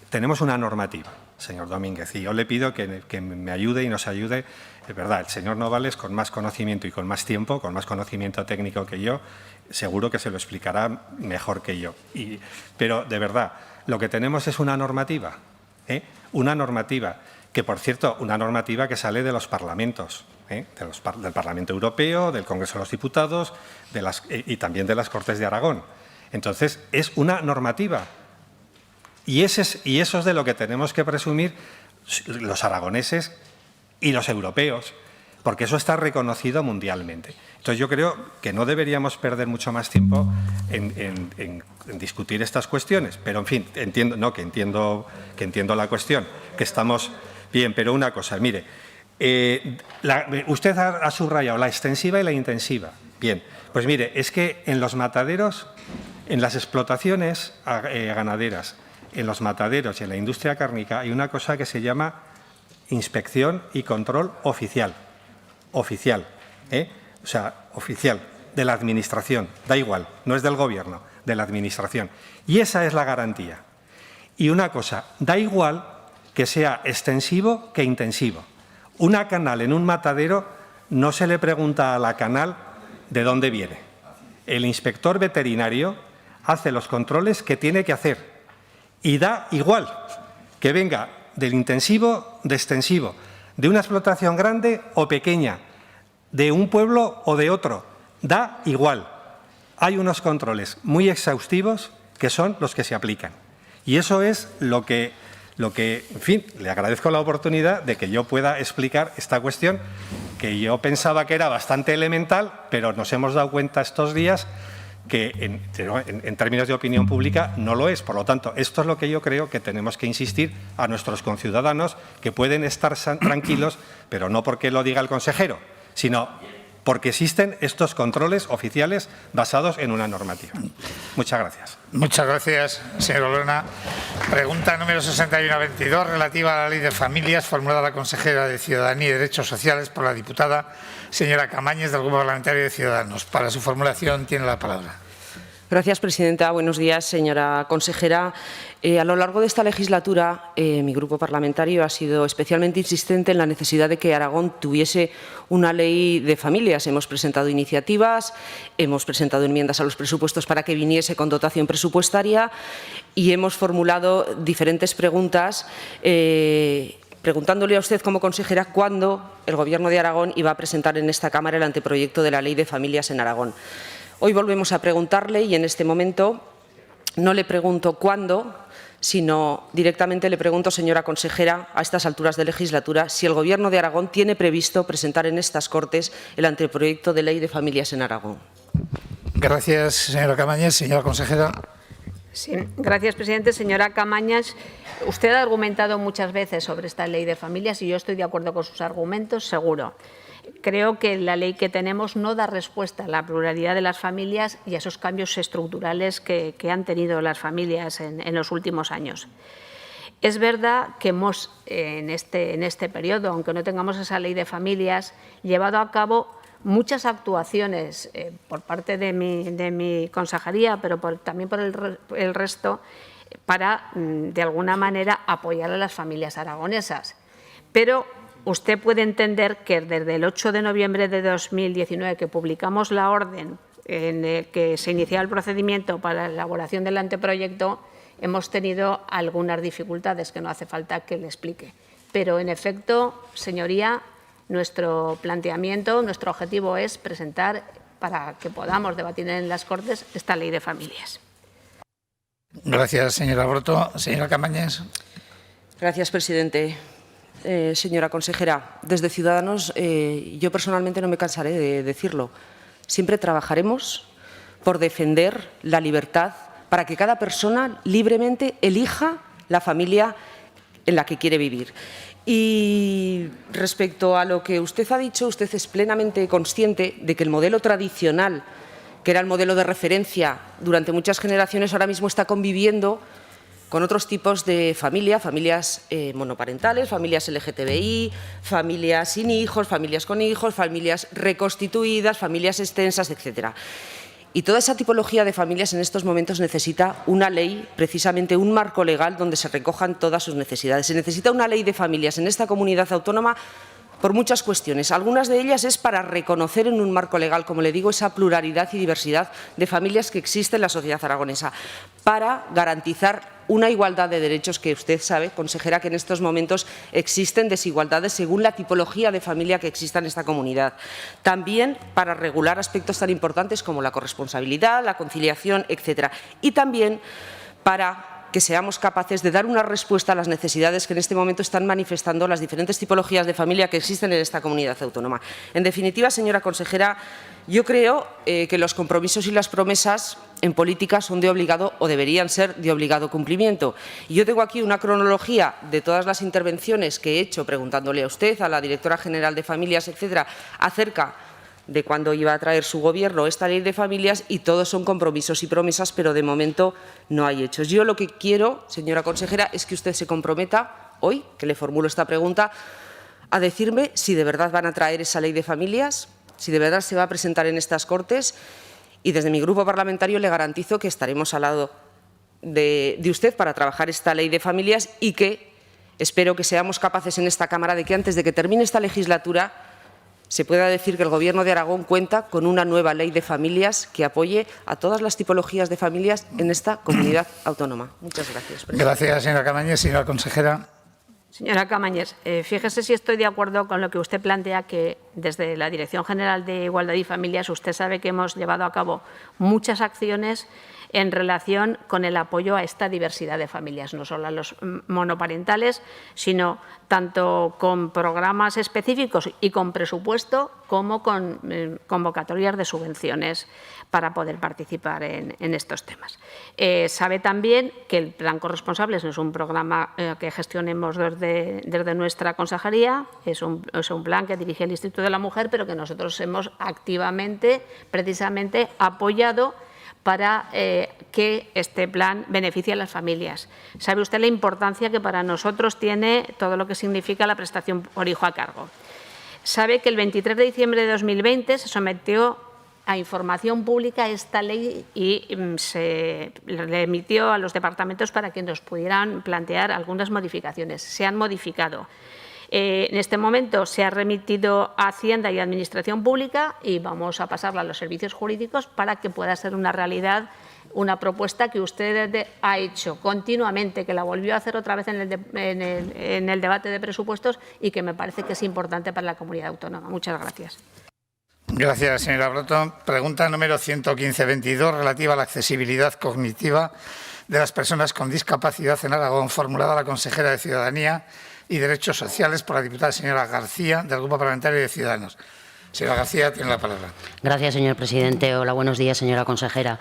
Tenemos una normativa, señor Domínguez, y yo le pido que me ayude y nos ayude. Es verdad, el señor Novales, con más conocimiento y con más tiempo, con más conocimiento técnico que yo, seguro que se lo explicará mejor que yo. Pero, de verdad, lo que tenemos es una normativa, una normativa que, por cierto, una normativa que sale de los parlamentos, del Parlamento Europeo, del Congreso de los Diputados y también de las Cortes de Aragón. Entonces, es una normativa. Y eso es de lo que tenemos que presumir los aragoneses y los europeos, porque eso está reconocido mundialmente. Entonces, yo creo que no deberíamos perder mucho más tiempo en discutir estas cuestiones. Pero, en fin, entiendo la cuestión, que estamos bien. Pero una cosa, mire, usted ha subrayado la extensiva y la intensiva. Bien, pues mire, es que en los mataderos, en las explotaciones ganaderas, en los mataderos y en la industria cárnica hay una cosa que se llama inspección y control oficial. Oficial, o sea, oficial, de la Administración. Da igual, no es del Gobierno, de la Administración. Y esa es la garantía. Y una cosa, da igual que sea extensivo que intensivo. Una canal en un matadero no se le pregunta a la canal de dónde viene. El inspector veterinario hace los controles que tiene que hacer. Y da igual que venga del intensivo, de extensivo, de una explotación grande o pequeña, de un pueblo o de otro. Da igual. Hay unos controles muy exhaustivos que son los que se aplican. Y eso es lo que, en fin, le agradezco la oportunidad de que yo pueda explicar esta cuestión que yo pensaba que era bastante elemental, pero nos hemos dado cuenta estos días que en términos de opinión pública no lo es. Por lo tanto, esto es lo que yo creo que tenemos que insistir a nuestros conciudadanos, que pueden estar tranquilos, pero no porque lo diga el consejero, sino porque existen estos controles oficiales basados en una normativa. Muchas gracias. Muchas gracias, señor Olona. Pregunta número 6122, relativa a la Ley de Familias, formulada la consejera de Ciudadanía y Derechos Sociales por la diputada señora Camáñez, del Grupo Parlamentario de Ciudadanos. Para su formulación tiene la palabra. Gracias, presidenta. Buenos días, señora consejera. A lo largo de esta legislatura, mi grupo parlamentario ha sido especialmente insistente en la necesidad de que Aragón tuviese una ley de familias. Hemos presentado iniciativas, hemos presentado enmiendas a los presupuestos para que viniese con dotación presupuestaria y hemos formulado diferentes preguntas preguntándole a usted como consejera cuándo el Gobierno de Aragón iba a presentar en esta Cámara el anteproyecto de la Ley de Familias en Aragón. Hoy volvemos a preguntarle y en este momento no le pregunto cuándo, sino directamente le pregunto, señora consejera, a estas alturas de legislatura, si el Gobierno de Aragón tiene previsto presentar en estas Cortes el anteproyecto de Ley de Familias en Aragón. Gracias, señora Camáñez. Señora consejera. Sí, gracias, presidente. Señora Camáñez, usted ha argumentado muchas veces sobre esta Ley de Familias y yo estoy de acuerdo con sus argumentos, seguro. Creo que la ley que tenemos no da respuesta a la pluralidad de las familias y a esos cambios estructurales que han tenido las familias en los últimos años. Es verdad que hemos, en este periodo, aunque no tengamos esa ley de familias, llevado a cabo muchas actuaciones por parte de mi consejería, pero también por el resto, para, de alguna manera, apoyar a las familias aragonesas. Pero usted puede entender que desde el 8 de noviembre de 2019, que publicamos la orden en el que se iniciaba el procedimiento para la elaboración del anteproyecto, hemos tenido algunas dificultades que no hace falta que le explique. Pero, en efecto, señoría, Nuestro planteamiento, nuestro objetivo es presentar, para que podamos debatir en las Cortes, esta ley de familias. Gracias, señora Broto. Señora Caamañes. Gracias, presidente. Señora consejera, desde Ciudadanos, yo personalmente no me cansaré de decirlo. Siempre trabajaremos por defender la libertad para que cada persona libremente elija la familia en la que quiere vivir. Y respecto a lo que usted ha dicho, usted es plenamente consciente de que el modelo tradicional, que era el modelo de referencia durante muchas generaciones, ahora mismo está conviviendo con otros tipos de familia, familias monoparentales, familias LGTBI, familias sin hijos, familias con hijos, familias reconstituidas, familias extensas, etcétera. Y toda esa tipología de familias en estos momentos necesita una ley, precisamente un marco legal donde se recojan todas sus necesidades. Se necesita una ley de familias en esta comunidad autónoma por muchas cuestiones. Algunas de ellas es para reconocer en un marco legal, como le digo, esa pluralidad y diversidad de familias que existe en la sociedad aragonesa, para garantizar una igualdad de derechos que usted sabe, consejera, que en estos momentos existen desigualdades según la tipología de familia que exista en esta comunidad. También para regular aspectos tan importantes como la corresponsabilidad, la conciliación, etcétera. Y también para que seamos capaces de dar una respuesta a las necesidades que en este momento están manifestando las diferentes tipologías de familia que existen en esta comunidad autónoma. En definitiva, señora consejera, yo creo que los compromisos y las promesas en política son de obligado o deberían ser de obligado cumplimiento. Y yo tengo aquí una cronología de todas las intervenciones que he hecho preguntándole a usted, a la directora general de Familias, etcétera, acerca de cuándo iba a traer su Gobierno esta ley de familias, y todos son compromisos y promesas, pero de momento no hay hechos. Yo lo que quiero, señora consejera, es que usted se comprometa hoy, que le formulo esta pregunta, a decirme si de verdad van a traer esa ley de familias, si de verdad se va a presentar en estas Cortes, y desde mi grupo parlamentario le garantizo que estaremos al lado de usted para trabajar esta ley de familias, y que espero que seamos capaces en esta Cámara de que antes de que termine esta legislatura se pueda decir que el Gobierno de Aragón cuenta con una nueva ley de familias que apoye a todas las tipologías de familias en esta comunidad autónoma. Muchas gracias, presidente. Gracias, señora Caamañes. Señora consejera. Señora Caamañes, fíjese si estoy de acuerdo con lo que usted plantea, que desde la Dirección General de Igualdad y Familias usted sabe que hemos llevado a cabo muchas acciones en relación con el apoyo a esta diversidad de familias, no solo a los monoparentales, sino tanto con programas específicos y con presupuesto, como con convocatorias de subvenciones para poder participar en estos temas. Sabe también que el Plan Corresponsables no es un programa que gestionemos desde nuestra consejería, es un plan que dirige el Instituto de la Mujer, pero que nosotros hemos activamente, precisamente, apoyado para que este plan beneficie a las familias. Sabe usted la importancia que para nosotros tiene todo lo que significa la prestación por hijo a cargo. Sabe que el 23 de diciembre de 2020 se sometió a información pública esta ley y se le emitió a los departamentos para que nos pudieran plantear algunas modificaciones. Se han modificado. En este momento se ha remitido a Hacienda y Administración Pública y vamos a pasarla a los servicios jurídicos para que pueda ser una realidad una propuesta que usted ha hecho continuamente, que la volvió a hacer otra vez en el debate de presupuestos y que me parece que es importante para la comunidad autónoma. Muchas gracias. Gracias, señora Broto. Pregunta número 11522, relativa a la accesibilidad cognitiva de las personas con discapacidad en Aragón, formulada a la consejera de Ciudadanía y Derechos Sociales por la diputada señora García, del Grupo Parlamentario de Ciudadanos. Señora García, tiene la palabra. Gracias, señor presidente. Hola, buenos días, señora consejera.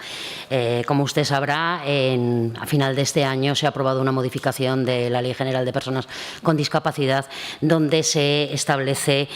Como usted sabrá, a final de este año se ha aprobado una modificación de la Ley General de Personas con Discapacidad, donde se establece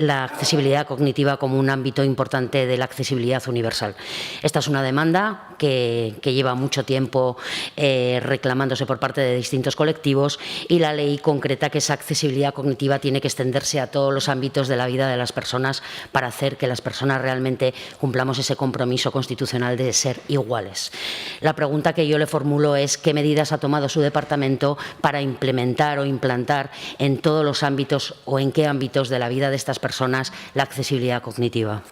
la accesibilidad cognitiva como un ámbito importante de la accesibilidad universal. Esta es una demanda que lleva mucho tiempo reclamándose por parte de distintos colectivos, y la ley concreta que esa accesibilidad cognitiva tiene que extenderse a todos los ámbitos de la vida de las personas para hacer que las personas realmente cumplamos ese compromiso constitucional de ser iguales. La pregunta que yo le formulo es ¿qué medidas ha tomado su departamento para implementar o implantar en todos los ámbitos o en qué ámbitos de la vida de estas personas la accesibilidad cognitiva?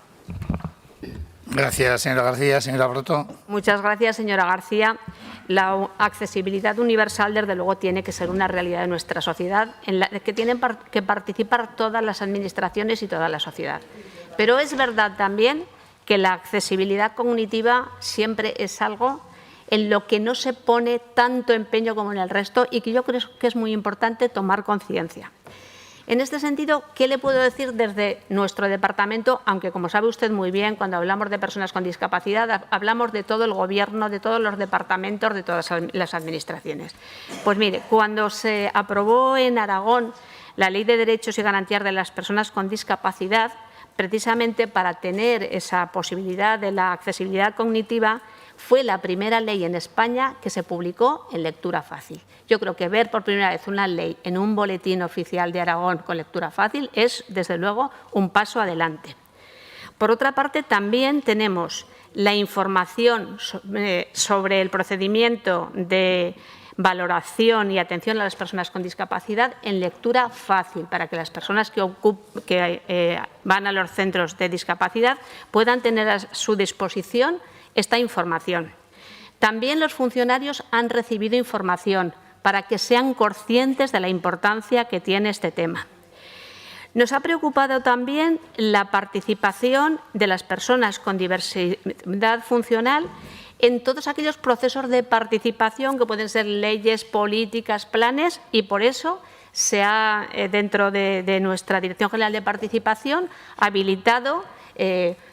Gracias, señora García. Señora Broto. Muchas gracias, señora García. la accesibilidad universal, desde luego, tiene que ser una realidad de nuestra sociedad, en la que tienen que participar todas las administraciones y toda la sociedad. Pero es verdad también que la accesibilidad cognitiva siempre es algo en lo que no se pone tanto empeño como en el resto y que yo creo que es muy importante tomar conciencia. En este sentido, ¿qué le puedo decir desde nuestro departamento? Aunque, como sabe usted muy bien, cuando hablamos de personas con discapacidad, hablamos de todo el Gobierno, de todos los departamentos, de todas las administraciones. Pues mire, cuando se aprobó en Aragón la Ley de Derechos y Garantías de las Personas con Discapacidad, precisamente para tener esa posibilidad de la accesibilidad cognitiva, fue la primera ley en España que se publicó en lectura fácil. Yo creo que ver por primera vez una ley en un boletín oficial de Aragón con lectura fácil es, desde luego, un paso adelante. Por otra parte, también tenemos la información sobre el procedimiento de valoración y atención a las personas con discapacidad en lectura fácil, para que las personas que van a los centros de discapacidad puedan tener a su disposición esta información. También los funcionarios han recibido información para que sean conscientes de la importancia que tiene este tema. Nos ha preocupado también la participación de las personas con diversidad funcional en todos aquellos procesos de participación que pueden ser leyes, políticas, planes, y por eso se ha, dentro de nuestra Dirección General de Participación, habilitado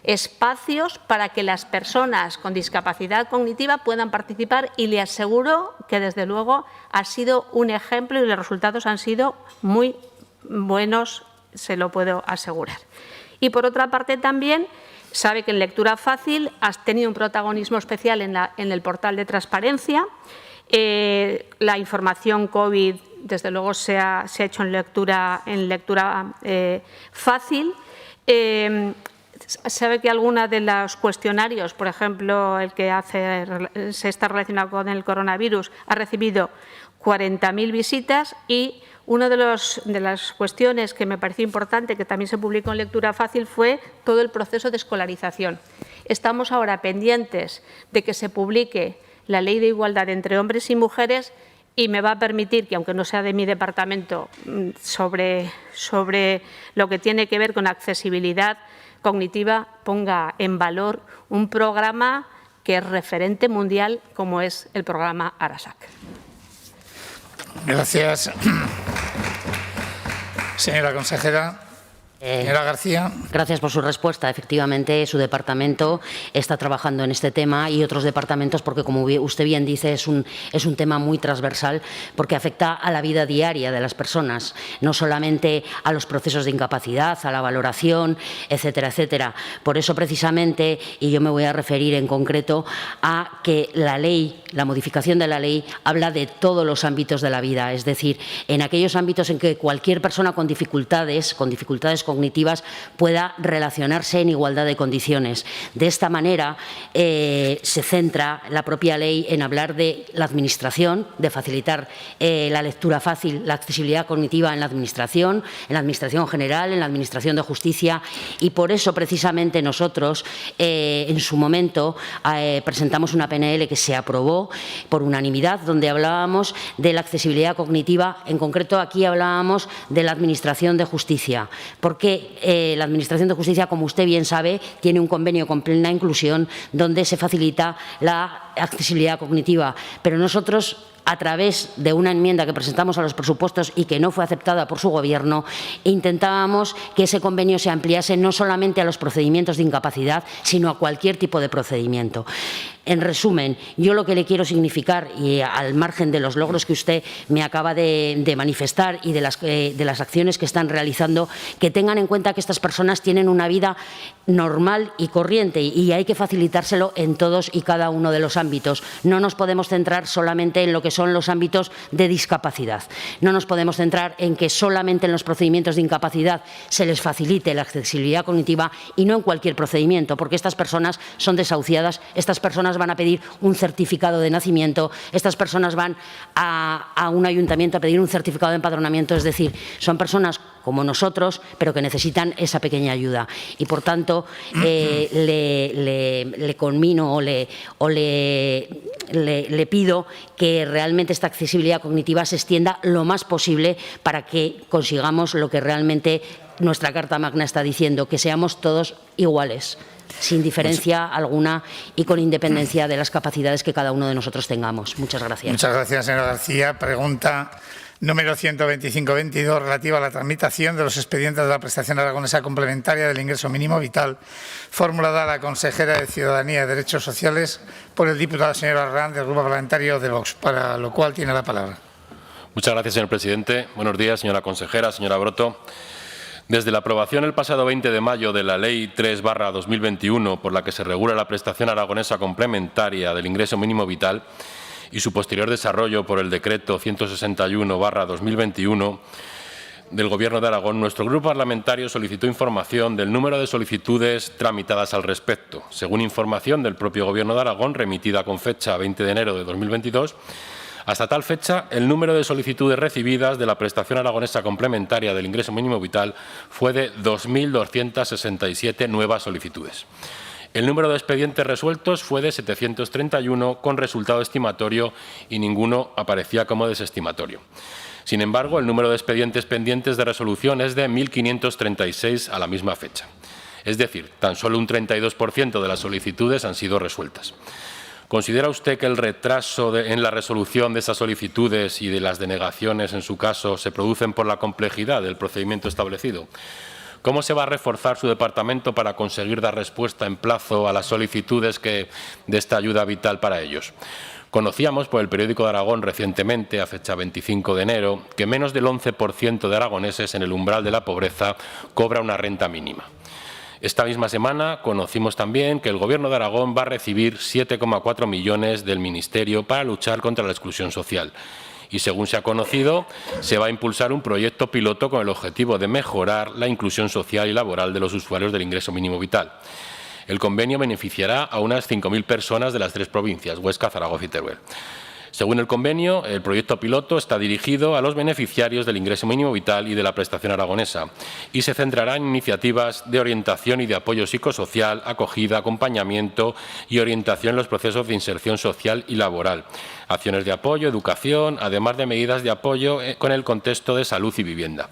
espacios para que las personas con discapacidad cognitiva puedan participar, y le aseguro que, desde luego, ha sido un ejemplo y los resultados han sido muy buenos, se lo puedo asegurar. Y, por otra parte, también sabe que en lectura fácil has tenido un protagonismo especial en el portal de transparencia. La información COVID, desde luego, se ha hecho en lectura fácil. Sabe que algunos de los cuestionarios, por ejemplo, el que se está relacionado con el coronavirus, ha recibido 40.000 visitas, y una de las cuestiones que me pareció importante, que también se publicó en lectura fácil, fue todo el proceso de escolarización. Estamos ahora pendientes de que se publique la Ley de Igualdad entre hombres y mujeres, y me va a permitir que, aunque no sea de mi departamento, sobre lo que tiene que ver con accesibilidad cognitiva, ponga en valor un programa que es referente mundial, como es el programa Arasac. Gracias. Señora consejera. Señora García. Gracias por su respuesta. Efectivamente, su departamento está trabajando en este tema y otros departamentos, porque, como usted bien dice, es un tema muy transversal, porque afecta a la vida diaria de las personas, no solamente a los procesos de incapacidad, a la valoración, etcétera, etcétera. Por eso, precisamente, y yo me voy a referir en concreto a que la ley, la modificación de la ley, habla de todos los ámbitos de la vida, es decir, en aquellos ámbitos en que cualquier persona con dificultades cognitivas pueda relacionarse en igualdad de condiciones. De esta manera se centra la propia ley en hablar de la Administración, de facilitar la lectura fácil, la accesibilidad cognitiva en la Administración general, en la Administración de Justicia, y por eso precisamente nosotros en su momento presentamos una PNL que se aprobó por unanimidad, donde hablábamos de la accesibilidad cognitiva. En concreto, aquí hablábamos de la Administración de Justicia, porque la Administración de Justicia, como usted bien sabe, tiene un convenio con Plena Inclusión donde se facilita la accesibilidad cognitiva. Pero nosotros, a través de una enmienda que presentamos a los presupuestos y que no fue aceptada por su Gobierno, intentábamos que ese convenio se ampliase no solamente a los procedimientos de incapacidad, sino a cualquier tipo de procedimiento. En resumen, yo lo que le quiero significar, y al margen de los logros que usted me acaba de manifestar y de las acciones que están realizando, que tengan en cuenta que estas personas tienen una vida normal y corriente, y hay que facilitárselo en todos y cada uno de los ámbitos. No nos podemos centrar solamente en lo que son los ámbitos de discapacidad. No nos podemos centrar en que solamente en los procedimientos de incapacidad se les facilite la accesibilidad cognitiva y no en cualquier procedimiento, porque estas personas son desahuciadas, estas personas personas van a pedir un certificado de nacimiento, estas personas van a un ayuntamiento a pedir un certificado de empadronamiento, es decir, son personas como nosotros, pero que necesitan esa pequeña ayuda. Y, por tanto, le conmino o le pido que realmente esta accesibilidad cognitiva se extienda lo más posible para que consigamos lo que realmente nuestra Carta Magna está diciendo, que seamos todos iguales, sin diferencia alguna y con independencia de las capacidades que cada uno de nosotros tengamos. Muchas gracias. Muchas gracias, señora García. Pregunta número 125-22, relativa a la tramitación de los expedientes de la prestación aragonesa complementaria del ingreso mínimo vital, formulada a la consejera de Ciudadanía y Derechos Sociales por el diputado señor Arranz, del Grupo Parlamentario de Vox, para lo cual tiene la palabra. Muchas gracias, señor presidente. Buenos días, señora consejera, señora Broto. Desde la aprobación el pasado 20 de mayo de la Ley 3/2021, por la que se regula la prestación aragonesa complementaria del ingreso mínimo vital, y su posterior desarrollo por el Decreto 161/2021 del Gobierno de Aragón, nuestro grupo parlamentario solicitó información del número de solicitudes tramitadas al respecto. Según información del propio Gobierno de Aragón, remitida con fecha 20 de enero de 2022, hasta tal fecha, el número de solicitudes recibidas de la prestación aragonesa complementaria del ingreso mínimo vital fue de 2.267 nuevas solicitudes. El número de expedientes resueltos fue de 731, con resultado estimatorio, y ninguno aparecía como desestimatorio. Sin embargo, el número de expedientes pendientes de resolución es de 1.536 a la misma fecha. Es decir, tan solo un 32% de las solicitudes han sido resueltas. ¿Considera usted que el retraso en la resolución de esas solicitudes y de las denegaciones, en su caso, se producen por la complejidad del procedimiento establecido? ¿Cómo se va a reforzar su departamento para conseguir dar respuesta en plazo a las solicitudes de esta ayuda vital para ellos? Conocíamos por el periódico de Aragón recientemente, a fecha 25 de enero, que menos del 11% de aragoneses en el umbral de la pobreza cobra una renta mínima. Esta misma semana conocimos también que el Gobierno de Aragón va a recibir 7,4 millones del Ministerio para luchar contra la exclusión social. Y, según se ha conocido, se va a impulsar un proyecto piloto con el objetivo de mejorar la inclusión social y laboral de los usuarios del ingreso mínimo vital. El convenio beneficiará a unas 5.000 personas de las 3 provincias, Huesca, Zaragoza y Teruel. Según el convenio, el proyecto piloto está dirigido a los beneficiarios del ingreso mínimo vital y de la prestación aragonesa y se centrará en iniciativas de orientación y de apoyo psicosocial, acogida, acompañamiento y orientación en los procesos de inserción social y laboral, acciones de apoyo, educación, además de medidas de apoyo con el contexto de salud y vivienda.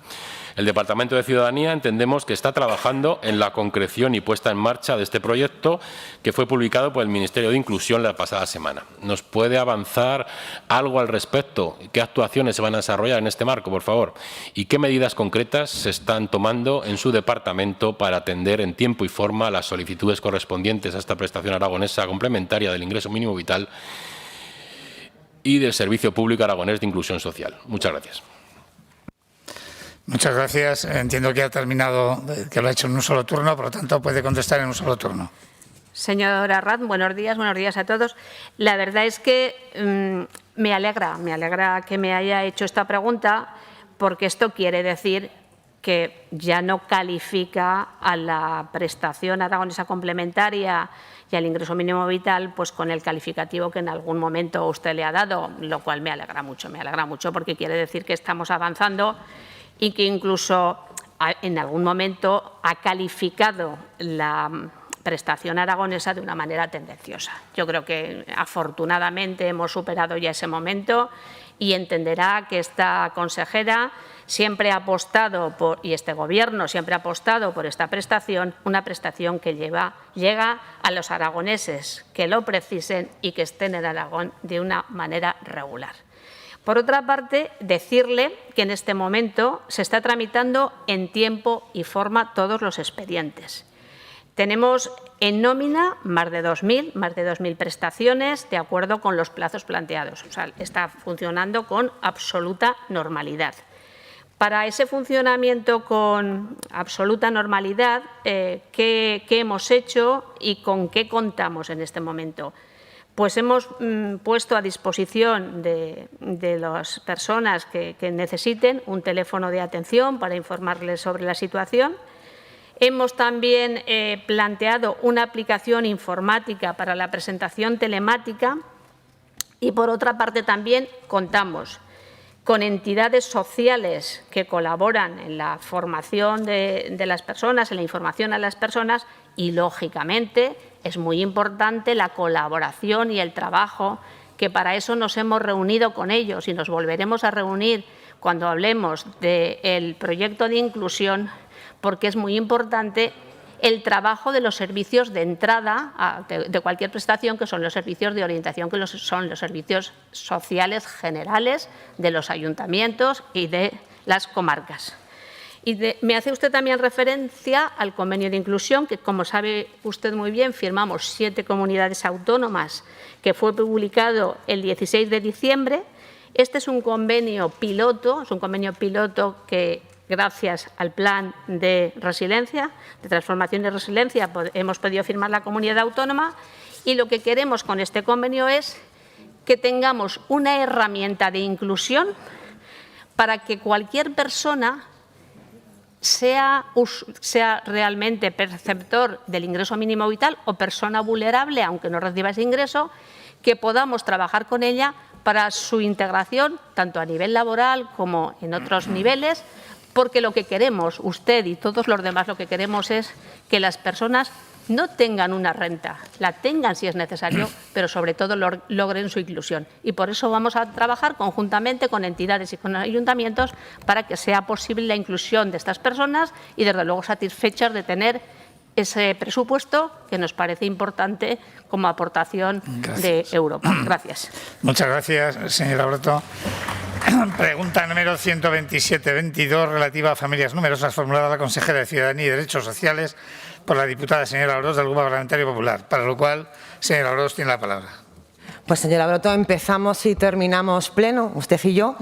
El Departamento de Ciudadanía entendemos que está trabajando en la concreción y puesta en marcha de este proyecto, que fue publicado por el Ministerio de Inclusión la pasada semana. ¿Nos puede avanzar algo al respecto? ¿Qué actuaciones se van a desarrollar en este marco, por favor? ¿Y qué medidas concretas se están tomando en su departamento para atender en tiempo y forma las solicitudes correspondientes a esta prestación aragonesa complementaria del ingreso mínimo vital y del Servicio Público Aragonés de Inclusión Social? Muchas gracias. Muchas gracias. Entiendo que ha terminado, que lo ha hecho en un solo turno, por lo tanto puede contestar en un solo turno. Señora Arranz, buenos días a todos. La verdad es que me alegra que me haya hecho esta pregunta, porque esto quiere decir que ya no califica a la prestación aragonesa complementaria y al ingreso mínimo vital pues con el calificativo que en algún momento usted le ha dado, lo cual me alegra mucho porque quiere decir que estamos avanzando y que incluso en algún momento ha calificado la prestación aragonesa de una manera tendenciosa. Yo creo que afortunadamente hemos superado ya ese momento y entenderá que esta consejera siempre ha apostado por, y este Gobierno siempre ha apostado por esta prestación, una prestación que llega a los aragoneses que lo precisen y que estén en Aragón de una manera regular. Por otra parte, decirle que en este momento se está tramitando en tiempo y forma todos los expedientes. Tenemos en nómina más de 2.000 prestaciones de acuerdo con los plazos planteados. O sea, está funcionando con absoluta normalidad. Para ese funcionamiento con absoluta normalidad, ¿qué hemos hecho y con qué contamos en este momento? Pues hemos puesto a disposición de las personas que necesiten un teléfono de atención para informarles sobre la situación. Hemos también planteado una aplicación informática para la presentación telemática y, por otra parte, también contamos con entidades sociales que colaboran en la formación de las personas, en la información a las personas y, lógicamente, es muy importante la colaboración y el trabajo, que para eso nos hemos reunido con ellos y nos volveremos a reunir cuando hablemos del proyecto de inclusión, porque es muy importante el trabajo de los servicios de entrada de cualquier prestación, que son los servicios de orientación, que son los servicios sociales generales de los ayuntamientos y de las comarcas. Y me hace usted también referencia al convenio de inclusión, que, como sabe usted muy bien, firmamos 7 comunidades autónomas, que fue publicado el 16 de diciembre. Este es un convenio piloto, que, gracias al plan de resiliencia, de transformación y resiliencia, hemos podido firmar la comunidad autónoma, y lo que queremos con este convenio es que tengamos una herramienta de inclusión para que cualquier persona sea realmente perceptor del ingreso mínimo vital o persona vulnerable, aunque no reciba ese ingreso, que podamos trabajar con ella para su integración, tanto a nivel laboral como en otros niveles, porque lo que queremos, usted y todos los demás, lo que queremos es que las personas no tengan una renta, la tengan si es necesario, pero sobre todo logren su inclusión. Y por eso vamos a trabajar conjuntamente con entidades y con ayuntamientos para que sea posible la inclusión de estas personas y, desde luego, satisfechas de tener ese presupuesto que nos parece importante como aportación de Europa. Gracias. Muchas gracias, señora Broto. Pregunta número 127-22, relativa a familias numerosas, formulada a la consejera de Ciudadanía y Derechos Sociales por la diputada señora Orós, del Grupo Parlamentario Popular, para lo cual, señora Orós, tiene la palabra. Pues, señora Broto, empezamos y terminamos pleno, usted y yo.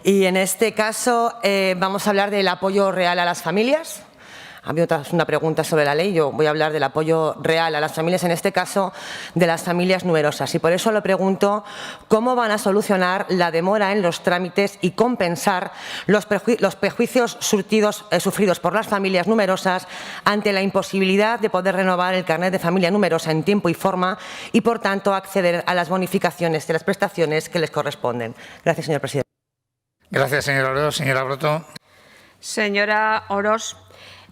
Y en este caso vamos a hablar del apoyo real a las familias. Había una pregunta sobre la ley, yo voy a hablar del apoyo real a las familias, en este caso de las familias numerosas. Y por eso le pregunto cómo van a solucionar la demora en los trámites y compensar los perjuicios sufridos por las familias numerosas ante la imposibilidad de poder renovar el carnet de familia numerosa en tiempo y forma y, por tanto, acceder a las bonificaciones de las prestaciones que les corresponden. Gracias, señor presidente. Gracias, señora Orós. Señora Broto. Señora Orós,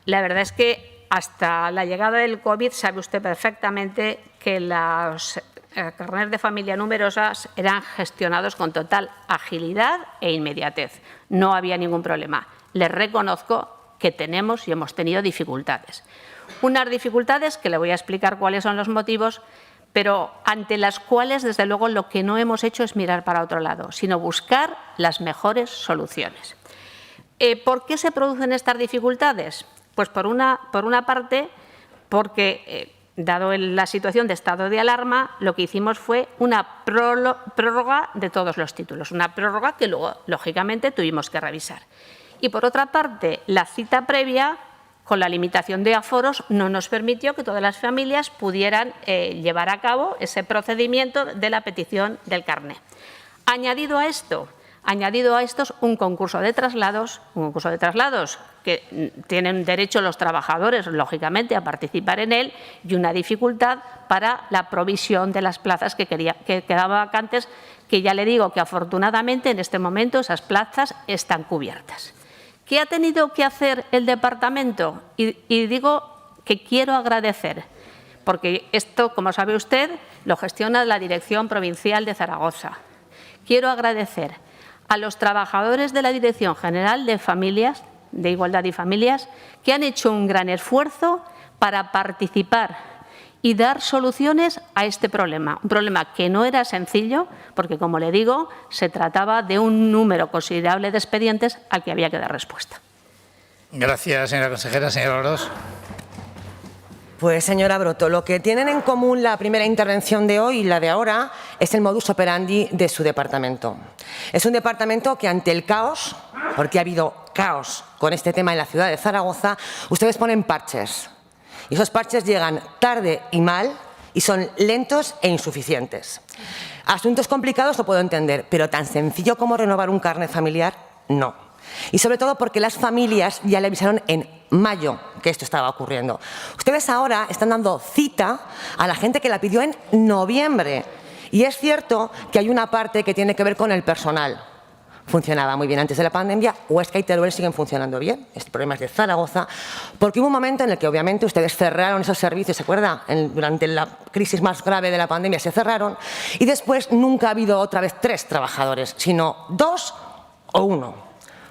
la verdad es que hasta la llegada del COVID sabe usted perfectamente que los carnets de familia numerosas eran gestionados con total agilidad e inmediatez. No había ningún problema. Les reconozco que tenemos y hemos tenido dificultades. Unas dificultades que le voy a explicar cuáles son los motivos, pero ante las cuales, desde luego, lo que no hemos hecho es mirar para otro lado, sino buscar las mejores soluciones. ¿Por qué se producen estas dificultades? Pues por una parte, porque, dado la situación de estado de alarma, lo que hicimos fue una prórroga de todos los títulos, una prórroga que luego, lógicamente, tuvimos que revisar. Y, por otra parte, la cita previa, con la limitación de aforos, no nos permitió que todas las familias pudieran llevar a cabo ese procedimiento de la petición del carné. Añadido a estos, un concurso de traslados que tienen derecho los trabajadores, lógicamente, a participar en él, y una dificultad para la provisión de las plazas que quedaban vacantes, que ya le digo que, afortunadamente, en este momento esas plazas están cubiertas. ¿Qué ha tenido que hacer el departamento? Y digo que quiero agradecer, porque esto, como sabe usted, lo gestiona la Dirección Provincial de Zaragoza. Quiero agradecer a los trabajadores de la Dirección General de Familias, de Igualdad y Familias, que han hecho un gran esfuerzo para participar y dar soluciones a este problema. Un problema que no era sencillo, porque, como le digo, se trataba de un número considerable de expedientes al que había que dar respuesta. Gracias, señora consejera. Señora Orós. Pues, señora Broto, lo que tienen en común la primera intervención de hoy y la de ahora es el modus operandi de su departamento. Es un departamento que, ante el caos, porque ha habido caos con este tema en la ciudad de Zaragoza, ustedes ponen parches. Y esos parches llegan tarde y mal y son lentos e insuficientes. Asuntos complicados lo puedo entender, pero tan sencillo como renovar un carnet familiar, no. Y sobre todo porque las familias ya le avisaron en mayo que esto estaba ocurriendo. Ustedes ahora están dando cita a la gente que la pidió en noviembre. Y es cierto que hay una parte que tiene que ver con el personal. Funcionaba muy bien antes de la pandemia, Huesca y Teruel siguen funcionando bien. Este problema es de Zaragoza, porque hubo un momento en el que obviamente ustedes cerraron esos servicios, ¿se acuerda? Durante la crisis más grave de la pandemia se cerraron y después nunca ha habido otra vez 3 trabajadores, sino 2 o 1.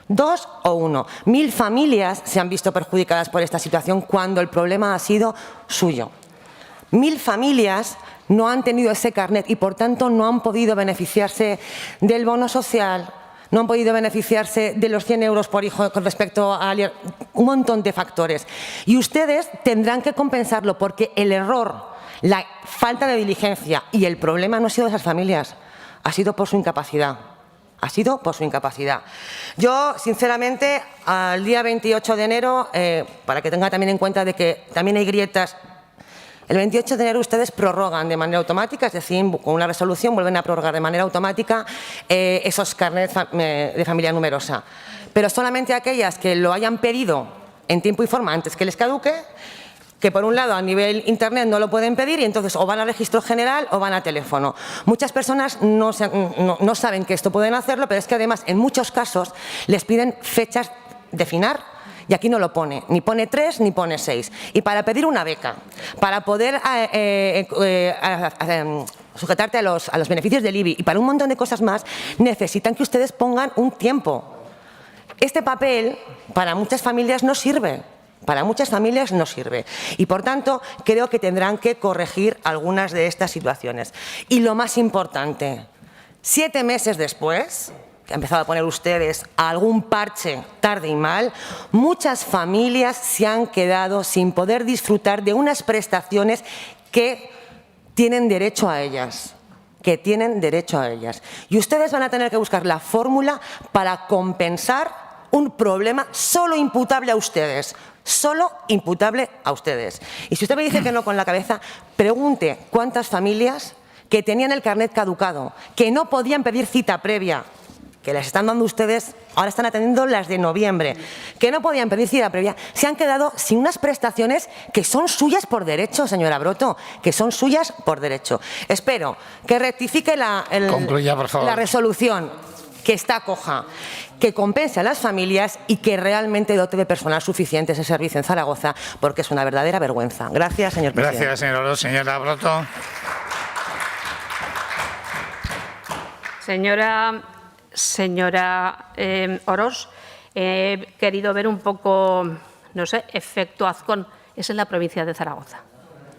2 o 1. 1000 familias se han visto perjudicadas por esta situación cuando el problema ha sido suyo. 1000 familias no han tenido ese carnet y por tanto no han podido beneficiarse del bono social, no han podido beneficiarse de los 100 euros por hijo con respecto a un montón de factores. Y ustedes tendrán que compensarlo porque el error, la falta de diligencia y el problema no ha sido de esas familias, ha sido por su incapacidad. Ha sido por su incapacidad. Yo, sinceramente, al día 28 de enero, para que tenga también en cuenta de que también hay grietas, el 28 de enero ustedes prorrogan de manera automática, es decir, con una resolución vuelven a prorrogar de manera automática esos carnets de familia numerosa. Pero solamente aquellas que lo hayan pedido en tiempo y forma antes que les caduque, que por un lado a nivel internet no lo pueden pedir y entonces o van al registro general o van a teléfono. Muchas personas no saben que esto pueden hacerlo, pero es que además en muchos casos les piden fechas de FINAR. Y aquí no lo pone, ni pone 3 ni pone 6. Y para pedir una beca, para poder sujetarte a los beneficios del IBI y para un montón de cosas más, necesitan que ustedes pongan un tiempo. Este papel para muchas familias no sirve. Para muchas familias no sirve. Y por tanto, creo que tendrán que corregir algunas de estas situaciones. Y lo más importante, 7 meses después, que han empezado a poner ustedes algún parche tarde y mal, muchas familias se han quedado sin poder disfrutar de unas prestaciones que tienen derecho a ellas. Y ustedes van a tener que buscar la fórmula para compensar un problema solo imputable a ustedes. Solo imputable a ustedes. Y si usted me dice que no con la cabeza, pregunte cuántas familias que tenían el carnet caducado, que no podían pedir cita previa, que las están dando ustedes, ahora están atendiendo las de noviembre, que no podían pedir cita previa, se han quedado sin unas prestaciones que son suyas por derecho, señora Broto, que son suyas por derecho. Espero que rectifique la resolución, que está coja, que compense a las familias y que realmente dote de personal suficiente ese servicio en Zaragoza, porque es una verdadera vergüenza. Gracias, señor presidente. Gracias, señor Orós. Señora Broto. Señora Orós, he querido ver un poco, no sé, efecto Azcón. Es en la provincia de Zaragoza.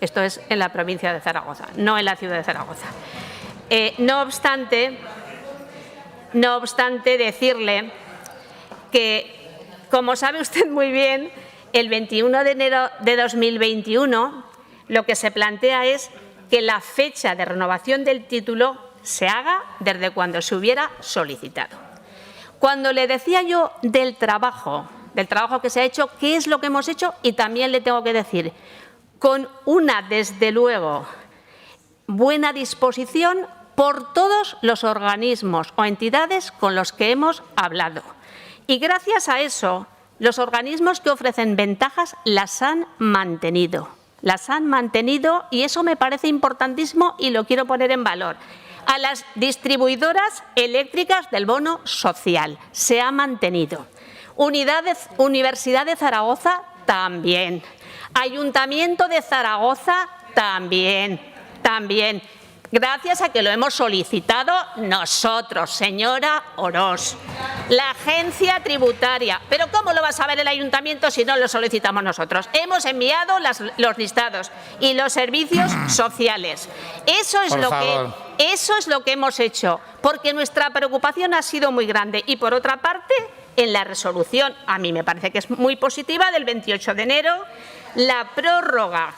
Esto es en la provincia de Zaragoza, no en la ciudad de Zaragoza. No obstante, decirle que, como sabe usted muy bien, el 21 de enero de 2021 lo que se plantea es que la fecha de renovación del título se haga desde cuando se hubiera solicitado. Cuando le decía yo del trabajo que se ha hecho, ¿qué es lo que hemos hecho? Y también le tengo que decir, con una, desde luego, buena disposición por todos los organismos o entidades con los que hemos hablado. Y gracias a eso, los organismos que ofrecen ventajas las han mantenido. Y eso me parece importantísimo y lo quiero poner en valor. A las distribuidoras eléctricas del bono social se ha mantenido. Universidad de Zaragoza también. Ayuntamiento de Zaragoza también. Gracias a que lo hemos solicitado nosotros, señora Orós. La agencia tributaria. ¿Pero cómo lo va a saber el ayuntamiento si no lo solicitamos nosotros? Hemos enviado los listados y los servicios sociales. Eso es lo que hemos hecho, porque nuestra preocupación ha sido muy grande. Y por otra parte, en la resolución, a mí me parece que es muy positiva, del 28 de enero, la prórroga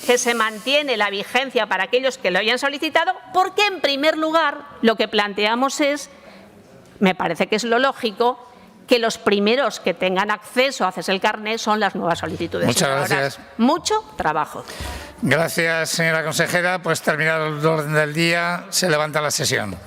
que se mantiene la vigencia para aquellos que lo hayan solicitado, porque en primer lugar lo que planteamos es, me parece que es lo lógico, que los primeros que tengan acceso a hacerse el carné son las nuevas solicitudes. Muchas gracias. Mucho trabajo. Gracias, señora consejera. Pues terminado el orden del día, se levanta la sesión.